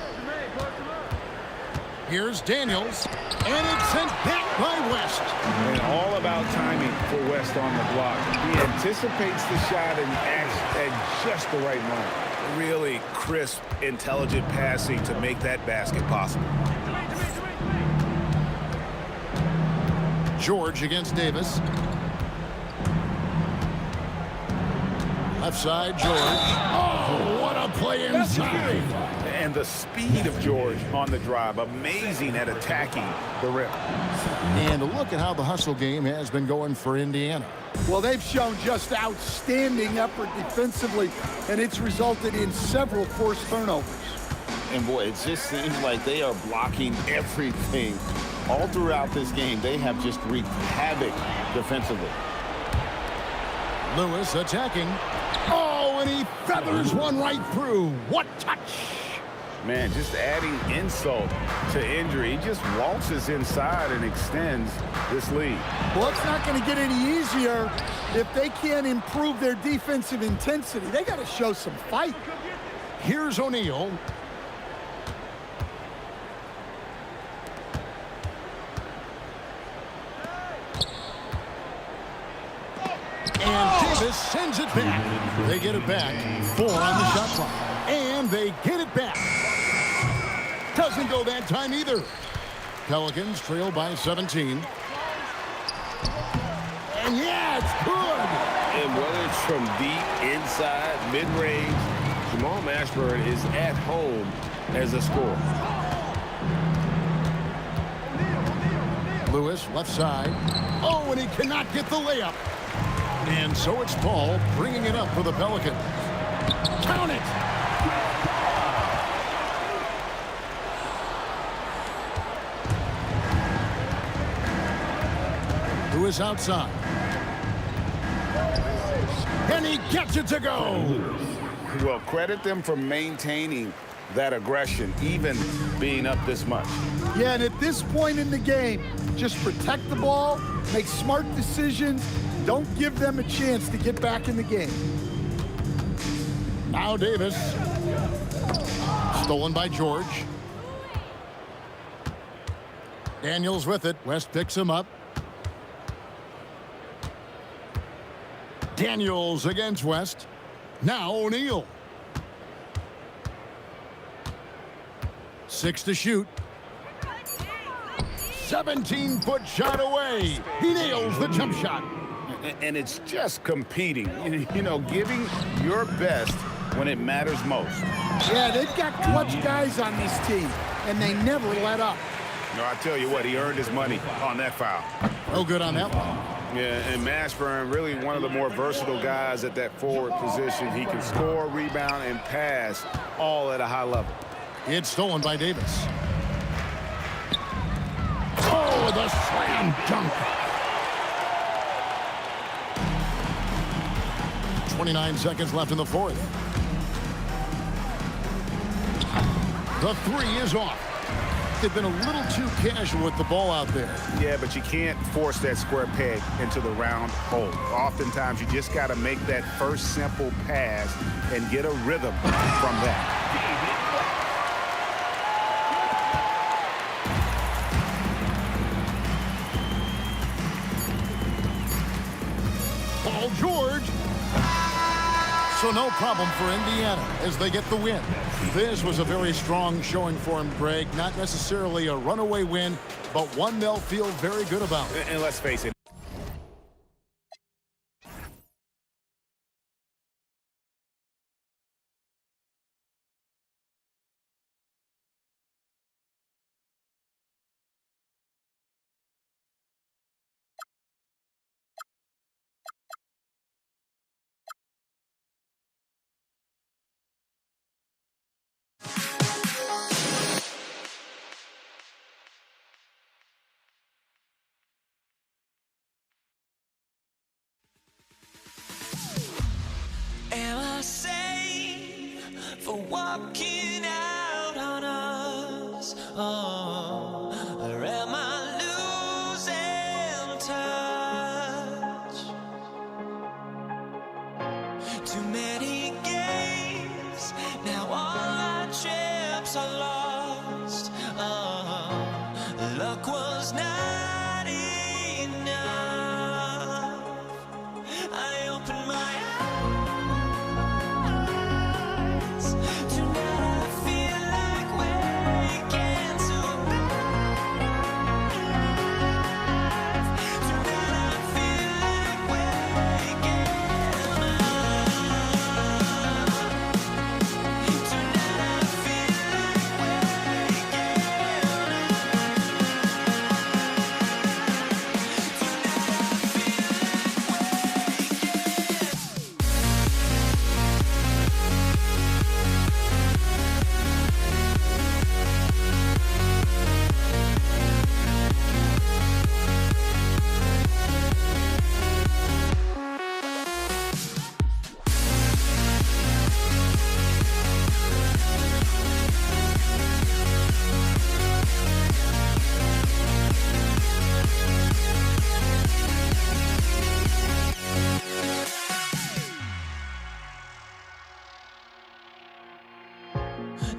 Here's Daniels. And it's sent back by West. And all about timing for West on the block. He anticipates the shot and acts at just the right moment. Really crisp, intelligent passing to make that basket possible. George against Davis. Left side, George. Oh, what a play inside. And the speed of George on the drive, amazing at attacking the rim. And look at how the hustle game has been going for Indiana. Well, they've shown just outstanding effort defensively, and it's resulted in several forced turnovers. And boy, it just seems like they are blocking everything. All throughout this game, they have just wreaked havoc defensively. Lewis attacking. Oh, and he feathers one right through. What touch! Man, just adding insult to injury. He just waltzes inside and extends this lead. Well, it's not going to get any easier if they can't improve their defensive intensity. They got to show some fight. Here's O'Neal. And Davis sends it back. They get it back. 4 on the shot clock. And they get it back. Doesn't go that time either. Pelicans trail by 17. And yeah, it's good. And whether it's from deep, inside, mid-range, Jamal Mashburn is at home as a scorer. Lewis, left side. Oh, and he cannot get the layup. And so it's Paul bringing it up for the Pelicans. Count it. Lewis outside. And he gets it to go. Well, credit them for maintaining that aggression, even being up this much. Yeah, and at this point in the game, just protect the ball, make smart decisions, don't give them a chance to get back in the game. Now Davis. Stolen by George. Daniels with it. West picks him up. Daniels against West. Now O'Neal. 6 to shoot. 17-foot shot away. He nails the jump shot. And it's just competing, you know, giving your best when it matters most. Yeah, they've got clutch guys on this team, and they never let up. No, I tell you what, he earned his money on that foul. No good on that one. Yeah, and Mashburn, really one of the more versatile guys at that forward position. He can score, rebound, and pass all at a high level. It's stolen by Davis. Oh, the slam dunk. 29 seconds left in the fourth. The three is off. They've been a little too casual with the ball out there. Yeah, but you can't force that square peg into the round hole. Oftentimes, you just got to make that first simple pass and get a rhythm from that. Paul George. So no problem for Indiana as they get the win. This was a very strong showing for him, Greg. Not necessarily a runaway win, but one they'll feel very good about. And let's face it. Am I sane for walking out on us? Oh, or am I losing touch? Too many games, now all our chips are lost. Oh, luck was not enough. I opened my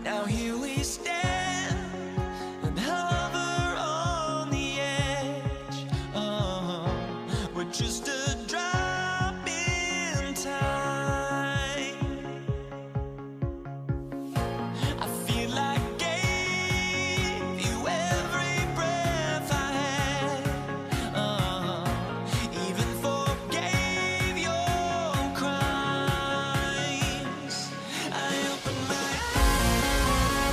now here we stand and hover on the edge. Oh, we're just a drop in time. I feel like I gave you every breath I had. Even forgave your crimes. I opened my eyes.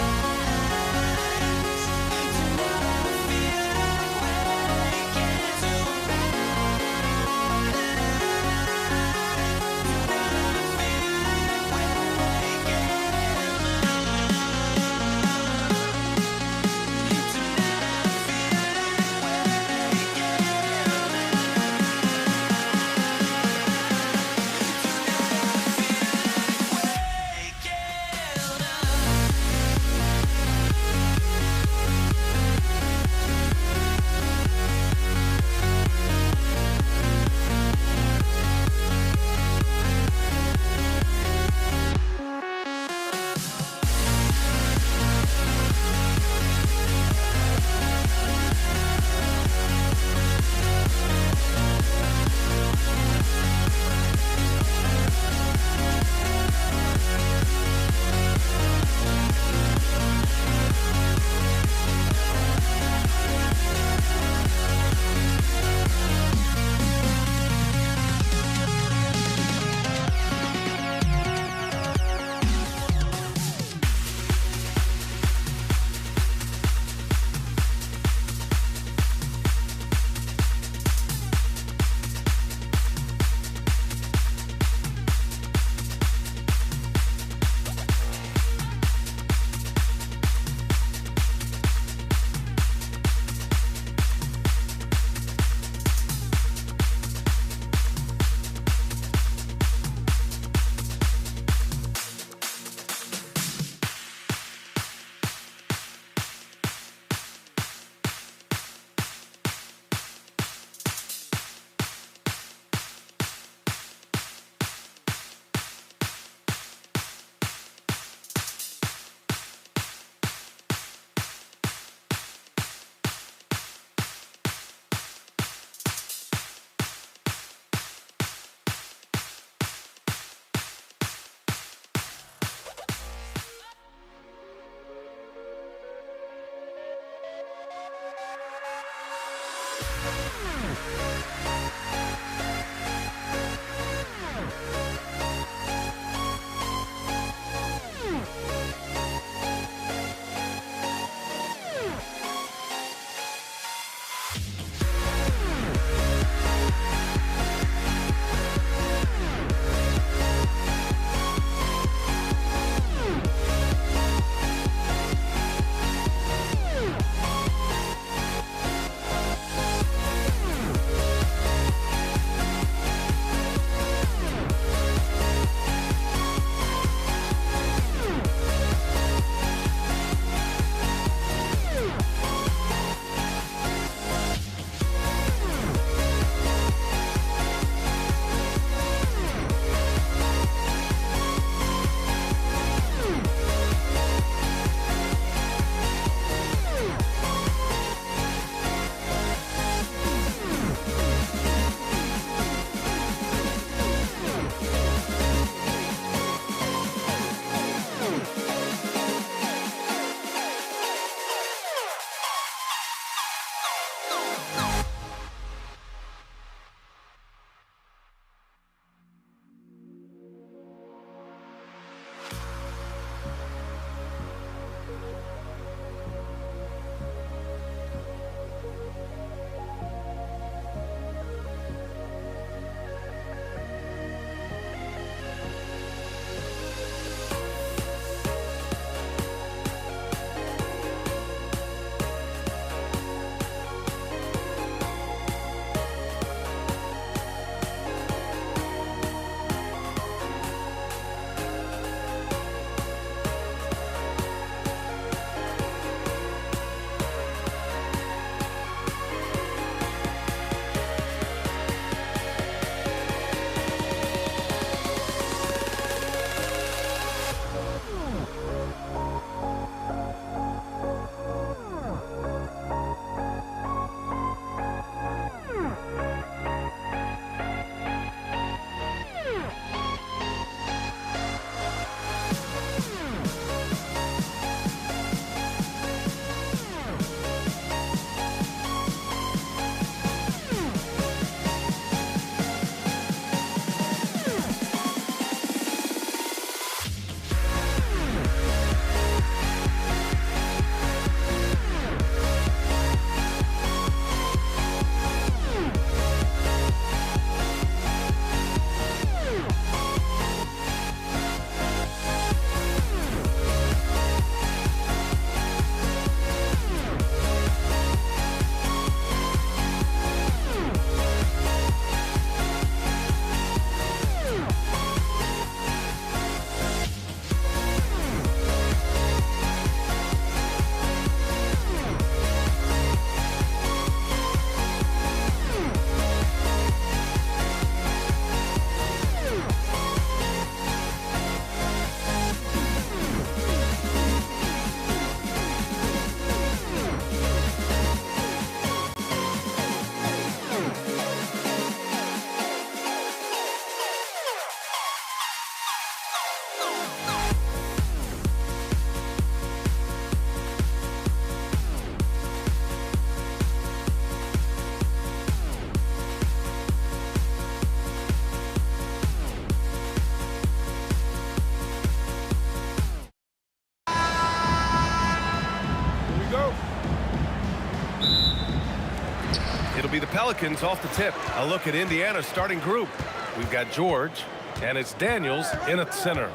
Pelicans off the tip. A look at Indiana's starting group. We've got George, and it's Daniels in at center.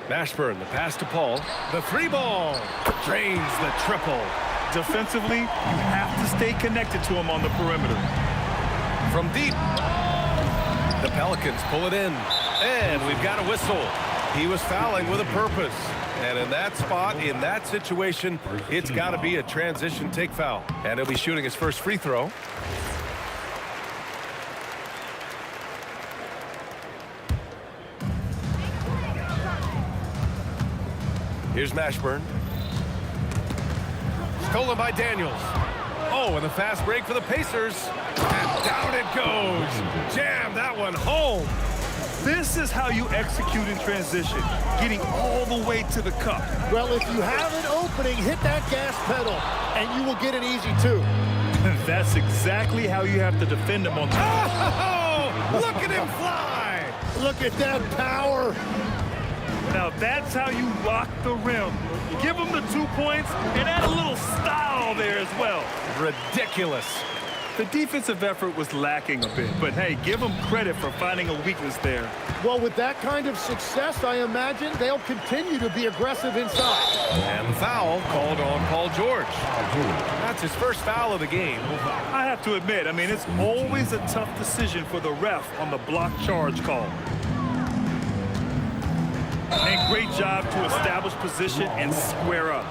Mashburn, the pass to Paul. The three ball drains the triple. Defensively, you have to stay connected to him on the perimeter. From deep, the Pelicans pull it in, and we've got a whistle. He was fouling with a purpose, and in that spot, in that situation, it's got to be a transition take foul, and he'll be shooting his first free throw. Here's Mashburn. Stolen by Daniels. Oh, and the fast break for the Pacers. And down it goes. Jam that one home. This is how you execute in transition, getting all the way to the cup. Well, if you have an opening, hit that gas pedal, and you will get an easy two. That's exactly how you have to defend him on top. Oh, look at him fly. Look at that power. Now that's how you lock the rim. Give him the 2 points and add a little style there as well. Ridiculous. The defensive effort was lacking a bit, but hey, give them credit for finding a weakness there. Well, with that kind of success, I imagine they'll continue to be aggressive inside. And the foul called on Paul George. That's his first foul of the game. I have to admit, I mean, it's always a tough decision for the ref on the block charge call. And great job to establish position and square up.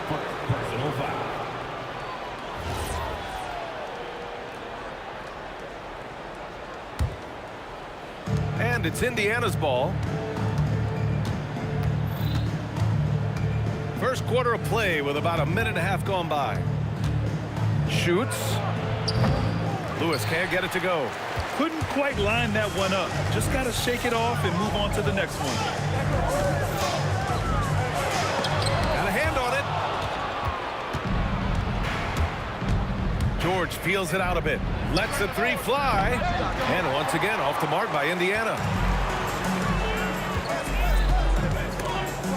Personal foul. And it's Indiana's ball. First quarter of play with about a minute and a half gone by. Shoots. Lewis can't get it to go. Couldn't quite line that one up. Just got to shake it off and move on to the next one. Got a hand on it. George feels it out a bit. Lets the three fly. And once again, off the mark by Indiana.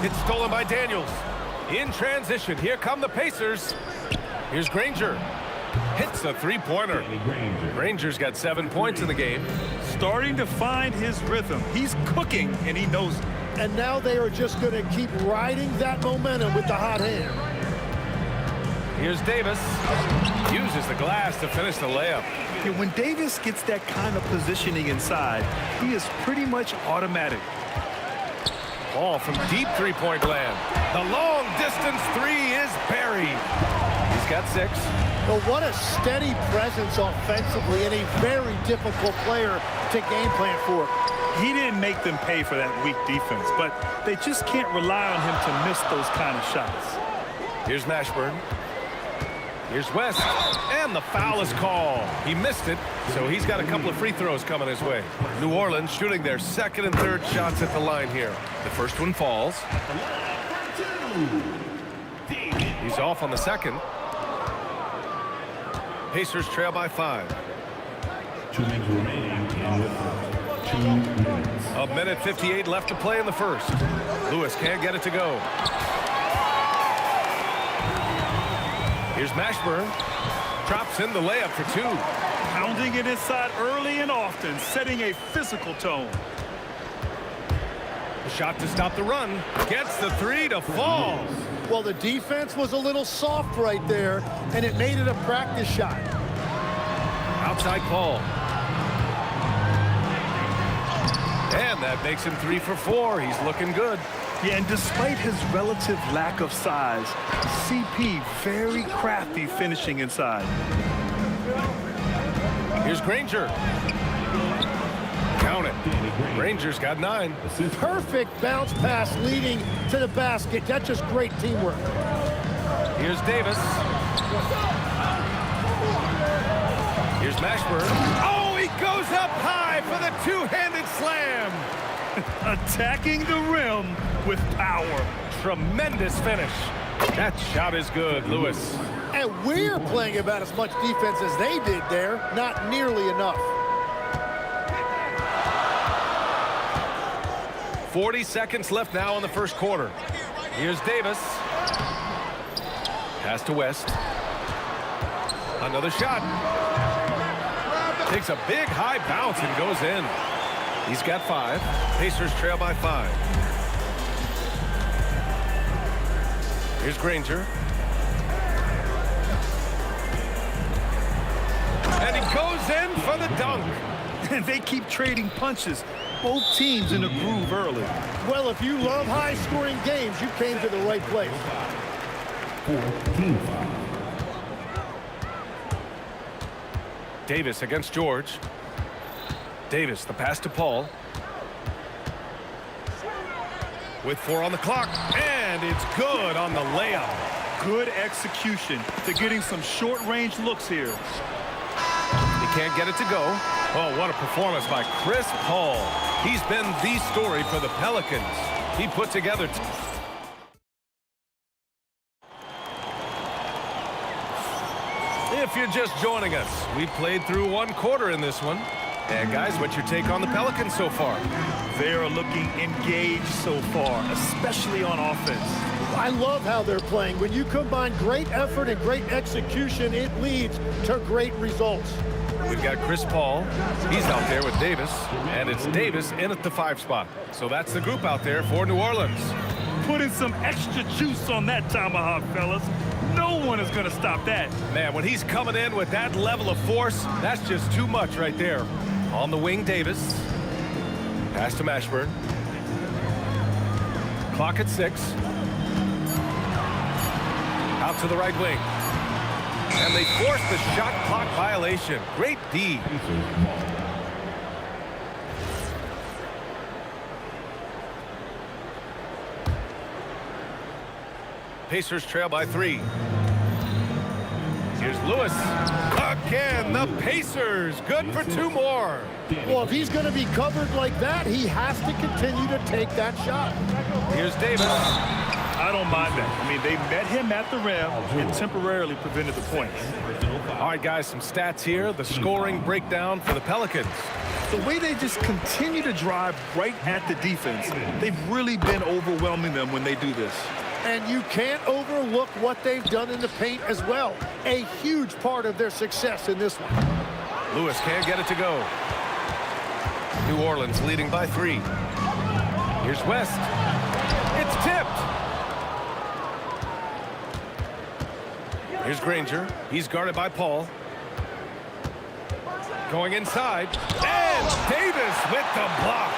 It's stolen by Daniels. In transition, here come the Pacers. Here's Granger. Hits a three-pointer. Granger's got 7 points in the game. Starting to find his rhythm. He's cooking, and he knows it. And now they are just going to keep riding that momentum with the hot hand. Here's Davis. Uses the glass to finish the layup. Yeah, when Davis gets that kind of positioning inside, he is pretty much automatic. Ball from deep three-point land. The long-distance three is buried. He's got 6. But what a steady presence offensively and a very difficult player to game plan for. He didn't make them pay for that weak defense, but they just can't rely on him to miss those kind of shots. Here's Mashburn. Here's West. And the foul is called. He missed it, so he's got a couple of free throws coming his way. New Orleans shooting their second and third shots at the line here. The first one falls. He's off on the second. Pacers trail by 5. 2 minutes remaining in the 2 minutes. A minute 58 left to play in the first. Lewis can't get it to go. Here's Mashburn. Drops in the layup for 2. Pounding it inside early and often, setting a physical tone. The shot to stop the run. Gets the 3 to fall. Well, the defense was a little soft right there, and it made it a practice shot. Outside Paul. And that makes him 3 for 4. He's looking good. Yeah, and despite his relative lack of size, CP very crafty finishing inside. Here's Granger. Count it. Granger's got 9. Perfect bounce pass leading to the basket. That's just great teamwork. Here's Davis. Here's Mashburn. Oh, he goes up high for the two-handed slam. Attacking the rim with power. Tremendous finish. That shot is good, Lewis. And we're playing about as much defense as they did there. Not nearly enough. 40 seconds left now in the first quarter. Here's Davis. Pass to West. Another shot. Takes a big high bounce and goes in. He's got 5. Pacers trail by 5. Here's Granger. And he goes in for the dunk. And they keep trading punches. Both teams in a groove early. Well, if you love high-scoring games, you came to the right place. 14 foul. Davis against George. Davis, the pass to Paul. With 4 on the clock, and it's good on the layup. Good execution. They're getting some short-range looks here. He can't get it to go. Oh, what a performance by Chris Paul. He's been the story for the Pelicans. He put together... If you're just joining us, we played through 1 quarter in this one. And guys, what's your take on the Pelicans so far? They are looking engaged so far, especially on offense. I love how they're playing. When you combine great effort and great execution, it leads to great results. We've got Chris Paul. He's out there with Davis. And it's Davis in at the 5 spot. So that's the group out there for New Orleans. Putting some extra juice on that tomahawk, fellas. No one is going to stop that. Man, when he's coming in with that level of force, that's just too much right there. On the wing, Davis. Pass to Mashburn. Clock at 6. Out to the right wing. And they force the shot clock violation. Great D. Pacers trail by 3. Here's Lewis. Again, the Pacers. Good for 2 more. Well, if he's going to be covered like that, he has to continue to take that shot. Here's Davis. I don't mind that. I mean, they met him at the rim and temporarily prevented the points. All right, guys, some stats here. The scoring breakdown for the Pelicans. The way they just continue to drive right at the defense, they've really been overwhelming them when they do this. And you can't overlook what they've done in the paint as well. A huge part of their success in this one. Lewis can't get it to go. New Orleans leading by 3. Here's West. It's tipped. Here's Granger. He's guarded by Paul. Going inside. And Davis with the block.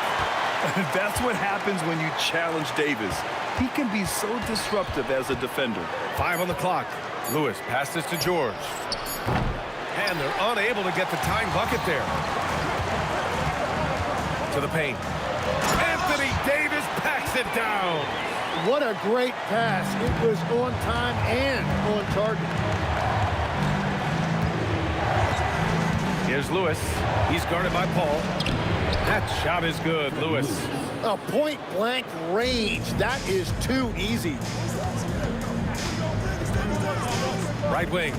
That's what happens when you challenge Davis. He can be so disruptive as a defender. 5 on the clock. Lewis passes to George. And they're unable to get the tying bucket there. To the paint. Anthony Davis packs it down. What a great pass. It was on time and on target. Here's Lewis. He's guarded by Paul. That shot is good, Lewis. A point-blank range. That is too easy. Right wing.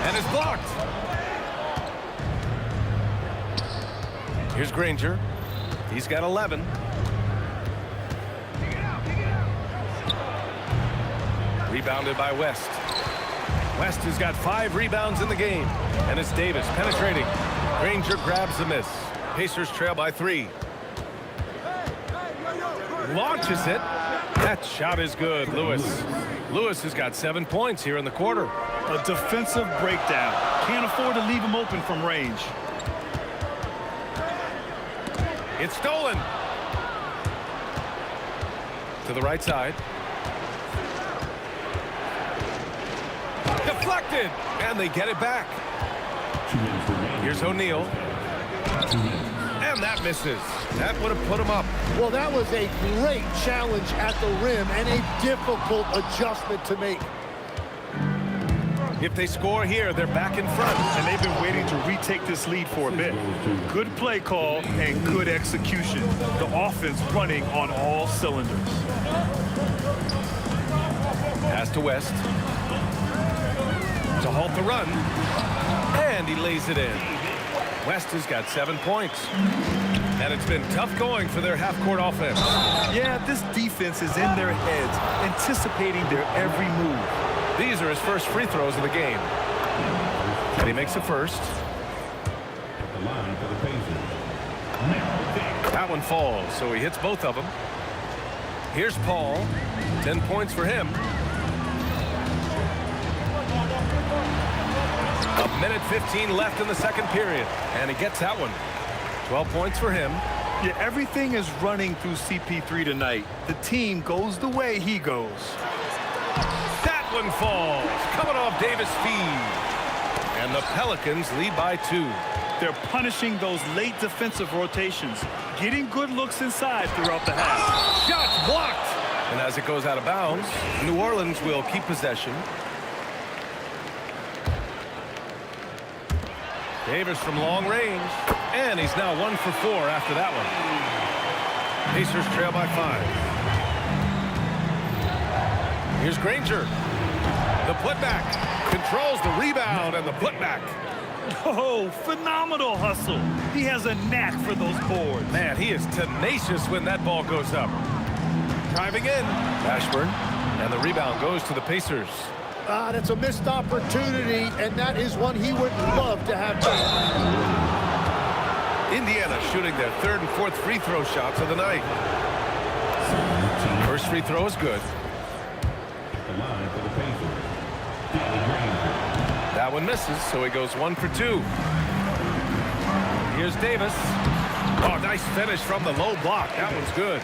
And it's blocked. Here's Granger. He's got 11. Rebounded by West. West has got 5 rebounds in the game. And it's Davis penetrating. Granger grabs the miss. Pacers trail by 3. Launches it. That shot is good, Lewis. Lewis has got 7 points here in the quarter. A defensive breakdown. Can't afford to leave him open from range. It's stolen. To the right side. Deflected. And they get it back. Here's O'Neal. And that misses. That would have put him up. Well, that was a great challenge at the rim and a difficult adjustment to make. If they score here, they're back in front. And they've been waiting to retake this lead for a bit. Good play call and good execution. The offense running on all cylinders. Pass to West. To halt the run. And he lays it in. West has got 7 points. And it's been tough going for their half-court offense. Yeah, this defense is in their heads, anticipating their every move. These are his first free throws of the game. And he makes the first. The line for the Pacers. That one falls, so he hits both of them. Here's Paul. 10 points for him. A minute 15 left in the second period. And he gets that one. 12 points for him. Yeah, everything is running through CP3 tonight. The team goes the way he goes. That one falls. Coming off Davis' feed. And the Pelicans lead by 2. They're punishing those late defensive rotations, getting good looks inside throughout the half. Shot blocked. And as it goes out of bounds, New Orleans will keep possession. Davis from long range. And he's now 1 for 4 after that one. Pacers trail by 5. Here's Granger. The putback. Controls the rebound and the putback. Oh, phenomenal hustle. He has a knack for those boards. Man, he is tenacious when that ball goes up. Driving in. Ashburn. And the rebound goes to the Pacers. That's a missed opportunity, and that is one he would love to have done. Indiana shooting their third and fourth free throw shots of the night. First free throw is good. The line for the Pacers. That one misses, so he goes 1 for 2. Here's Davis. Oh, nice finish from the low block. That one's good.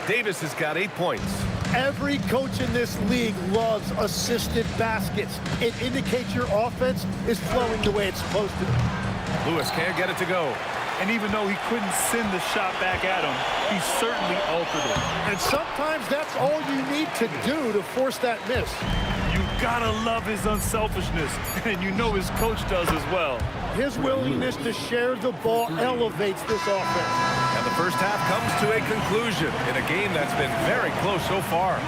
Davis has got 8 points. Every coach in this league loves assisted baskets. It indicates your offense is flowing the way it's supposed to. Lewis can't get it to go. And even though he couldn't send the shot back at him, he certainly altered it. And sometimes that's all you need to do to force that miss. You gotta love his unselfishness, and you know his coach does as well. His willingness to share the ball elevates this offense. And the first half comes to a conclusion in a game that's been very close so far.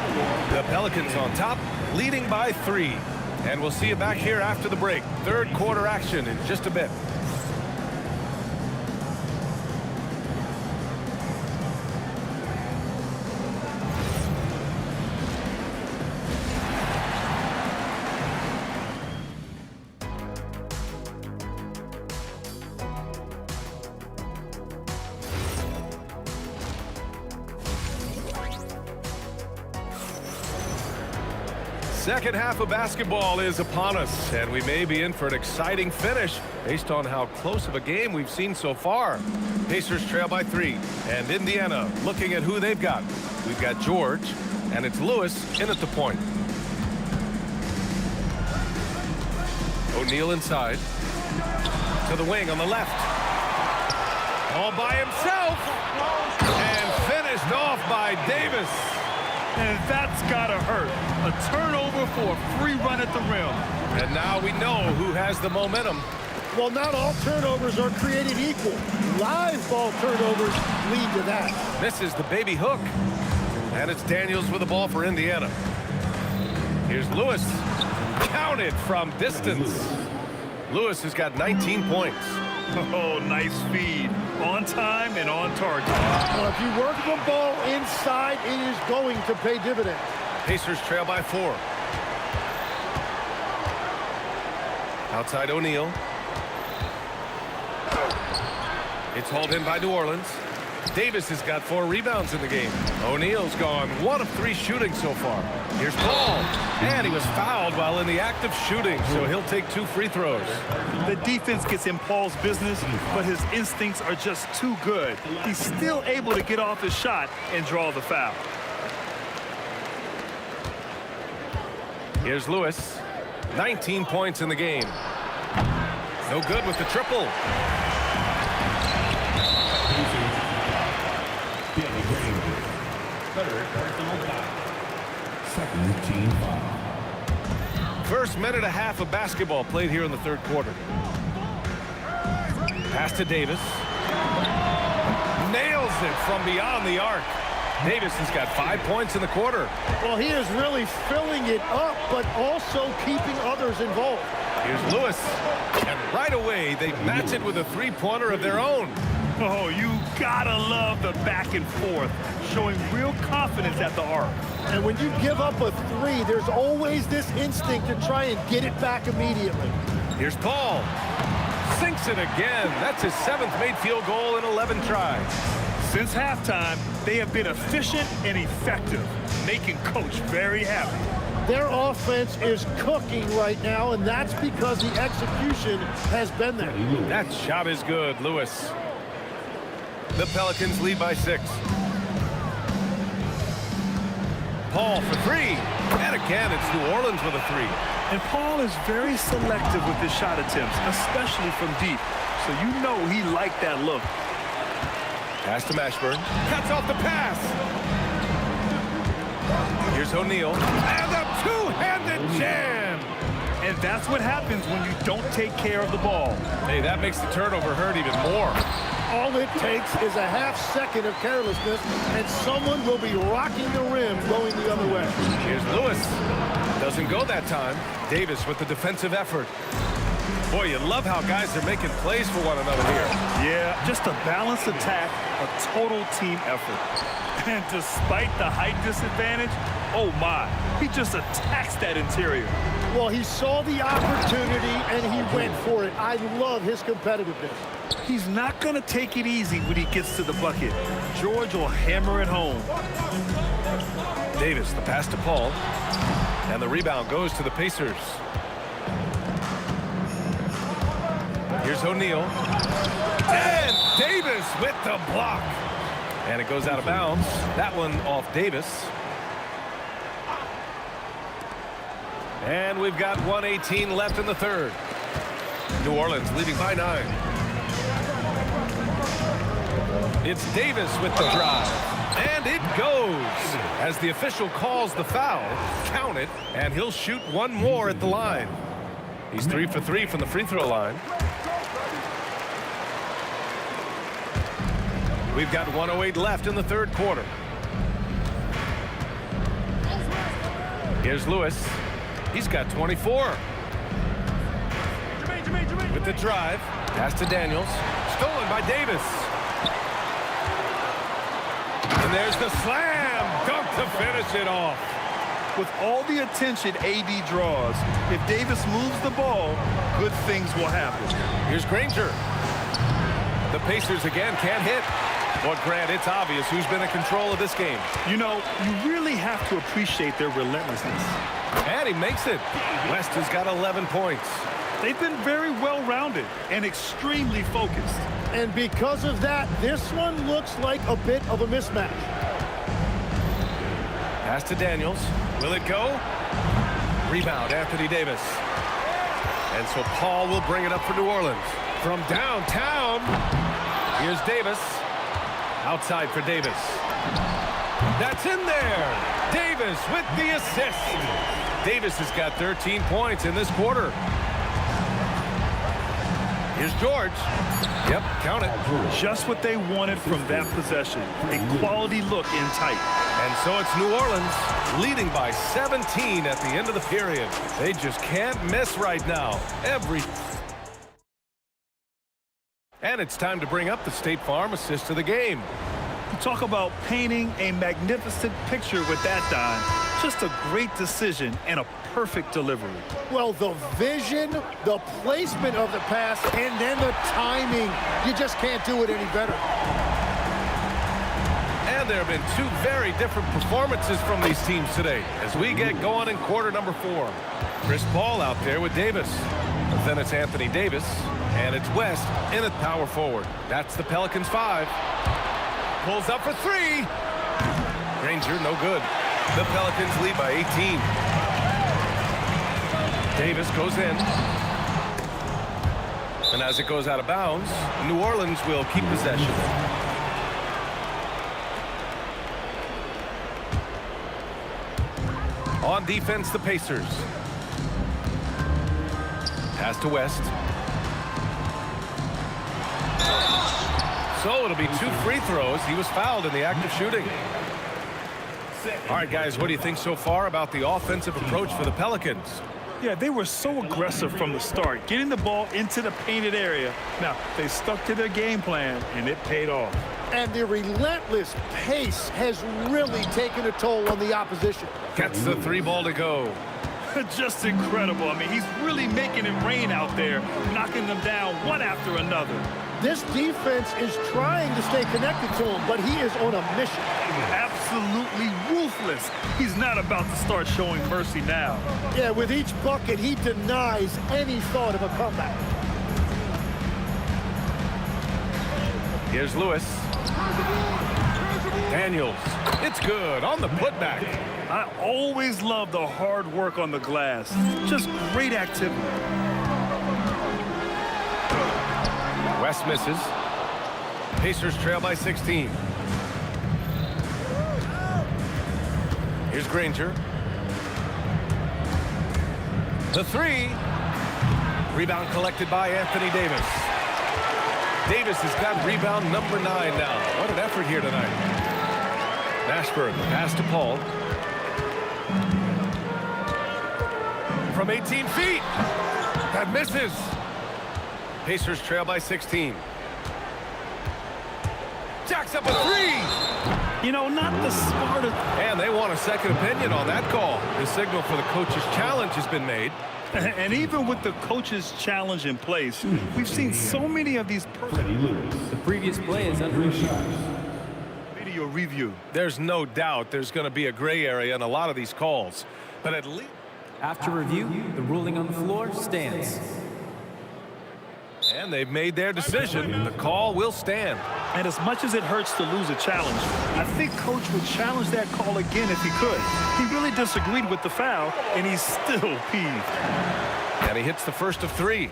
The Pelicans on top, leading by 3. And we'll see you back here after the break. Third quarter action in just a bit. Second half of basketball is upon us, and we may be in for an exciting finish based on how close of a game we've seen so far. Pacers trail by 3, and Indiana looking at who they've got. We've got George, and it's Lewis in at the point. O'Neal inside. To the wing on the left. All by himself. And finished off by Davis. And that's gotta hurt. A turnover for a free run at the rim. And now we know who has the momentum. Well, not all turnovers are created equal. Live ball turnovers lead to that. This is the baby hook. And it's Daniels with the ball for Indiana. Here's Lewis. Counted from distance. Lewis has got 19 points. Oh, nice feed. On time and on target. Well, if you work the ball inside, it is going to pay dividends. Pacers trail by 4. Outside O'Neal. It's hauled in by New Orleans. Davis has got 4 rebounds in the game. O'Neal's gone 1 of 3 shooting so far. Here's Paul. And he was fouled while in the act of shooting, so he'll take 2 free throws. The defense gets in Paul's business, but his instincts are just too good. He's still able to get off his shot and draw the foul. Here's Lewis. 19 points in the game. No good with the triple. Second team foul. First minute and a half of basketball played here in the third quarter. Pass to Davis. Nails it from beyond the arc. Davis has got 5 points in the quarter. Well, he is really filling it up, but also keeping others involved. Here's Lewis. And right away, they match it with a three-pointer of their own. Oh, you gotta love the back and forth, showing real confidence at the arc. And when you give up a three, there's always this instinct to try and get it back immediately. Here's Paul. Sinks it again. That's his 7th made field goal in 11 tries. Since halftime, they have been efficient and effective, making Coach very happy. Their offense is cooking right now, and that's because the execution has been there. That shot is good, Lewis. The Pelicans lead by 6. Paul for 3. And again, it's New Orleans with a 3. And Paul is very selective with his shot attempts, especially from deep. So you know he liked that look. Pass to Mashburn. Cuts off the pass. Here's O'Neal. And a two-handed jam. And that's what happens when you don't take care of the ball. Hey, that makes the turnover hurt even more. All it takes is a half-second of carelessness, and someone will be rocking the rim going the other way. Here's Lewis. Doesn't go that time. Davis with the defensive effort. Boy, you love how guys are making plays for one another here. Yeah, just a balanced attack, a total team effort. And despite the height disadvantage, oh my, he just attacks that interior. Well, he saw the opportunity and he went for it. I love his competitiveness. He's not going to take it easy when he gets to the bucket. George will hammer it home. Davis, the pass to Paul. And the rebound goes to the Pacers. Here's O'Neal. And Davis with the block. And it goes out of bounds. That one off Davis. And we've got 1:18 left in the third. New Orleans leading by 9. It's Davis with the drive. And it goes. As the official calls the foul, count it, and he'll shoot one more at the line. He's 3 for 3 from the free throw line. We've got 1:08 left in the third quarter. Here's Lewis. He's got 24. With the drive. Pass to Daniels. Stolen by Davis. And there's the slam dunk to finish it off. With all the attention AD draws, if Davis moves the ball, good things will happen. Here's Granger. The Pacers again can't hit. But Grant, it's obvious who's been in control of this game. You know, you really have to appreciate their relentlessness. And he makes it. West has got 11 points. They've been very well-rounded and extremely focused. And because of that, this one looks like a bit of a mismatch. Pass to Daniels. Will it go? Rebound, Anthony Davis. And so Paul will bring it up for New Orleans. From downtown, here's Davis. Outside for Davis. That's in there. Davis with the assist. Davis has got 13 points in this quarter. Here's George. Yep, count it. Just what they wanted from that possession. A quality look in tight. And so it's New Orleans leading by 17 at the end of the period. They just can't miss right now. And it's time to bring up the State Farm assist of the game. You talk about painting a magnificent picture with that dime. Just a great decision and a perfect delivery. Well, the vision, the placement of the pass, and then the timing. You just can't do it any better. And there have been two very different performances from these teams today as we get going in quarter number 4. Chris Paul out there with Davis. Then it's Anthony Davis. And it's West in at power forward. That's the Pelicans 5. Pulls up for 3. Granger, no good. The Pelicans lead by 18. Davis goes in. And as it goes out of bounds, New Orleans will keep possession. On defense, the Pacers. Pass to West. So it'll be 2 free throws. He was fouled in the act of shooting. All right, guys, what do you think so far about the offensive approach for the Pelicans? Yeah, they were so aggressive from the start, getting the ball into the painted area. Now, they stuck to their game plan, and it paid off. And the relentless pace has really taken a toll on the opposition. Gets the 3 ball to go. Just incredible. I mean, he's really making it rain out there, knocking them down one after another. This defense is trying to stay connected to him, but he is on a mission. Absolutely ruthless. He's not about to start showing mercy now. Yeah, with each bucket, he denies any thought of a comeback. Here's Lewis. Daniels. It's good on the putback. I always love the hard work on the glass. Just great activity. West misses. Pacers trail by 16. Here's Granger. The 3. Rebound collected by Anthony Davis. Davis has got rebound number 9 now. What an effort here tonight. Mashburn, the pass to Paul. From 18 feet. That misses. Pacers trail by 16. Jacks up a 3. You know, not the smartest. And they want a second opinion on that call. The signal for the coach's challenge has been made. And even with the coach's challenge in place, we've seen so many of these The previous play is under video review. There's no doubt there's going to be a gray area in a lot of these calls. But at least... After review, the ruling on the floor stands. And they've made their decision. The call will stand. And as much as it hurts to lose a challenge, I think Coach would challenge that call again if he could. He really disagreed with the foul, and he's still peeved. And he hits the first of 3.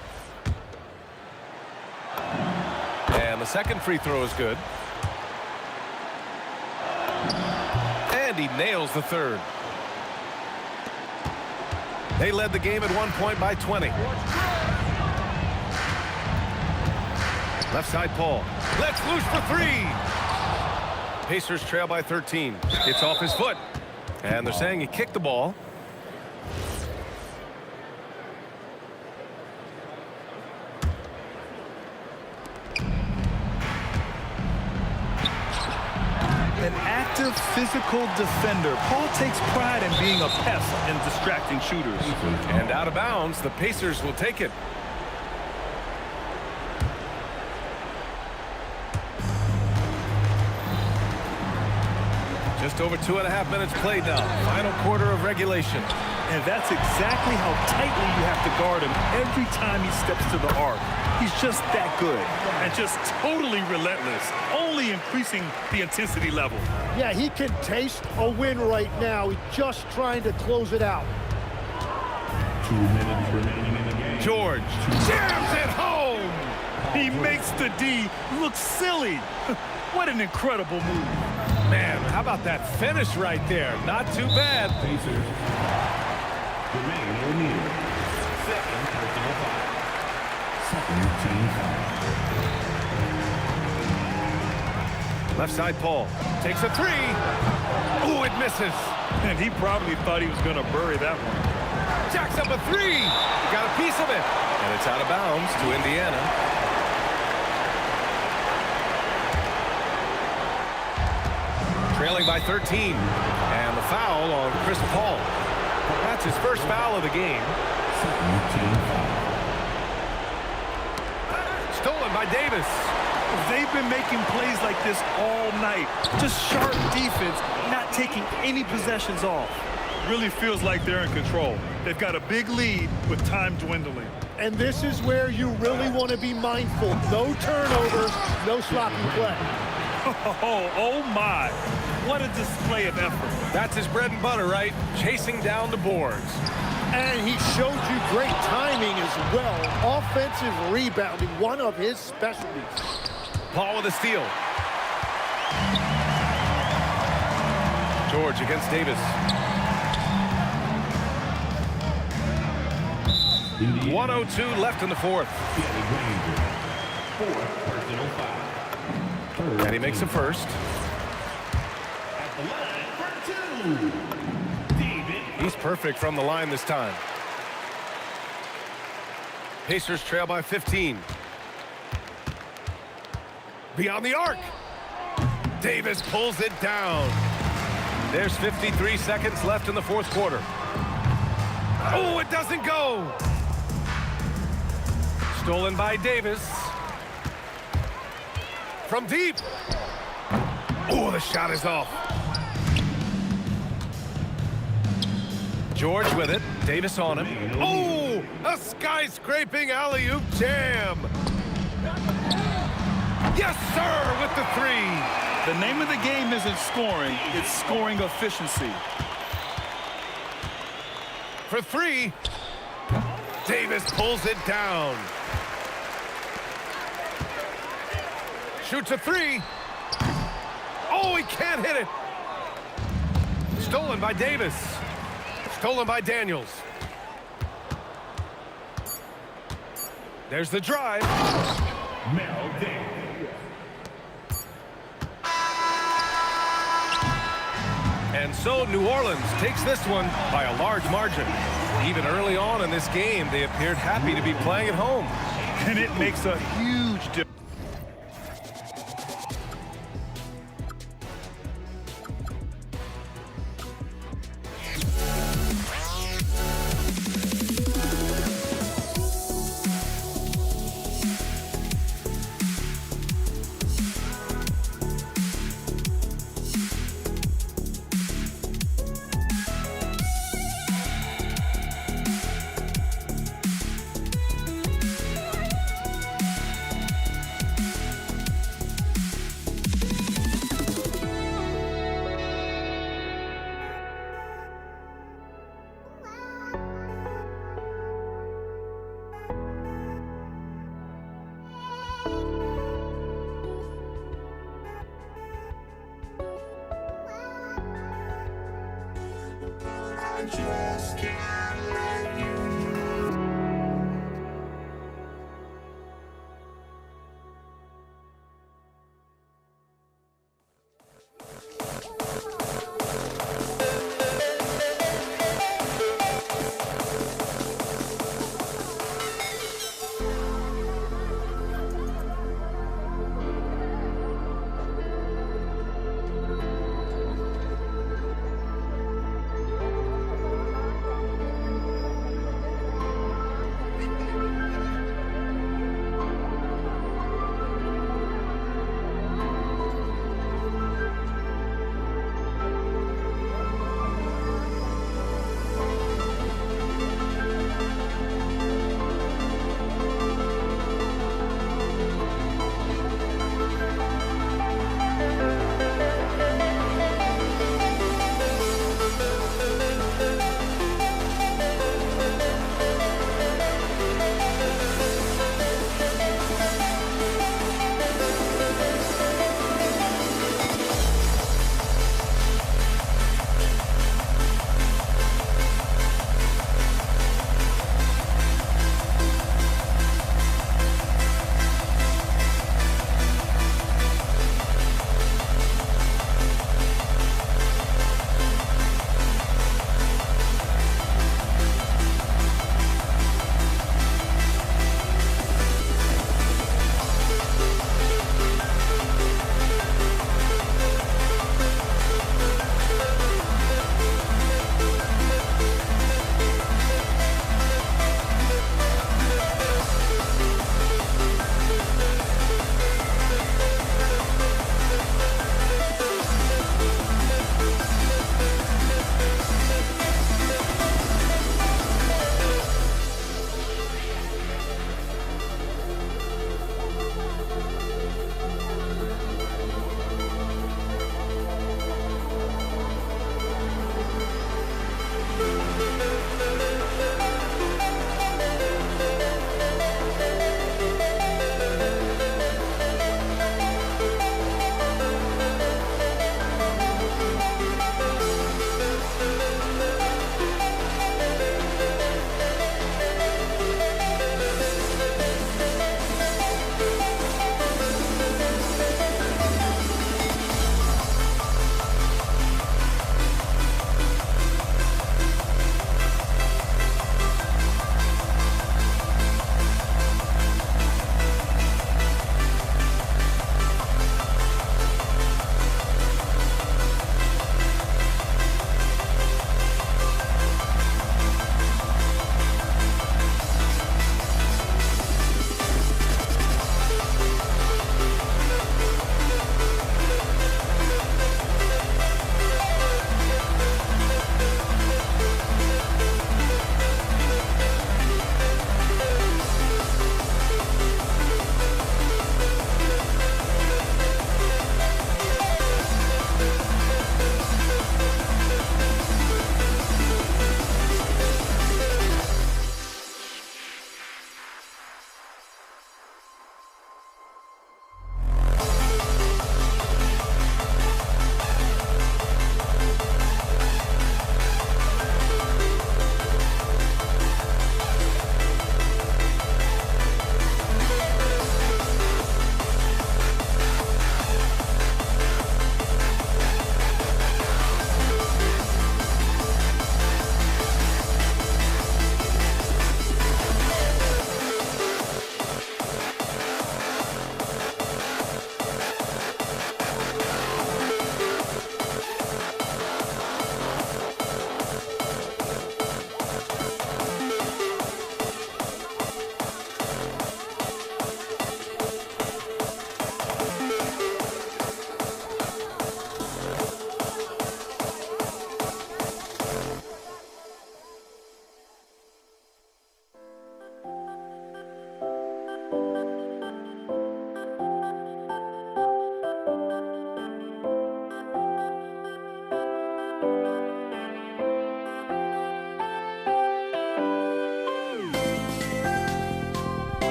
And the second free throw is good. And he nails the third. They led the game at one point by 20. Left side, Paul. Let's loose for 3. Pacers trail by 13. It's off his foot. And they're saying he kicked the ball. An active physical defender. Paul takes pride in being a pest and distracting shooters. And out of bounds, the Pacers will take it. Just over 2.5 minutes played now. Final quarter of regulation. And that's exactly how tightly you have to guard him every time he steps to the arc. He's just that good and just totally relentless, only increasing the intensity level. Yeah, he can taste a win right now. He's just trying to close it out. 2 minutes remaining in the game. George jams it home. He makes the D look silly. What an incredible move. Man, how about that finish right there? Not too bad. Pacers remain no near. Second personal foul. Second team foul. Left side, Paul takes a 3. Ooh, it misses. And he probably thought he was going to bury that one. Jacks up a 3. Got a piece of it. And it's out of bounds to Indiana. Trailing by 13. And the foul on Chris Paul. That's his first foul of the game. Stolen by Davis. They've been making plays like this all night. Just sharp defense, not taking any possessions off. Really feels like they're in control. They've got a big lead with time dwindling. And this is where you really want to be mindful. No turnovers, no sloppy play. Oh my. What a display of effort. That's his bread and butter, right? Chasing down the boards. And he showed you great timing as well. Offensive rebounding, one of his specialties. Paul with a steal. George against Davis. 1:02 left in the fourth. Fourth personal foul. And he makes a first. At the line for 2. David. He's perfect from the line this time. Pacers trail by 15. Beyond the arc. Davis pulls it down. There's 53 seconds left in the fourth quarter. Oh, it doesn't go. Stolen by Davis. From deep. Oh, the shot is off. George with it. Davis on him. Oh, a skyscraping alley-oop jam. Yes, sir, with the three. The name of the game isn't scoring, it's scoring efficiency. For three, Davis pulls it down. Shoots a three. Oh, he can't hit it. Stolen by Davis. Stolen by Daniels. There's the drive. And so New Orleans takes this one by a large margin. Even early on in this game, they appeared happy to be playing at home. And it makes a huge difference. Just can't let you.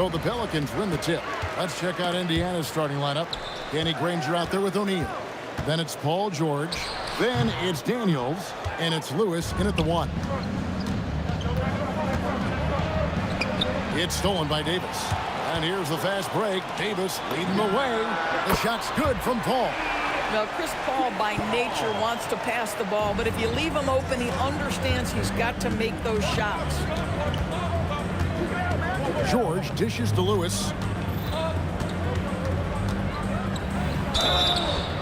So the Pelicans win the tip. Let's check out Indiana's starting lineup. Danny Granger out there with O'Neal. Then it's Paul George. Then it's Daniels. And it's Lewis in at the 1. It's stolen by Davis. And here's the fast break. Davis leading the way. The shot's good from Paul. Now, Chris Paul, by nature, wants to pass the ball, but if you leave him open, he understands he's got to make those shots. George dishes to Lewis.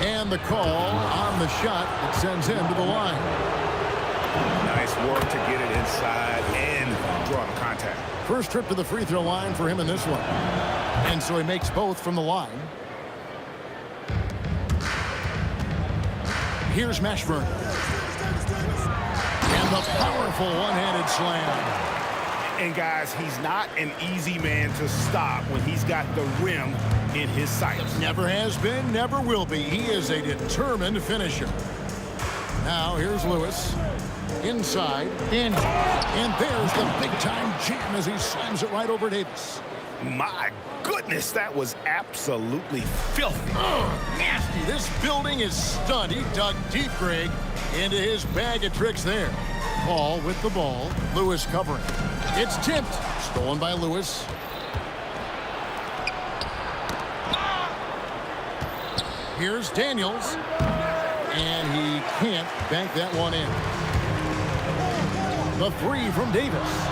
And the call on the shot that sends him to the line. Nice work to get it inside and draw the contact. First trip to the free throw line for him in this one. And so he makes both from the line. Here's Mashburn. And the powerful one-handed slam. And guys, he's not an easy man to stop when he's got the rim in his sights. Never has been, never will be. He is a determined finisher. Now here's Lewis. Inside. And there's the big-time jam as he slams it right over Davis. My goodness, that was absolutely filthy. Nasty. This building is stunned. He dug deep, Greg, into his bag of tricks there. Paul with the ball. Lewis covering. It's tipped. Stolen by Lewis. Here's Daniels. And he can't bank that one in. The 3 from Davis.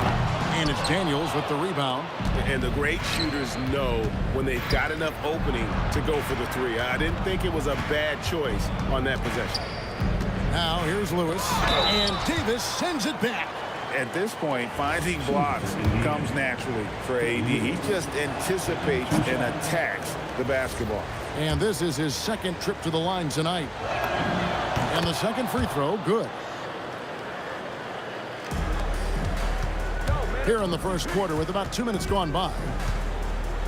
And it's Daniels with the rebound. And the great shooters know when they've got enough opening to go for the 3. I didn't think it was a bad choice on that possession. Now here's Lewis. And Davis sends it back. At this point, finding blocks comes naturally for AD. He just anticipates and attacks the basketball. And this is his second trip to the line tonight. And the second free throw, good. Here in the first quarter with about 2 minutes gone by.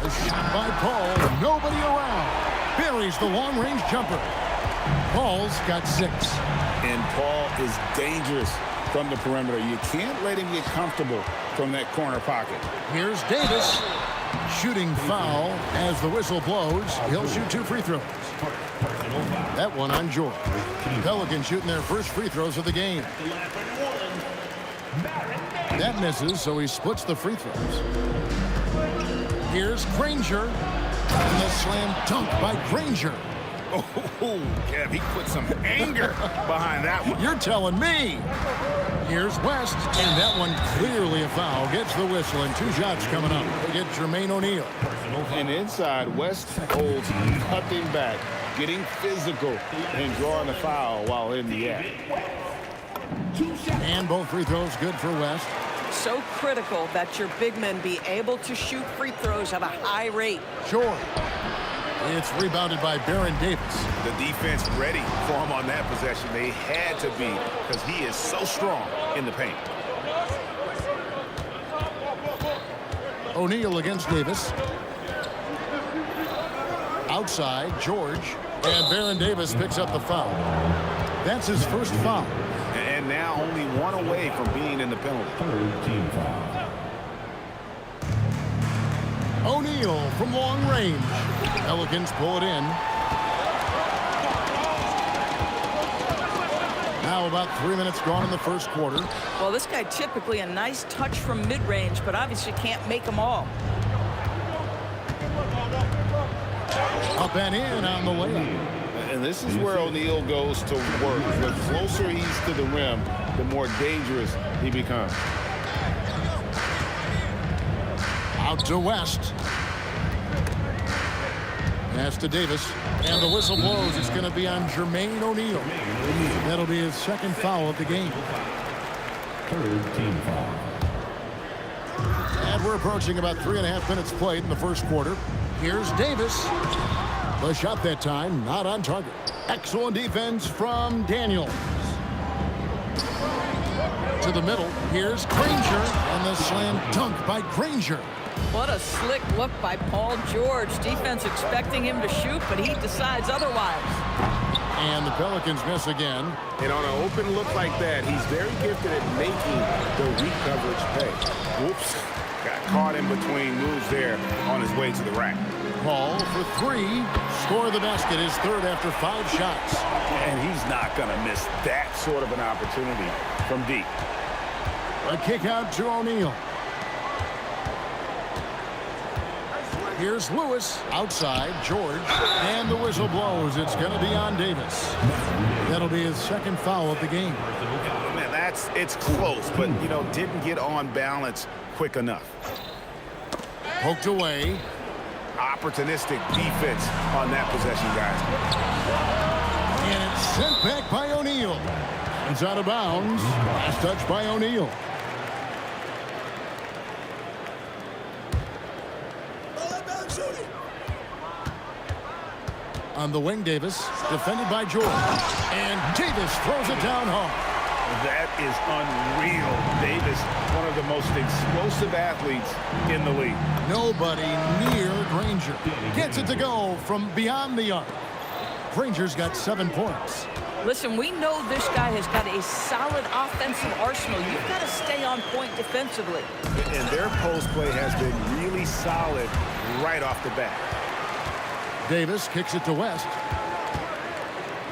A shot by Paul. Nobody around. Buries the long-range jumper. Paul's got 6. And Paul is dangerous from the perimeter. You can't let him get comfortable from that corner pocket. Here's Davis. Shooting foul as the whistle blows. He'll shoot 2 free throws. That one on George. Pelicans shooting their first free throws of the game. That misses, so he splits the free throws. Here's Granger. And the slam dunk by Granger. Oh, Kev, he put some anger behind that one. You're telling me. Here's West, and that one clearly a foul. Gets the whistle, and 2 shots coming up. They get Jermaine O'Neal. And inside, West holds nothing back, getting physical and drawing a foul while in the act. And both free throws good for West. So critical that your big men be able to shoot free throws at a high rate. Sure. It's rebounded by Baron Davis. The defense ready for him on that possession. They had to be because he is so strong in the paint. O'Neal against Davis. Outside, George. And Baron Davis picks up the foul. That's his first foul. And now only 1 away from being in the penalty. Team foul. O'Neal from long range. Pelicans pull it in. Now about 3 minutes gone in the first quarter. Well, this guy typically a nice touch from mid-range, but obviously can't make them all. Up and in on the layup. And this is where O'Neal goes to work. The closer he's to the rim, the more dangerous he becomes. Out to West. Pass to Davis. And the whistle blows. It's going to be on Jermaine O'Neal. That'll be his second foul of the game. Third team foul. And we're approaching about 3.5 minutes played in the first quarter. Here's Davis. The shot that time, not on target. Excellent defense from Daniels. To the middle. Here's Granger. And the slam dunk by Granger. What a slick look by Paul George. Defense expecting him to shoot, but he decides otherwise. And the Pelicans miss again. And on an open look like that, he's very gifted at making the weak coverage pay. Whoops. Got caught in between moves there on his way to the rack. Paul for three. Score the basket, his third after 5 shots. And he's not going to miss that sort of an opportunity from deep. A kick out to O'Neal. Here's Lewis outside. George. And the whistle blows. It's going to be on Davis. That'll be his second foul of the game. Man, it's close, but, you know, didn't get on balance quick enough. Poked away. Opportunistic defense on that possession, guys. And it's sent back by O'Neal. It's out of bounds. Last touch by O'Neal. On the wing, Davis, defended by George. And Davis throws it down hard. That is unreal. Davis, one of the most explosive athletes in the league. Nobody near Granger. Gets it to go from beyond the arc. Granger's got 7 points. Listen, we know this guy has got a solid offensive arsenal. You've got to stay on point defensively. And their post play has been really solid right off the bat. Davis kicks it to West.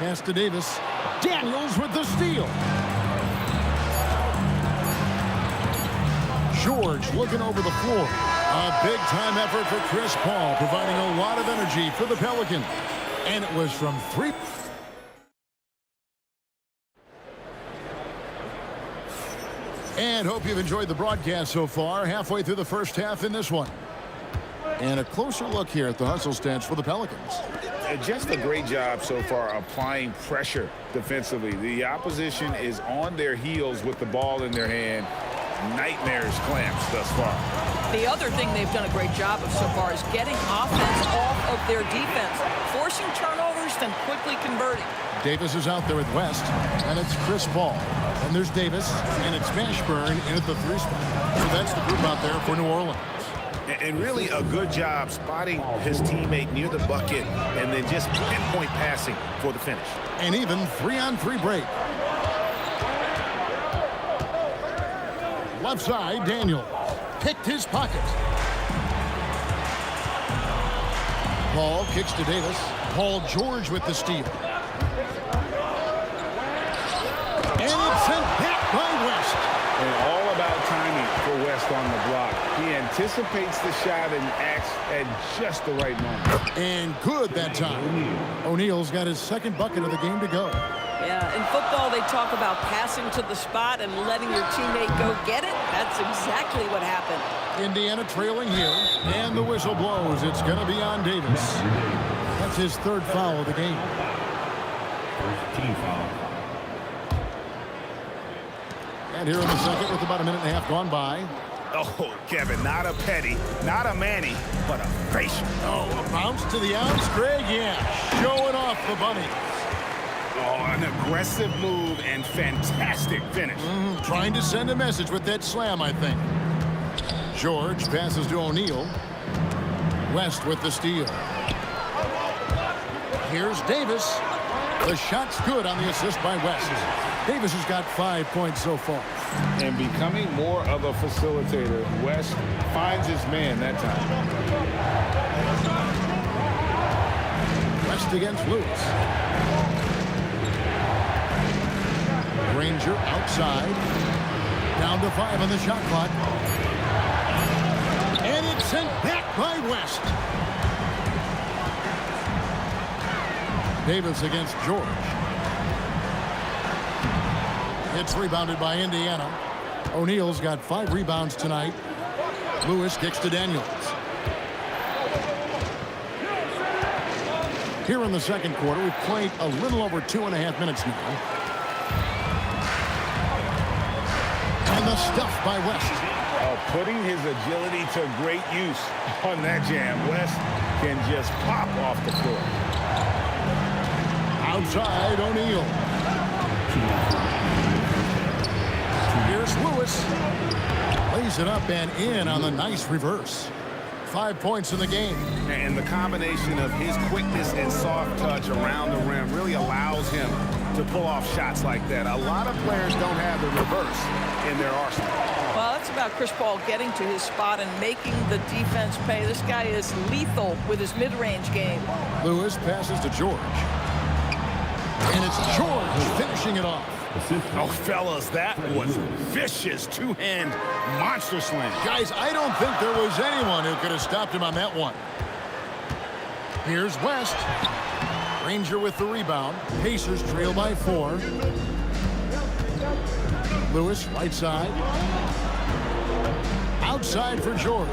Pass to Davis. Daniels with the steal. George looking over the floor. A big-time effort for Chris Paul, providing a lot of energy for the Pelicans. And it was from 3. And hope you've enjoyed the broadcast so far. Halfway through the first half in this one. And a closer look here at the hustle stats for the Pelicans. Just a great job so far applying pressure defensively. The opposition is on their heels with the ball in their hand. Nightmares clamps thus far. The other thing they've done a great job of so far is getting offense off of their defense, forcing turnovers, then quickly converting. Davis is out there with West, and it's Chris Paul. And there's Davis, and it's Mashburn in at the 3 spot. So that's the group out there for New Orleans. And really a good job spotting his teammate near the bucket and then just pinpoint passing for the finish. And even 3-on-3 break. Left side, Daniel picked his pocket. Paul kicks to Davis. Paul George with the steal. And it's sent back by West. And all about timing for West on the block. He anticipates the shot and acts at just the right moment. And good that time. O'Neal's got his second bucket of the game to go. Yeah, in football they talk about passing to the spot and letting your teammate go get it. That's exactly what happened. Indiana trailing here, and the whistle blows. It's going to be on Davis. That's his third foul of the game. First team foul. And here in the second with about a minute and a half gone by. Oh, Kevin, not a petty, not a Manny, but a facial. Oh, a bounce to the outs, Greg, yeah. Showing off the bunny. Oh, an aggressive move and fantastic finish. Trying to send a message with that slam, I think. George passes to O'Neal. West with the steal. Here's Davis. The shot's good on the assist by West. Davis has got 5 points so far. And becoming more of a facilitator, West finds his man that time. West against Lewis. Granger outside. Down to 5 on the shot clock. And it's sent back by West. Davis against George. It's rebounded by Indiana. O'Neal's got 5 rebounds tonight. Lewis kicks to Daniels. Here in the second quarter, we've played a little over 2.5 minutes now. And the stuff by West. Putting his agility to great use on that jam. West can just pop off the floor. Outside, O'Neal. Here's Lewis. Lays it up and in on the nice reverse. 5 points in the game. And the combination of his quickness and soft touch around the rim really allows him to pull off shots like that. A lot of players don't have the reverse in their arsenal. Well, that's about Chris Paul getting to his spot and making the defense pay. This guy is lethal with his mid-range game. Lewis passes to George. And it's George finishing it off. Oh, fellas, that was vicious two-hand monster slam. Guys, I don't think there was anyone who could have stopped him on that one. Here's West. Ranger with the rebound. Pacers trail by 4. Lewis, right side. Outside for George.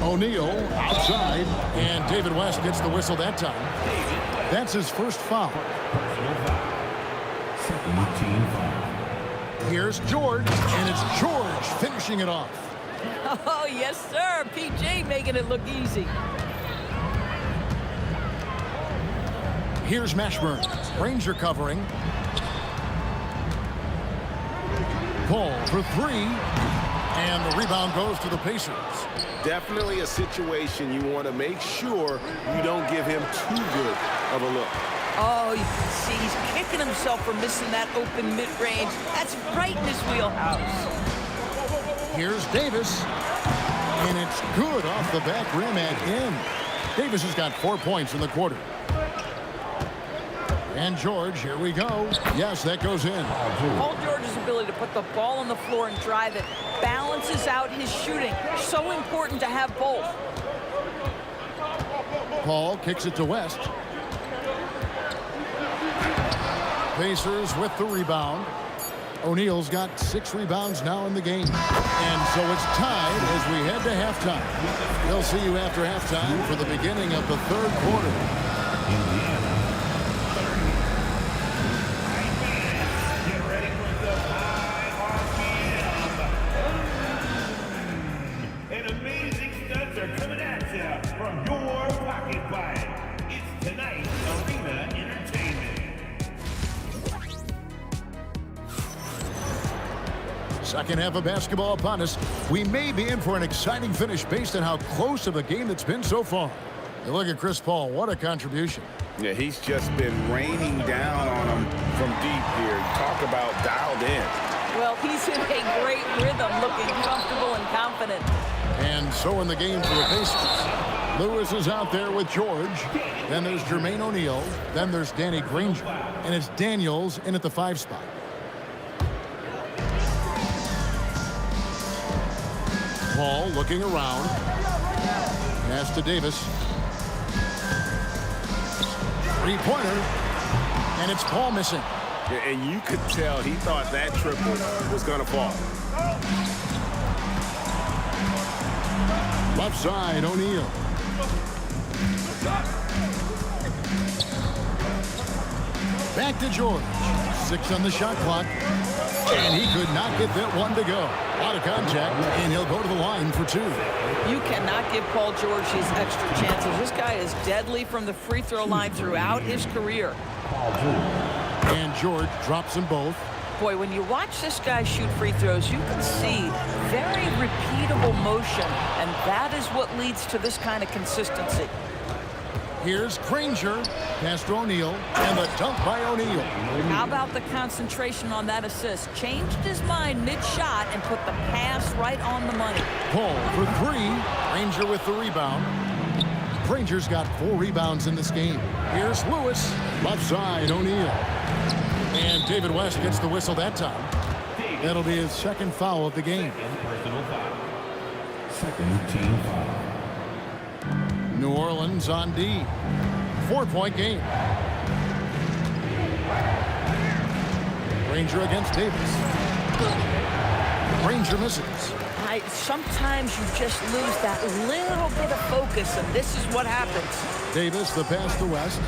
O'Neal outside, and David West gets the whistle that time. That's his first foul. Here's George, and it's George finishing it off. Oh, yes, sir. PJ making it look easy. Here's Mashburn. Ranger covering. Paul for 3. And the rebound goes to the Pacers. Definitely a situation you want to make sure you don't give him too good of a look. Oh, you can see he's kicking himself for missing that open mid-range. That's right in his wheelhouse. Here's Davis. And it's good off the back rim again. Davis has got 4 points in the quarter. And George, here we go. Yes, that goes in. Paul George's ability to put the ball on the floor and drive it balances out his shooting. So important to have both. Paul kicks it to West. Pacers with the rebound. O'Neal's got 6 rebounds now in the game. And so it's tied as we head to halftime. We'll see you after halftime for the beginning of the third quarter. Second half of basketball upon us. We may be in for an exciting finish based on how close of a game it's been so far. You look at Chris Paul, what a contribution. Yeah, he's just been raining down on him from deep here. Talk about dialed in. Well, he's in a great rhythm, looking comfortable and confident. And so in the game for the Pacers. Lewis is out there with George. Then there's Jermaine O'Neal. Then there's Danny Granger. And it's Daniels in at the 5 spot. Paul looking around. Pass to Davis. Three-pointer. And it's Paul missing. Yeah, and you could tell he thought that triple was going to fall. Left side, O'Neal. Back to George. 6 on the shot clock. And he could not get that one to go. Out of contact, and he'll go to the line for 2. You cannot give Paul George these extra chances. This guy is deadly from the free throw line throughout his career. And George drops them both. Boy, when you watch this guy shoot free throws, you can see very repeatable motion, and that is what leads to this kind of consistency. Here's Granger, pass to O'Neal, and the dunk by O'Neal. How about the concentration on that assist? Changed his mind mid-shot and put the pass right on the money. Paul for 3. Granger with the rebound. Granger's got 4 rebounds in this game. Here's Lewis, left side, O'Neal. And David West gets the whistle that time. That'll be his second foul of the game. Second team foul. New Orleans on D. 4-point game. Granger against Davis. Granger misses. Sometimes you just lose that little bit of focus, and this is what happens. Davis, the pass to West.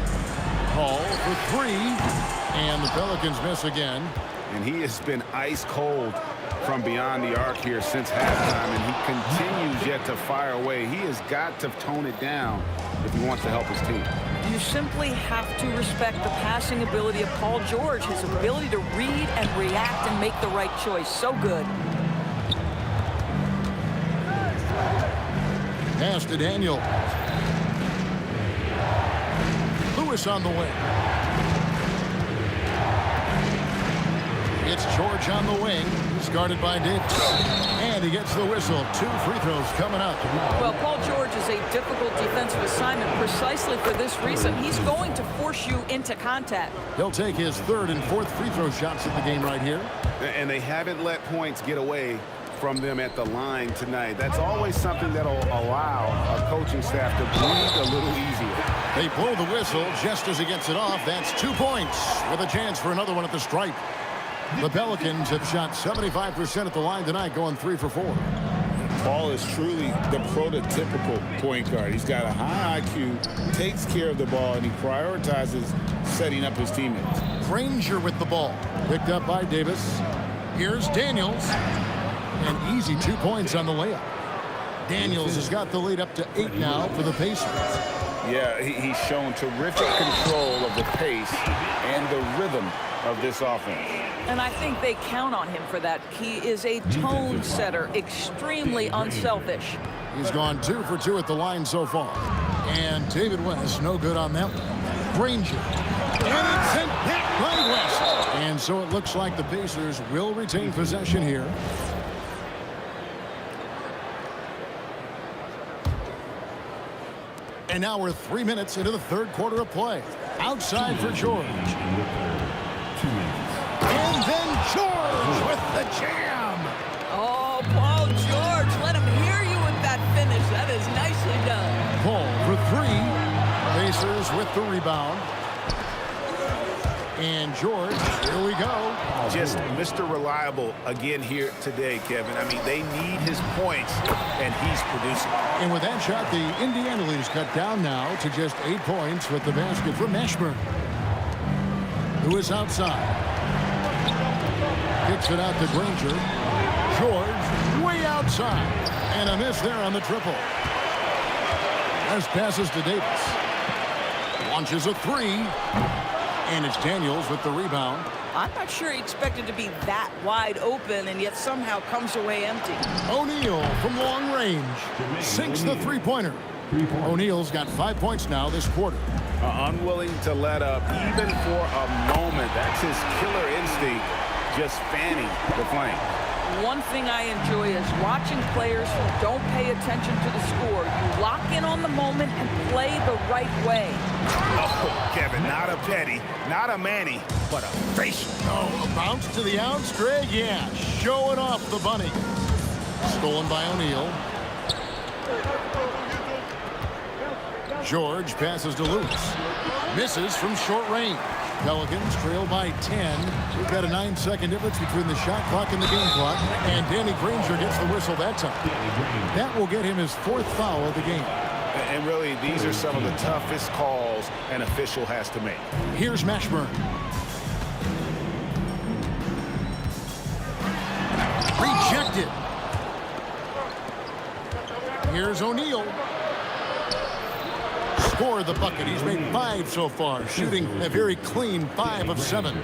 Paul for 3. And the Pelicans miss again. And he has been ice cold from beyond the arc here since halftime, and he continues yet to fire away. He has got to tone it down if he wants to help his team. You simply have to respect the passing ability of Paul George, his ability to read and react and make the right choice. So good. Pass to Daniel. Lewis on the wing. It's George on the wing. He's guarded by Davis. And he gets the whistle. 2 free throws coming up. Well, Paul George is a difficult defensive assignment precisely for this reason. He's going to force you into contact. He'll take his 3rd and 4th free throw shots of the game right here. And they haven't let points get away from them at the line tonight. That's always something that'll allow a coaching staff to breathe a little easier. They blow the whistle just as he gets it off. That's 2 points with a chance for another one at the stripe. The Pelicans have shot 75% at the line tonight, going 3 for 4. Paul is truly the prototypical point guard. He's got a high IQ, takes care of the ball, and he prioritizes setting up his teammates. Granger with the ball. Picked up by Davis. Here's Daniels. An easy 2 points on the layup. Daniels has got the lead up to 8 now for the Pacers. Yeah, he's shown terrific control of the pace and the rhythm of this offense. And I think they count on him for that. He is a tone setter, extremely unselfish. He's gone 2 for 2 at the line so far. And David West, no good on that one. Granger. And it's sent back by West. And so it looks like the Pacers will retain possession here. And now we're 3 minutes into the 3rd quarter of play. Outside for George. And then George with the jam. Oh, Paul George, let him hear you with that finish. That is nicely done. Paul for 3. Pacers with the rebound. And George, here we go. Just Mr. Reliable again here today, Kevin. I mean, they need his points, and he's producing. And with that shot, the Indiana lead is cut down now to just 8 points with the basket for Mashburn, who is outside. Kicks it out to Granger. George way outside. And a miss there on the triple. As passes to Davis. Launches a 3. And it's Daniels with the rebound. I'm not sure he expected to be that wide open and yet somehow comes away empty. O'Neal from long range sinks the 3-pointer. O'Neal's got 5 points now this quarter. Unwilling to let up even for a moment. That's his killer instinct, just fanning the flame. One thing I enjoy is watching players who don't pay attention to the score. You lock in on the moment and play the right way. Oh, Kevin, not a Petty, not a Manny, but a facial. Oh, a bounce to the outs, Greg. Yeah, showing off the bunny. Stolen by O'Neal. George passes to Lewis. Misses from short range. Pelicans trail by 10. We've got a 9-second difference between the shot clock and the game clock. And Danny Granger gets the whistle that time. That will get him his 4th foul of the game. And really, these are some of the toughest calls an official has to make. Here's Mashburn. Rejected. Here's O'Neal. Scored the bucket. He's made 5 so far, shooting a very clean 5 of 7.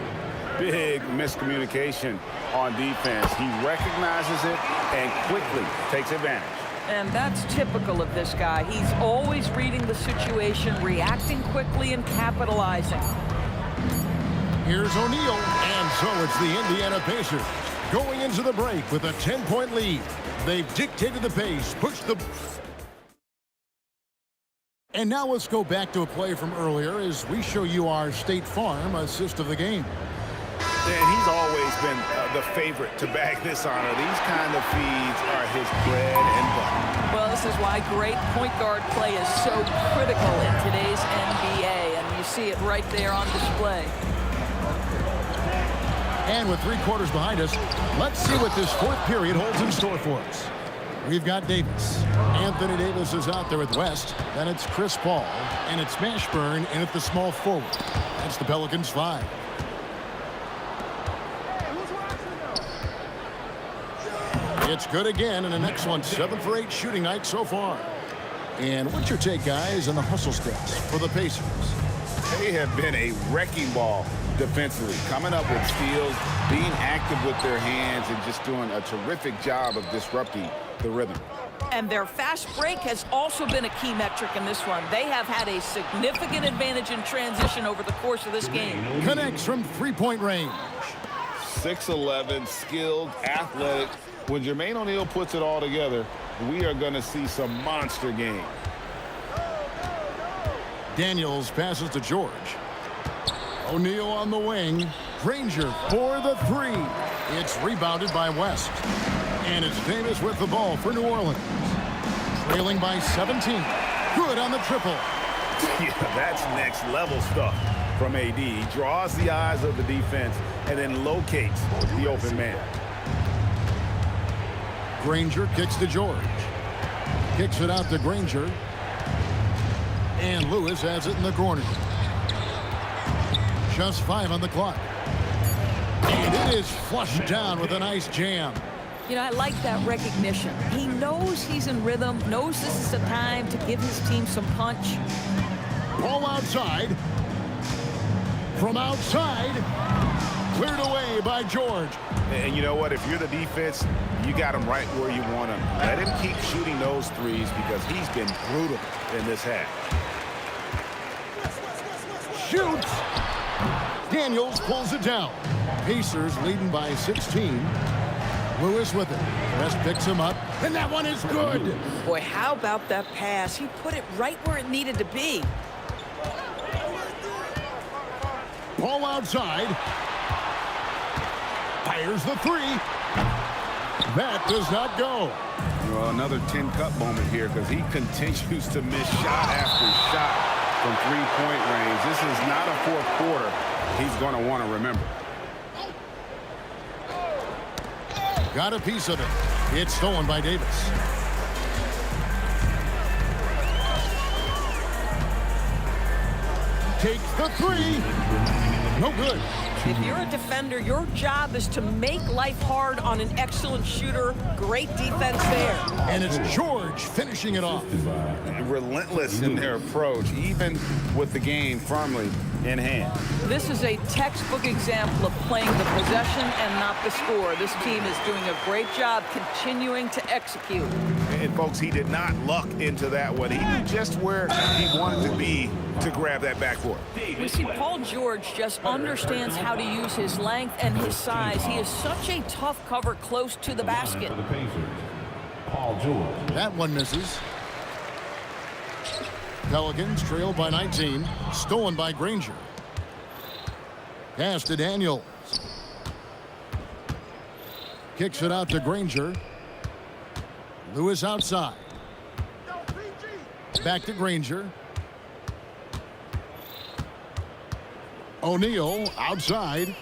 Big miscommunication on defense. He recognizes it and quickly takes advantage. And that's typical of this guy. He's always reading the situation, reacting quickly, and capitalizing. Here's O'Neal. And so it's the Indiana Pacers going into the break with a 10-point lead. They've dictated the pace, pushed the... And now let's go back to a play from earlier as we show you our State Farm assist of the game. And he's always been the favorite to bag this honor. These kind of feeds are his bread and butter. Well, this is why great point guard play is so critical in today's NBA, and you see it right there on display. And with 3 quarters behind us, let's see what this 4th period holds in store for us. We've got Davis. Anthony Davis is out there with West. Then it's Chris Paul. And it's Mashburn in at the small forward. That's the Pelicans 5. It's good again, and an excellent 7 for 8 shooting night so far. And what's your take, guys, on the hustle stats for the Pacers? They have been a wrecking ball defensively, coming up with steals, being active with their hands, and just doing a terrific job of disrupting the rhythm. And their fast break has also been a key metric in this one. They have had a significant advantage in transition over the course of this game. Connects from three-point range. 6'11", skilled, athletic. When Jermaine O'Neal puts it all together, we are going to see some monster game. Daniels passes to George. O'Neal on the wing. Granger for the three. It's rebounded by West. And it's Davis with the ball for New Orleans. Trailing by 17. Good on the triple. Yeah, that's next level stuff from AD. He draws the eyes of the defense and then locates the open man. Granger kicks to George. Kicks it out to Granger. And Lewis has it in the corner. Just 5 on the clock. And it is flushed down with a nice jam. You know, I like that recognition. He knows he's in rhythm, knows this is the time to give his team some punch. Ball outside. From outside. Cleared away by George. And you know what? If you're the defense, you got him right where you want him. Let him keep shooting those threes because he's been brutal in this half. Shoots. Daniels pulls it down. Pacers leading by 16. Lewis with it. West picks him up, and that one is good. Boy, how about that pass? He put it right where it needed to be. Ball outside. Fires the three. That does not go. Well, another 10-cup moment here because he continues to miss shot after shot from three-point range. This is not a fourth quarter he's going to want to remember. Got a piece of it. It's stolen by Davis. Takes the three. No good. If you're a defender, your job is to make life hard on an excellent shooter. Great defense there. And it's George finishing it off. Relentless in their approach, even with the game firmly in hand. This is a textbook example of playing the possession and not the score. This team is doing a great job continuing to execute. And folks, he did not luck into that one. He knew just where he wanted to be to grab that backboard. We see Paul George just understands how to use his length and his size. He is such a tough cover close to the basket. Paul George. That one misses. Pelicans trail by 19. Stolen by Granger. Pass to Daniels. Kicks it out to Granger. Lewis outside. Back to Granger. O'Neal outside.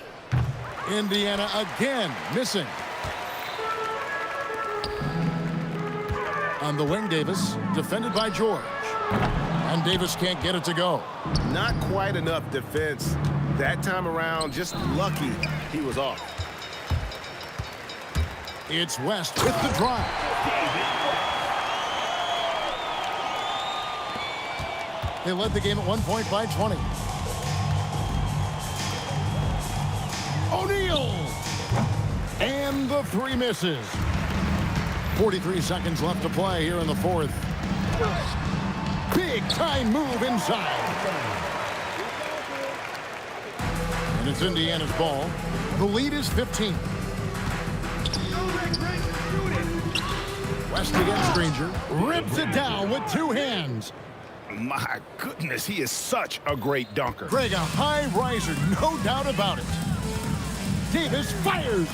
Indiana again missing. On the wing, Davis, defended by George. And Davis can't get it to go. Not quite enough defense that time around. Just lucky he was off. It's West with the drive. They led the game at 1 point by 20. O'Neal! And the three misses. 43 seconds left to play here in the fourth. Big time move inside. And it's Indiana's ball. The lead is 15. West against Granger. Rips it down with two hands. My goodness, he is such a great dunker. Greg, a high riser, no doubt about it. Davis fires.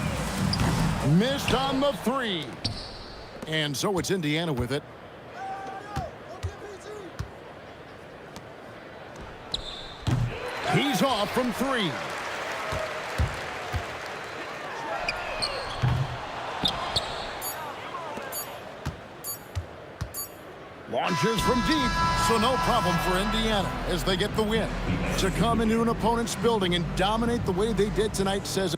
Missed on the three. And so it's Indiana with it. He's off from three. Launches from deep, so no problem for Indiana as they get the win. To come into an opponent's building and dominate the way they did tonight says